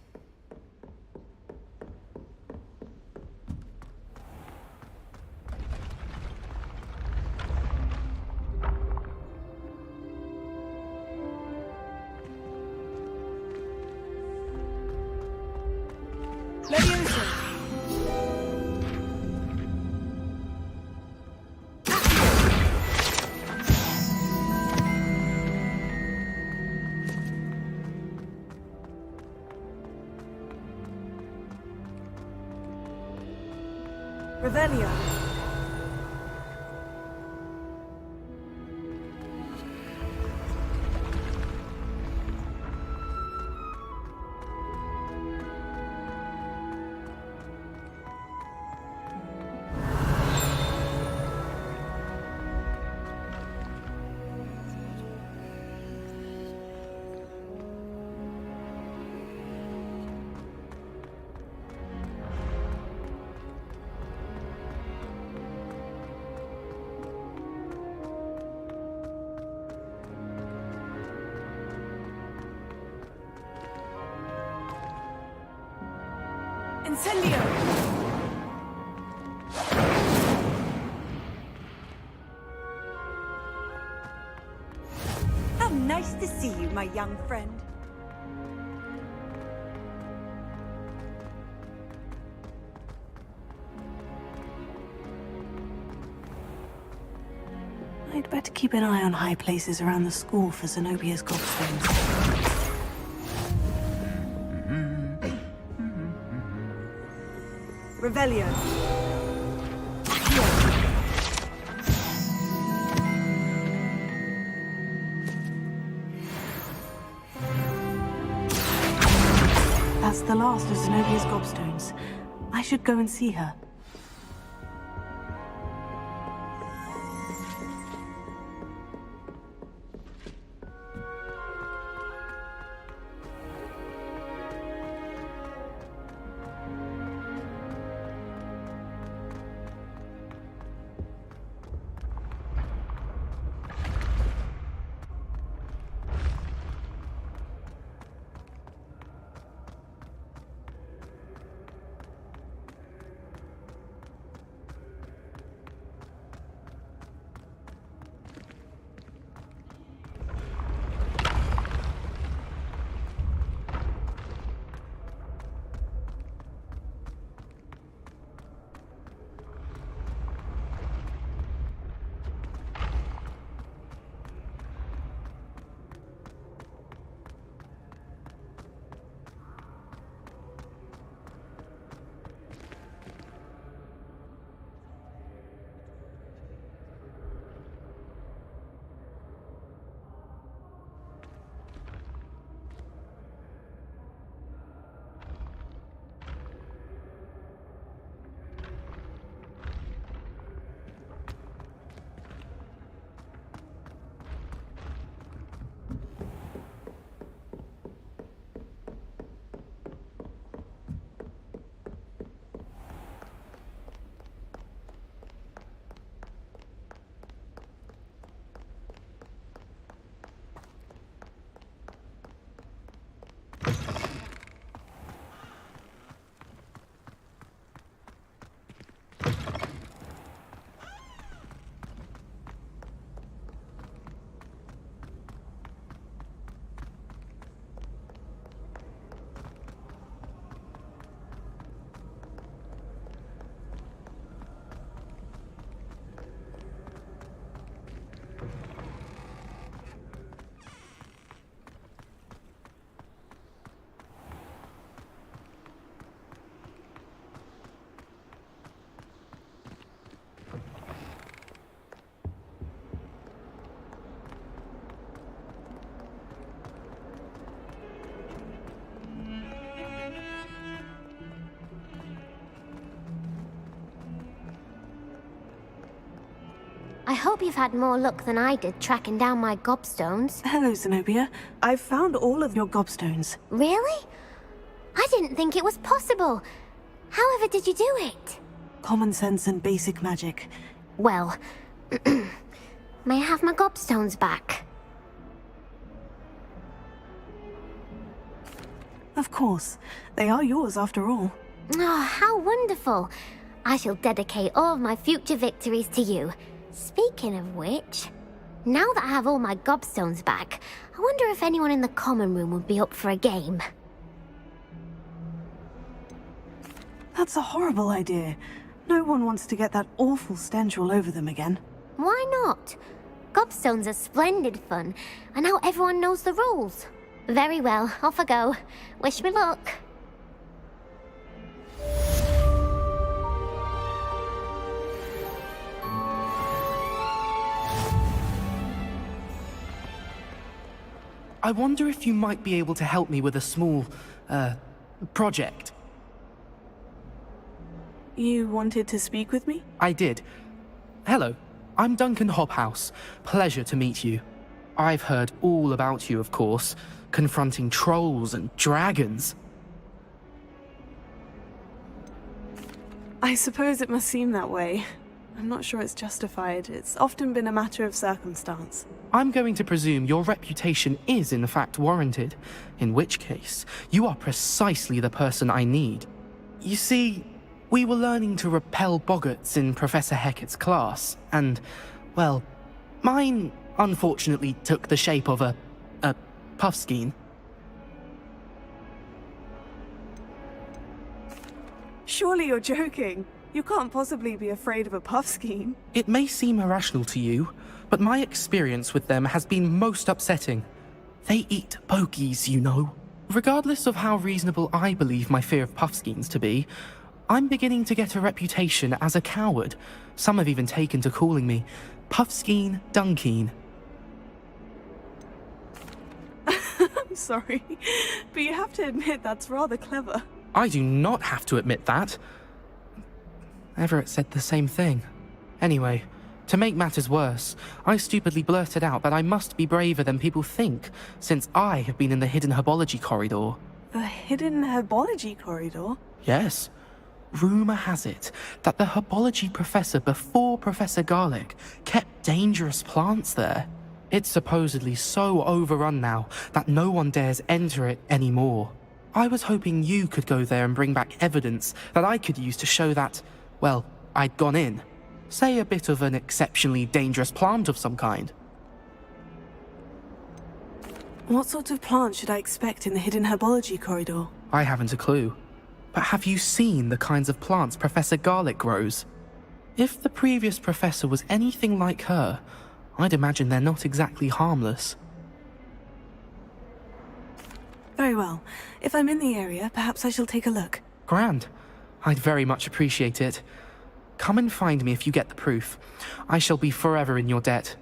Revelio. Incendio! How nice to see you, my young friend. I'd better keep an eye on high places around the school for Zenobia's gobstones. Revelio. is the last of Zenobia's gobstones. I should go and see her. I hope you've had more luck than I did tracking down my gobstones. Hello, Zenobia. I've found all of your gobstones. Really? I didn't think it was possible. However did you do it? Common sense and basic magic. Well, may I have my gobstones back? Of course. They are yours after all. Oh, how wonderful. I shall dedicate all of my future victories to you. Speaking of which, now that I have all my gobstones back, I wonder if anyone in the common room would be up for a game. That's a horrible idea. No one wants to get that awful stench all over them again. Why not? Gobstones are splendid fun, and now everyone knows the rules. Very well, off I go. Wish me luck. I wonder if you might be able to help me with a small, project. You wanted to speak with me? I did. Hello, I'm Duncan Hobhouse. Pleasure to meet you. I've heard all about you, of course, confronting trolls and dragons. I suppose it must seem that way. I'm not sure it's justified. It's often been a matter of circumstance. I'm going to presume your reputation is in fact warranted, in which case, you are precisely the person I need. You see, we were learning to repel boggarts in Professor Hecat's class, and, well, mine unfortunately took the shape of a puffskein. Surely you're joking. You can't possibly be afraid of a puffskein. It may seem irrational to you, but my experience with them has been most upsetting. They eat bogies, you know. Regardless of how reasonable I believe my fear of puffskeins to be, I'm beginning to get a reputation as a coward. Some have even taken to calling me Puffskein Dunkeen. Sorry, but you have to admit that's rather clever. I do not have to admit that. Everett said the same thing. Anyway, to make matters worse, I stupidly blurted out that I must be braver than people think, since I have been in the hidden herbology corridor. The hidden herbology corridor? Yes. Rumour has it that the herbology professor before Professor Garlic kept dangerous plants there. It's supposedly so overrun now that no one dares enter it anymore. I was hoping you could go there and bring back evidence that I could use to show that, well, I'd gone in. Say a bit of an exceptionally dangerous plant of some kind. What sort of plant should I expect in the hidden herbology corridor? I haven't a clue. But have you seen the kinds of plants Professor Garlic grows? If the previous professor was anything like her, I'd imagine they're not exactly harmless. Very well. If I'm in the area, perhaps I shall take a look. Grand. I'd very much appreciate it. Come and find me if you get the proof. I shall be forever in your debt.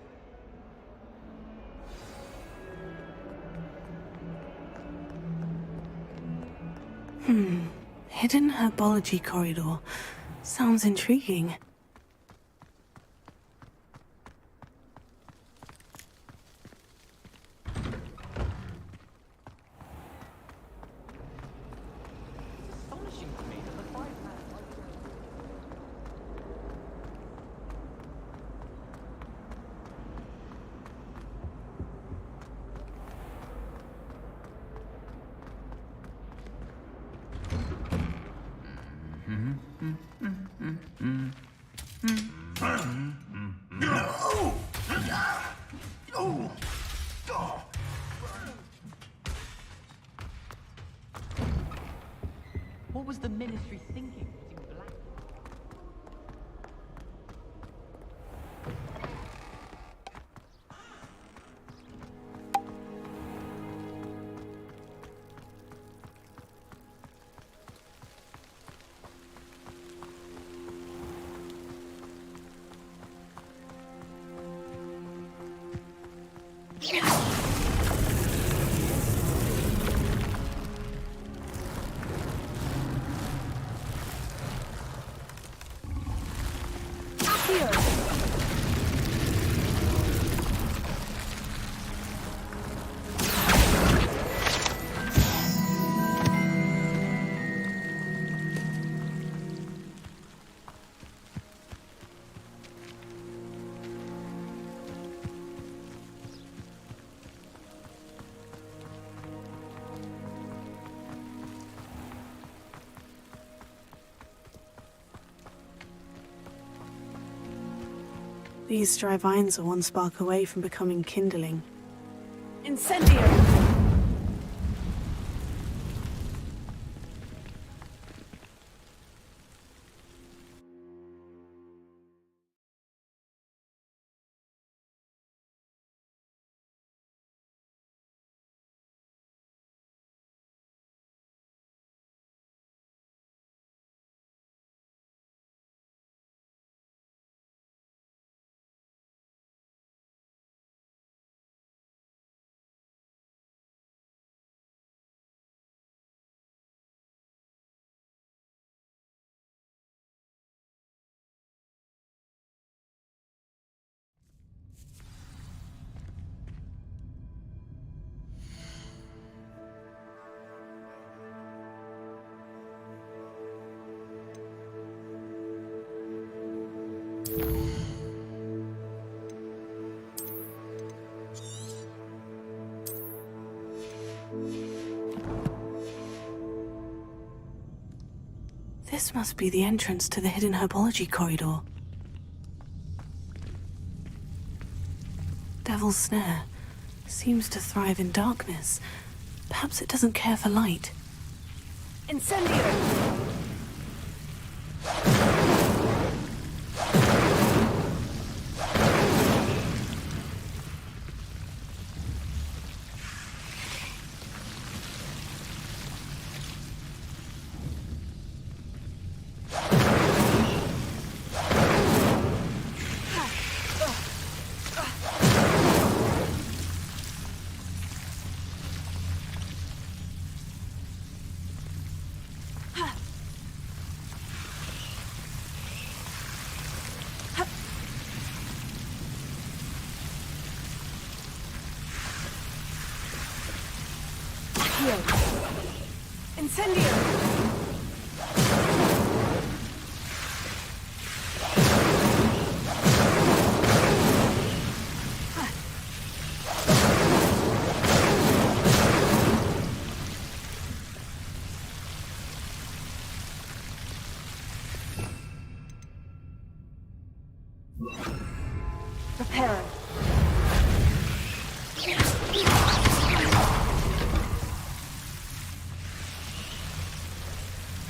Hidden herbology corridor. Sounds intriguing. What was the Ministry thinking? Putting black... These dry vines are one spark away from becoming kindling. Incendio! This must be the entrance to the hidden herbology corridor. Devil's Snare seems to thrive in darkness. Perhaps it doesn't care for light. Incendio! Incendio! Reparo.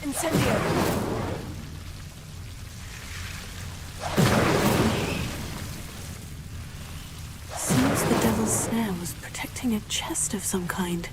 Incendio! Seems the devil's snare was protecting a chest of some kind.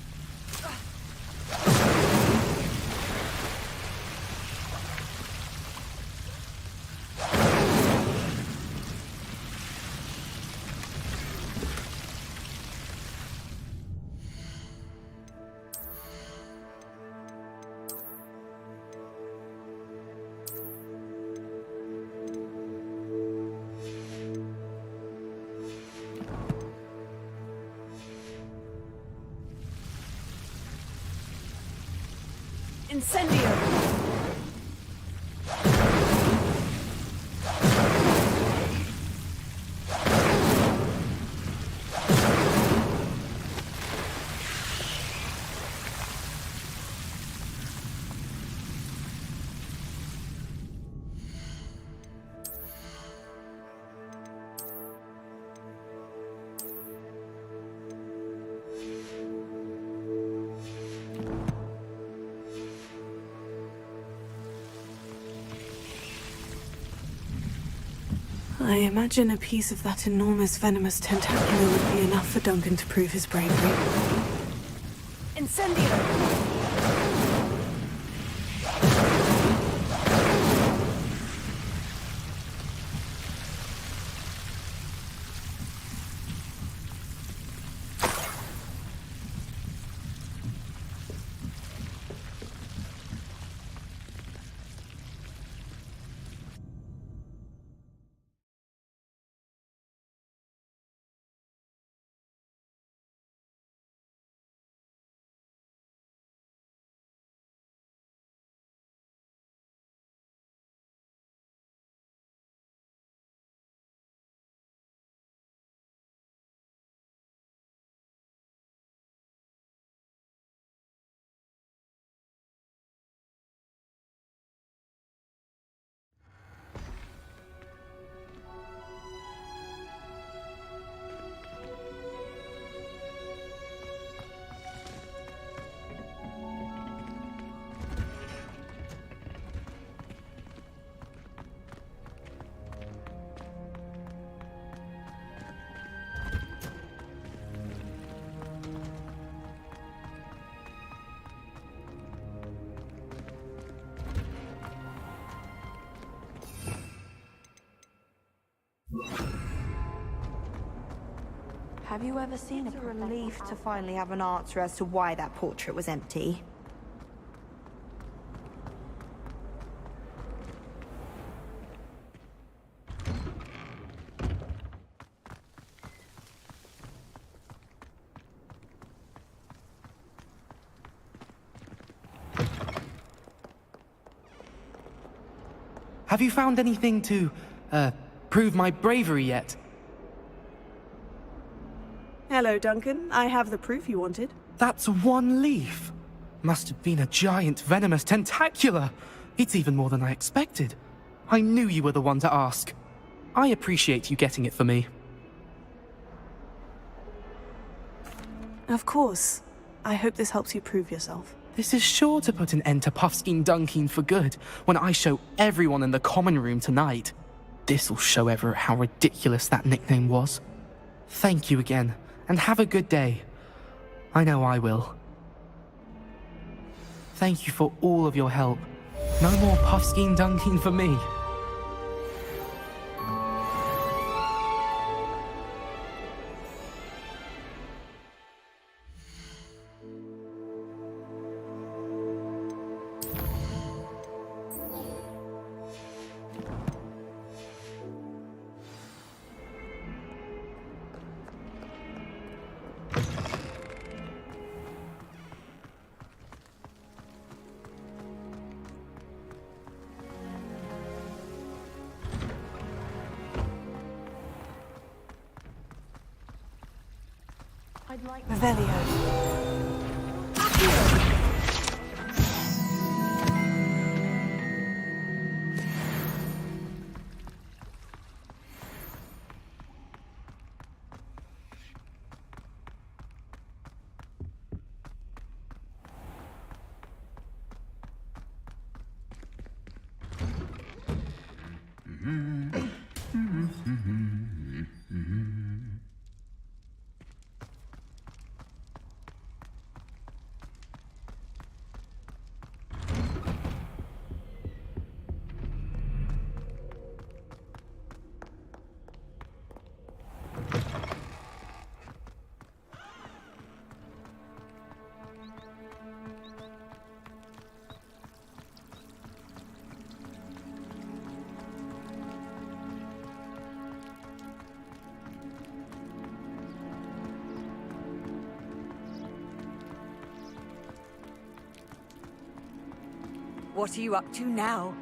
Incendio! I imagine a piece of that enormous venomous tentacular would be enough for Duncan to prove his bravery. Incendio! Have you ever seen a relief to finally have an answer as to why that portrait was empty? Have you found anything to, prove my bravery yet? Hello, Duncan. I have the proof you wanted. That's one leaf. Must have been a giant venomous tentacula. It's even more than I expected. I knew you were the one to ask. I appreciate you getting it for me. Of course. I hope this helps you prove yourself. This is sure to put an end to Puffskein Dunkeen for good when I show everyone in the common room tonight. This'll show Everett how ridiculous that nickname was. Thank you again, and have a good day. I know I will. Thank you for all of your help. No more Puffskein Dunkeen for me. like Revelio. What are you up to now?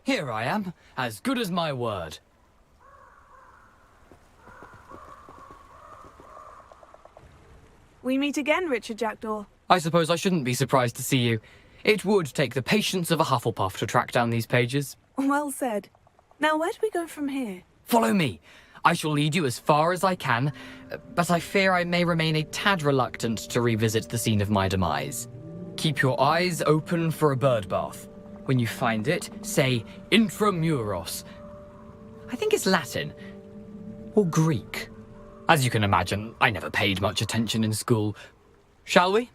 Here I am, as good as my word. We meet again, Richard Jackdaw. I suppose I shouldn't be surprised to see you. It would take the patience of a Hufflepuff to track down these pages. Well said. Now, where do we go from here? Follow me. I shall lead you as far as I can, but I fear I may remain a tad reluctant to revisit the scene of my demise. Keep your eyes open for a bird bath. When you find it, say intramuros. I think it's Latin. Or Greek. As you can imagine, I never paid much attention in school. Shall we?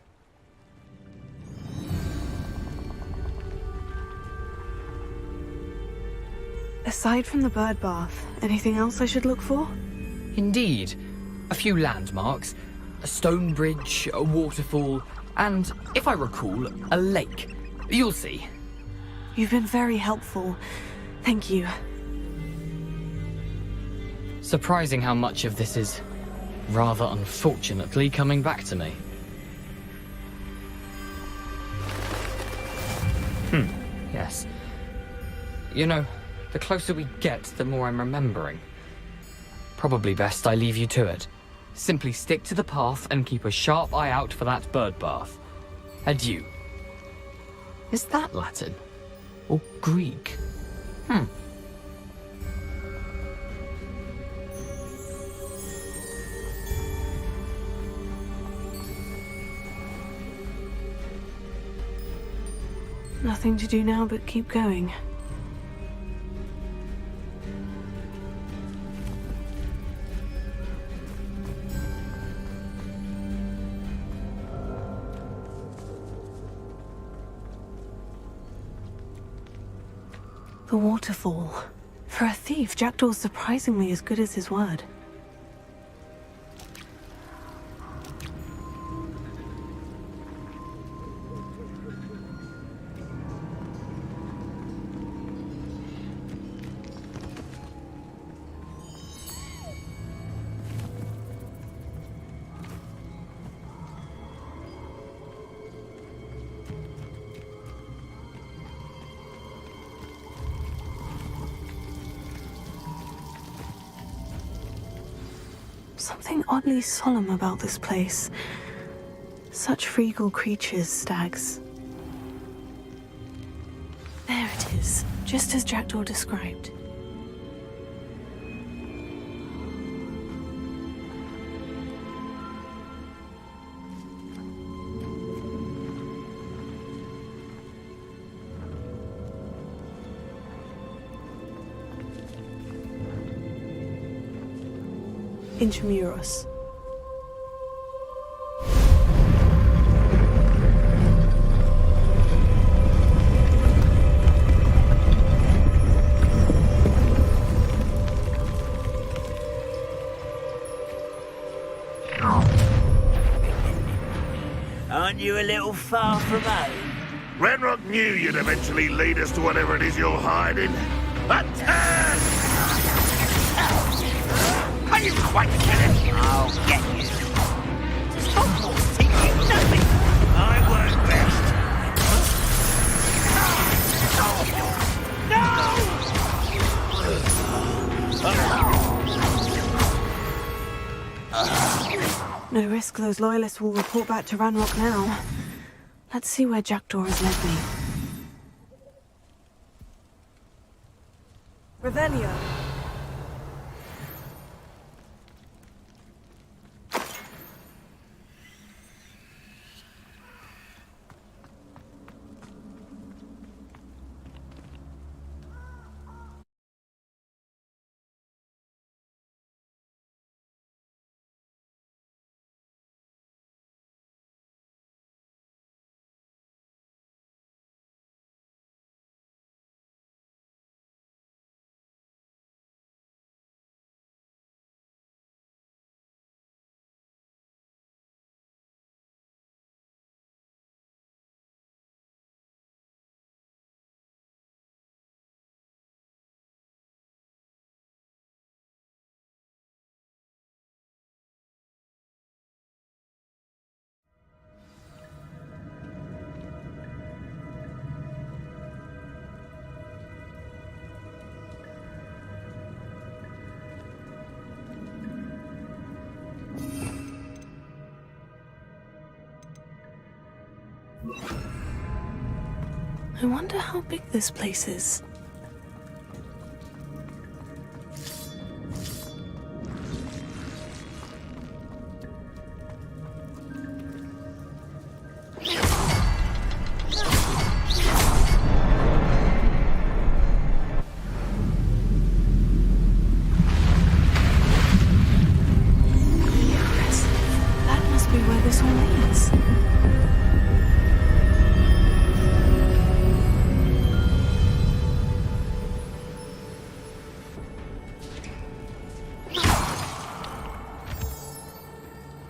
Aside from the bird bath, anything else I should look for? Indeed. A few landmarks, a stone bridge, a waterfall, and, if I recall, a lake. You'll see. You've been very helpful. Thank you. Surprising how much of this is, rather unfortunately, coming back to me. Yes. You know, the closer we get, the more I'm remembering. Probably best I leave you to it. Simply stick to the path and keep a sharp eye out for that bird bath. Adieu. Is that Latin? Or Greek? Nothing to do now but keep going. The waterfall. For a thief, Jackdaw's surprisingly as good as his word. Something oddly solemn about this place. Such regal creatures, stags. There it is, just as Jackdaw described. Intramuros. Aren't you a little far from home? Ranrock knew you'd eventually lead us to whatever it is you're hiding. Attack! Are you quite kidding? I'll get you. Does Hogwarts teach you nothing? I work best. No risk those loyalists will report back to Ranrock now. Let's see where Jackdaw has led me. Revelio. I wonder how big this place is. That must be where this all leads.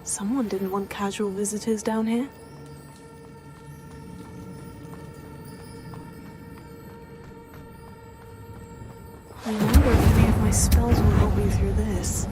Someone didn't want casual visitors down here. I wonder if any of my spells will help me through this.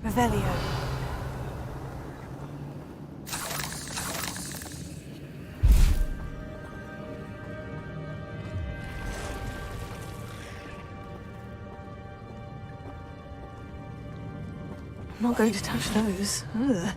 Revelio. I'm not going to touch those. Ugh.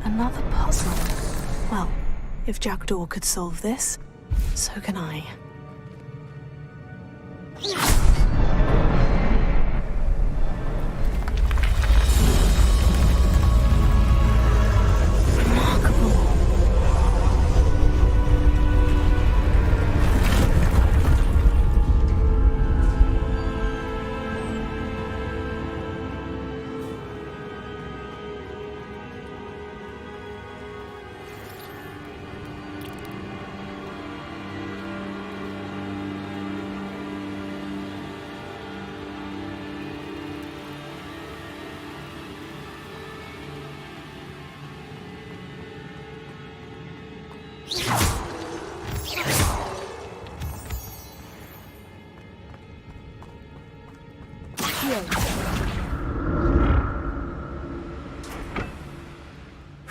Another puzzle. Well, if Jackdaw could solve this, so can I.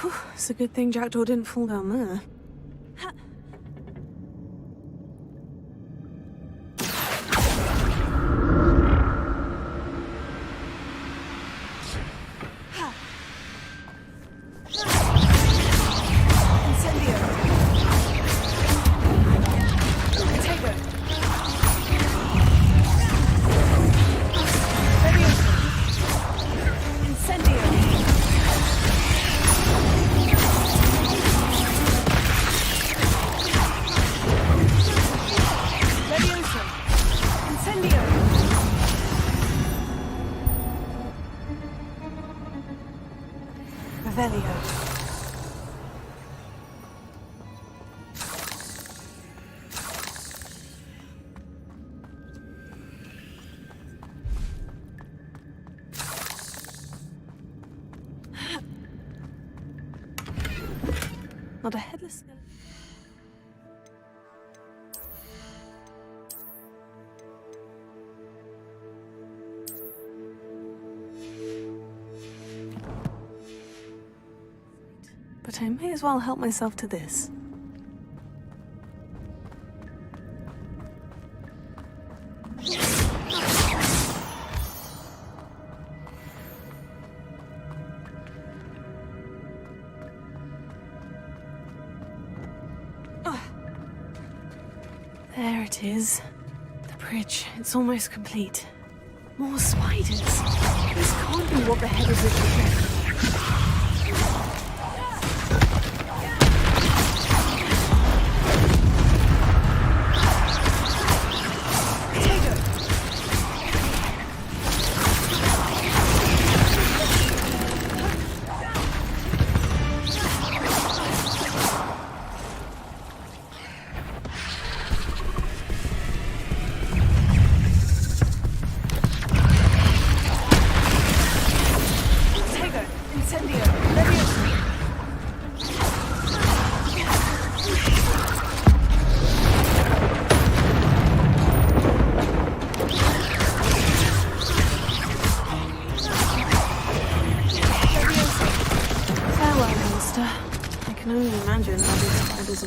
Whew, it's a good thing Jackdaw didn't fall down there. Not a headless skeleton. But I may as well help myself to this. There it is. The bridge. It's almost complete. More spiders. This can't be what the headers are doing.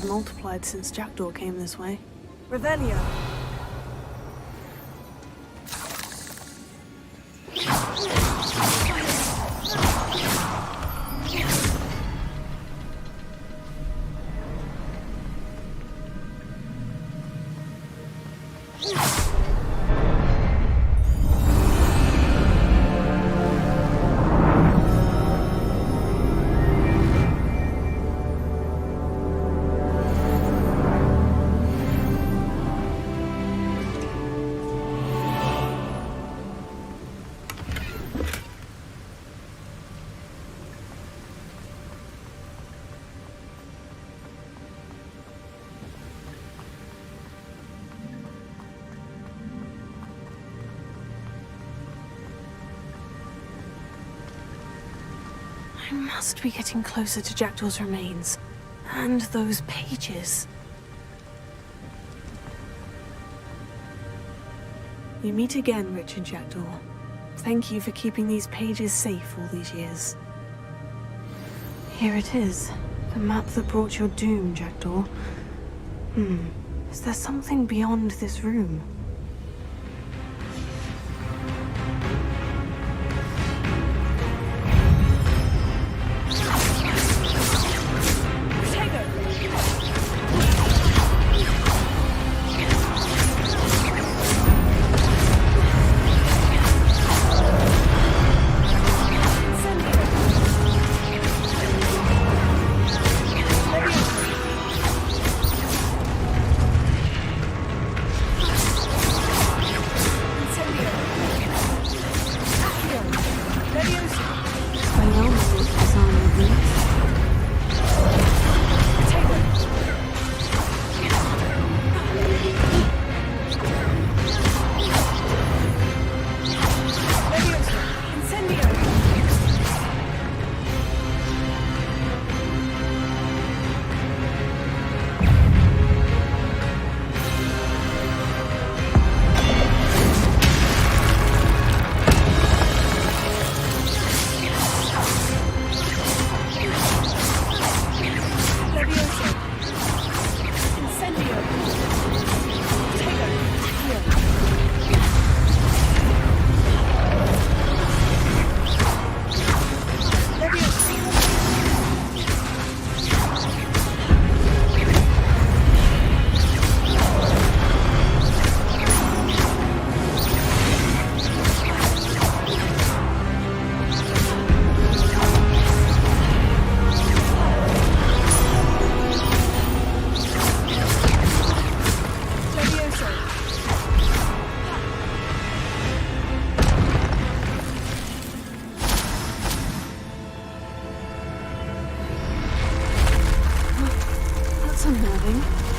Multiplied since Jackdaw came this way. Revelio. I must be getting closer to Jackdaw's remains. And those pages. We meet again, Richard Jackdaw. Thank you for keeping these pages safe all these years. Here it is. The map that brought your doom, Jackdaw. Is there something beyond this room?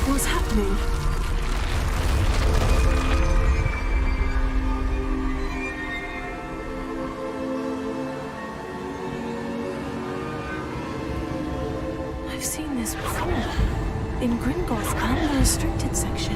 What's happening? I've seen this before. In Gringotts and the restricted section.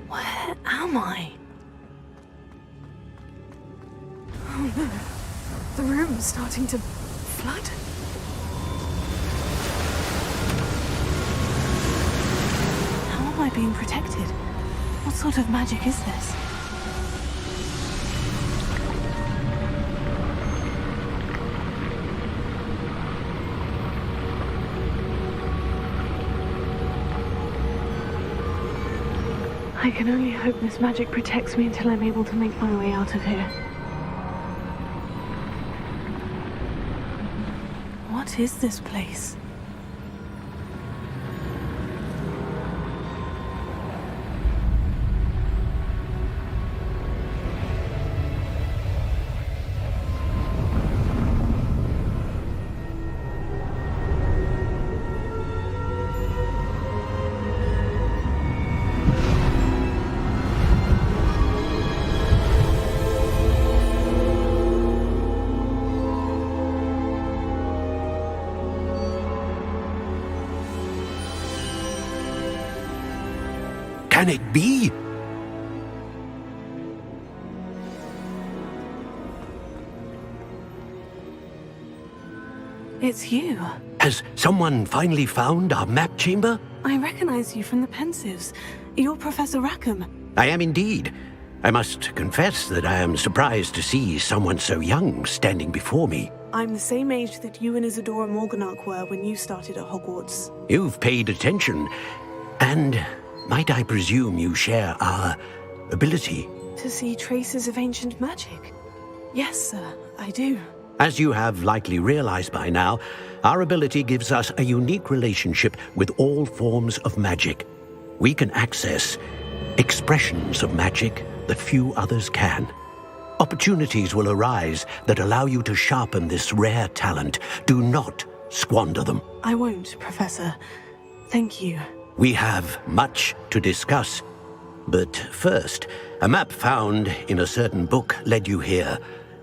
Where am I? Oh no. The room's starting to flood. How am I being protected? What sort of magic is this? I can only hope this magic protects me until I'm able to make my way out of here. What is this place? Can it be? It's you. Has someone finally found our map chamber? I recognize you from the Pensives. You're Professor Rackham. I am indeed. I must confess that I am surprised to see someone so young standing before me. I'm the same age that you and Isadora Morganach were when you started at Hogwarts. You've paid attention, and might I presume you share our ability? To see traces of ancient magic? Yes, sir, I do. As you have likely realized by now, our ability gives us a unique relationship with all forms of magic. We can access expressions of magic that few others can. Opportunities will arise that allow you to sharpen this rare talent. Do not squander them. I won't, Professor. Thank you. We have much to discuss. But first, a map found in a certain book led you here.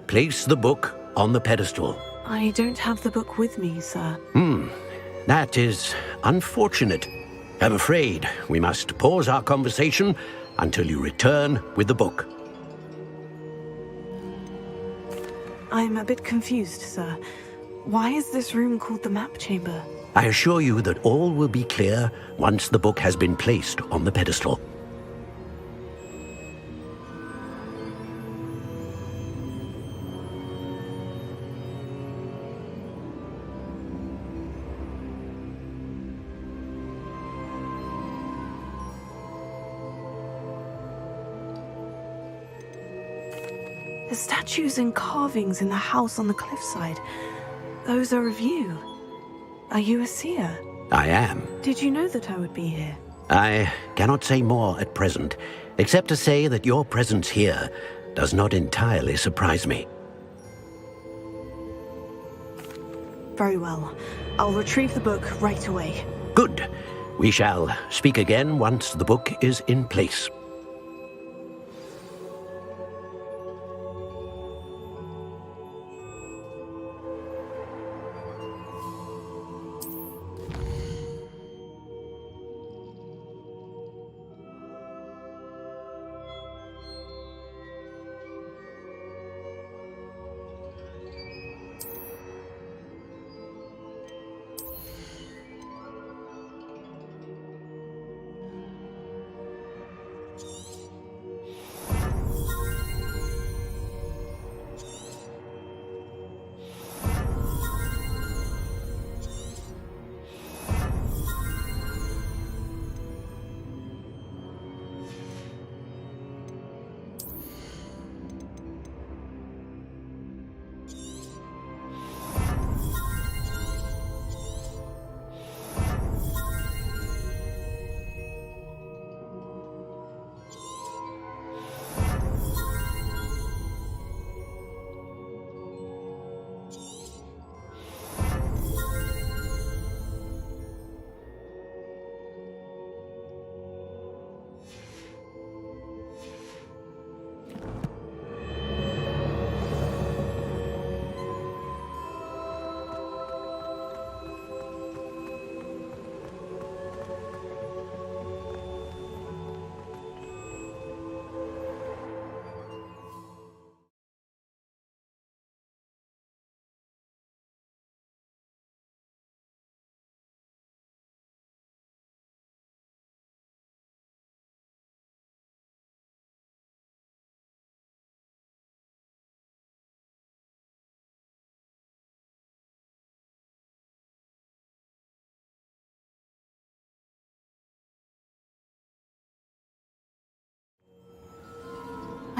Place the book on the pedestal. I don't have the book with me, sir. That is unfortunate. I'm afraid we must pause our conversation until you return with the book. I'm a bit confused, sir. Why is this room called the map chamber? I assure you that all will be clear once the book has been placed on the pedestal. The statues and carvings in the house on the cliffside. Those are of you. Are you a seer? I am. Did you know that I would be here? I cannot say more at present, except to say that your presence here does not entirely surprise me. Very well. I'll retrieve the book right away. Good. We shall speak again once the book is in place.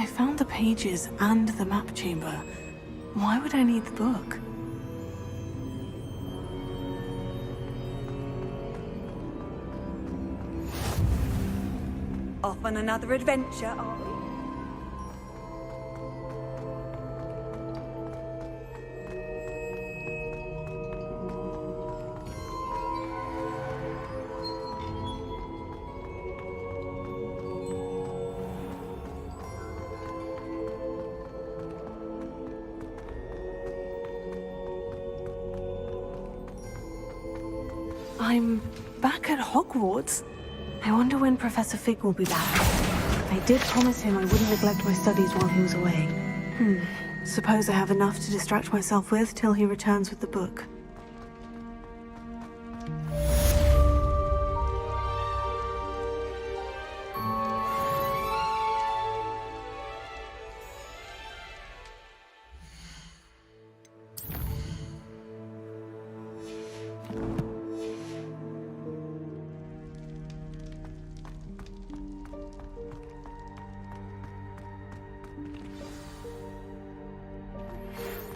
I found the pages and the map chamber. Why would I need the book? Off on another adventure, are we? I'm back at Hogwarts. I wonder when Professor Fig will be back. I did promise him I wouldn't neglect my studies while he was away. Suppose I have enough to distract myself with till he returns with the book.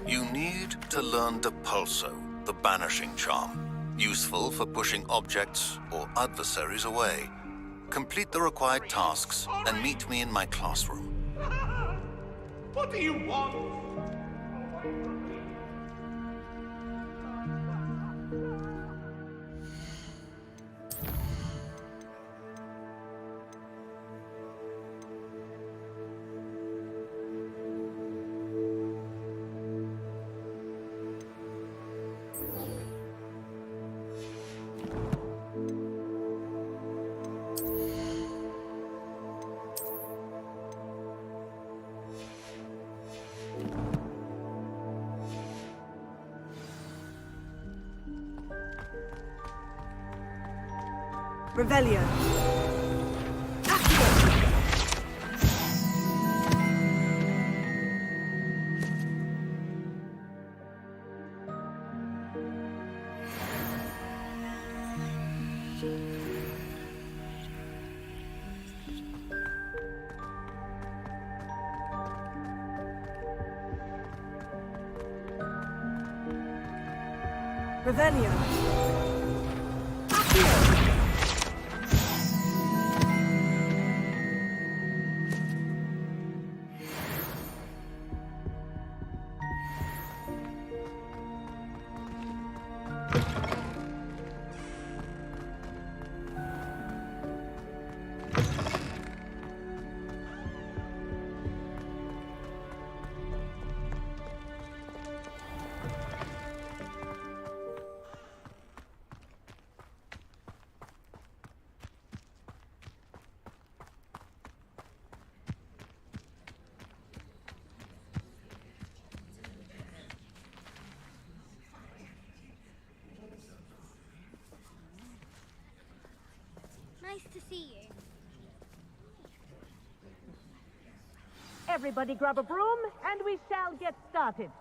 You need to learn Depulso, the banishing charm. Useful for pushing objects or adversaries away. Complete the required tasks and meet me in my classroom. What do you want? Revelio. Revelio. Nice to see you. Everybody grab a broom, and we shall get started.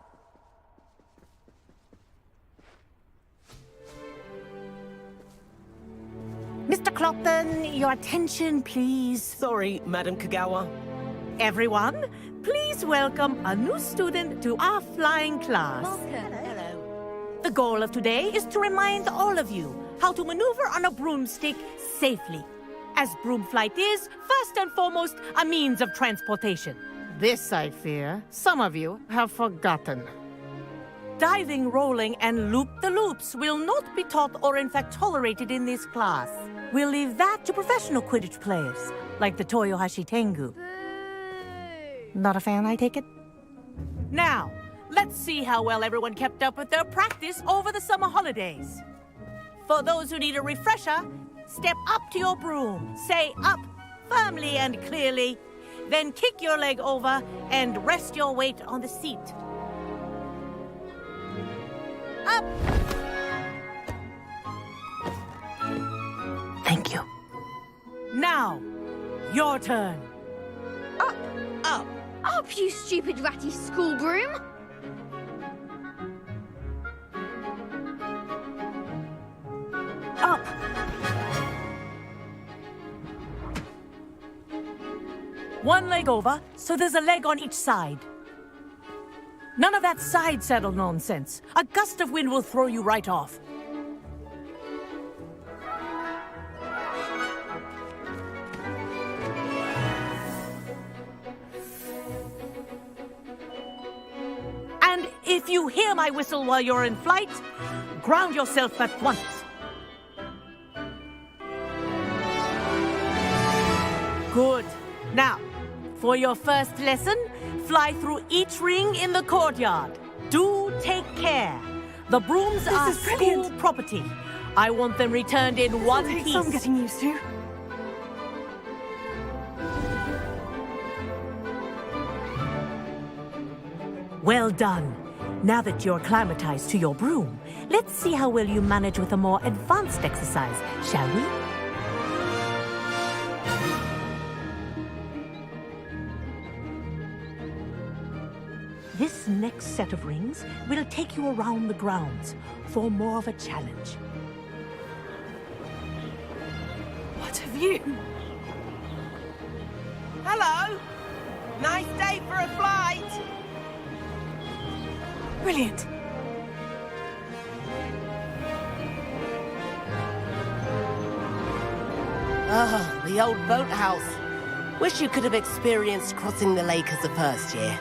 Mr. Clopton, your attention, please. Sorry, Madam Kagawa. Everyone, please welcome a new student to our flying class. Welcome. Hello. The goal of today is to remind all of you how to maneuver on a broomstick safely, as broom flight is, first and foremost, a means of transportation. This, I fear, some of you have forgotten. Diving, rolling, and loop-the-loops will not be taught or in fact tolerated in this class. We'll leave that to professional Quidditch players, like the Toyohashi Tengu. Not a fan, I take it? Now, let's see how well everyone kept up with their practice over the summer holidays. For those who need a refresher, step up to your broom, say up firmly and clearly, then kick your leg over and rest your weight on the seat. Up! Thank you. Now, your turn. Up! Up! Up, you stupid ratty school broom! Up! One leg over, so there's a leg on each side. None of that side saddle nonsense. A gust of wind will throw you right off. And if you hear my whistle while you're in flight, ground yourself at once. Good. Now, for your first lesson, fly through each ring in the courtyard. Do take care. The brooms are school property. I want them returned in one piece. Some getting used to. Well done. Now that you're acclimatized to your broom, let's see how well you manage with a more advanced exercise, shall we? This next set of rings will take you around the grounds for more of a challenge. What have you? Hello! Nice day for a flight! Brilliant. Ah, the old boathouse. Wish you could have experienced crossing the lake as a first year.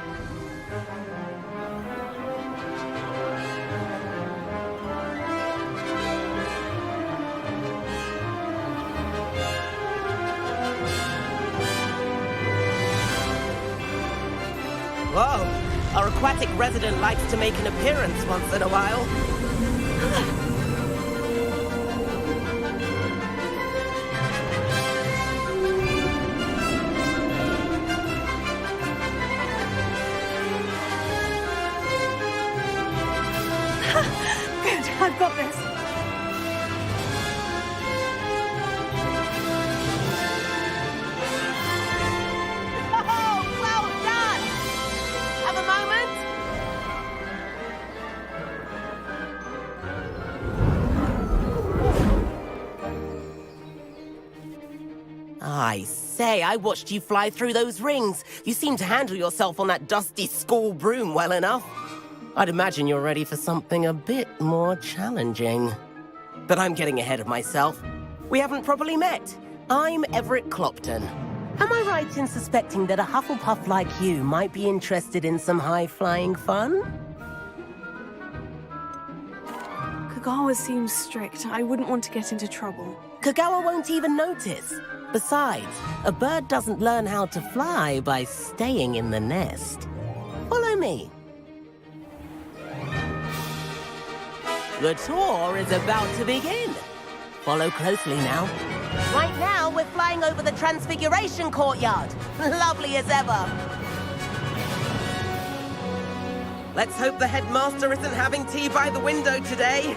Whoa! Our aquatic resident likes to make an appearance once in a while. Good, I've got this. Oh, well done! Have a moment? I say, I watched you fly through those rings. You seem to handle yourself on that dusty school broom well enough. I'd imagine you're ready for something a bit more challenging. But I'm getting ahead of myself. We haven't properly met. I'm Everett Clopton. Am I right in suspecting that a Hufflepuff like you might be interested in some high-flying fun? Kagawa seems strict. I wouldn't want to get into trouble. Kagawa won't even notice. Besides, a bird doesn't learn how to fly by staying in the nest. Follow me. The tour is about to begin. Follow closely now. Right now, we're flying over the Transfiguration Courtyard. Lovely as ever. Let's hope the headmaster isn't having tea by the window today.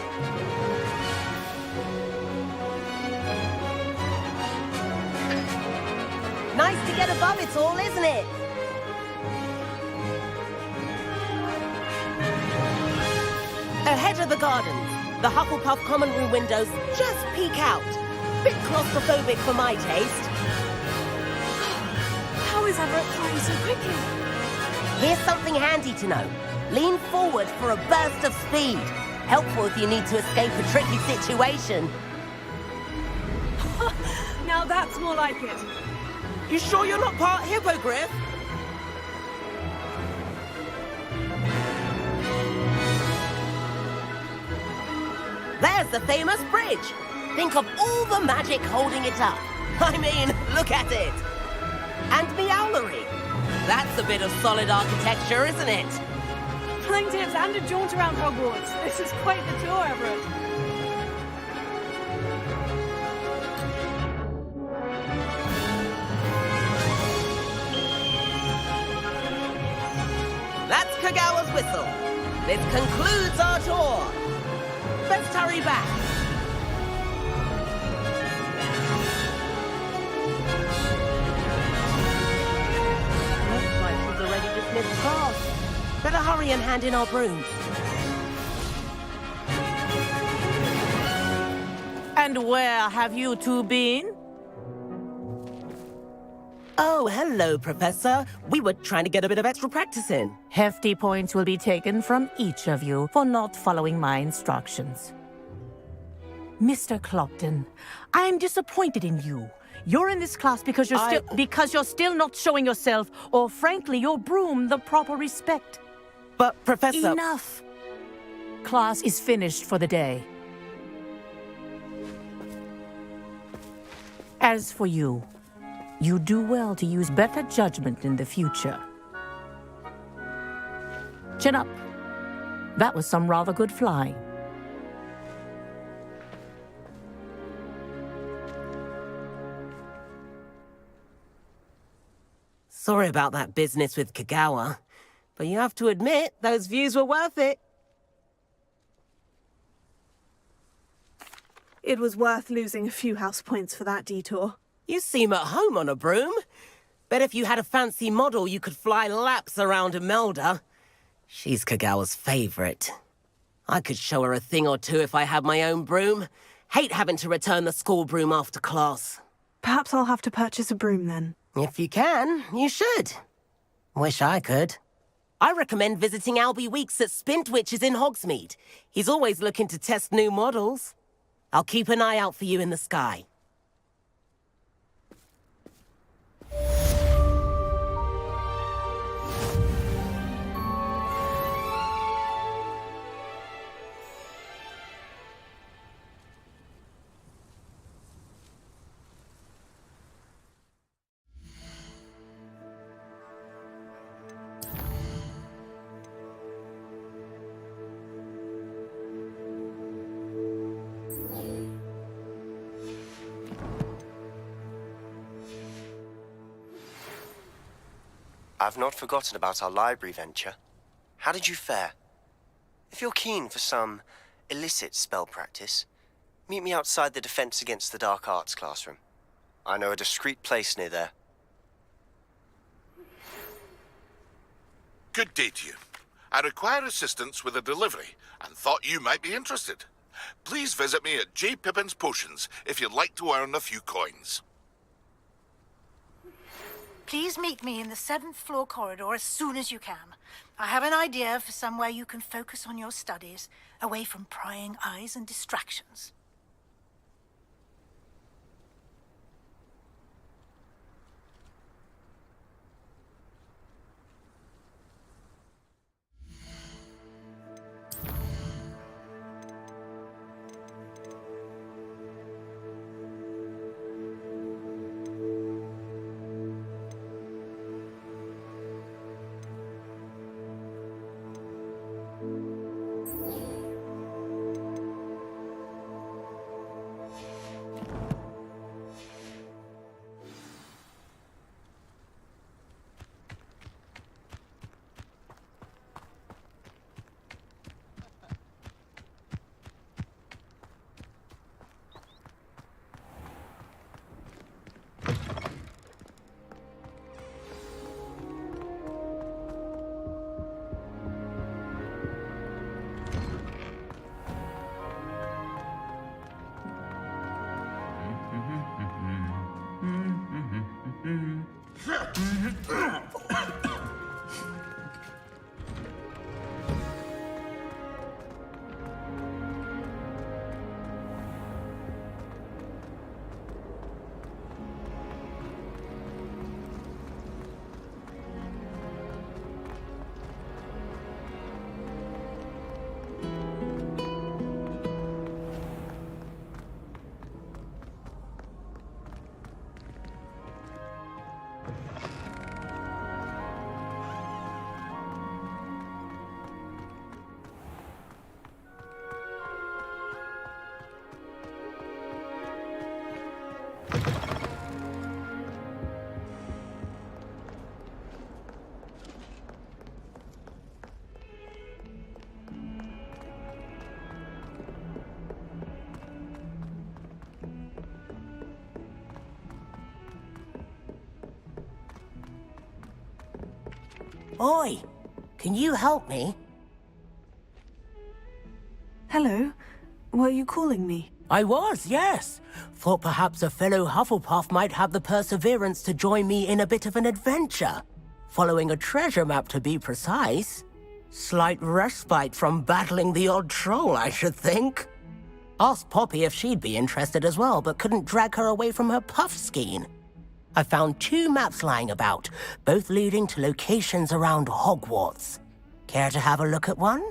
Nice to get above it all, isn't it? Ahead of the gardens, the Hufflepuff common room windows just peek out. Bit claustrophobic for my taste. How is Everett flying so quickly? Here's something handy to know. Lean forward for a burst of speed. Helpful if you need to escape a tricky situation. Now that's more like it. You sure you're not part hippogriff? There's the famous bridge. Think of all the magic holding it up. I mean, look at it. And the owlery. That's a bit of solid architecture, isn't it? Flying tips and a jaunt around Hogwarts. This is quite the tour, Everett. That's Kagawa's whistle. This concludes our tour. Let's hurry back. Looks like she's already dismissed class. Better hurry and hand in our brooms. And where have you two been? Oh, hello, Professor. We were trying to get a bit of extra practice in. Hefty points will be taken from each of you for not following my instructions. Mr. Clopton, I'm disappointed in you. You're in this class because you're still not showing yourself, or frankly, your broom, the proper respect. But, Professor... Enough! Class is finished for the day. As for you, you do well to use better judgment in the future. Chin up. That was some rather good flying. Sorry about that business with Kagawa, but you have to admit, those views were worth it. It was worth losing a few house points for that detour. You seem at home on a broom. Bet if you had a fancy model, you could fly laps around Imelda. She's Kagawa's favorite. I could show her a thing or two if I had my own broom. Hate having to return the school broom after class. Perhaps I'll have to purchase a broom then. If you can, you should. Wish I could. I recommend visiting Albie Weeks at Spintwitches in Hogsmeade. He's always looking to test new models. I'll keep an eye out for you in the sky. I've not forgotten about our library venture. How did you fare? If you're keen for some illicit spell practice, meet me outside the Defense Against the Dark Arts classroom. I know a discreet place near there. Good day to you. I require assistance with a delivery and thought you might be interested. Please visit me at J. Pippin's Potions if you'd like to earn a few coins. Please meet me in the 7th floor corridor as soon as you can. I have an idea for somewhere you can focus on your studies, away from prying eyes and distractions. Oi! Can you help me? Hello. Were you calling me? I was, yes. Thought perhaps a fellow Hufflepuff might have the perseverance to join me in a bit of an adventure. Following a treasure map, to be precise. Slight respite from battling the odd troll, I should think. Asked Poppy if she'd be interested as well, but couldn't drag her away from her puff skein. I found 2 maps lying about, both leading to locations around Hogwarts. Care to have a look at one?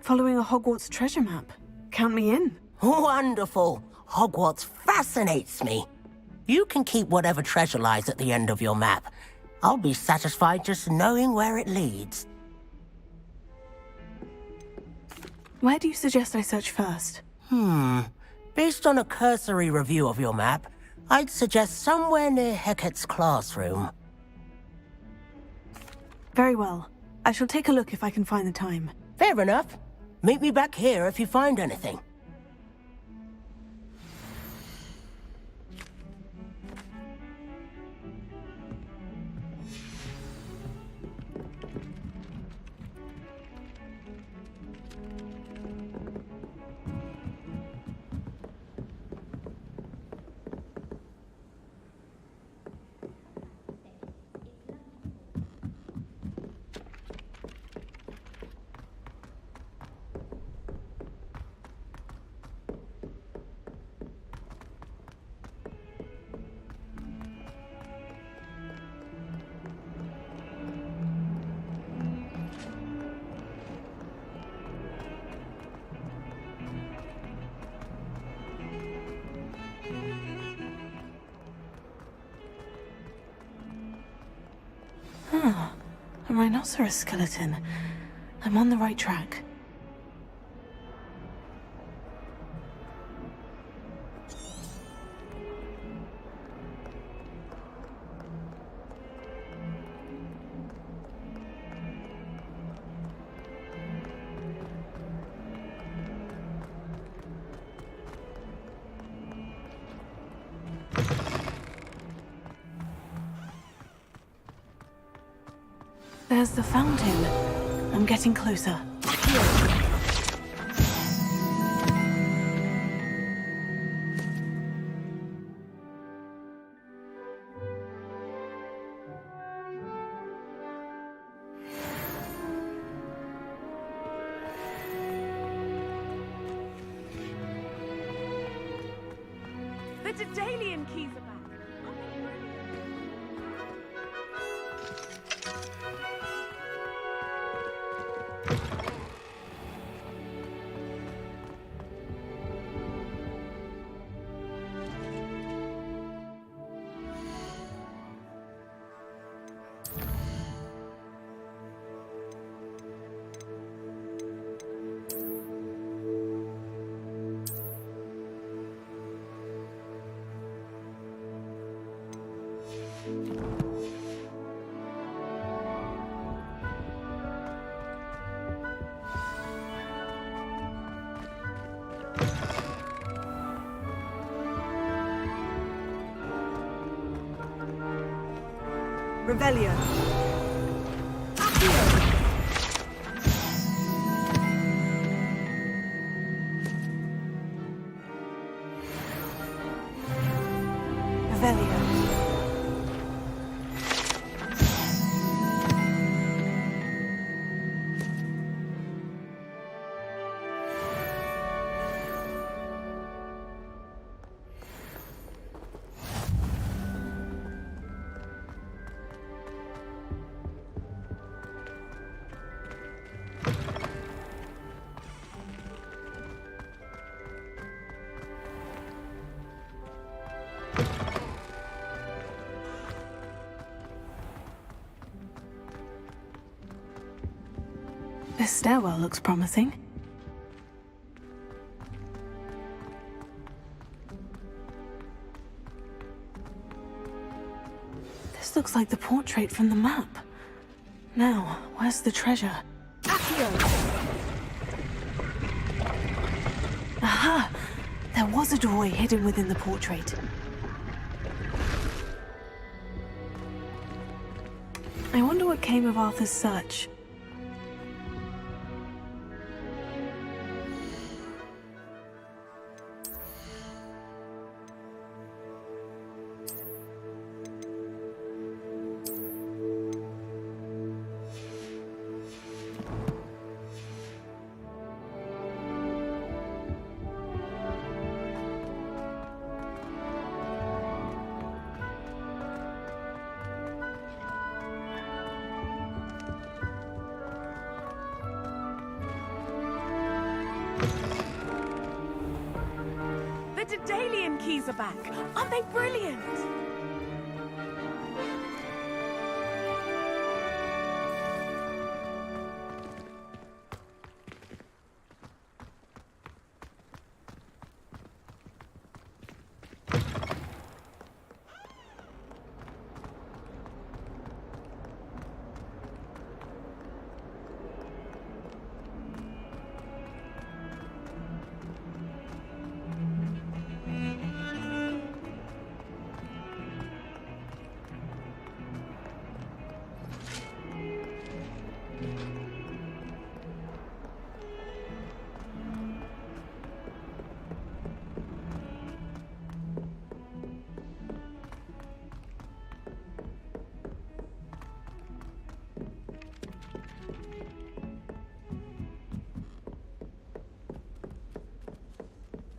Following a Hogwarts treasure map. Count me in. Wonderful. Hogwarts fascinates me. You can keep whatever treasure lies at the end of your map. I'll be satisfied just knowing where it leads. Where do you suggest I search first? Based on a cursory review of your map, I'd suggest somewhere near Hecate's classroom. Very well. I shall take a look if I can find the time. Fair enough. Meet me back here if you find anything. A rhinoceros skeleton. I'm on the right track. There's the fountain. I'm getting closer. The Daedalian keys are back. Revelio. Revelio. This stairwell looks promising. This looks like the portrait from the map. Now, where's the treasure? Aha! There was a doorway hidden within the portrait. I wonder what came of Arthur's search. Daedalian keys are back. Aren't they brilliant?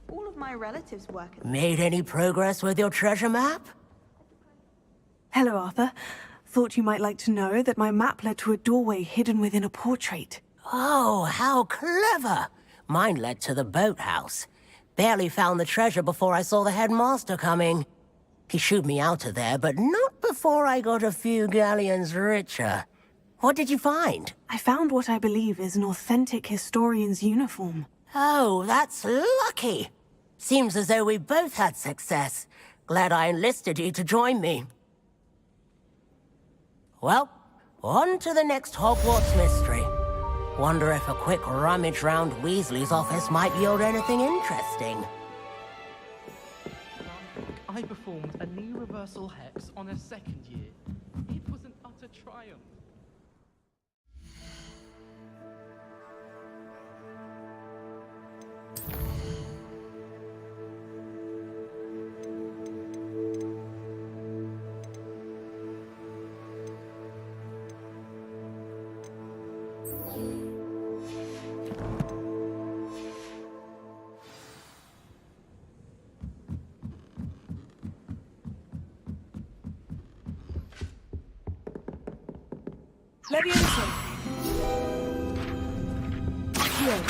All of my relatives work at Made any progress with your treasure map? Hello, Arthur. Thought you might like to know that my map led to a doorway hidden within a portrait. Oh, how clever! Mine led to the boathouse. Barely found the treasure before I saw the headmaster coming. He shooed me out of there, but not before I got a few galleons richer. What did you find? I found what I believe is an authentic historian's uniform. Oh, that's lucky. Seems as though we both had success. Glad I enlisted you to join me. Well, on to the next Hogwarts mystery. Wonder if a quick rummage round Weasley's office might yield anything interesting. I performed a knee reversal hex on a second year. It was an utter triumph. Leviosa. Here.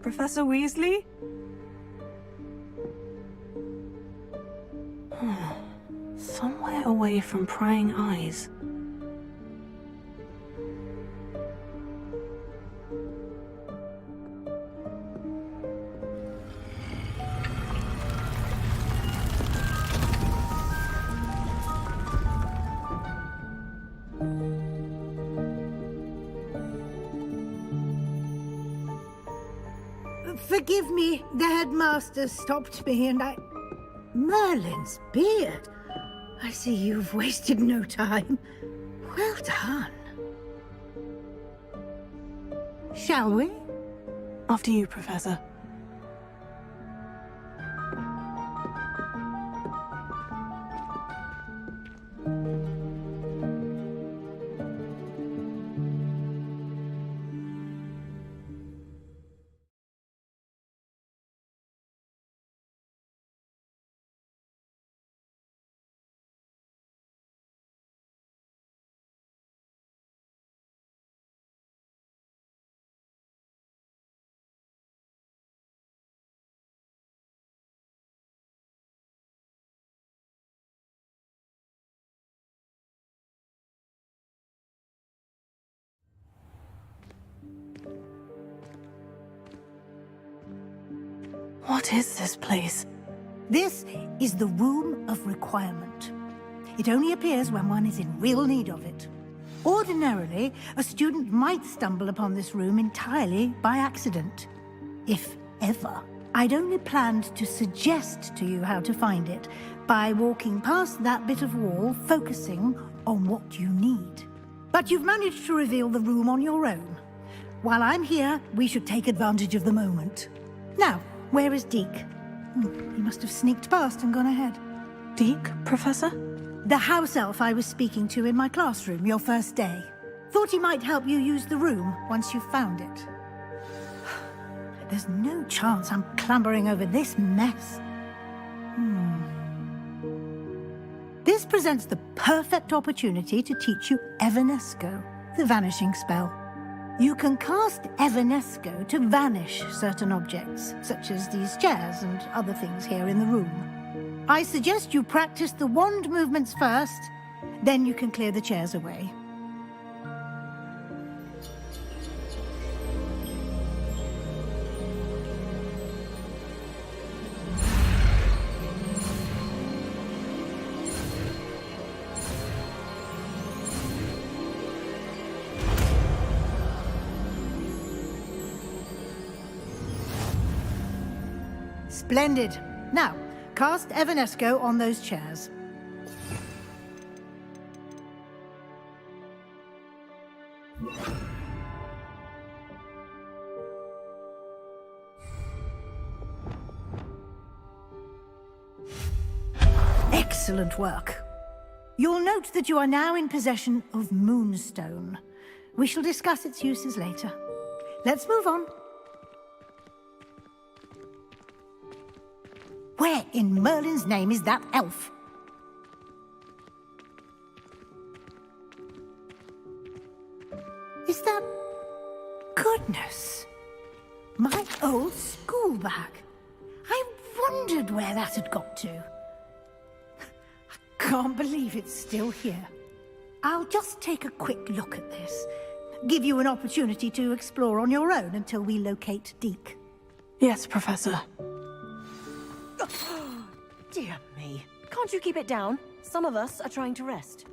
Professor Weasley? Somewhere away from prying eyes. Forgive me, the headmaster stopped me and I... Merlin's beard. I see you've wasted no time. Well done. Shall we? After you, Professor. What is this place? This is the Room of Requirement. It only appears when one is in real need of it. Ordinarily, a student might stumble upon this room entirely by accident. If ever. I'd only planned to suggest to you how to find it by walking past that bit of wall, focusing on what you need. But you've managed to reveal the room on your own. While I'm here, we should take advantage of the moment. Now, where is Deke? He must have sneaked past and gone ahead. Deke, Professor? The house elf I was speaking to in my classroom your first day. Thought he might help you use the room once you've found it. There's no chance I'm clambering over this mess. This presents the perfect opportunity to teach you Evanesco, the vanishing spell. You can cast Evanesco to vanish certain objects, such as these chairs and other things here in the room. I suggest you practice the wand movements first, then you can clear the chairs away. Splendid. Now, cast Evanesco on those chairs. Excellent work. You'll note that you are now in possession of Moonstone. We shall discuss its uses later. Let's move on. Where in Merlin's name is that elf? Is that... Goodness! My old school bag. I wondered where that had got to. I can't believe it's still here. I'll just take a quick look at this. Give you an opportunity to explore on your own until we locate Deke. Yes, Professor. Dear me. Can't you keep it down? Some of us are trying to rest.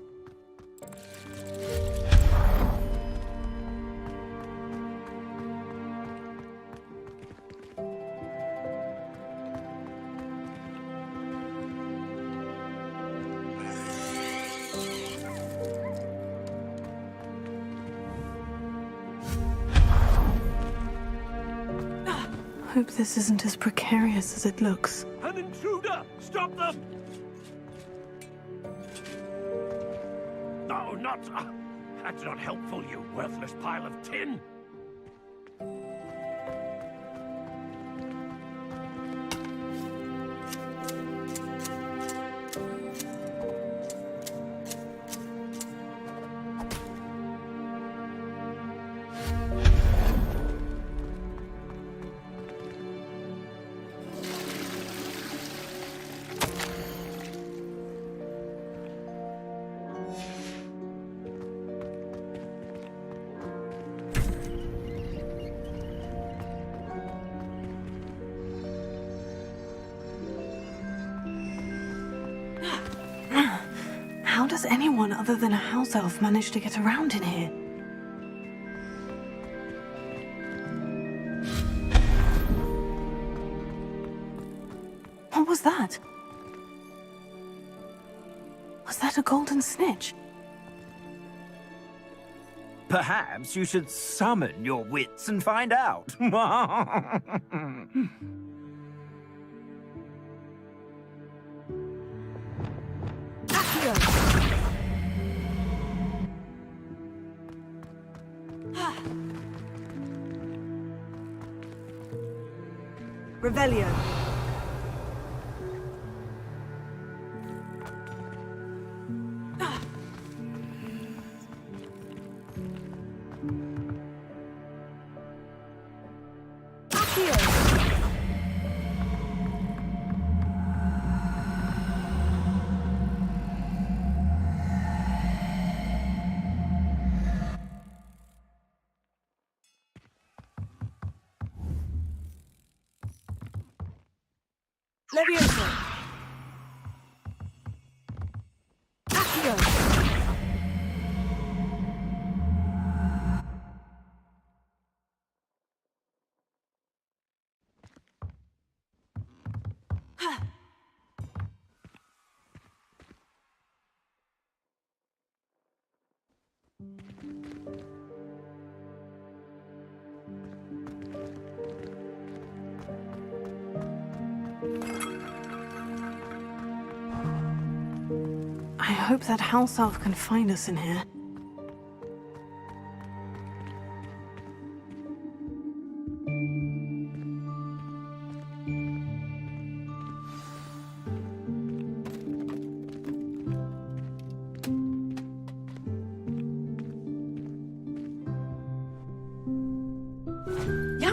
Hope this isn't as precarious as it looks. An intruder! Stop them! No, not... that's not helpful, you worthless pile of tin! How does anyone other than a house elf manage to get around in here? What was that? Was that a golden snitch? Perhaps you should summon your wits and find out. Revelio. Leviosa. Accio. I hope that house elf can find us in here.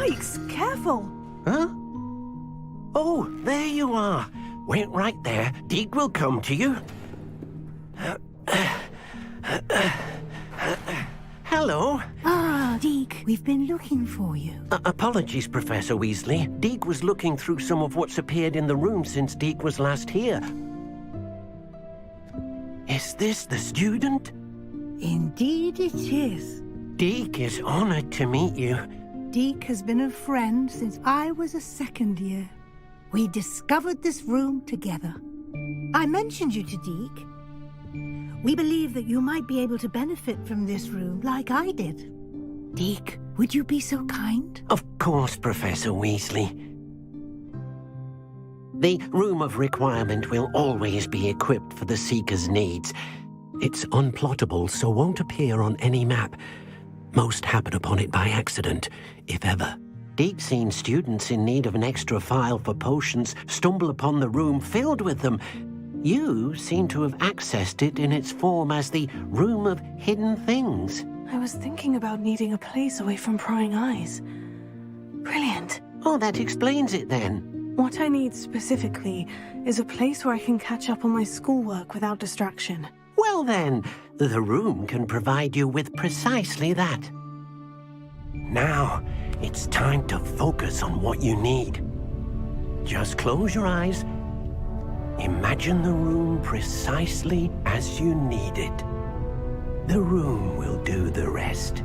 Yikes, careful! Huh? Oh, there you are. Wait right there. Deke will come to you. Hello. Ah, Deke, we've been looking for you. Apologies, Professor Weasley. Deke was looking through some of what's appeared in the room since Deke was last here. Is this the student? Indeed it is. Deke is honored to meet you. Deke has been a friend since I was a second year. We discovered this room together. I mentioned you to Deke. We believe that you might be able to benefit from this room like I did. Deke, would you be so kind? Of course, Professor Weasley. The Room of Requirement will always be equipped for the Seeker's needs. It's unplottable, so won't appear on any map. Most happen upon it by accident, if ever. Deke's seen students in need of an extra file for potions stumble upon the room filled with them. You seem to have accessed it in its form as the Room of Hidden Things. I was thinking about needing a place away from prying eyes. Brilliant. Oh, that explains it then. What I need specifically is a place where I can catch up on my schoolwork without distraction. Well then, the room can provide you with precisely that. Now, it's time to focus on what you need. Just close your eyes. Imagine the room precisely as you need it. The room will do the rest.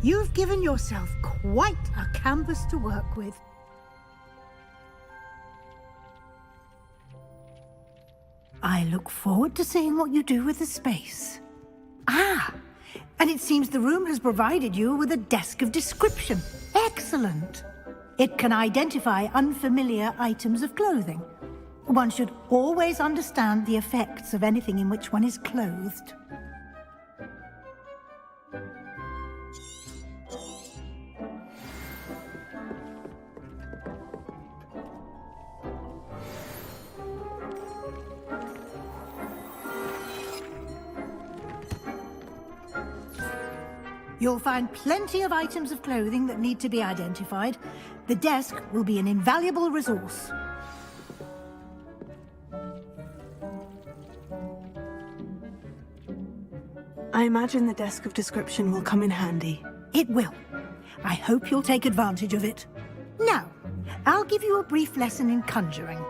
You've given yourself quite a canvas to work with. I look forward to seeing what you do with the space. Ah, and it seems the room has provided you with a desk of description. Excellent. It can identify unfamiliar items of clothing. One should always understand the effects of anything in which one is clothed. You'll find plenty of items of clothing that need to be identified. The desk will be an invaluable resource. I imagine the desk of description will come in handy. It will. I hope you'll take advantage of it. Now, I'll give you a brief lesson in conjuring.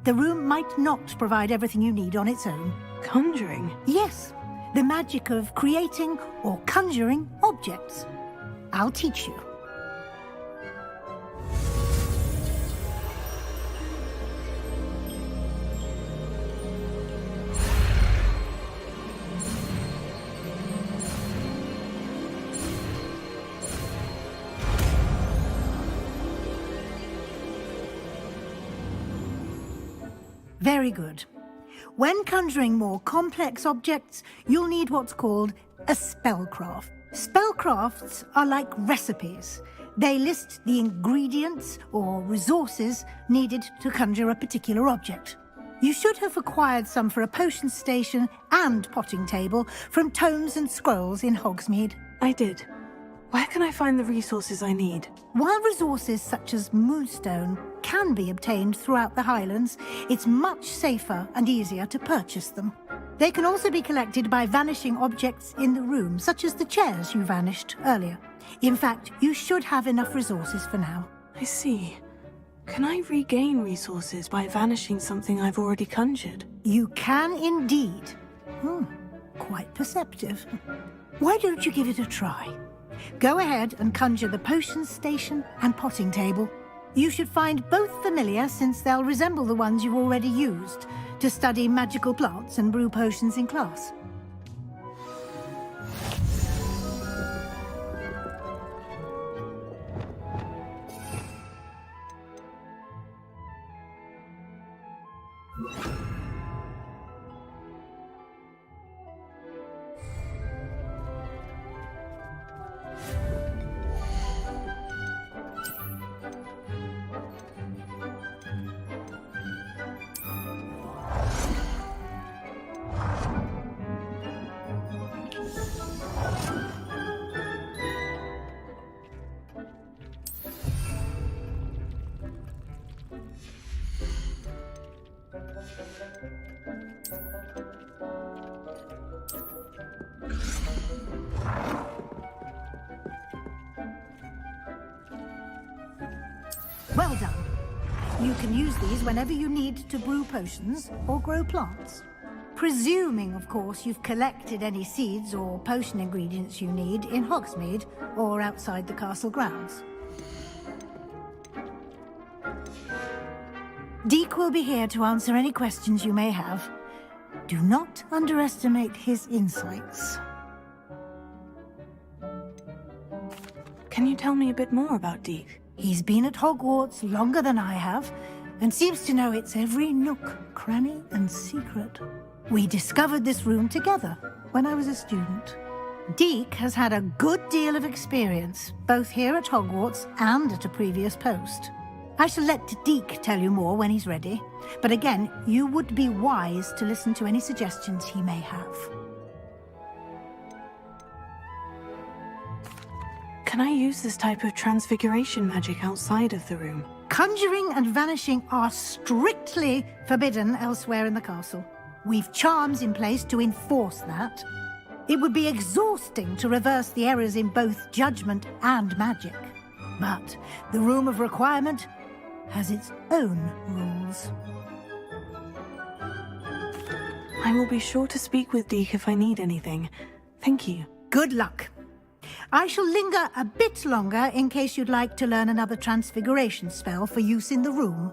The room might not provide everything you need on its own. Conjuring? Yes. The magic of creating or conjuring objects. I'll teach you. Very good. When conjuring more complex objects, you'll need what's called a spellcraft. Spellcrafts are like recipes. They list the ingredients or resources needed to conjure a particular object. You should have acquired some for a potion station and potting table from tomes and scrolls in Hogsmeade. I did. Where can I find the resources I need? While resources such as moonstone can be obtained throughout the Highlands, it's much safer and easier to purchase them. They can also be collected by vanishing objects in the room, such as the chairs you vanished earlier. In fact, you should have enough resources for now. I see. Can I regain resources by vanishing something I've already conjured? You can indeed. Quite perceptive. Why don't you give it a try? Go ahead and conjure the potion station and potting table. You should find both familiar since they'll resemble the ones you've already used to study magical plants and brew potions in class. Well done. You can use these whenever you need to brew potions or grow plants. Presuming, of course, you've collected any seeds or potion ingredients you need in Hogsmeade or outside the castle grounds. Deek will be here to answer any questions you may have. Do not underestimate his insights. Can you tell me a bit more about Deek? He's been at Hogwarts longer than I have, and seems to know its every nook, cranny, and secret. We discovered this room together when I was a student. Deek has had a good deal of experience, both here at Hogwarts and at a previous post. I shall let Deek tell you more when he's ready, but again, you would be wise to listen to any suggestions he may have. Can I use this type of transfiguration magic outside of the room? Conjuring and vanishing are strictly forbidden elsewhere in the castle. We've charms in place to enforce that. It would be exhausting to reverse the errors in both judgment and magic. But the Room of Requirement has its own rules. I will be sure to speak with Deek if I need anything. Thank you. Good luck. I shall linger a bit longer in case you'd like to learn another transfiguration spell for use in the room.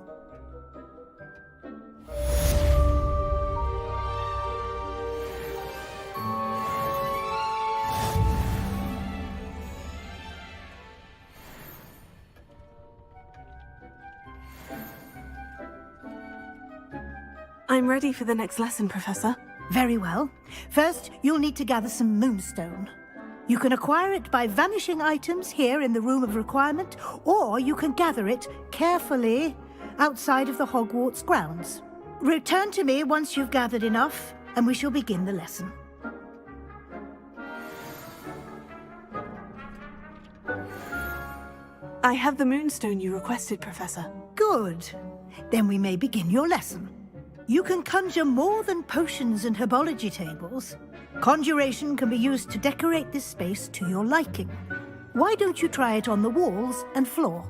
I'm ready for the next lesson, Professor. Very well. First, you'll need to gather some moonstone. You can acquire it by vanishing items here in the Room of Requirement, or you can gather it carefully outside of the Hogwarts grounds. Return to me once you've gathered enough, and we shall begin the lesson. I have the moonstone you requested, Professor. Good. Then we may begin your lesson. You can conjure more than potions and herbology tables. Conjuration can be used to decorate this space to your liking. Why don't you try it on the walls and floor?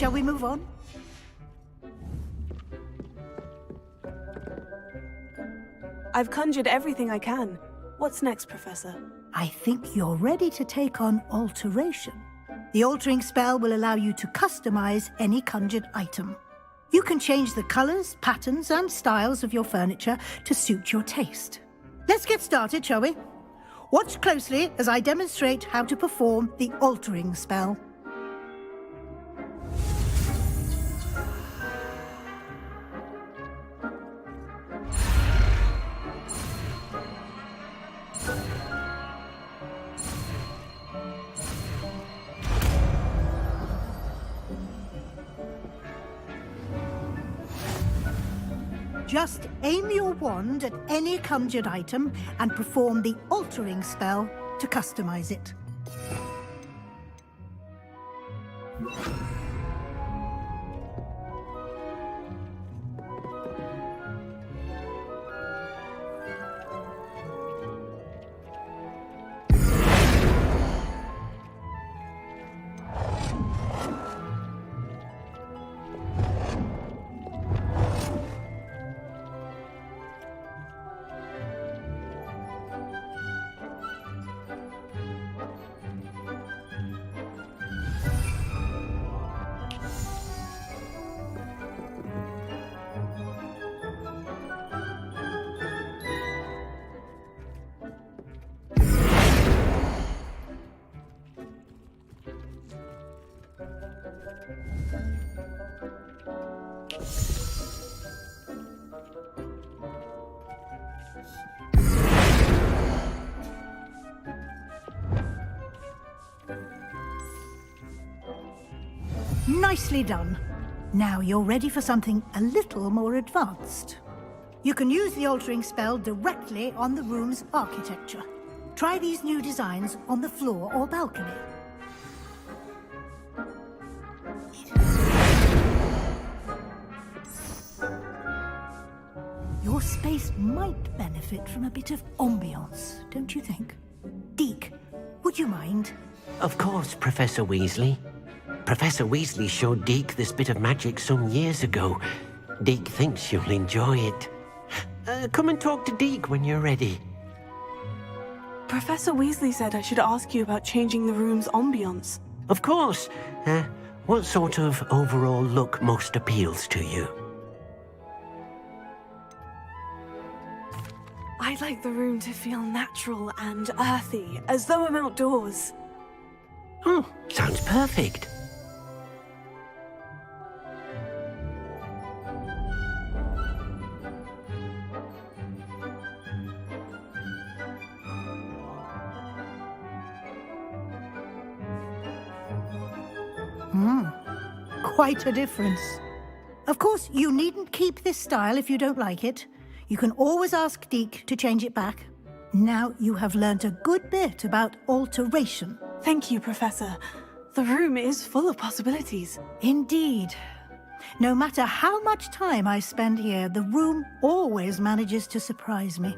Shall we move on? I've conjured everything I can. What's next, Professor? I think you're ready to take on alteration. The altering spell will allow you to customize any conjured item. You can change the colors, patterns, and styles of your furniture to suit your taste. Let's get started, shall we? Watch closely as I demonstrate how to perform the altering spell. Just aim your wand at any conjured item and perform the altering spell to customize it. Nicely done. Now you're ready for something a little more advanced. You can use the altering spell directly on the room's architecture. Try these new designs on the floor or balcony. Your space might benefit from a bit of ambiance, don't you think? Deke, would you mind? Of course, Professor Weasley. Professor Weasley showed Deke this bit of magic some years ago. Deke thinks you'll enjoy it. Come and talk to Deke when you're ready. Professor Weasley said I should ask you about changing the room's ambience. Of course. What sort of overall look most appeals to you? I'd like the room to feel natural and earthy, as though I'm outdoors. Oh, sounds perfect. Quite a difference. Of course, you needn't keep this style if you don't like it. You can always ask Deke to change it back. Now you have learnt a good bit about alteration. Thank you, Professor. The room is full of possibilities. Indeed. No matter how much time I spend here, the room always manages to surprise me.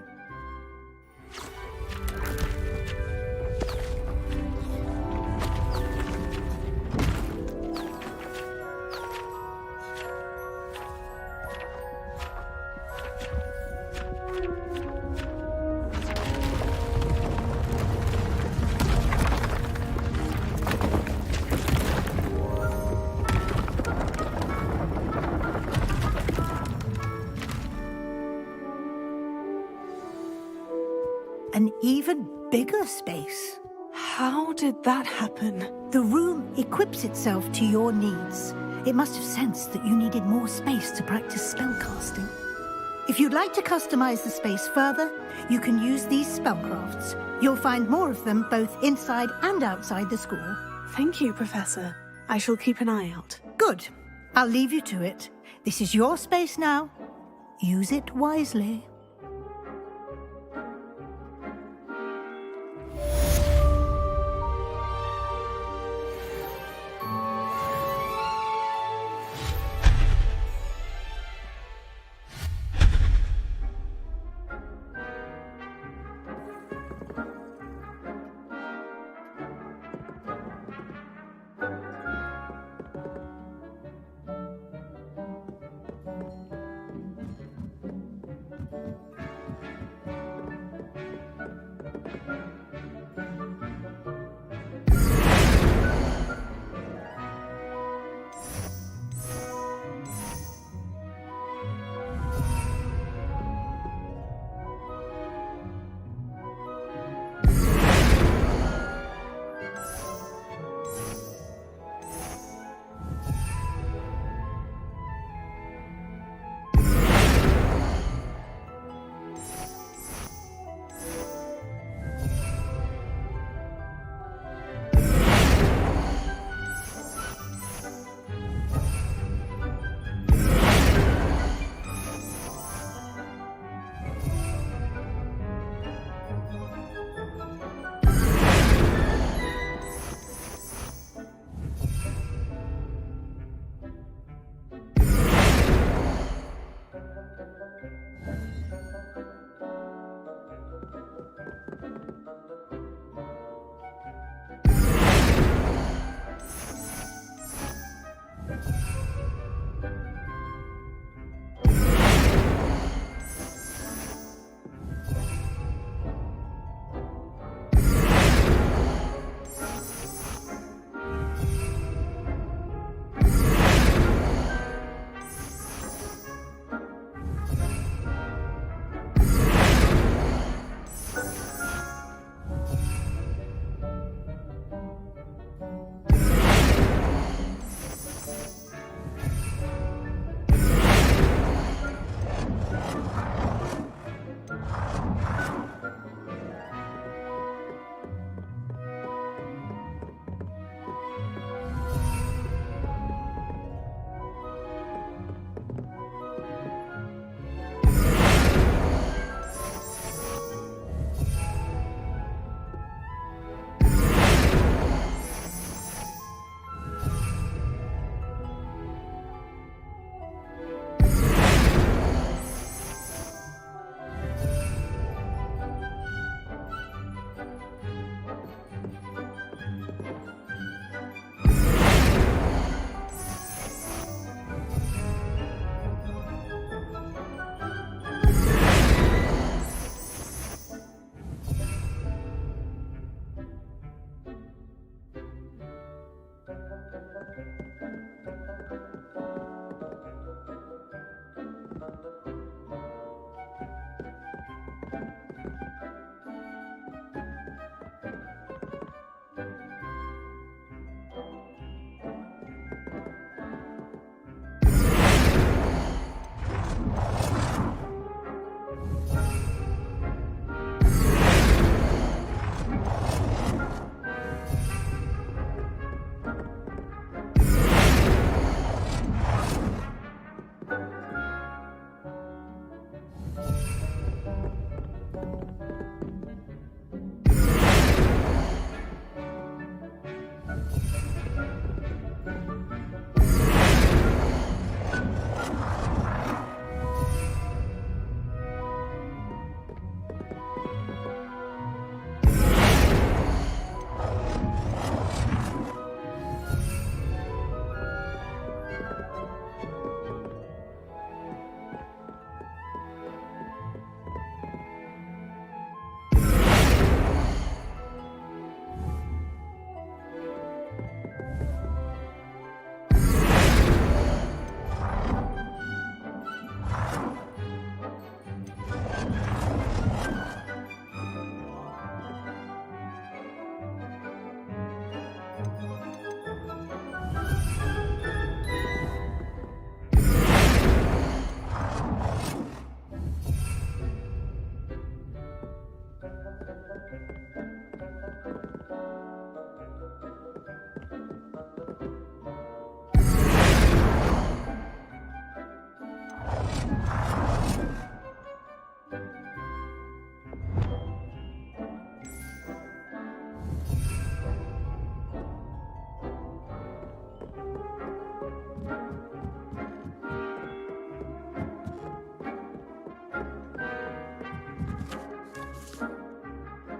An even bigger space. How did that happen? The room equips itself to your needs. It must have sensed that you needed more space to practice spellcasting. If you'd like to customize the space further, you can use these spellcrafts. You'll find more of them both inside and outside the school. Thank you, Professor. I shall keep an eye out. Good. I'll leave you to it. This is your space now. Use it wisely.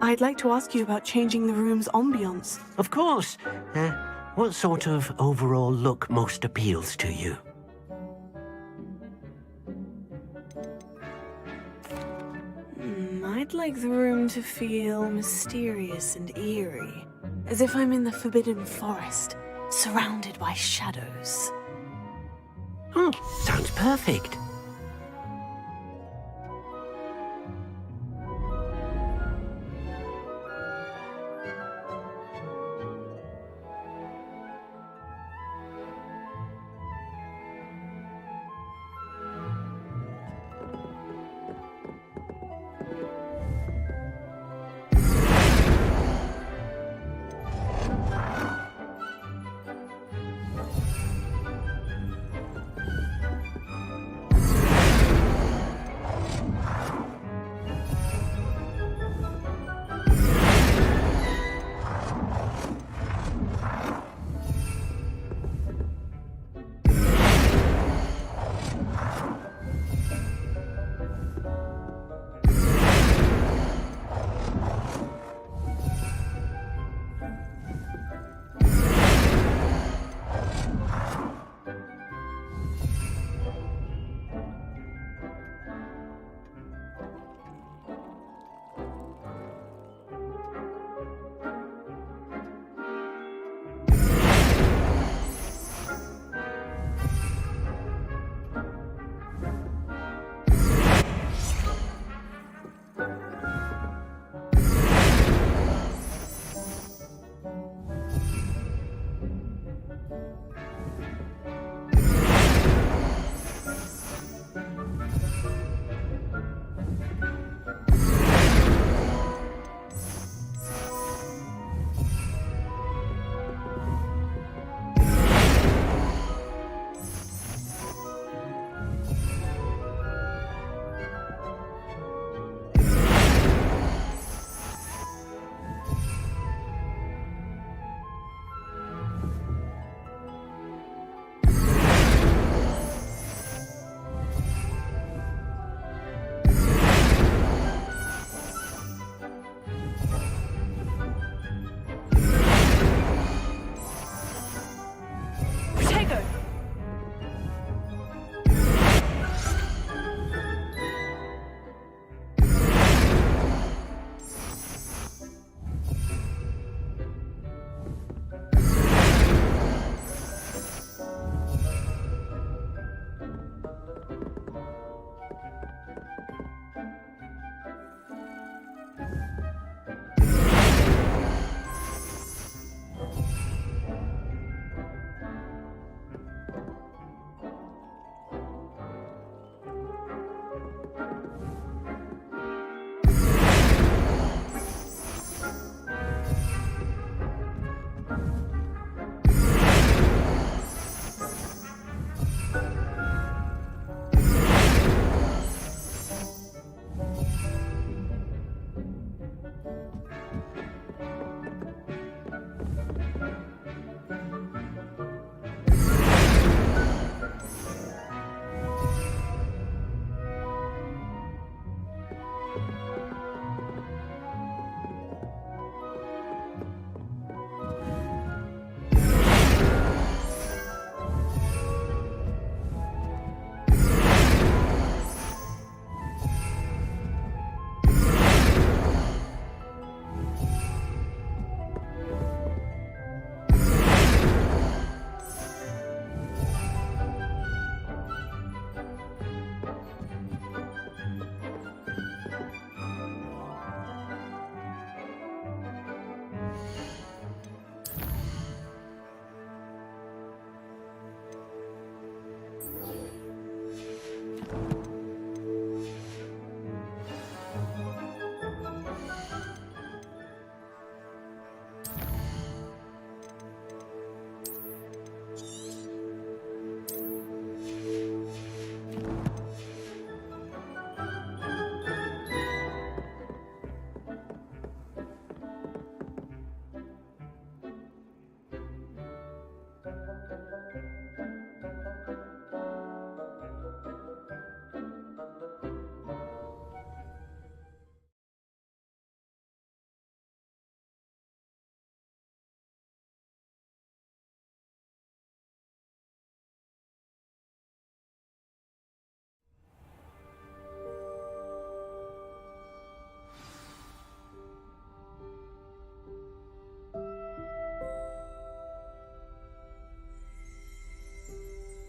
I'd like to ask you about changing the room's ambience. Of course. What sort of overall look most appeals to you? I'd like the room to feel mysterious and eerie, as if I'm in the Forbidden Forest, surrounded by shadows. Sounds perfect.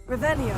Revelio.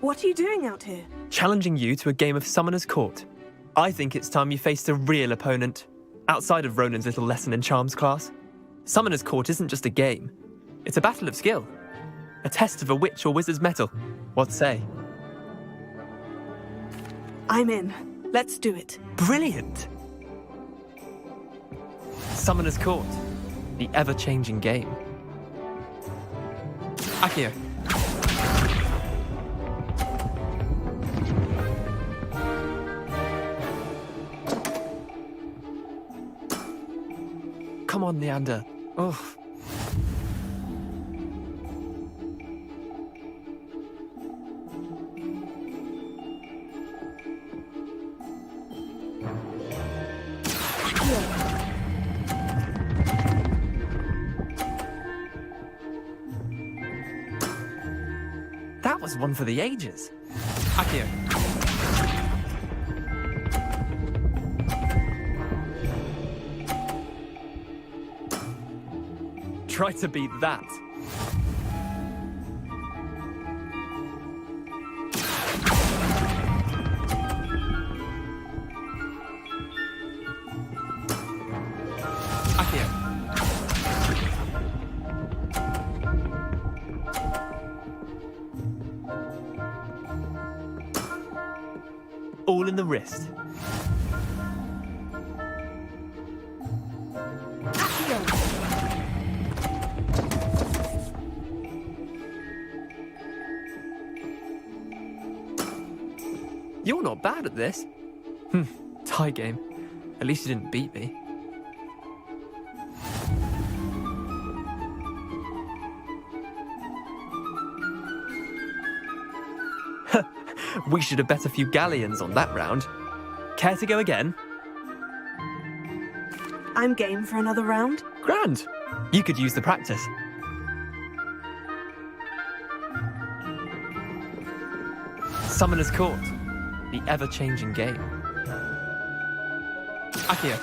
What are you doing out here? Challenging you to a game of Summoner's Court. I think it's time you faced a real opponent, outside of Ronan's little lesson in charms class. Summoner's Court isn't just a game. It's a battle of skill. A test of a witch or wizard's mettle. What say? I'm in. Let's do it. Brilliant! Summoner's Court. The ever-changing game. Akio. Come on, Leander. Oh. That was one for the ages. Akio. Try to beat that. Akio. All in the wrist. You're not bad at this. Tie game. At least you didn't beat me. We should have bet a few galleons on that round. Care to go again? I'm game for another round. Grand. You could use the practice. Summoner's Court. The ever-changing game. Accio.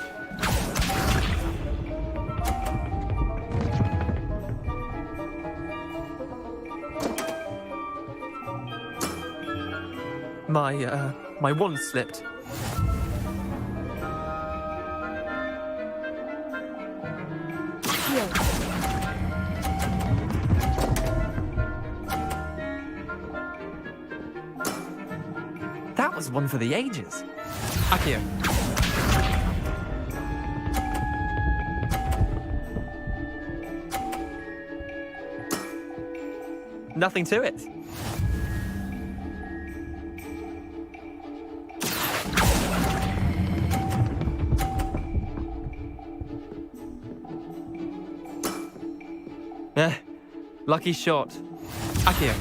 My wand slipped. That was one for the ages. Accio. Nothing to it. Lucky shot. Accio.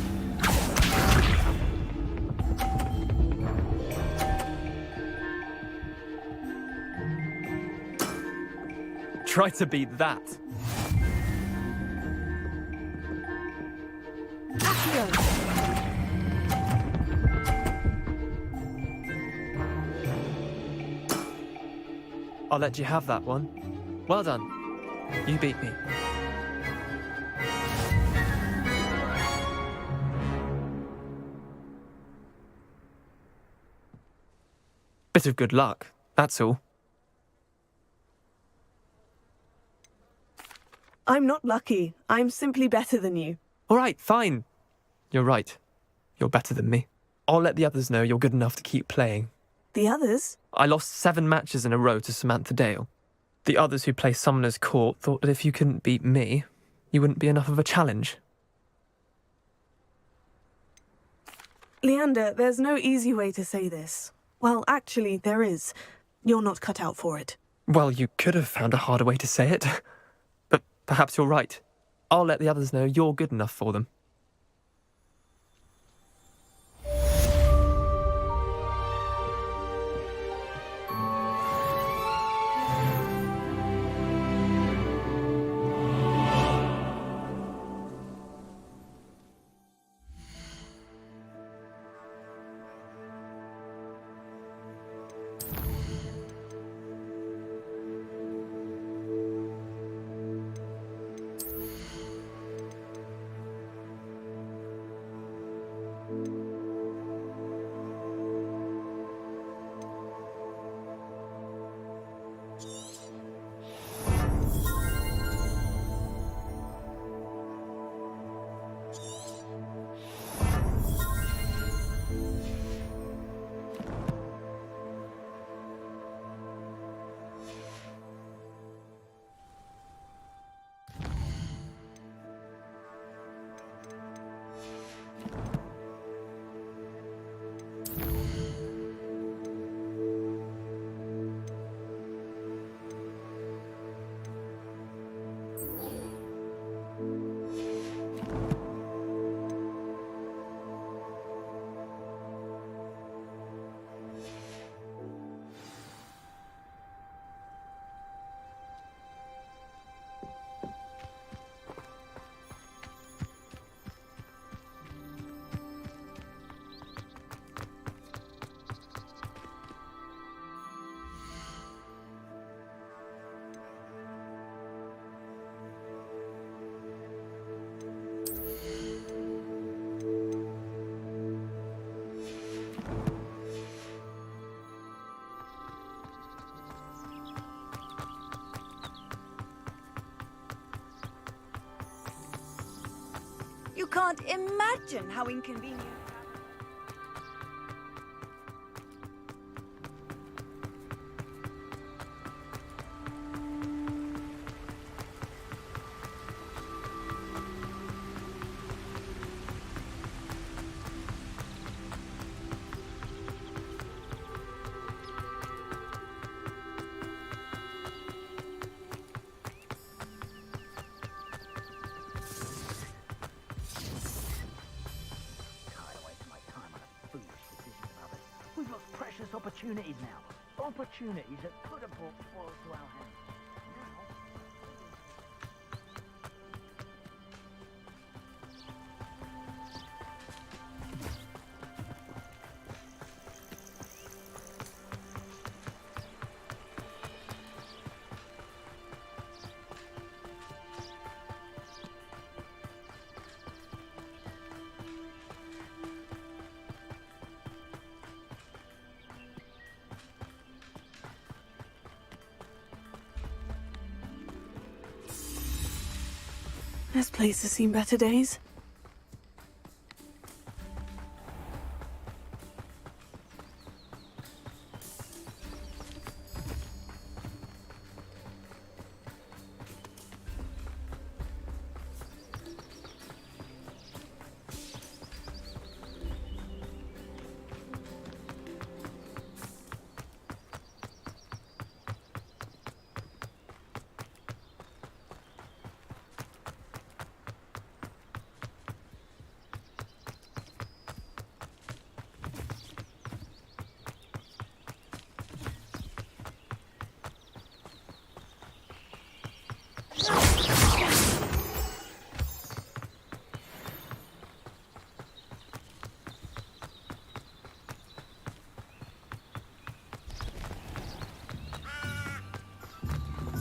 Try to beat that. I'll let you have that one. Well done. You beat me. Bit of good luck, that's all. I'm not lucky. I'm simply better than you. All right, fine. You're right. You're better than me. I'll let the others know you're good enough to keep playing. The others? I lost 7 matches in a row to Samantha Dale. The others who play Summoner's Court thought that if you couldn't beat me, you wouldn't be enough of a challenge. Leander, there's no easy way to say this. Well, actually, there is. You're not cut out for it. Well, you could have found a harder way to say it. But perhaps you're right. I'll let the others know you're good enough for them. You can't imagine how inconvenient. opportunities now. Opportunities that could have brought spoils to our hands. This place has seen better days.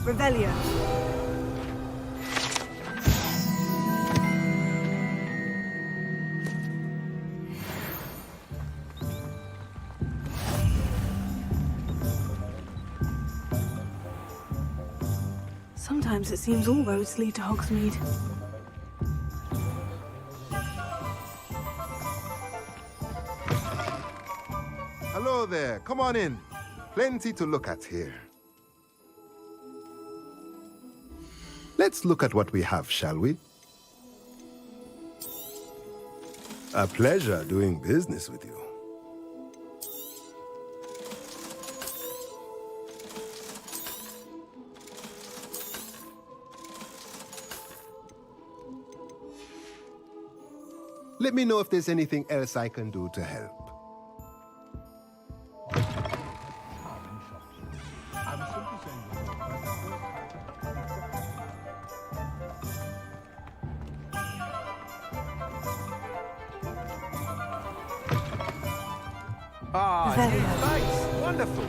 Revelio. Sometimes it seems all roads lead to Hogsmeade. Hello there, come on in. Plenty to look at here. Let's look at what we have, shall we? A pleasure doing business with you. Let me know if there's anything else I can do to help. Ah, thanks. Wonderful.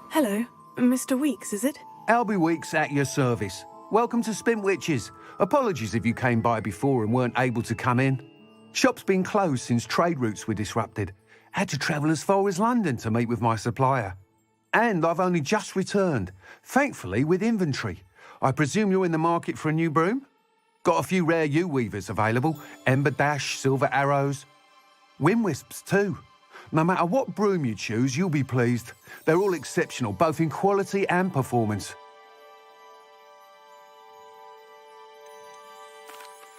Hello, Mr. Weeks, is it? Albie Weeks at your service. Welcome to Spintwitches. Apologies if you came by before and weren't able to come in. Shop's been closed since trade routes were disrupted. Had to travel as far as London to meet with my supplier. And I've only just returned, thankfully with inventory. I presume you're in the market for a new broom? Got a few rare U-weavers available, Ember Dash, Silver Arrows. Wind Wisps too. No matter what broom you choose, you'll be pleased. They're all exceptional, both in quality and performance.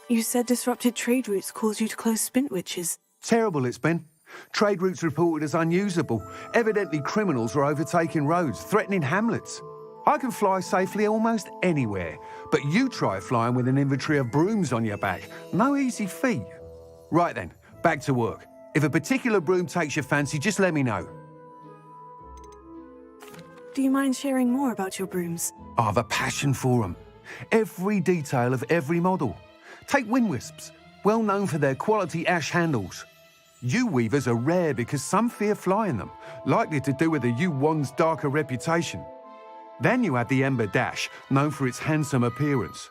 You said disrupted trade routes caused you to close Spintwitches. Terrible it's been. Trade routes reported as unusable. Evidently criminals were overtaking roads, threatening hamlets. I can fly safely almost anywhere, but you try flying with an inventory of brooms on your back. No easy feat. Right then, back to work. If a particular broom takes your fancy, just let me know. Do you mind sharing more about your brooms? I have a passion for them. Every detail of every model. Take Wind Wisps, well known for their quality ash handles. U-weavers are rare because some fear flying them, likely to do with the U-wand's darker reputation. Then you have the Ember Dash, known for its handsome appearance.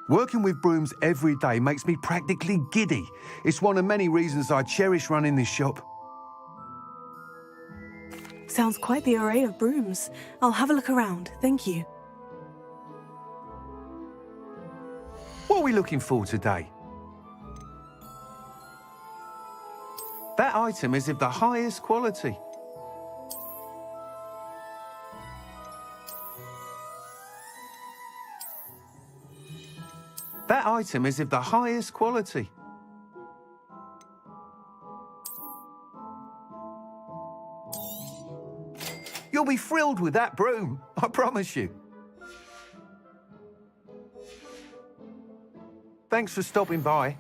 Working with brooms every day makes me practically giddy. It's one of many reasons I cherish running this shop. Sounds quite the array of brooms. I'll have a look around, thank you. What are we looking for today? That item is of the highest quality. That item is of the highest quality. You'll be thrilled with that broom, I promise you. Thanks for stopping by.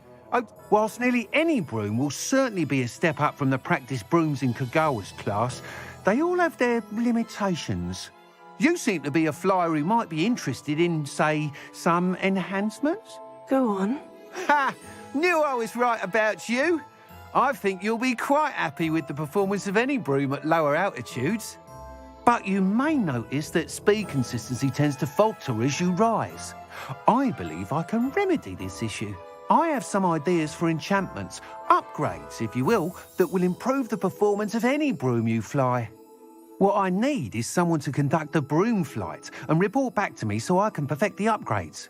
Whilst nearly any broom will certainly be a step up from the practice brooms in Kagawa's class, they all have their limitations. You seem to be a flyer who might be interested in, say, some enhancements? Go on. Ha! Knew I was right about you. I think you'll be quite happy with the performance of any broom at lower altitudes. But you may notice that speed consistency tends to falter as you rise. I believe I can remedy this issue. I have some ideas for enchantments, upgrades, if you will, that will improve the performance of any broom you fly. What I need is someone to conduct a broom flight and report back to me so I can perfect the upgrades.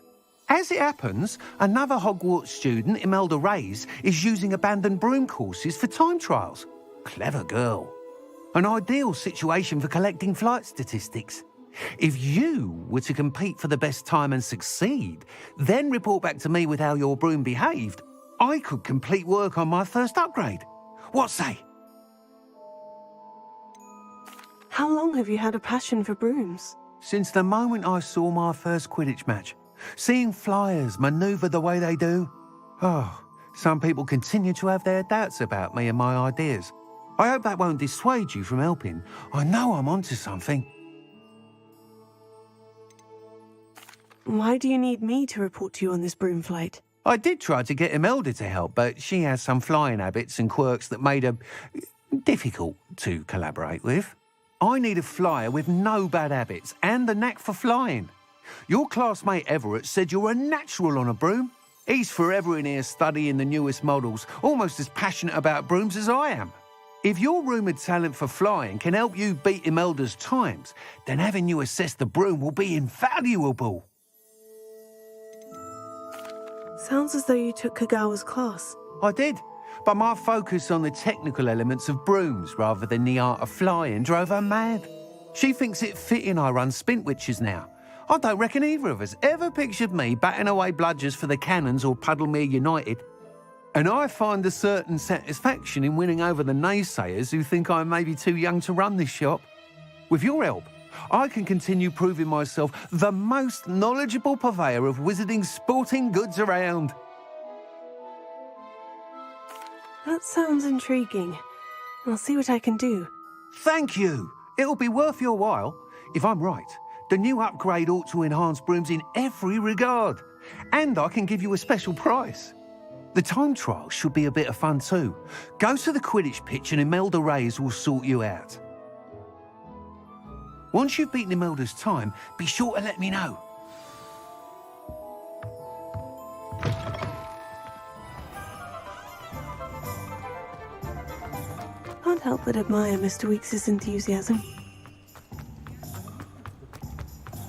As it happens, another Hogwarts student, Imelda Reyes, is using abandoned broom courses for time trials. Clever girl. An ideal situation for collecting flight statistics. If you were to compete for the best time and succeed, then report back to me with how your broom behaved, I could complete work on my first upgrade. What say? How long have you had a passion for brooms? Since the moment I saw my first Quidditch match. Seeing flyers manoeuvre the way they do. Oh, some people continue to have their doubts about me and my ideas. I hope that won't dissuade you from helping. I know I'm onto something. Why do you need me to report to you on this broom flight? I did try to get Imelda to help, but she has some flying habits and quirks that made her difficult to collaborate with. I need a flyer with no bad habits and the knack for flying. Your classmate Everett said you're a natural on a broom. He's forever in here studying the newest models, almost as passionate about brooms as I am. If your rumoured talent for flying can help you beat Imelda's times, then having you assess the broom will be invaluable. Sounds as though you took Kagawa's class. I did, but my focus on the technical elements of brooms rather than the art of flying drove her mad. She thinks it fitting I run Spintwitches now. I don't reckon either of us ever pictured me batting away bludgers for the Cannons or Puddlemere United. And I find a certain satisfaction in winning over the naysayers who think I may be too young to run this shop. With your help, I can continue proving myself the most knowledgeable purveyor of wizarding sporting goods around. That sounds intriguing. I'll see what I can do. Thank you. It'll be worth your while. If I'm right, the new upgrade ought to enhance brooms in every regard. And I can give you a special price. The time trial should be a bit of fun too. Go to the Quidditch pitch and Imelda Reyes will sort you out. Once you've beaten Imelda's time, be sure to let me know. Can't help but admire Mr. Weekes' enthusiasm.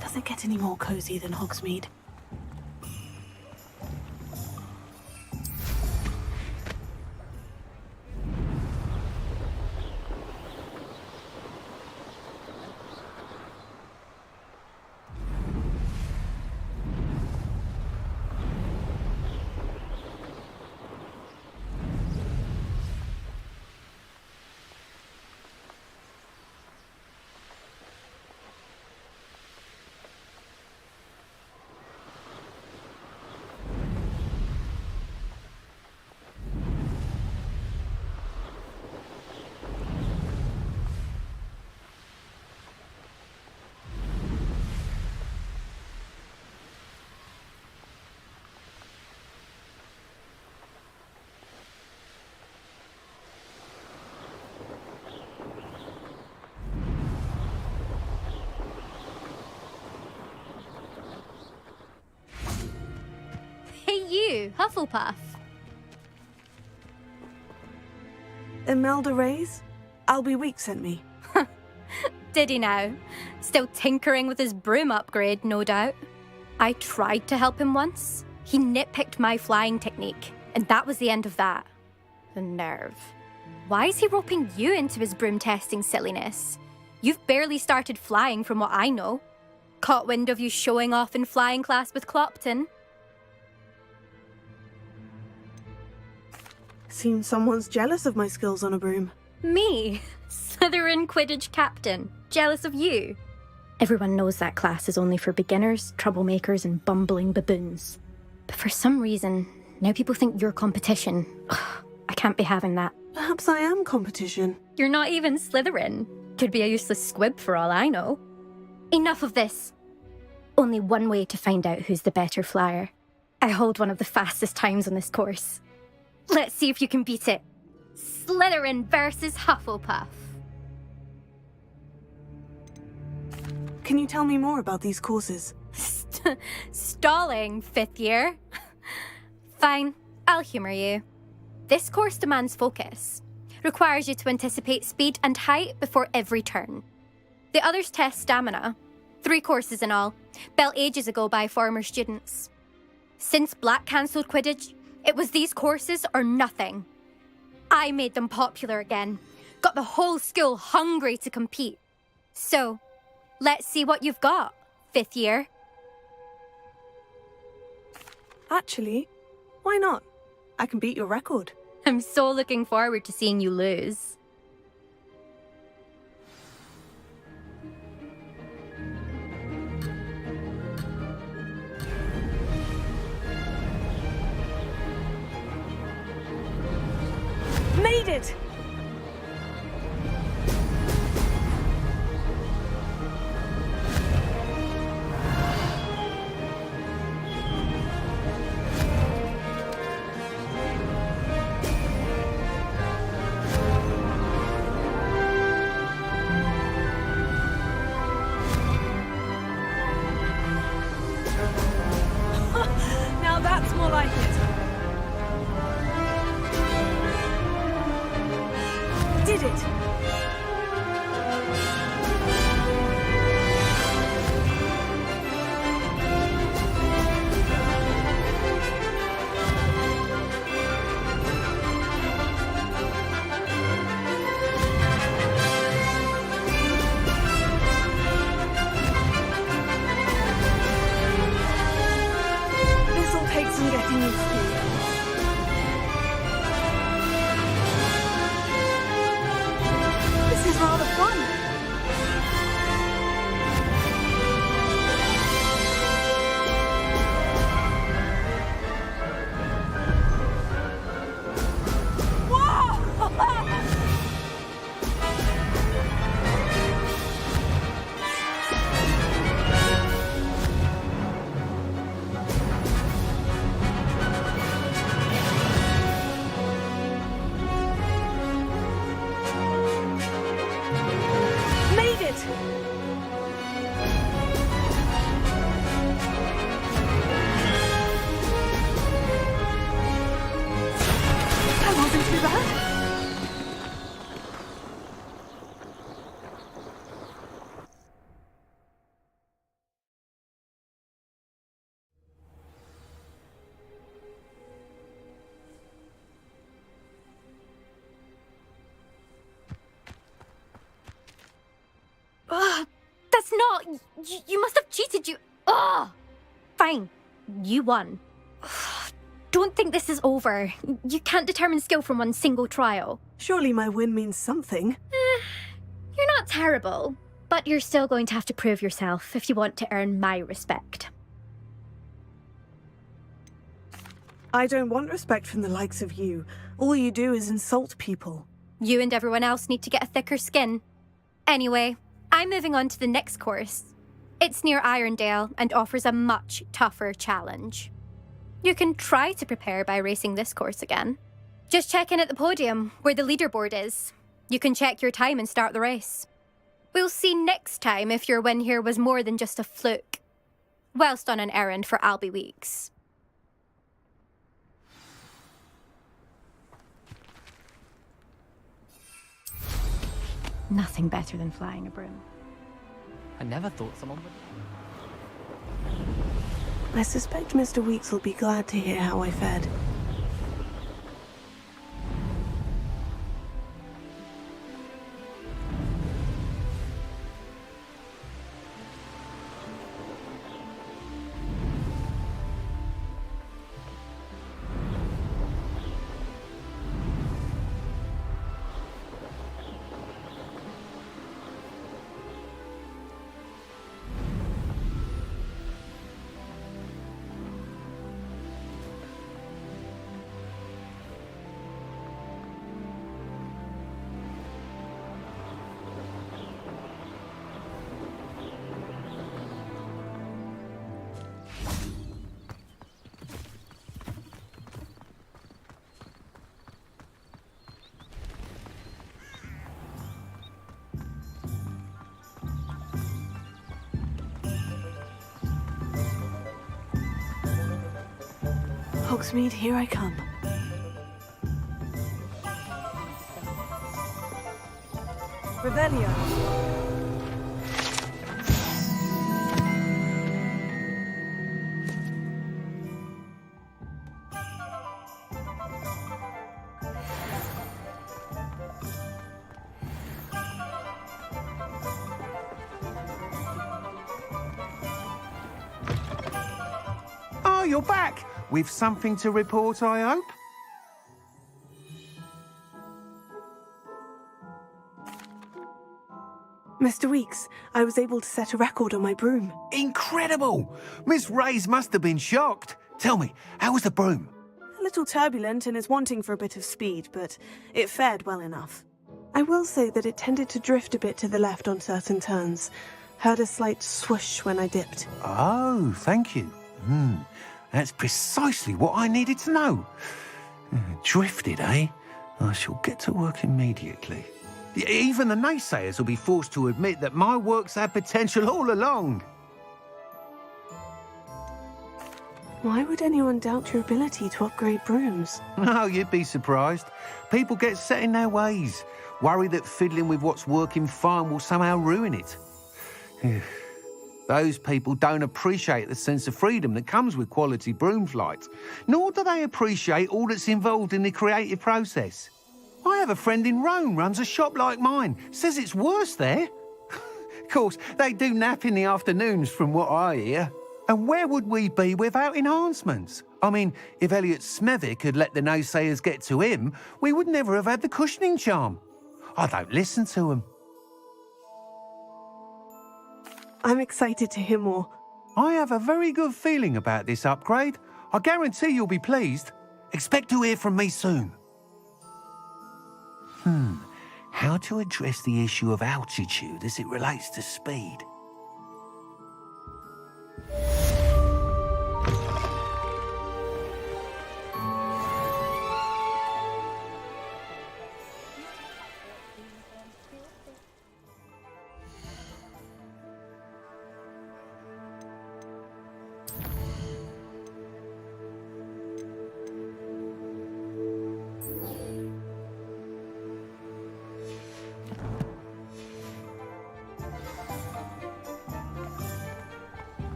Doesn't get any more cozy than Hogsmeade. Hey you, Hufflepuff. Imelda Reyes? Albie Week sent me. Did he now? Still tinkering with his broom upgrade, no doubt. I tried to help him once. He nitpicked my flying technique, and that was the end of that. The nerve. Why is he roping you into his broom testing silliness? You've barely started flying from what I know. Caught wind of you showing off in flying class with Clopton. Seems someone's jealous of my skills on a broom. Me, Slytherin Quidditch captain. Jealous of you? Everyone knows that class is only for beginners, troublemakers, and bumbling baboons. But for some reason, now people think you're competition. Ugh, I can't be having that. Perhaps I am competition. You're not even Slytherin. Could be a useless squib for all I know. Enough of this. Only one way to find out who's the better flyer. I hold one of the fastest times on this course. Let's see if you can beat it. Slytherin versus Hufflepuff. Can you tell me more about these courses? Stalling, 5th year. Fine, I'll humour you. This course demands focus. Requires you to anticipate speed and height before every turn. The others test stamina. 3 courses in all, built ages ago by former students. Since Black cancelled Quidditch, it was these courses or nothing. I made them popular again. Got the whole school hungry to compete. So, let's see what you've got, 5th year. Actually, why not? I can beat your record. I'm so looking forward to seeing you lose. Made it! Now that's more like it. Did it! This'll take some getting used to. This is rather fun. Made it! That wasn't too bad. Ugh, that's not... You must have cheated, you... Ugh! Fine, you won. Ugh, don't think this is over. You can't determine skill from one single trial. Surely my win means something. You're not terrible, but you're still going to have to prove yourself if you want to earn my respect. I don't want respect from the likes of you. All you do is insult people. You and everyone else need to get a thicker skin. Anyway, I'm moving on to the next course. It's near Irondale and offers a much tougher challenge. You can try to prepare by racing this course again. Just check in at the podium, where the leaderboard is. You can check your time and start the race. We'll see next time if your win here was more than just a fluke. Whilst on an errand for Albie Weeks. Nothing better than flying a broom. I never thought someone would... I suspect Mr. Weeks will be glad to hear how I fared. Hogsmeade, here I come. Revelio. Oh, you're back! With something to report, I hope? Mr. Weeks, I was able to set a record on my broom. Incredible! Miss Reyes must have been shocked. Tell me, how was the broom? A little turbulent and is wanting for a bit of speed, but it fared well enough. I will say that it tended to drift a bit to the left on certain turns. Heard a slight swoosh when I dipped. Oh, thank you. That's precisely what I needed to know. Drifted, eh? I shall get to work immediately. Even the naysayers will be forced to admit that my work's had potential all along. Why would anyone doubt your ability to upgrade brooms? Oh, you'd be surprised. People get set in their ways, worry that fiddling with what's working fine will somehow ruin it. Those people don't appreciate the sense of freedom that comes with quality broom flight, nor do they appreciate all that's involved in the creative process. I have a friend in Rome runs a shop like mine, says it's worse there. Of course, they do nap in the afternoons from what I hear. And where would we be without enhancements? I mean, if Elliot Smethwick had let the naysayers get to him, we would never have had the cushioning charm. I don't listen to them. I'm excited to hear more. I have a very good feeling about this upgrade. I guarantee you'll be pleased. Expect to hear from me soon. How to address the issue of altitude as it relates to speed?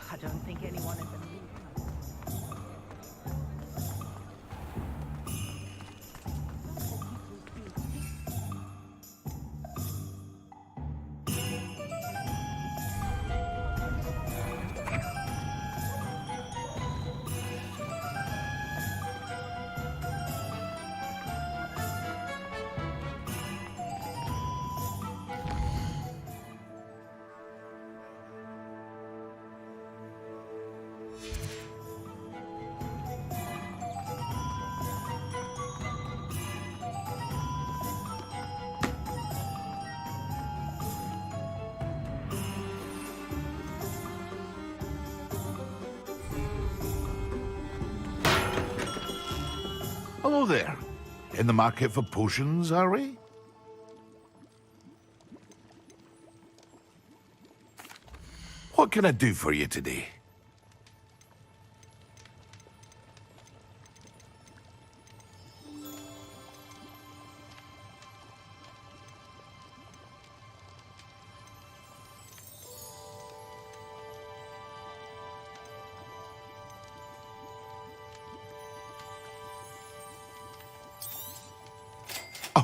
I don't think anyone in the Hello there. In the market for potions, are we? What can I do for you today?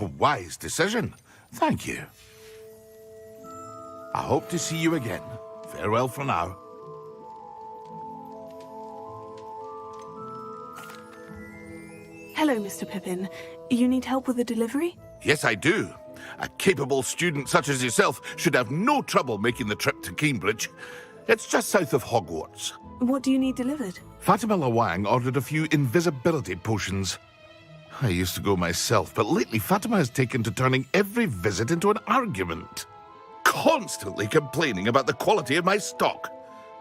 A wise decision. Thank you. I hope to see you again. Farewell for now. Hello, Mr. Pippin. You need help with a delivery? Yes, I do. A capable student such as yourself should have no trouble making the trip to Cambridge. It's just south of Hogwarts. What do you need delivered? Fatima Lawang ordered a few invisibility potions. I used to go myself, but lately Fatima has taken to turning every visit into an argument. Constantly complaining about the quality of my stock.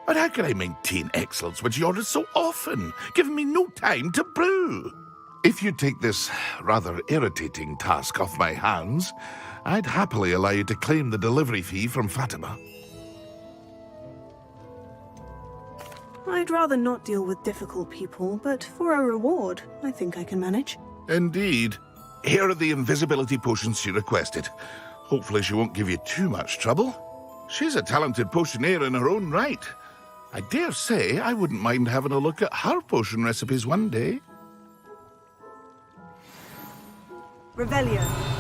But how can I maintain excellence when she orders so often, giving me no time to brew? If you take this rather irritating task off my hands, I'd happily allow you to claim the delivery fee from Fatima. I I'd rather not deal with difficult people, but for a reward, I think I can manage. Indeed. Here are the invisibility potions she requested. Hopefully she won't give you too much trouble. She's a talented potioneer in her own right. I dare say I wouldn't mind having a look at her potion recipes one day. Revelio.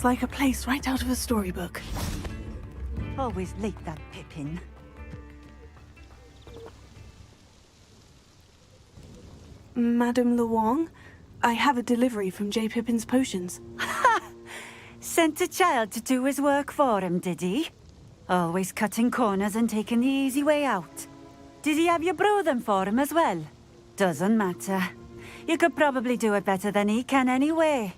It's like a place right out of a storybook. Always like that Pippin. Madame Luong, I have a delivery from J. Pippin's potions. Sent a child to do his work for him, did he? Always cutting corners and taking the easy way out. Did he have you brew them for him as well? Doesn't matter. You could probably do it better than he can anyway.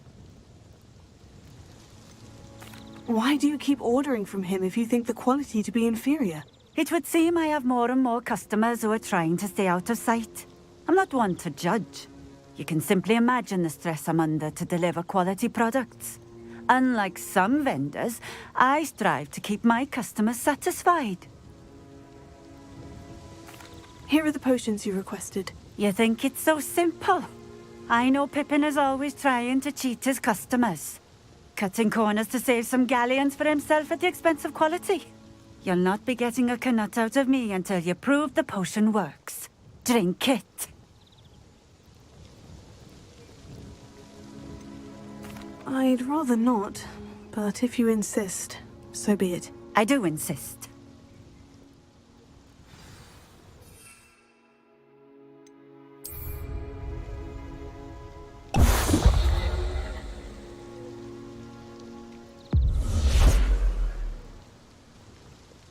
Why do you keep ordering from him if you think the quality to be inferior? It would seem I have more and more customers who are trying to stay out of sight. I'm not one to judge. You can simply imagine the stress I'm under to deliver quality products. Unlike some vendors, I strive to keep my customers satisfied. Here are the potions you requested. You think it's so simple? I know Pippin is always trying to cheat his customers. Cutting corners to save some galleons for himself at the expense of quality. You'll not be getting a canut out of me until you prove the potion works. Drink it. I'd rather not, but if you insist, so be it. I do insist.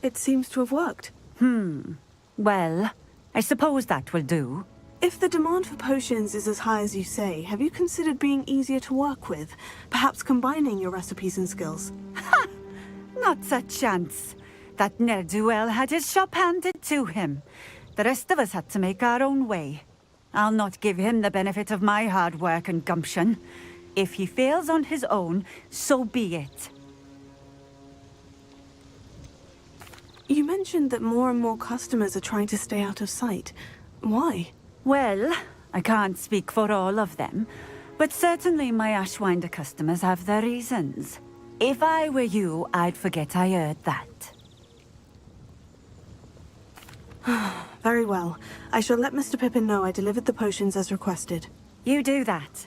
It seems to have worked. Well, I suppose that will do. If the demand for potions is as high as you say, have you considered being easier to work with? Perhaps combining your recipes and skills? Ha! Not a chance. That ne'er-do-well had his shop handed to him. The rest of us had to make our own way. I'll not give him the benefit of my hard work and gumption. If he fails on his own, so be it. You mentioned that more and more customers are trying to stay out of sight. Why? Well, I can't speak for all of them, but certainly my Ashwinder customers have their reasons. If I were you, I'd forget I heard that. Very well. I shall let Mr. Pippin know I delivered the potions as requested. You do that.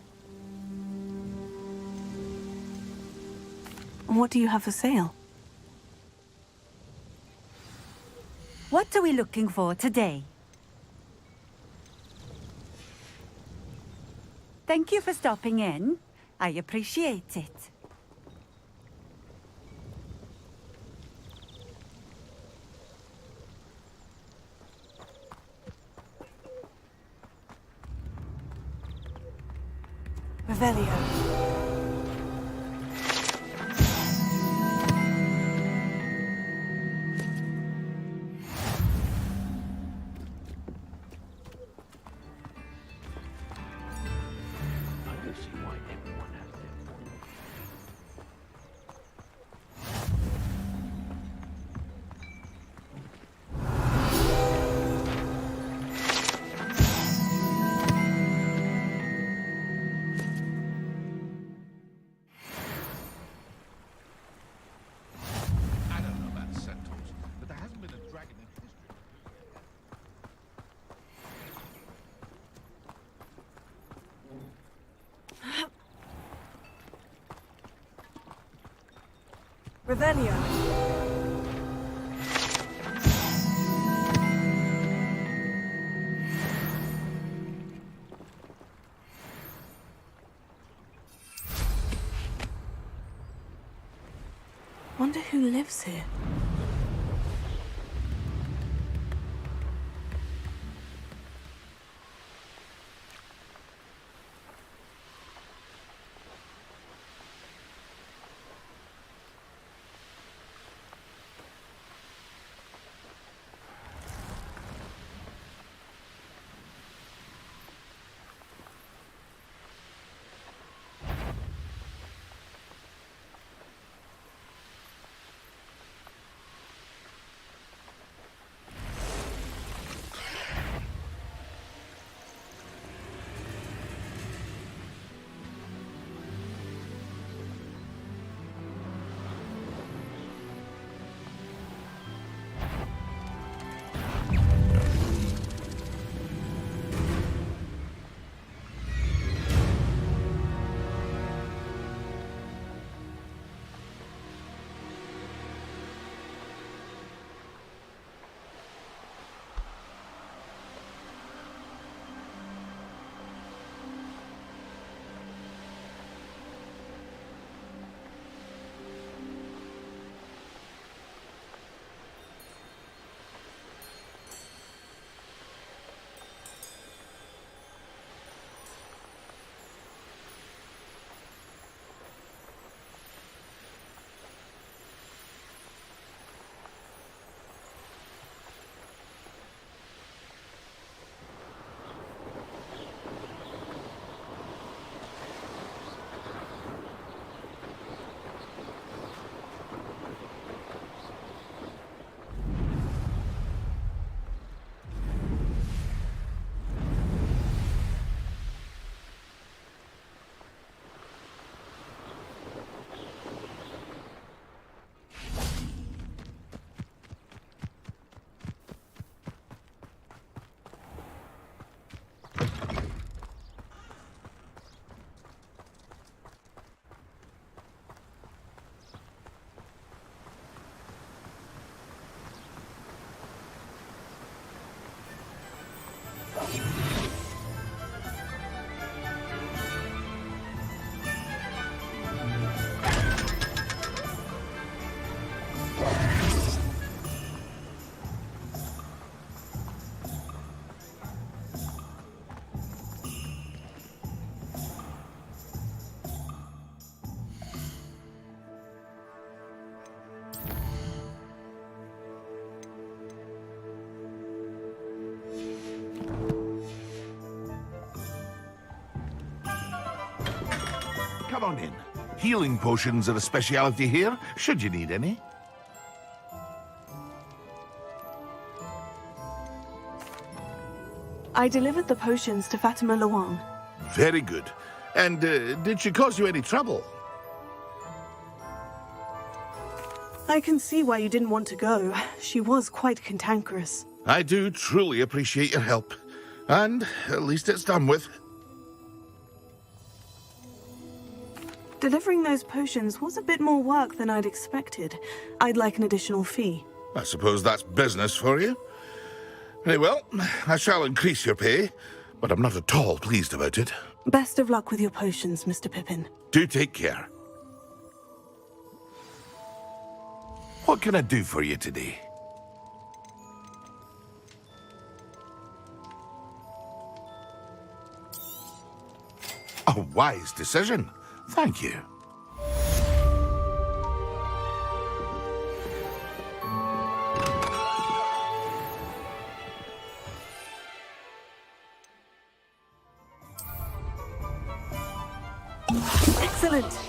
What do you have for sale? What are we looking for today? Thank you for stopping in. I appreciate it. Revelio. Revelio. Wonder who lives here. come on in. Healing potions are a speciality here, should you need any. I delivered the potions to Fatima Luang. Very good. And did she cause you any trouble? I can see why you didn't want to go. She was quite cantankerous. I do truly appreciate your help. And at least it's done with. Delivering those potions was a bit more work than I'd expected. I'd like an additional fee. I suppose that's business for you. Very well, I shall increase your pay, but I'm not at all pleased about it. Best of luck with your potions, Mr. Pippin. Do take care. What can I do for you today? A wise decision. Thank you. Excellent.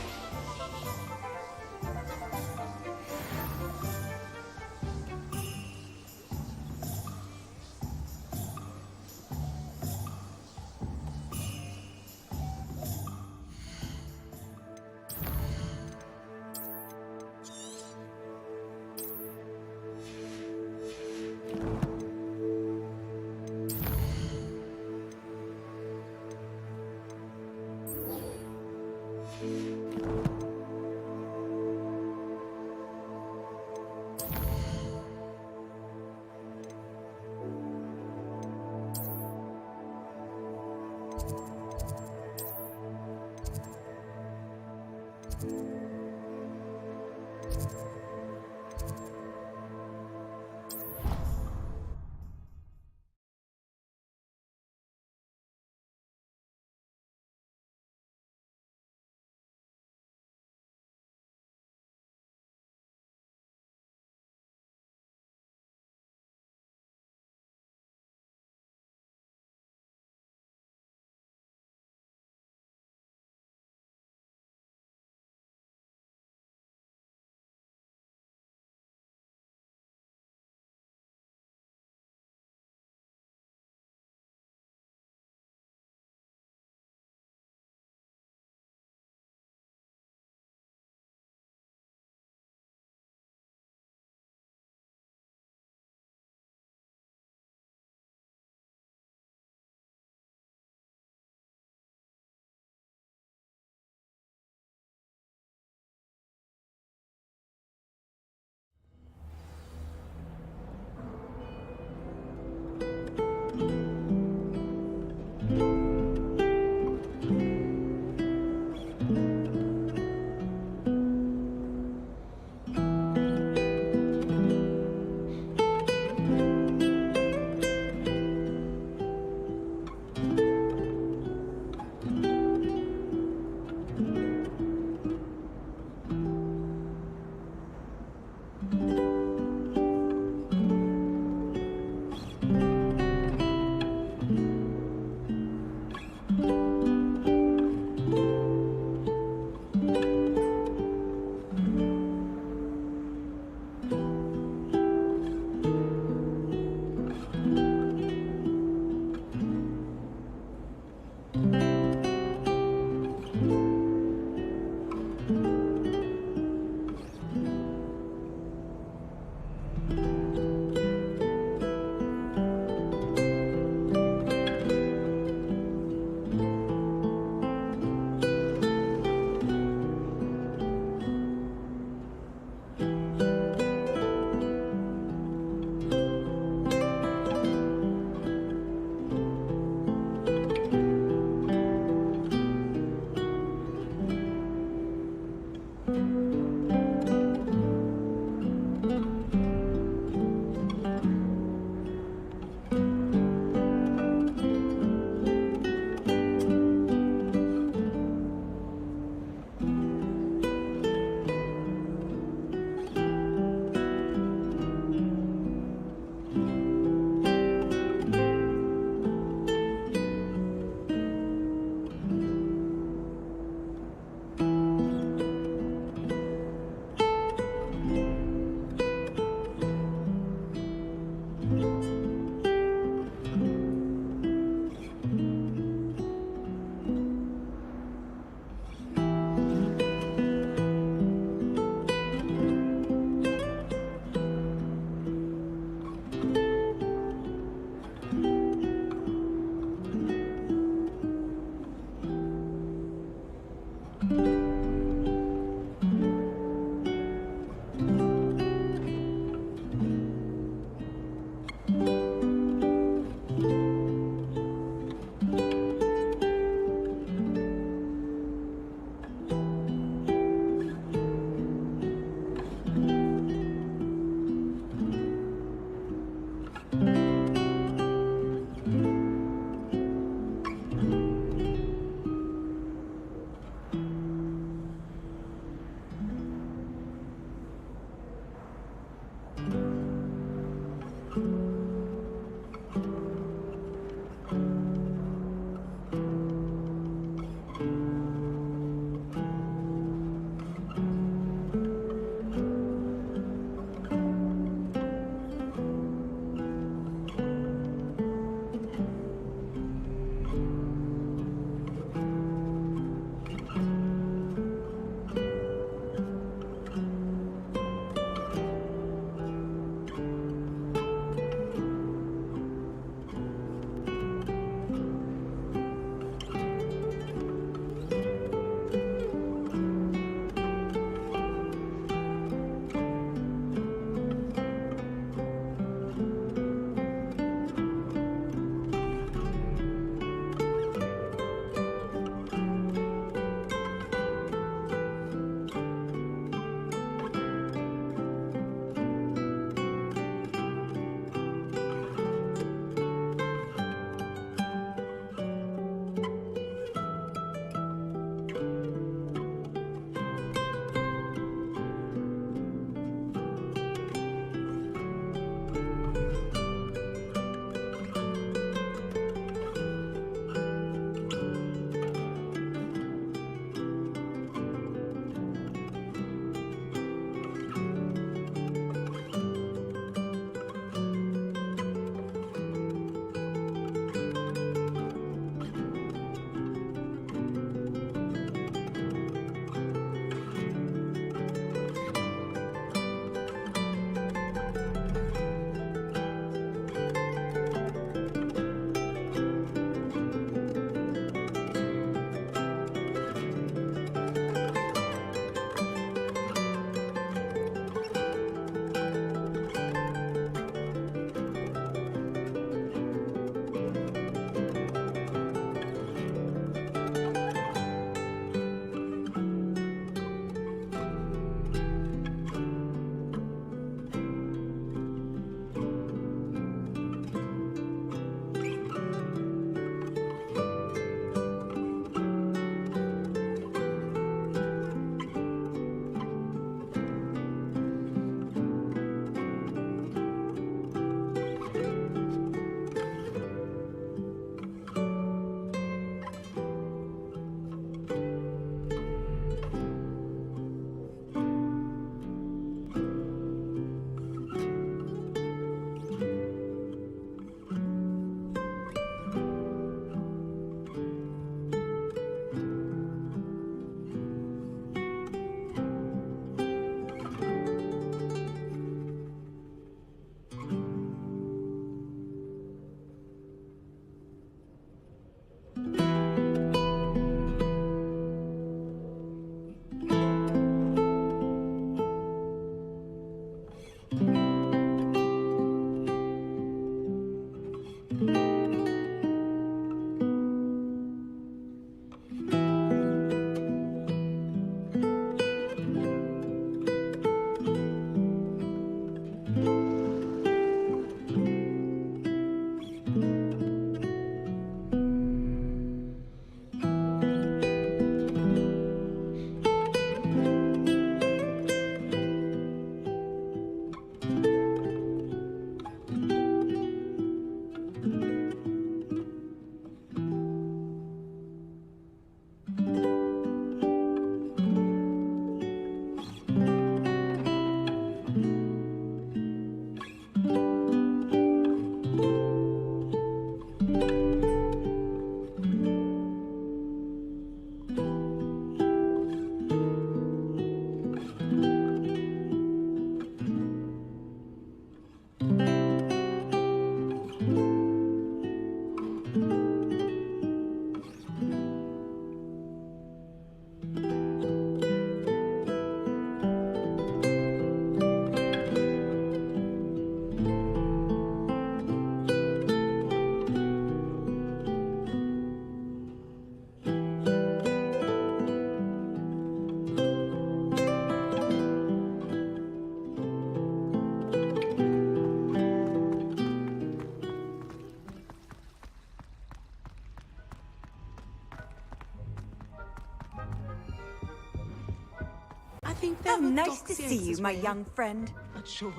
think How nice to see you, my young friend. But surely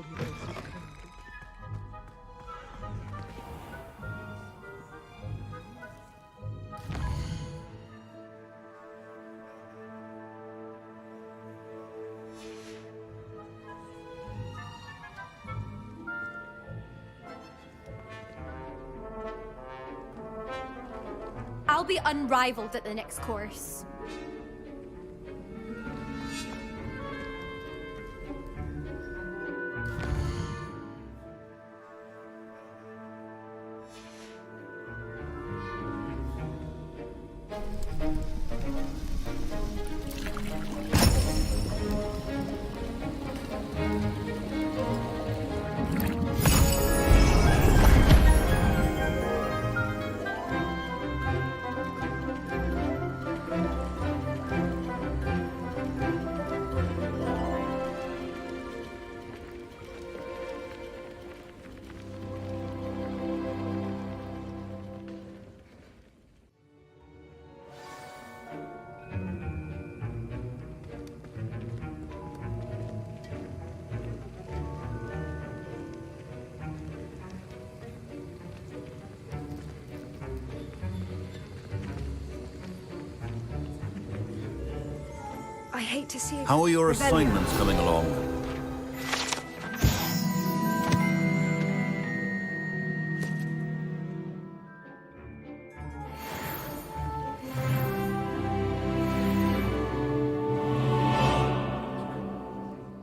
I'll be unrivaled at the next course. I hate to see it. How are your assignments coming along?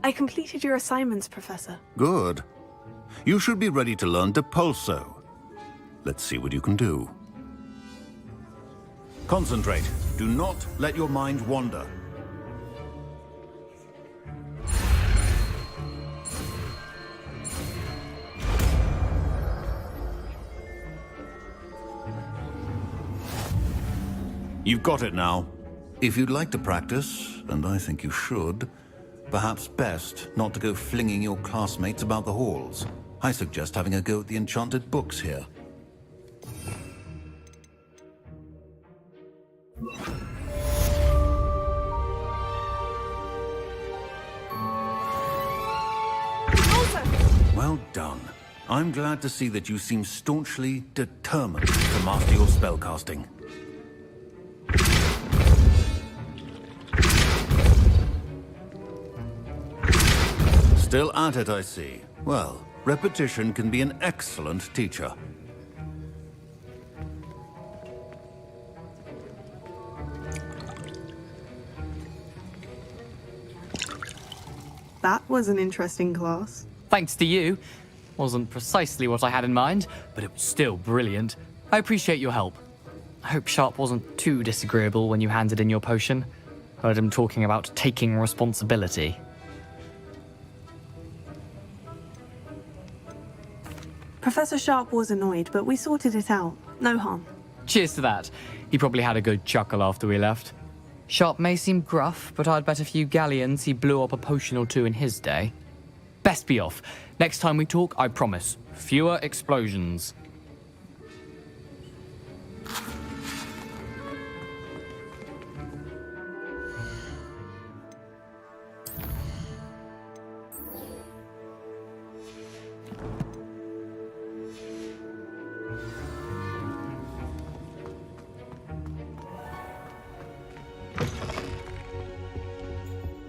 I completed your assignments, Professor. Good. You should be ready to learn Depulso. Let's see what you can do. Concentrate. Do not let your mind wander. You've got it now. If you'd like to practice, and I think you should, perhaps best not to go flinging your classmates about the halls. I suggest having a go at the enchanted books here. Well done. I'm glad to see that you seem staunchly determined to master your spellcasting. Still at it, I see. Well, repetition can be an excellent teacher. That was an interesting class. Thanks to you. Wasn't precisely what I had in mind, but it was still brilliant. I appreciate your help. I hope Sharp wasn't too disagreeable when you handed in your potion. Heard him talking about taking responsibility. Professor Sharp was annoyed, but we sorted it out. No harm. Cheers to that. He probably had a good chuckle after we left. Sharp may seem gruff, but I'd bet a few galleons he blew up a potion or two in his day. Best be off. Next time we talk, I promise, fewer explosions.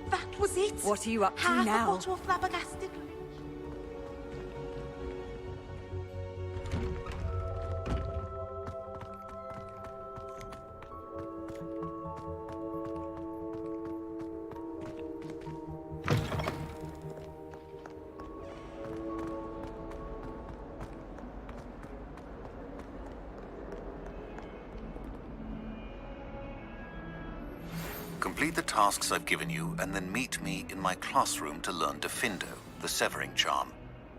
That was it. What are you up to Half now? a bottle of flabbergasted. Complete the tasks I've given you, and then meet me in my classroom to learn Defindo, the severing charm.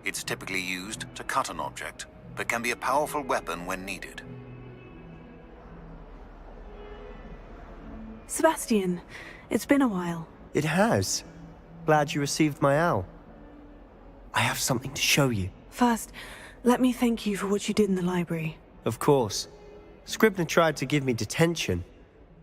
It's typically used to cut an object, but can be a powerful weapon when needed. Sebastian, it's been a while. It has. Glad you received my owl. I have something to show you. First, let me thank you for what you did in the library. Of course. Scribner tried to give me detention,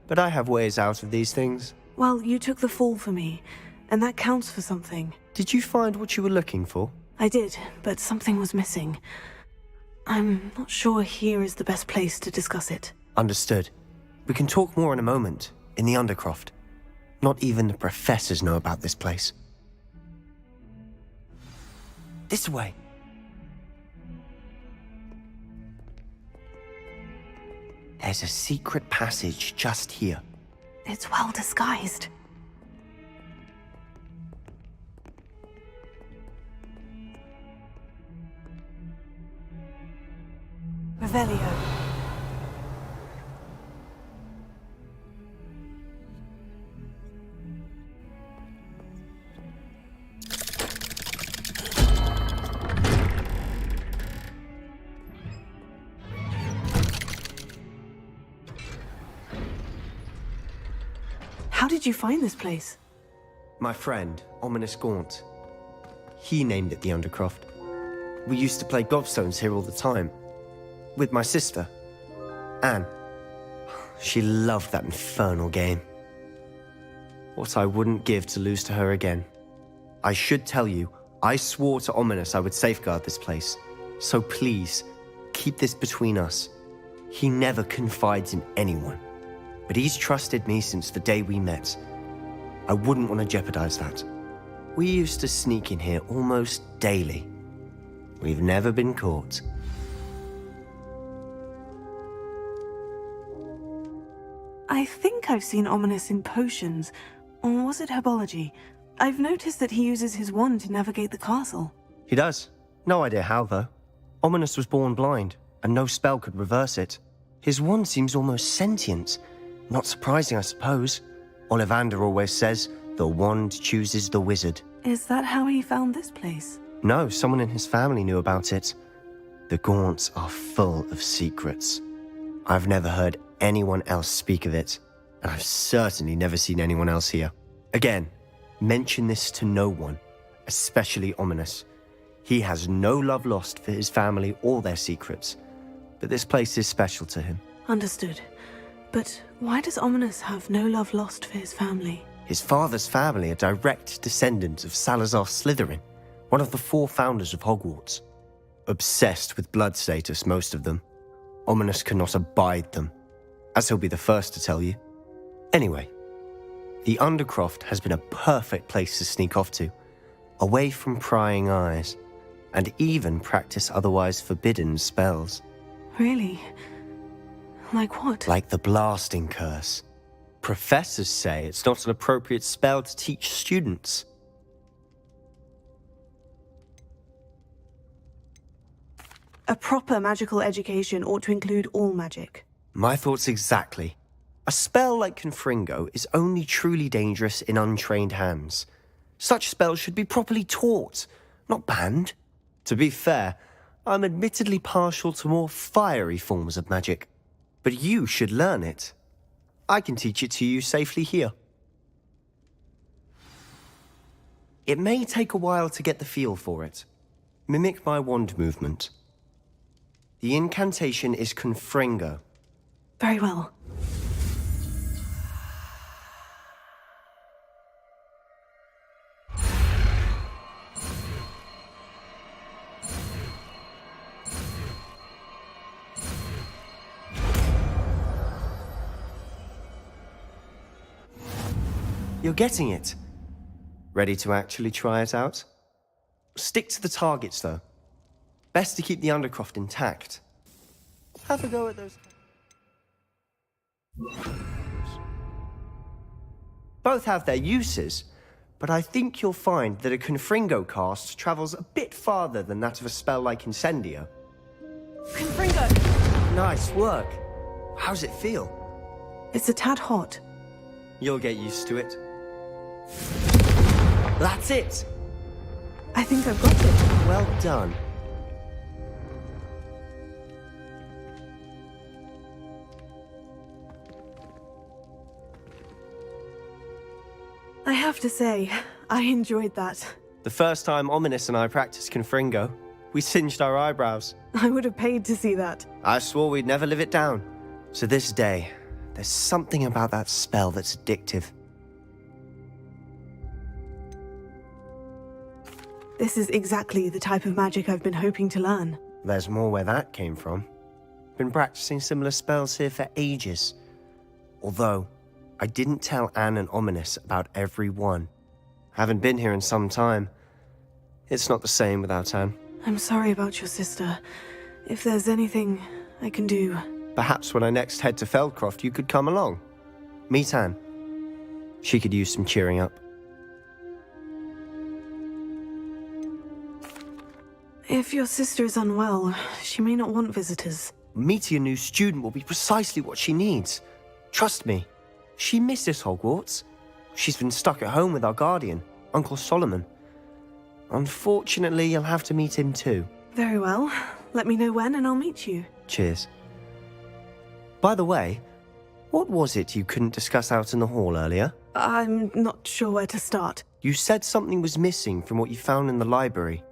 but I have ways out of these things. Well, you took the fall for me, and that counts for something. Did you find what you were looking for? I did, but something was missing. I'm not sure here is the best place to discuss it. Understood. We can talk more in a moment, in the Undercroft. Not even the professors know about this place. This way. There's a secret passage just here. It's well disguised. Revelio. How did you find this place? My friend, Ominous Gaunt. He named it the Undercroft. We used to play gobstones here all the time. With my sister, Anne. She loved that infernal game. What I wouldn't give to lose to her again. I should tell you, I swore to Ominous I would safeguard this place. So please, keep this between us. He never confides in anyone. But he's trusted me since the day we met. I wouldn't want to jeopardize that. We used to sneak in here almost daily. We've never been caught. I think I've seen Ominous in potions. Or was it herbology? I've noticed that he uses his wand to navigate the castle. He does. No idea how, though. Ominous was born blind, and no spell could reverse it. His wand seems almost sentient. Not surprising, I suppose. Ollivander always says, the wand chooses the wizard. Is that how he found this place? No, someone in his family knew about it. The Gaunts are full of secrets. I've never heard anyone else speak of it, and I've certainly never seen anyone else here. Again, mention this to no one, especially Ominous. He has no love lost for his family or their secrets, but this place is special to him. Understood. But why does Ominous have no love lost for his family? His father's family are direct descendants of Salazar Slytherin, one of the 4 founders of Hogwarts. Obsessed with blood status, most of them. Ominous cannot abide them, as he'll be the first to tell you. Anyway, the Undercroft has been a perfect place to sneak off to, away from prying eyes, and even practice otherwise forbidden spells. Really? Like what? Like the blasting curse. Professors say it's not an appropriate spell to teach students. A proper magical education ought to include all magic. My thoughts exactly. A spell like Confringo is only truly dangerous in untrained hands. Such spells should be properly taught, not banned. To be fair, I'm admittedly partial to more fiery forms of magic. But you should learn it. I can teach it to you safely here. It may take a while to get the feel for it. Mimic my wand movement. The incantation is Confringo. Very well. You're getting it. Ready to actually try it out? Stick to the targets, though. Best to keep the Undercroft intact. Have a go at those. Both have their uses, but I think you'll find that a Confringo cast travels a bit farther than that of a spell like Incendio. Confringo! Nice work. How's it feel? It's a tad hot. You'll get used to it. That's it! I think I've got it. Well done. I have to say, I enjoyed that. The first time Ominous and I practiced Confringo, we singed our eyebrows. I would have paid to see that. I swore we'd never live it down. So this day, there's something about that spell that's addictive. This is exactly the type of magic I've been hoping to learn. There's more where that came from. Been practicing similar spells here for ages. Although, I didn't tell Anne and Ominous about every one. Haven't been here in some time. It's not the same without Anne. I'm sorry about your sister. If there's anything I can do... Perhaps when I next head to Feldcroft, you could come along. Meet Anne. She could use some cheering up. If your sister is unwell, she may not want visitors. Meeting a new student will be precisely what she needs. Trust me. She misses Hogwarts. She's been stuck at home with our guardian, Uncle Solomon. Unfortunately, you'll have to meet him too. Very well. Let me know when and I'll meet you. Cheers. By the way, what was it you couldn't discuss out in the hall earlier? I'm not sure where to start. You said something was missing from what you found in the library.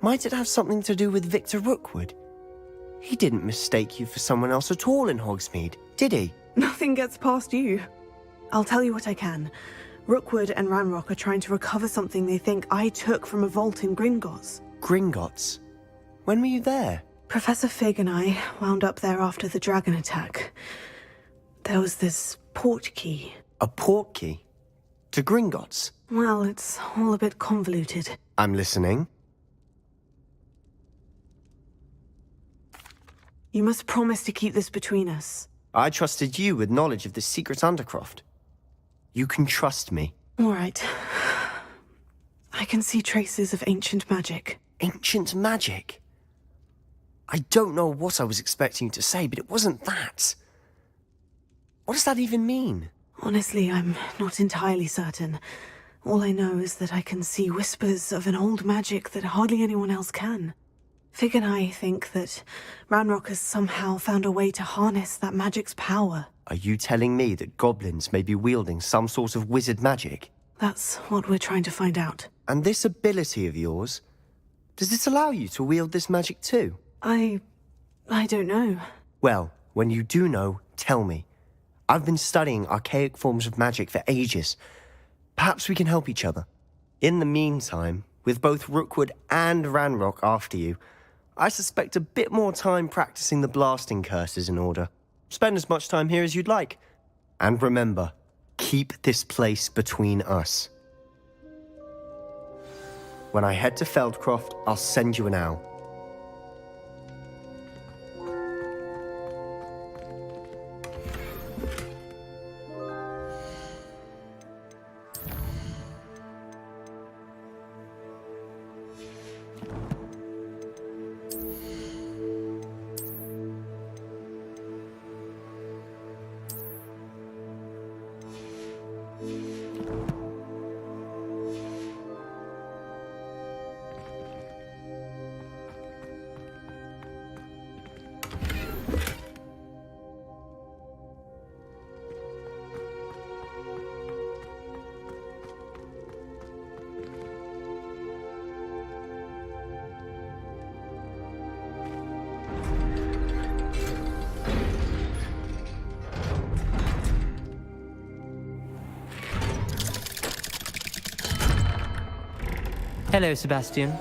Might it have something to do with Victor Rookwood? He didn't mistake you for someone else at all in Hogsmeade, did he? Nothing gets past you. I'll tell you what I can. Rookwood and Ranrock are trying to recover something they think I took from a vault in Gringotts. Gringotts? When were you there? Professor Fig and I wound up there after the dragon attack. There was this port key. A port key? To Gringotts? Well, it's all a bit convoluted. I'm listening. You must promise to keep this between us. I trusted you with knowledge of this secret undercroft. You can trust me. All right. I can see traces of ancient magic. Ancient magic? I don't know what I was expecting you to say, but it wasn't that. What does that even mean? Honestly, I'm not entirely certain. All I know is that I can see whispers of an old magic that hardly anyone else can. Fig and I think that Ranrock has somehow found a way to harness that magic's power. Are you telling me that goblins may be wielding some sort of wizard magic? That's what we're trying to find out. And this ability of yours, does it allow you to wield this magic too? I don't know. Well, when you do know, tell me. I've been studying archaic forms of magic for ages. Perhaps we can help each other. In the meantime, with both Rookwood and Ranrock after you, I suspect a bit more time practicing the blasting curse is in order. Spend as much time here as you'd like. And remember, keep this place between us. When I head to Feldcroft, I'll send you an owl. Hello, Sebastian.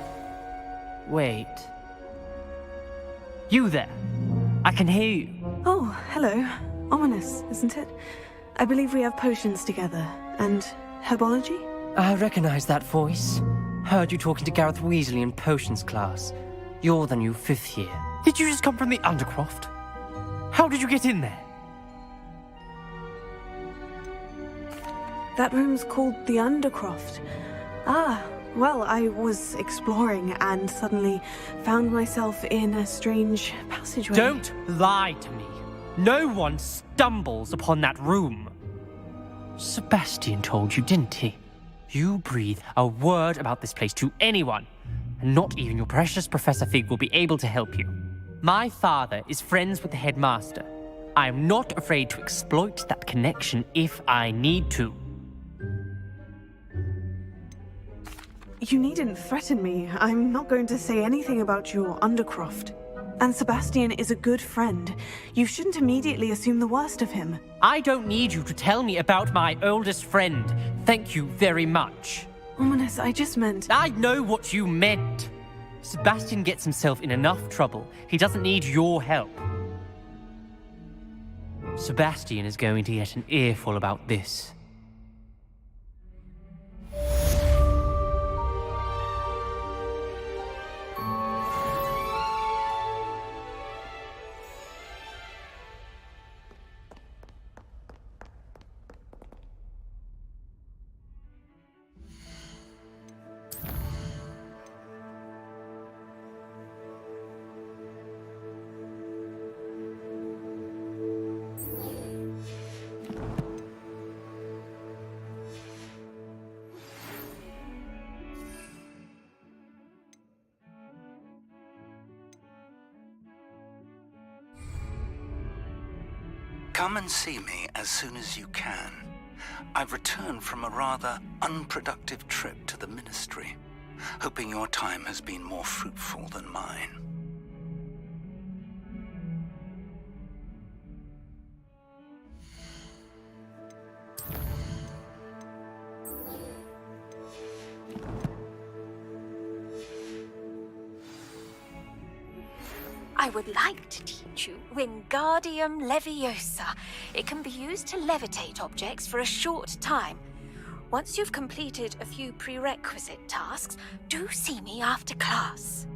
Wait. You there? I can hear you. Oh, hello. Ominous, isn't it? I believe we have potions together. And herbology? I recognize that voice. Heard you talking to Gareth Weasley in potions class. You're the new 5th year. Did you just come from the Undercroft? How did you get in there? That room's called the Undercroft. Ah, well, I was exploring and suddenly found myself in a strange passageway. Don't lie to me. No one stumbles upon that room. Sebastian told you, didn't he? You breathe a word about this place to anyone, and not even your precious Professor Fig will be able to help you. My father is friends with the headmaster. I am not afraid to exploit that connection if I need to. You needn't threaten me. I'm not going to say anything about your Undercroft. And Sebastian is a good friend. You shouldn't immediately assume the worst of him. I don't need you to tell me about my oldest friend. Thank you very much. Ominous, I just meant... I know what you meant. Sebastian gets himself in enough trouble. He doesn't need your help. Sebastian is going to get an earful about this. Come and see me as soon as you can. I've returned from a rather unproductive trip to the Ministry, hoping your time has been more fruitful than mine. I would like to teach you Wingardium Leviosa. It can be used to levitate objects for a short time. Once you've completed a few prerequisite tasks, do see me after class.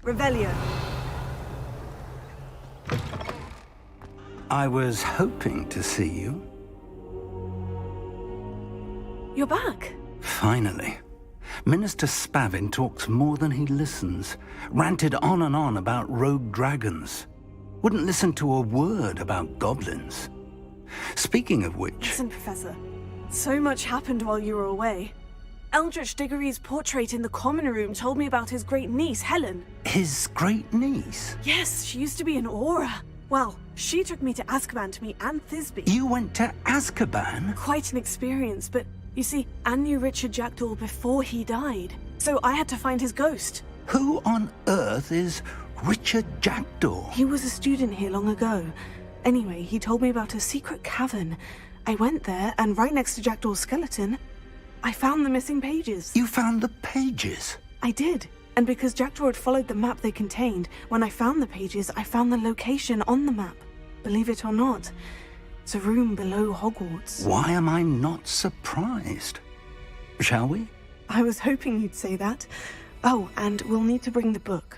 Revelio. I was hoping to see you. You're back. Finally. Minister Spavin talks more than he listens. Ranted on and on about rogue dragons. Wouldn't listen to a word about goblins. Speaking of which... Listen, Professor. So much happened while you were away. Eldritch Diggory's portrait in the common room told me about his great niece, Helen. His great niece? Yes, she used to be an Aura. Well, she took me to Azkaban to meet Anne Thisbe. You went to Azkaban? Quite an experience, but you see, Anne knew Richard Jackdaw before he died. So I had to find his ghost. Who on earth is Richard Jackdaw? He was a student here long ago. Anyway, he told me about a secret cavern. I went there, and right next to Jackdaw's skeleton, I found the missing pages. You found the pages? I did. And because Jackdaw had followed the map they contained, when I found the pages, I found the location on the map. Believe it or not, it's a room below Hogwarts. Why am I not surprised? Shall we? I was hoping you'd say that. Oh, and we'll need to bring the book.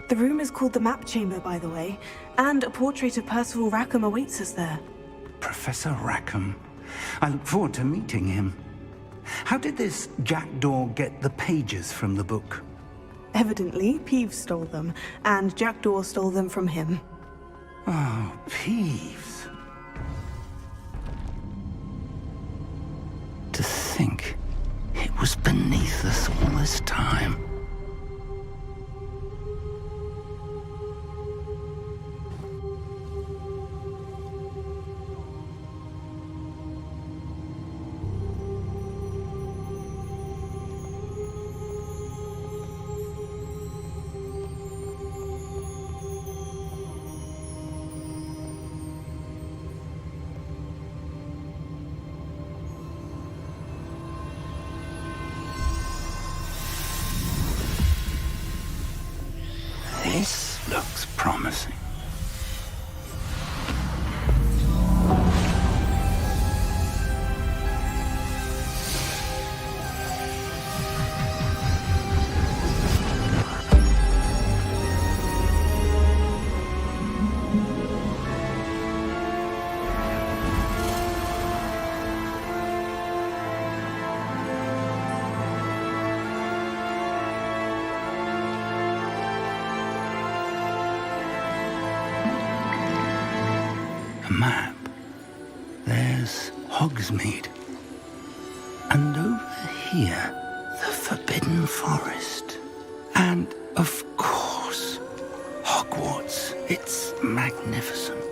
The room is called the Map Chamber, by the way, and a portrait of Percival Rackham awaits us there. Professor Rackham. I look forward to meeting him. How did this Jackdaw get the pages from the book? Evidently, Peeves stole them, and Jackdaw stole them from him. Oh, Peeves. To think it was beneath us all this time. This looks promising. A map. There's Hogsmeade. And over here, the Forbidden Forest. And, of course, Hogwarts. It's magnificent.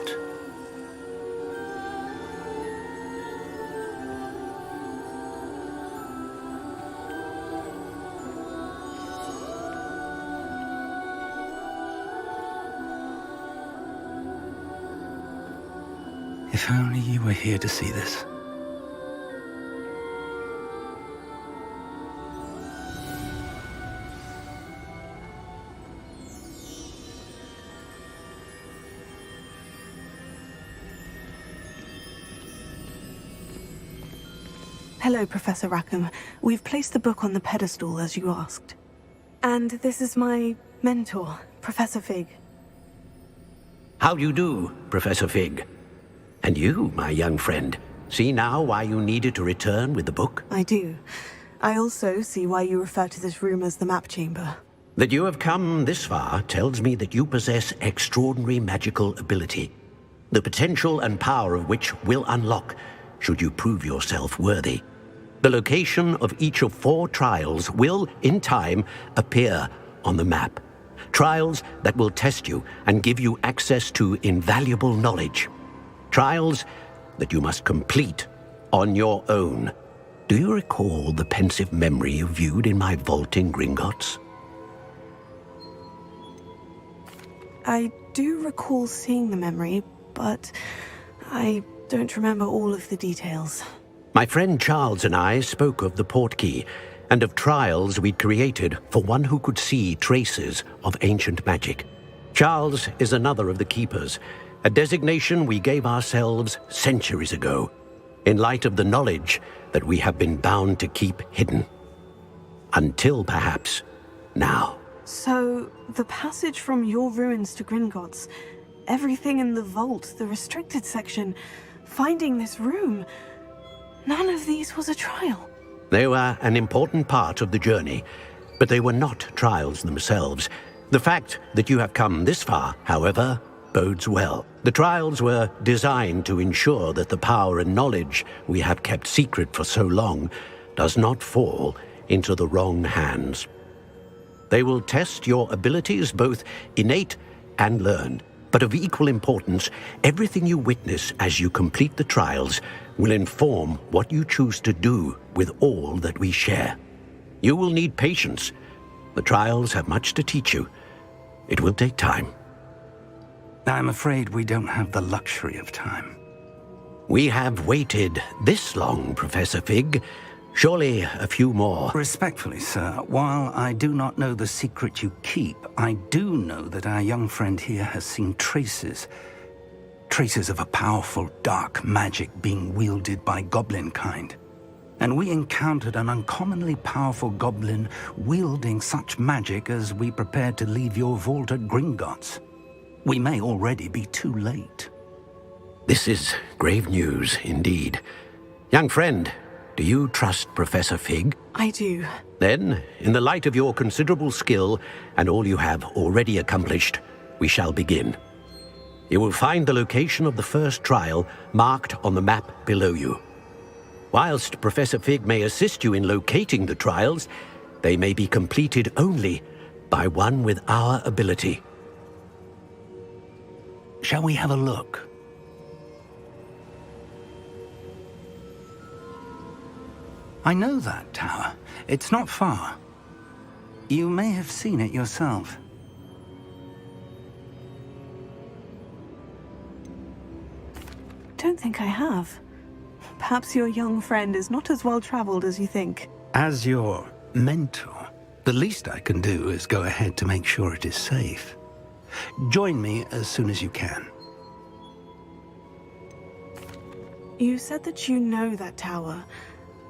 If only you were here to see this. Hello, Professor Rackham. We've placed the book on the pedestal as you asked. And this is my mentor, Professor Fig. How do you do, Professor Fig? And you, my young friend, see now why you needed to return with the book? I do. I also see why you refer to this room as the map chamber. That you have come this far tells me that you possess extraordinary magical ability, the potential and power of which will unlock should you prove yourself worthy. The location of each of 4 trials will, in time, appear on the map. Trials that will test you and give you access to invaluable knowledge. Trials that you must complete on your own. Do you recall the pensive memory you viewed in my vault in Gringotts? I do recall seeing the memory, but I don't remember all of the details. My friend Charles and I spoke of the portkey and of trials we'd created for one who could see traces of ancient magic. Charles is another of the keepers, a designation we gave ourselves centuries ago, in light of the knowledge that we have been bound to keep hidden. Until, perhaps, now. So, the passage from your ruins to Gringotts, everything in the vault, the restricted section, finding this room, none of these was a trial. They were an important part of the journey, but they were not trials themselves. The fact that you have come this far, however, bodes well. The trials were designed to ensure that the power and knowledge we have kept secret for so long does not fall into the wrong hands. They will test your abilities, both innate and learned. But of equal importance, everything you witness as you complete the trials will inform what you choose to do with all that we share. You will need patience. The trials have much to teach you. It will take time. I'm afraid we don't have the luxury of time. We have waited this long, Professor Fig. Surely a few more. Respectfully, sir, while I do not know the secret you keep, I do know that our young friend here has seen traces of a powerful dark magic being wielded by goblin kind. And we encountered an uncommonly powerful goblin wielding such magic as we prepared to leave your vault at Gringotts. We may already be too late. This is grave news indeed. Young friend, do you trust Professor Fig? I do. Then, in the light of your considerable skill and all you have already accomplished, we shall begin. You will find the location of the first trial marked on the map below you. Whilst Professor Fig may assist you in locating the trials, they may be completed only by one with our ability. Shall we have a look? I know that tower. It's not far. You may have seen it yourself. Don't think I have. Perhaps your young friend is not as well traveled as you think. As your mentor, the least I can do is go ahead to make sure it is safe. Join me as soon as you can. You said that you know that tower.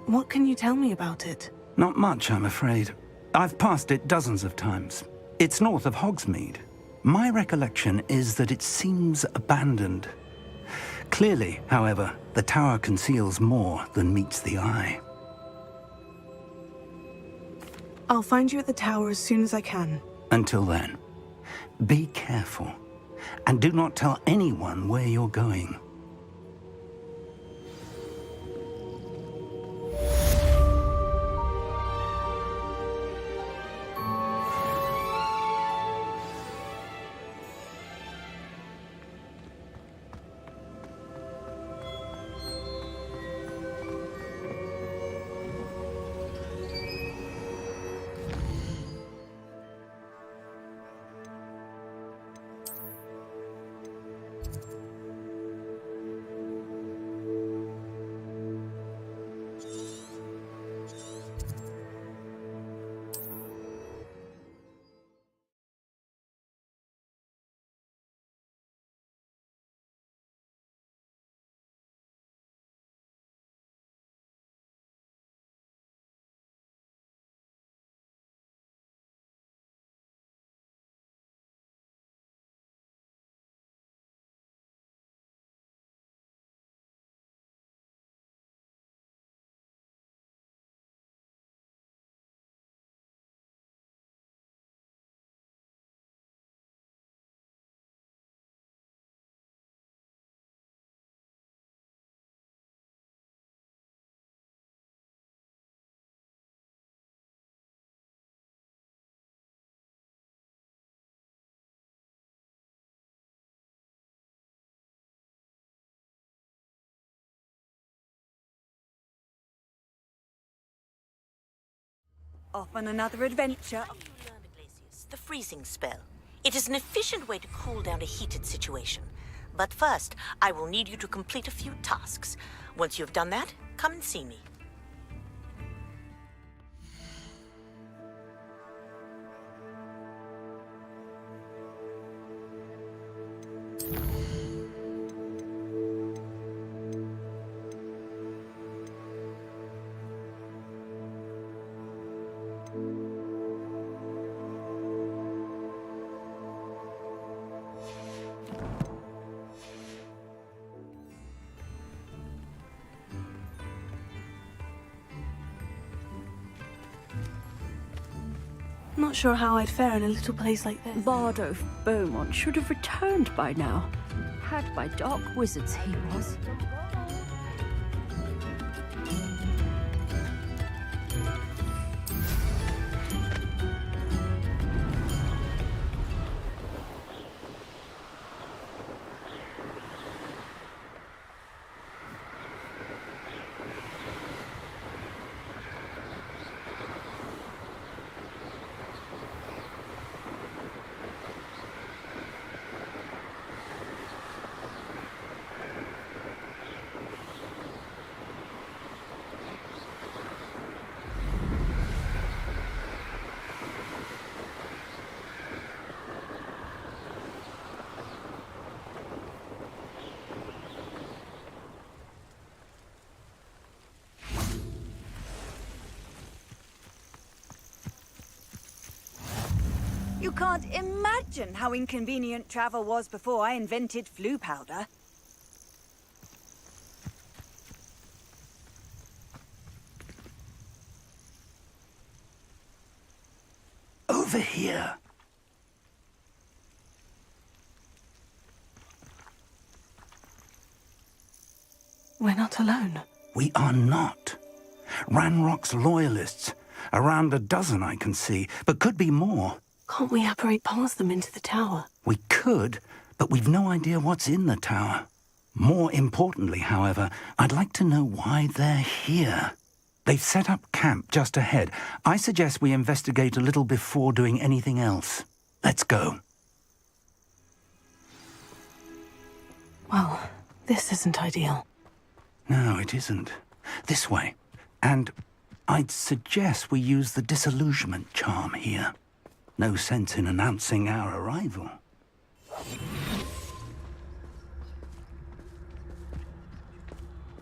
What can you tell me about it? Not much, I'm afraid. I've passed it dozens of times. It's north of Hogsmeade. My recollection is that it seems abandoned. Clearly, however, the tower conceals more than meets the eye. I'll find you at the tower as soon as I can. Until then, be careful, and do not tell anyone where you're going. Off on another adventure. The freezing spell. It is an efficient way to cool down a heated situation. But first, I will need you to complete a few tasks. Once you have done that, come and see me. Not sure how I'd fare in a little place like this. Bardo Beaumont should have returned by now. Had by dark wizards he was. You can't imagine how inconvenient travel was before I invented flu powder. Over here. We're not alone. We are not. Ranrock's loyalists. Around a dozen I can see, but could be more. Can't we apparate past them into the tower? We could, but we've no idea what's in the tower. More importantly, however, I'd like to know why they're here. They've set up camp just ahead. I suggest we investigate a little before doing anything else. Let's go. Well, this isn't ideal. No, it isn't. This way. And I'd suggest we use the disillusionment charm here. No sense in announcing our arrival.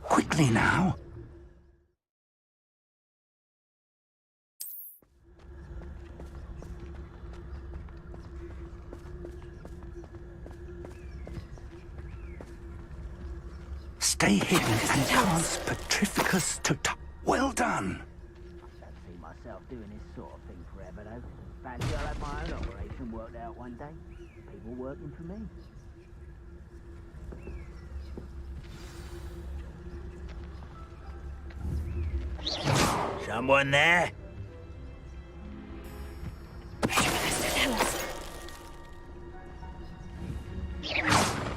Quickly now. Stay hidden and cast Petrificus to... Well done! I don't see myself doing this sort of thing forever, though. Fancy I'll have my own operation worked out one day. People working for me. Someone there?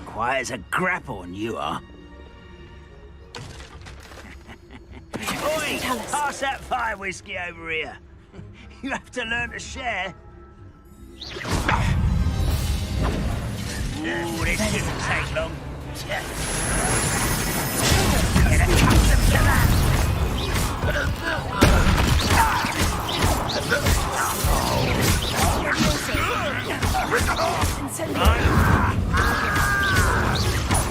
Quiet as a grapple, you are. Oi! Pass that fire whiskey over here. You have to learn to share. Ooh, this shouldn't take long. Get accustomed to that.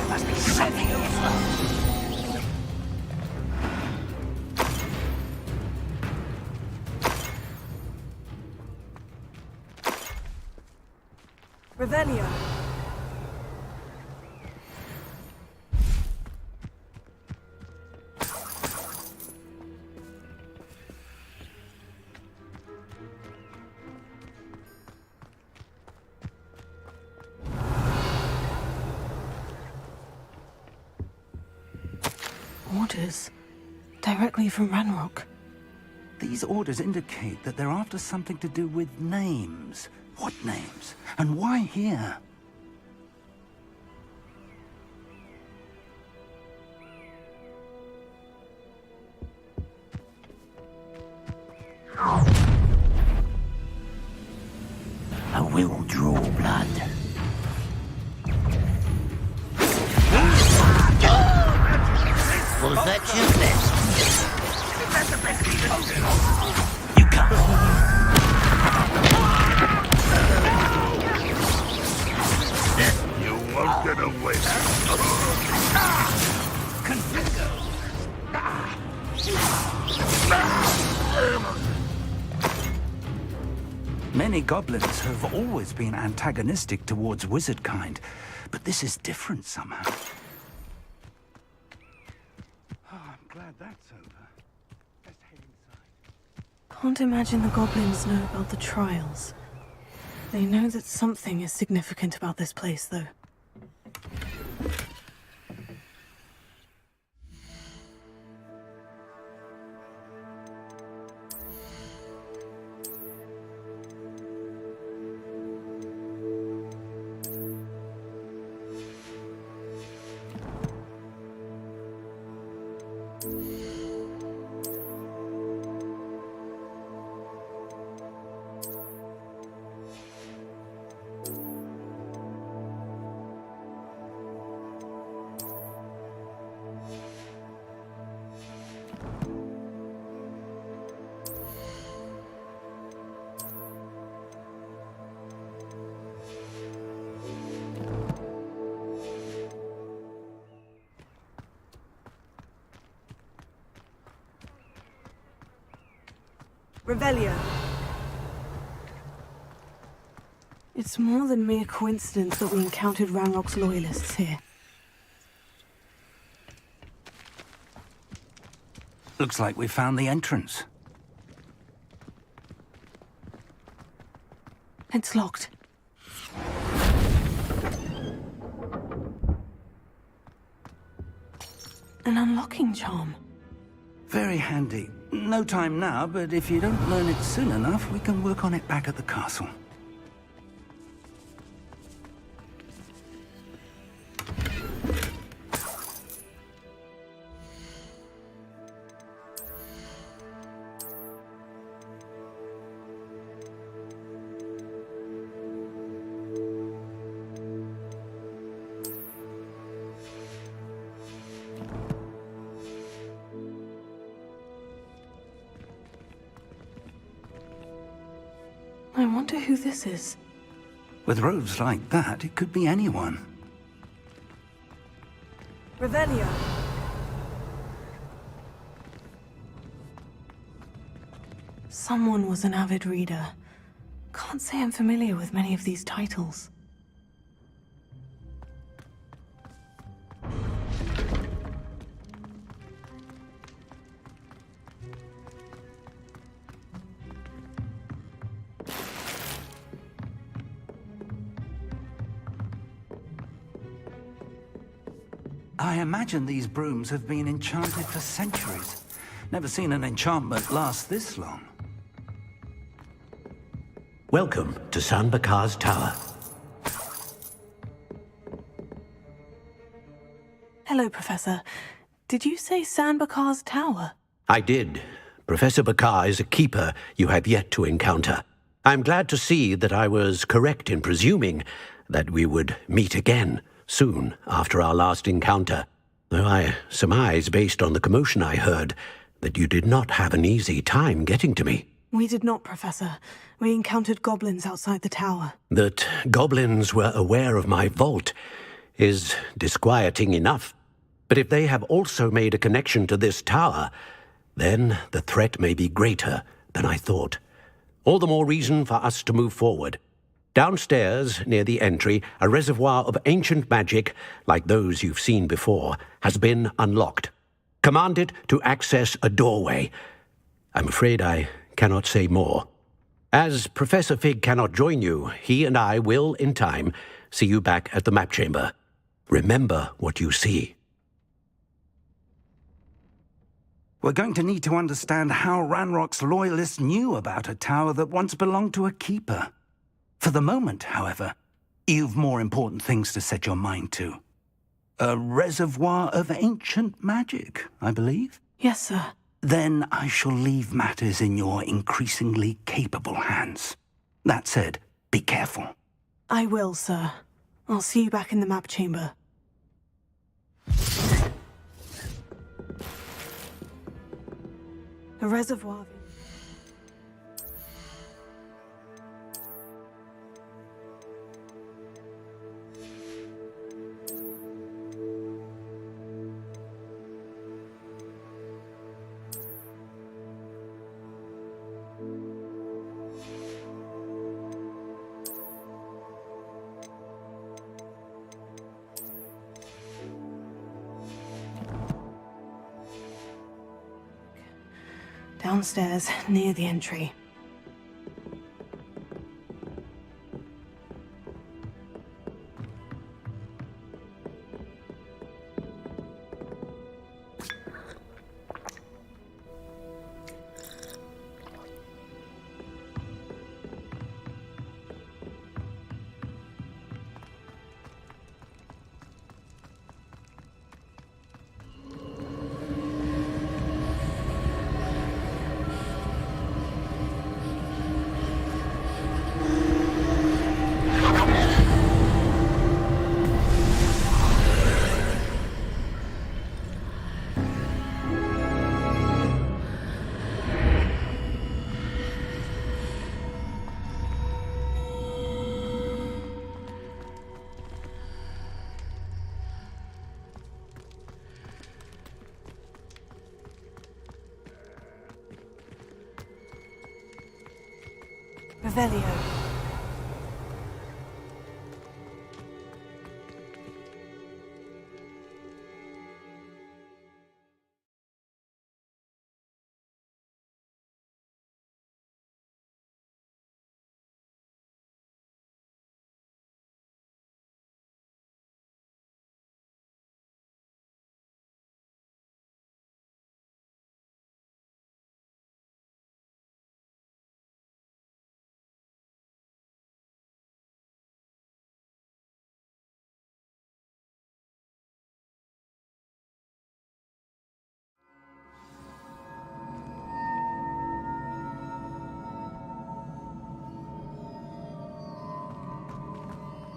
Must be something else. Revelio. Orders. Directly from Ranrock. These orders indicate that they're after something to do with names. What names? And why here? I will draw blood. Was that your best? That's the best you can do. You can't. You won't get away. Many goblins have always been antagonistic towards wizard kind, but this is different somehow. Oh, I'm glad that's over. Let's head inside. Can't imagine the goblins know about the trials. They know that something is significant about this place, though. Revelio. It's more than mere coincidence that we encountered Ranrock's loyalists here. Looks like we found the entrance. It's locked. An unlocking charm. Very handy. No time now, but if you don't learn it soon enough, we can work on it back at the castle. I wonder who this is. With robes like that, it could be anyone. Revelio. Someone was an avid reader. Can't say I'm familiar with many of these titles. I imagine these brooms have been enchanted for centuries. Never seen an enchantment last this long. Welcome to San Bakar's Tower. Hello, Professor. Did you say San Bakar's Tower? I did. Professor Bakar is a keeper you have yet to encounter. I'm glad to see that I was correct in presuming that we would meet again soon after our last encounter, though I surmise, based on the commotion I heard, that you did not have an easy time getting to me. We did not, Professor. We encountered goblins outside the tower. That goblins were aware of my vault is disquieting enough. But if they have also made a connection to this tower, then the threat may be greater than I thought. All the more reason for us to move forward. Downstairs, near the entry, a reservoir of ancient magic, like those you've seen before, has been unlocked. Command it to access a doorway. I'm afraid I cannot say more. As Professor Fig cannot join you, he and I will, in time, see you back at the map chamber. Remember what you see. We're going to need to understand how Ranrock's loyalists knew about a tower that once belonged to a keeper. For the moment, however, you've more important things to set your mind to. A reservoir of ancient magic, I believe? Yes, sir. Then I shall leave matters in your increasingly capable hands. That said, be careful. I will, sir. I'll see you back in the map chamber. A reservoir. Downstairs, near the entry. Revelio.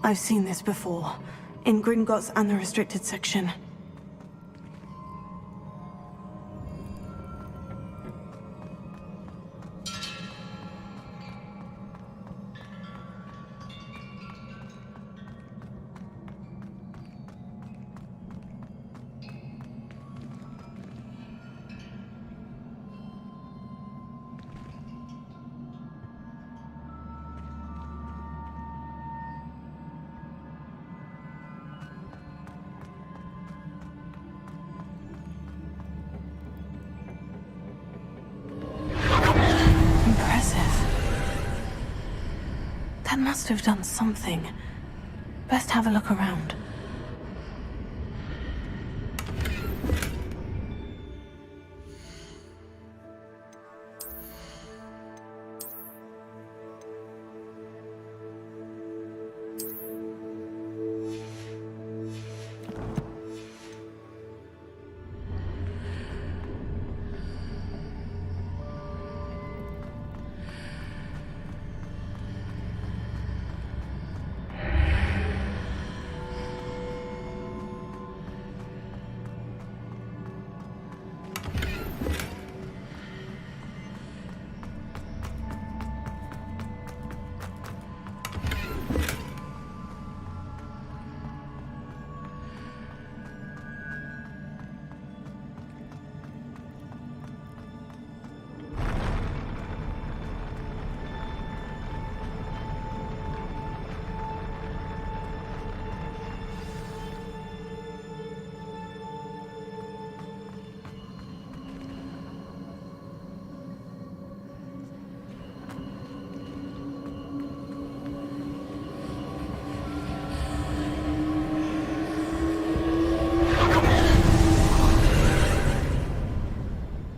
I've seen this before, in Gringotts and the restricted section. Dad must have done something. Best have a look around.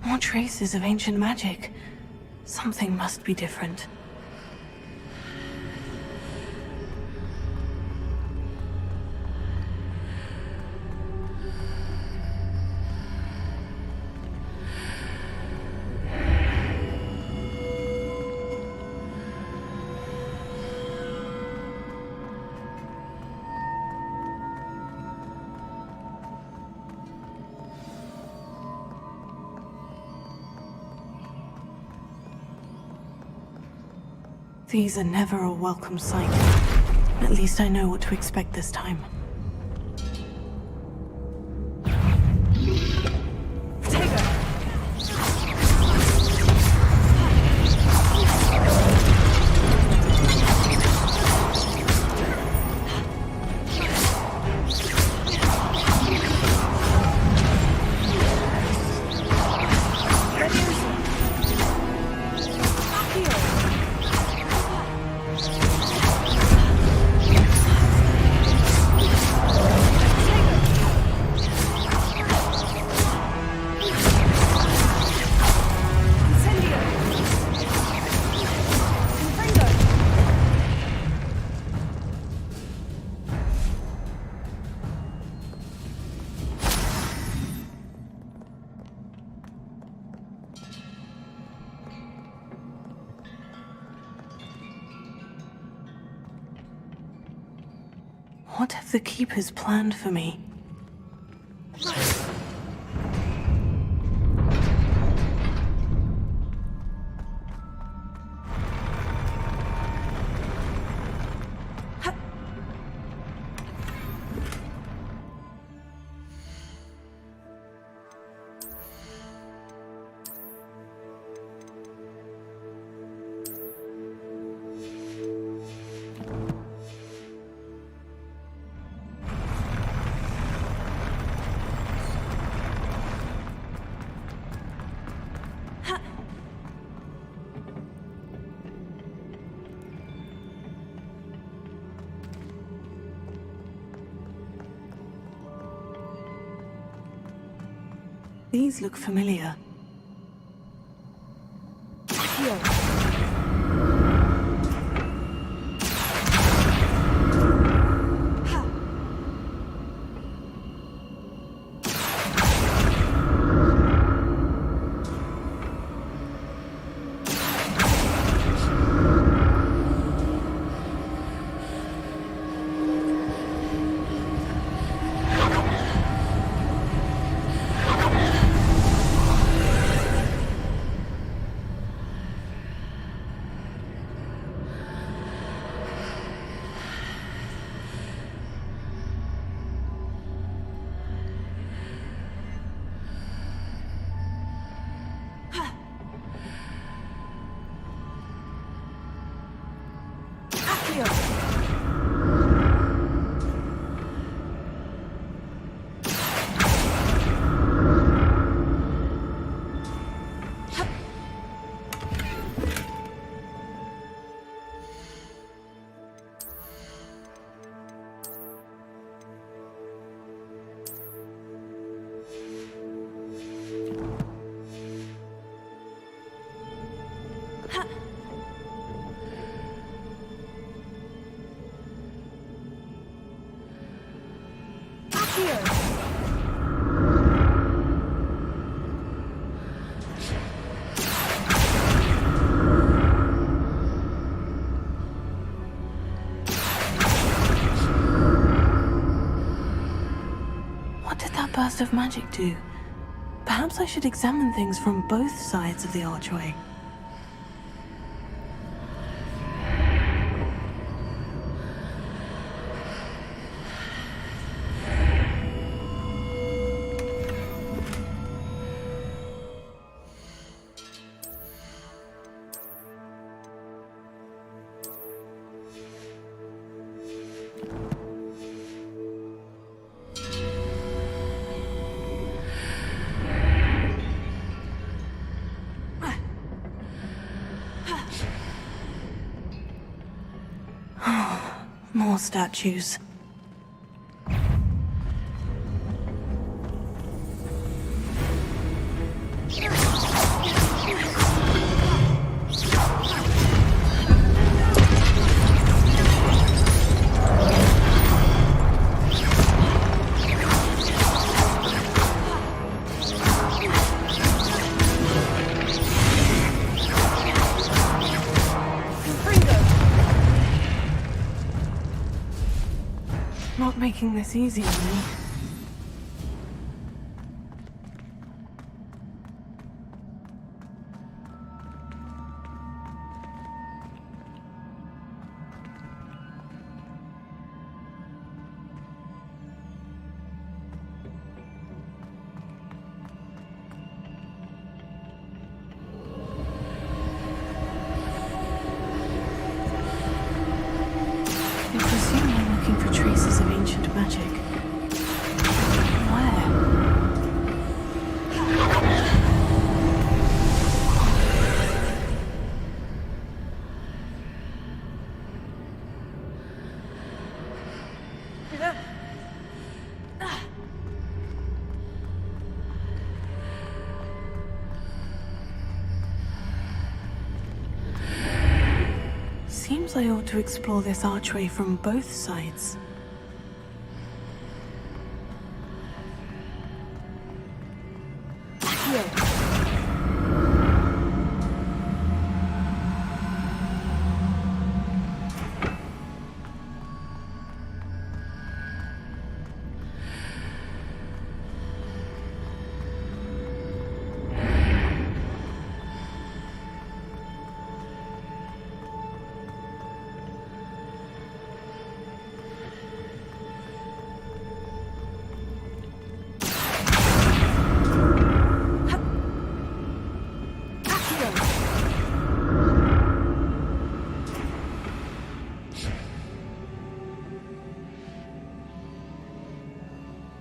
More traces of ancient magic. Something must be different. These are never a welcome sight. At least I know what to expect this time. What have the Keepers planned for me? These look familiar. burst of magic do? Perhaps I should examine things from both sides of the archway. More statues. Not making this easy on me. I presume I'm looking for traces of ancient magic. Seems I ought to explore this archway from both sides.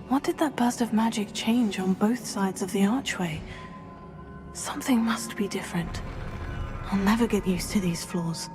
What did that burst of magic change on both sides of the archway? Something must be different. I'll never get used to these floors.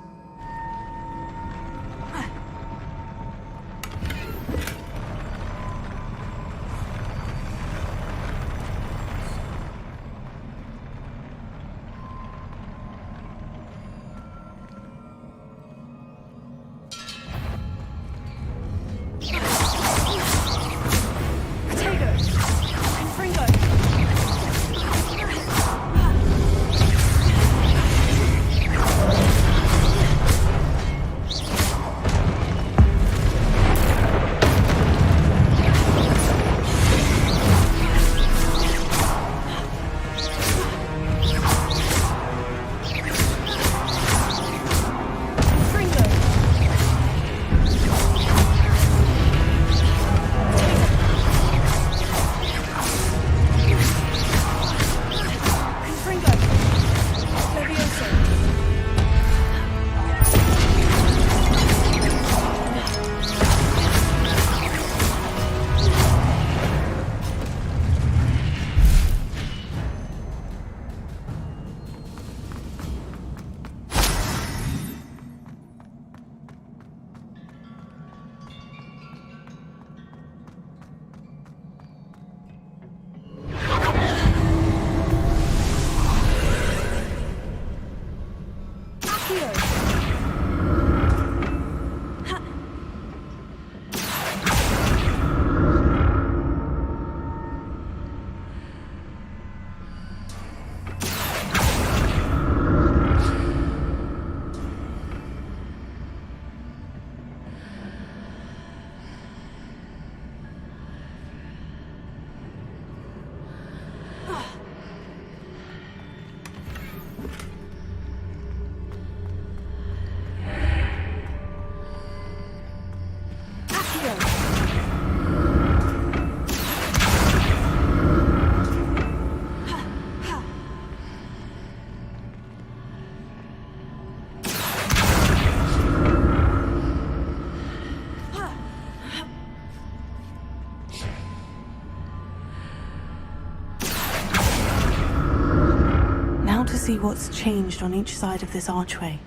see what's changed on each side of this archway.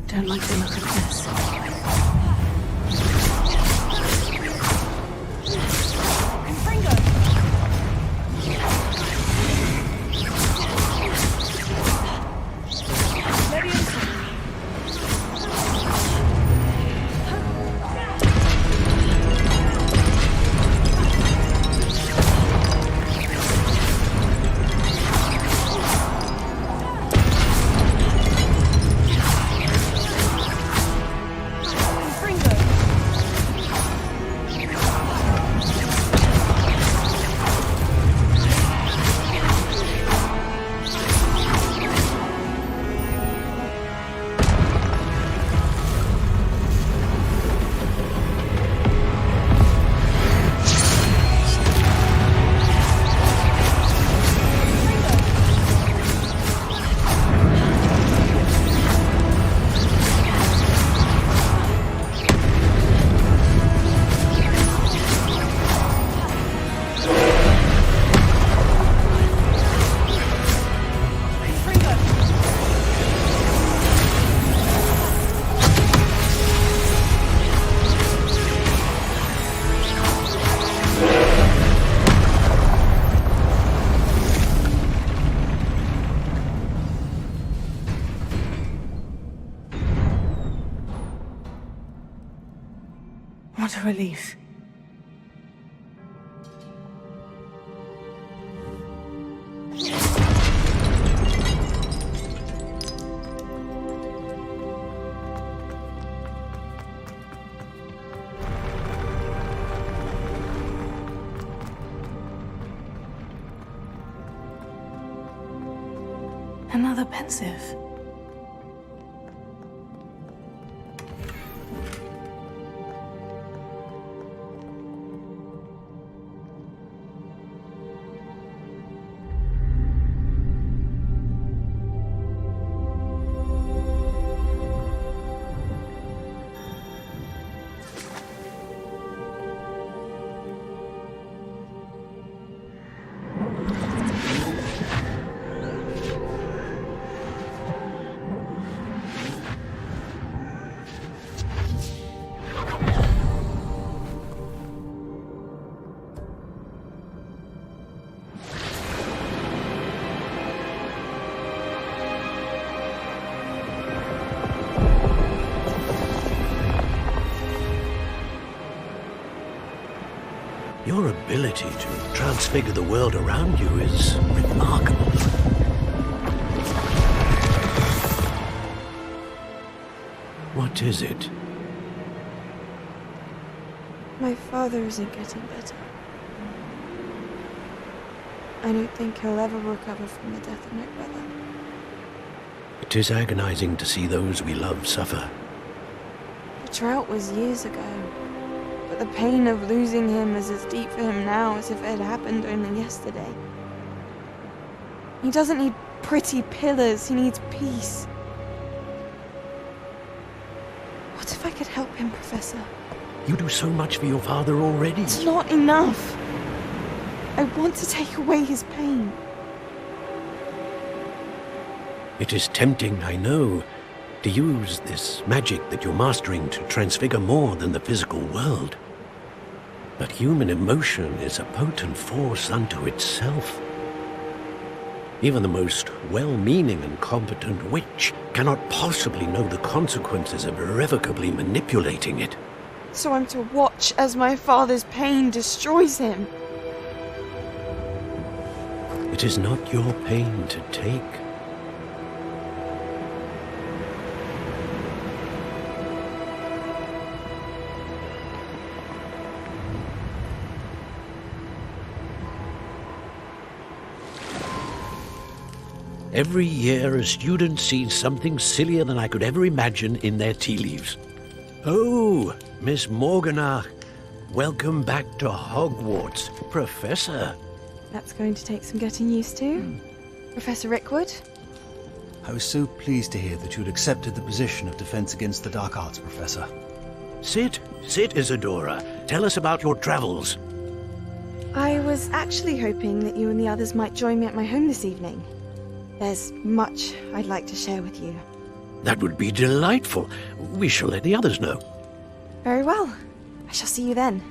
Don't like the look of this. What a relief. Another pensive. Your ability to transfigure the world around you is remarkable. What is it? My father isn't getting better. I don't think he'll ever recover from the death of my brother. It is agonizing to see those we love suffer. The drought was years ago. But the pain of losing him is as deep for him now as if it had happened only yesterday. He doesn't need pretty pillars, he needs peace. What if I could help him, Professor? You do so much for your father already. It's not enough. I want to take away his pain. It is tempting, I know, to use this magic that you're mastering to transfigure more than the physical world. But human emotion is a potent force unto itself. Even the most well-meaning and competent witch cannot possibly know the consequences of irrevocably manipulating it. So I'm to watch as my father's pain destroys him. It is not your pain to take. Every year, a student sees something sillier than I could ever imagine in their tea leaves. Oh, Miss Morganach, welcome back to Hogwarts, Professor. That's going to take some getting used to. Professor Rickwood? I was so pleased to hear that you had accepted the position of Defense Against the Dark Arts, Professor. Sit, Isadora. Tell us about your travels. I was actually hoping that you and the others might join me at my home this evening. There's much I'd like to share with you. That would be delightful. We shall let the others know. Very well. I shall see you then.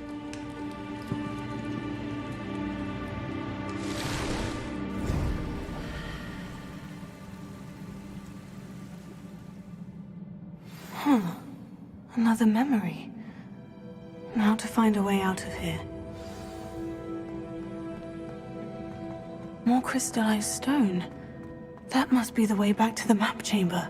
Another memory. Now to find a way out of here. More crystallized stone. That must be the way back to the map chamber.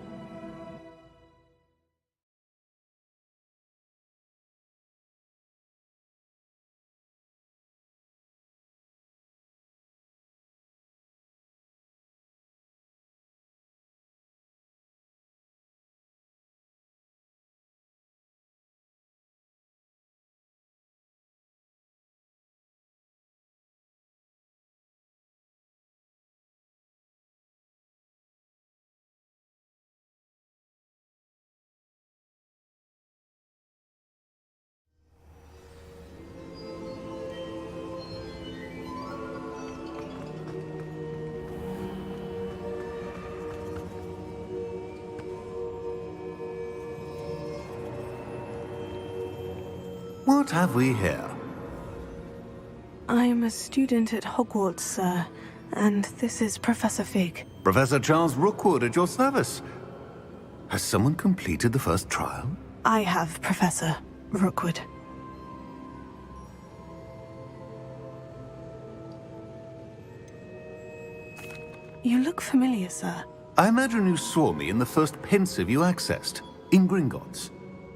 What have we here? I'm a student at Hogwarts, sir, and this is Professor Fig. Professor Charles Rookwood at your service. Has someone completed the first trial? I have, Professor Rookwood. You look familiar, sir. I imagine you saw me in the first pensive you accessed, in Gringotts.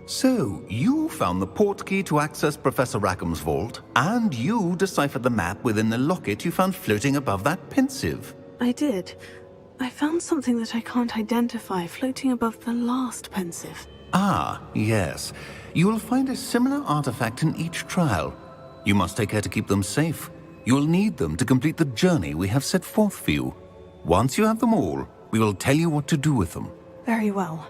So, you found the portkey to access Professor Rackham's vault, and you deciphered the map within the locket you found floating above that pensive. I did. I found something that I can't identify floating above the last pensive. Ah, yes. You will find a similar artifact in each trial. You must take care to keep them safe. You will need them to complete the journey we have set forth for you. Once you have them all, we will tell you what to do with them. Very well.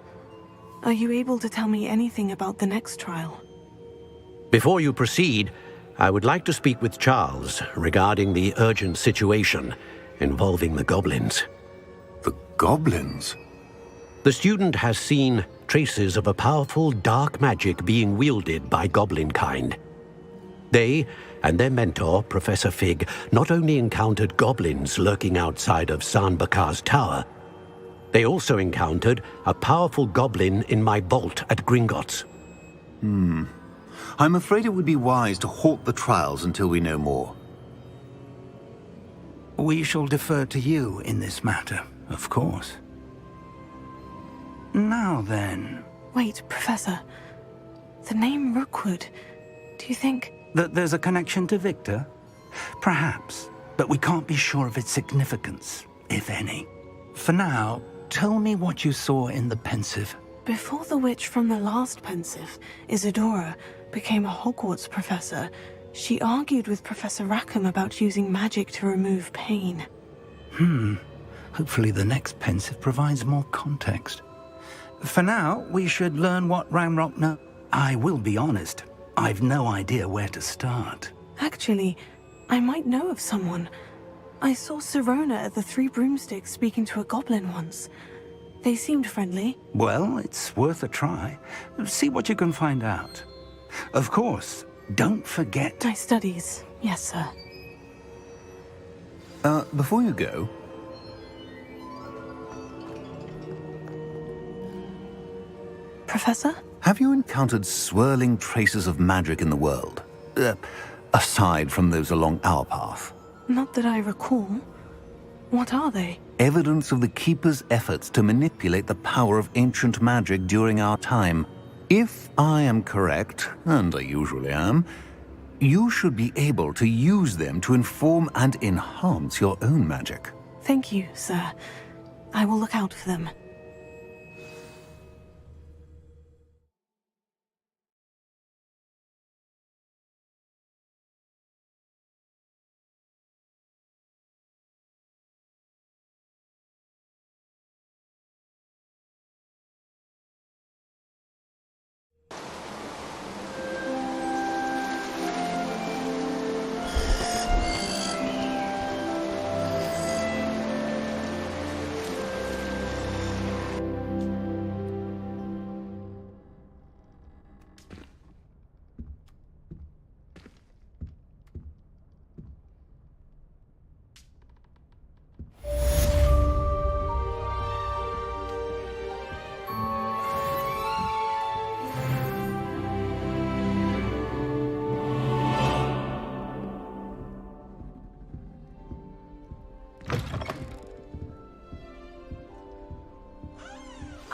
Are you able to tell me anything about the next trial? Before you proceed, I would like to speak with Charles regarding the urgent situation involving the goblins. The goblins? The student has seen traces of a powerful dark magic being wielded by goblin kind. They and their mentor, Professor Fig, not only encountered goblins lurking outside of San Bakar's tower, they also encountered a powerful goblin in my vault at Gringotts. I'm afraid it would be wise to halt the trials until we know more. We shall defer to you in this matter, of course. Now then... Wait, Professor. The name Rookwood. Do you think... That there's a connection to Victor? Perhaps, but we can't be sure of its significance, if any. For now, tell me what you saw in the pensive. Before the witch from the last pensive, Isadora, became a Hogwarts professor, she argued with Professor Rackham about using magic to remove pain. Hopefully the next pensive provides more context. For now, we should learn what Ranrock knows. I will be honest, I've no idea where to start. Actually, I might know of someone. I saw Sirona at the Three Broomsticks speaking to a goblin once. They seemed friendly. Well, it's worth a try. See what you can find out. Of course, don't forget... My studies, yes, sir. Before you go... Professor? Have you encountered swirling traces of magic in the world? Aside from those along our path? Not that I recall. What are they? Evidence of the Keeper's efforts to manipulate the power of ancient magic during our time. If I am correct, and I usually am, you should be able to use them to inform and enhance your own magic. Thank you, sir. I will look out for them.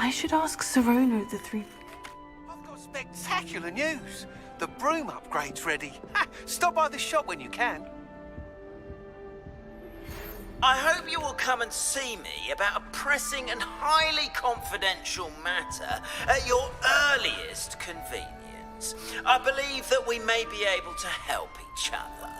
I should ask Sirona of the Three... I've got spectacular news! The broom upgrade's ready. Ha! Stop by the shop when you can. I hope you will come and see me about a pressing and highly confidential matter at your earliest convenience. I believe that we may be able to help each other.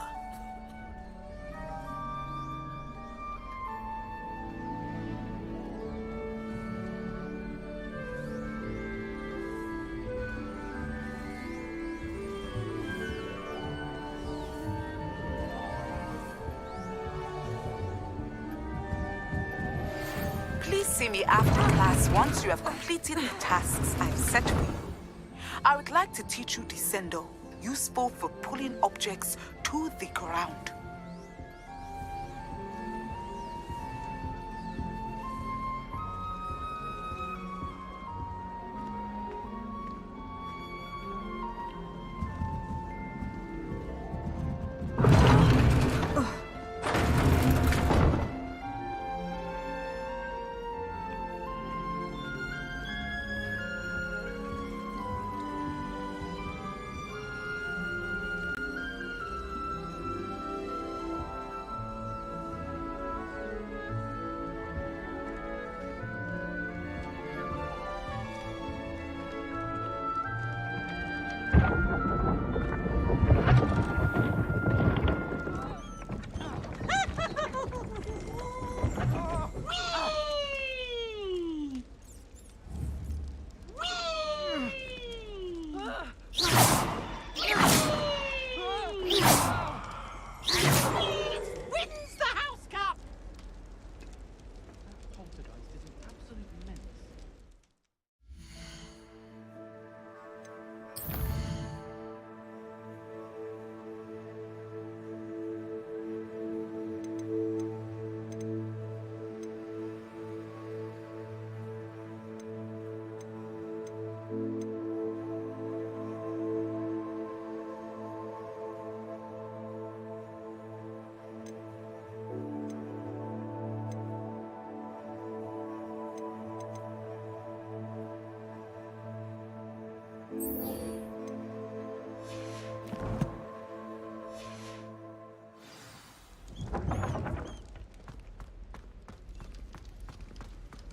Please see me after class once you have completed the tasks I've set for you. I would like to teach you Descendo, useful for pulling objects to the ground.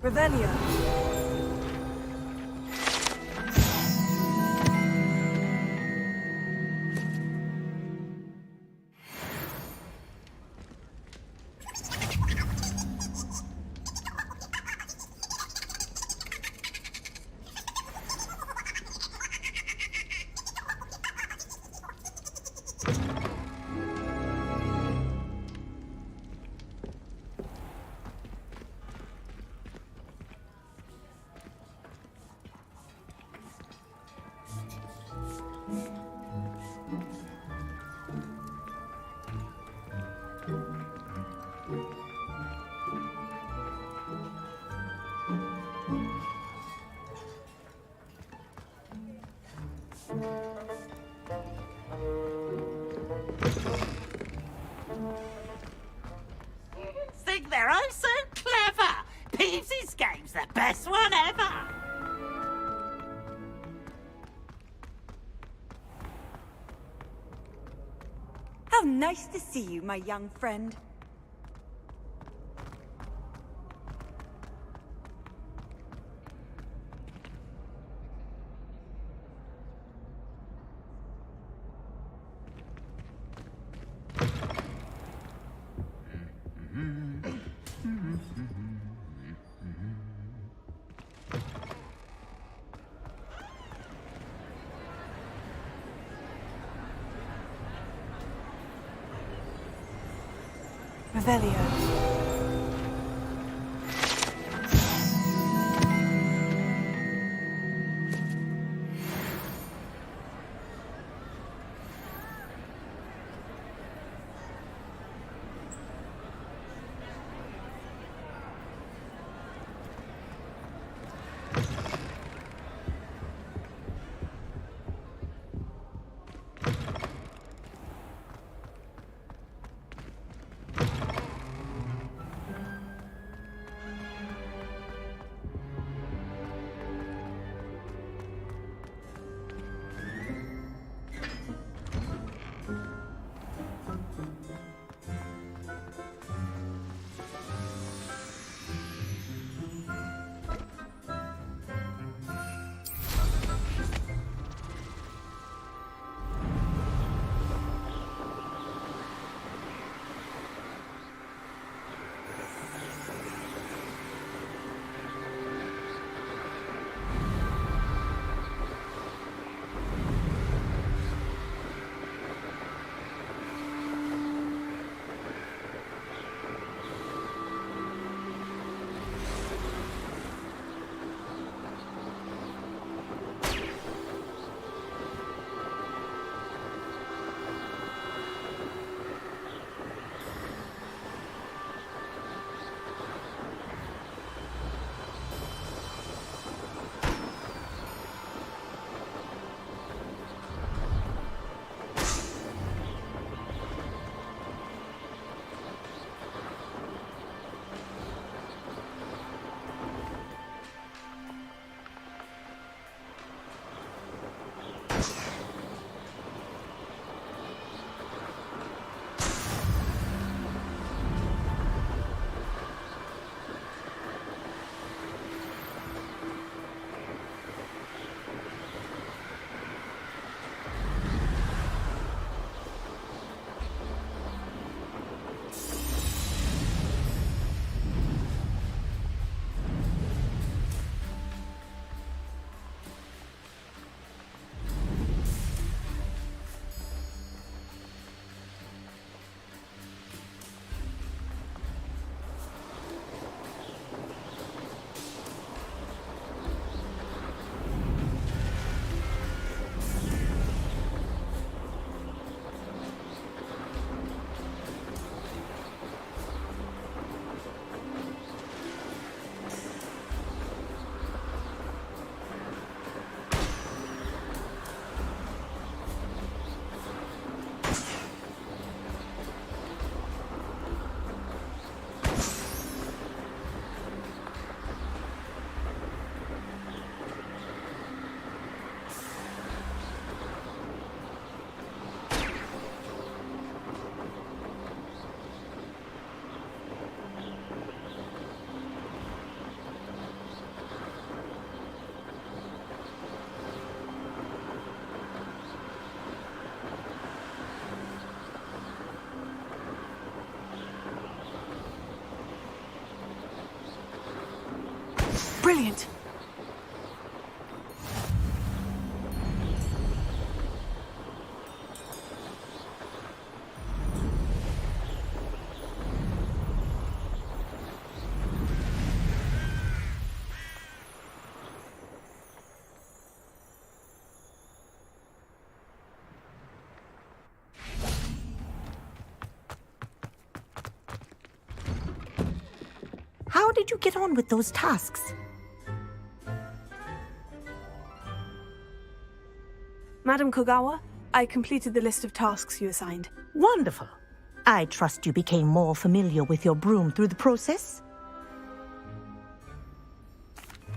Revelio. Think they're oh so clever! Peevesy's game's the best one ever! How nice to see you, my young friend. Revelio. Brilliant. How did you get on with those tasks? Madam Kogawa, I completed the list of tasks you assigned. Wonderful. I trust you became more familiar with your broom through the process?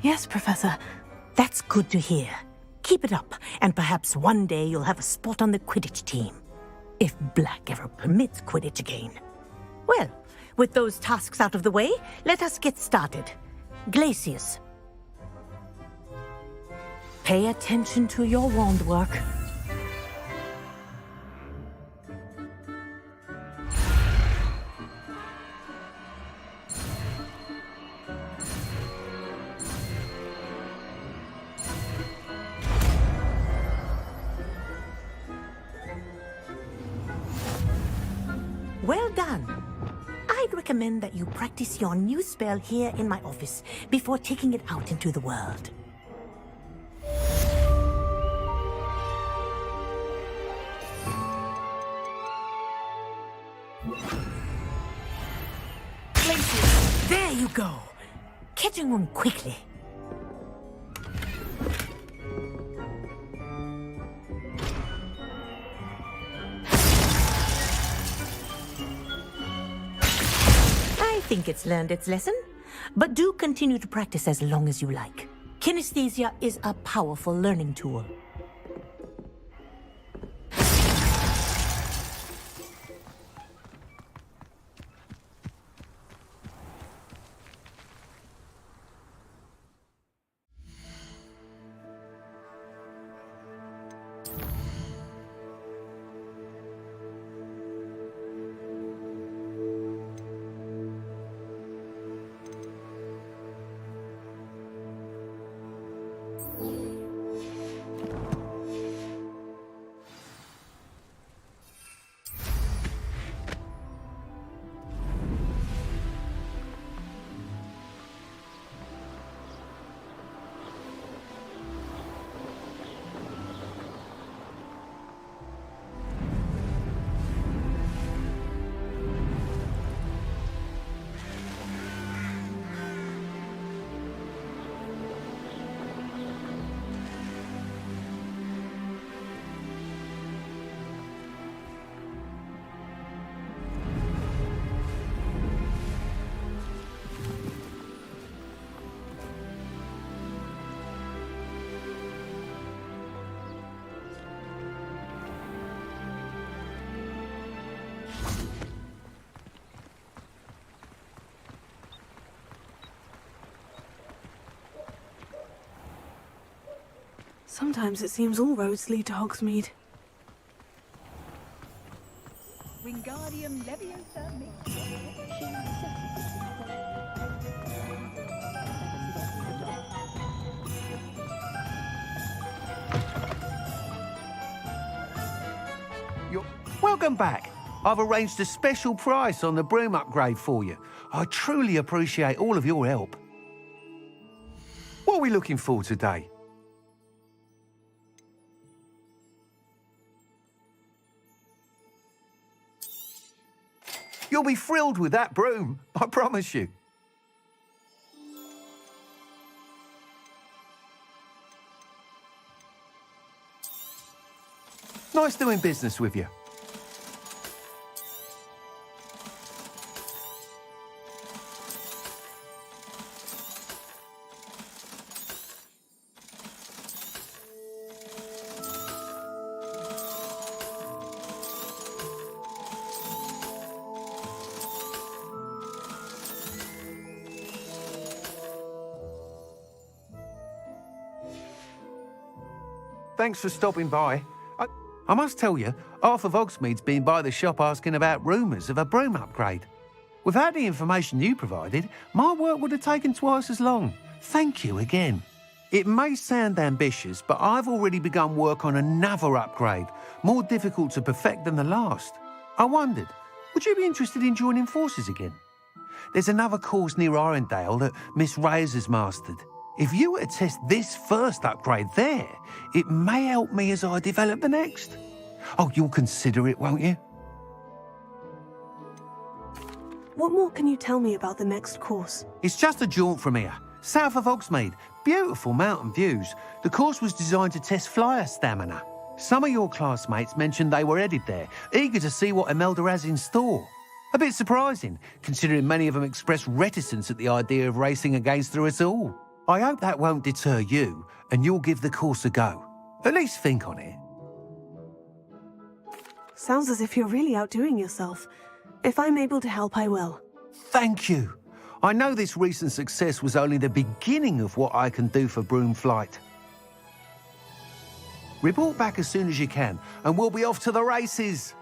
Yes, Professor. That's good to hear. Keep it up, and perhaps one day you'll have a spot on the Quidditch team. If Black ever permits Quidditch again. Well, with those tasks out of the way, let us get started. Glacius. Pay attention to your wand work. Well done. I'd recommend that you practice your new spell here in my office before taking it out into the world. There you go. Catching on quickly. I think it's learned its lesson, but do continue to practice as long as you like. Kinesthesia is a powerful learning tool. Sometimes it seems all roads lead to Hogsmeade. Wingardium Leviosa Welcome back. I've arranged a special price on the broom upgrade for you. I truly appreciate all of your help. What are we looking for today? You'll be thrilled with that broom, I promise you. Nice doing business with you. Thanks for stopping by. I must tell you, half of Hogsmeade's been by the shop asking about rumours of a broom upgrade. Without the information you provided, my work would have taken twice as long. Thank you again. It may sound ambitious, but I've already begun work on another upgrade, more difficult to perfect than the last. I wondered, would you be interested in joining forces again? There's another course near Arendelle that Miss Reyes has mastered. If you were to test this first upgrade there, it may help me as I develop the next. Oh, you'll consider it, won't you? What more can you tell me about the next course? It's just a jaunt from here, south of Hogsmeade. Beautiful mountain views. The course was designed to test flyer stamina. Some of your classmates mentioned they were headed there, eager to see what Imelda has in store. A bit surprising, considering many of them expressed reticence at the idea of racing against her at all. I hope that won't deter you, and you'll give the course a go. At least think on it. Sounds as if you're really outdoing yourself. If I'm able to help, I will. Thank you. I know this recent success was only the beginning of what I can do for Broomflight. Report back as soon as you can, and we'll be off to the races.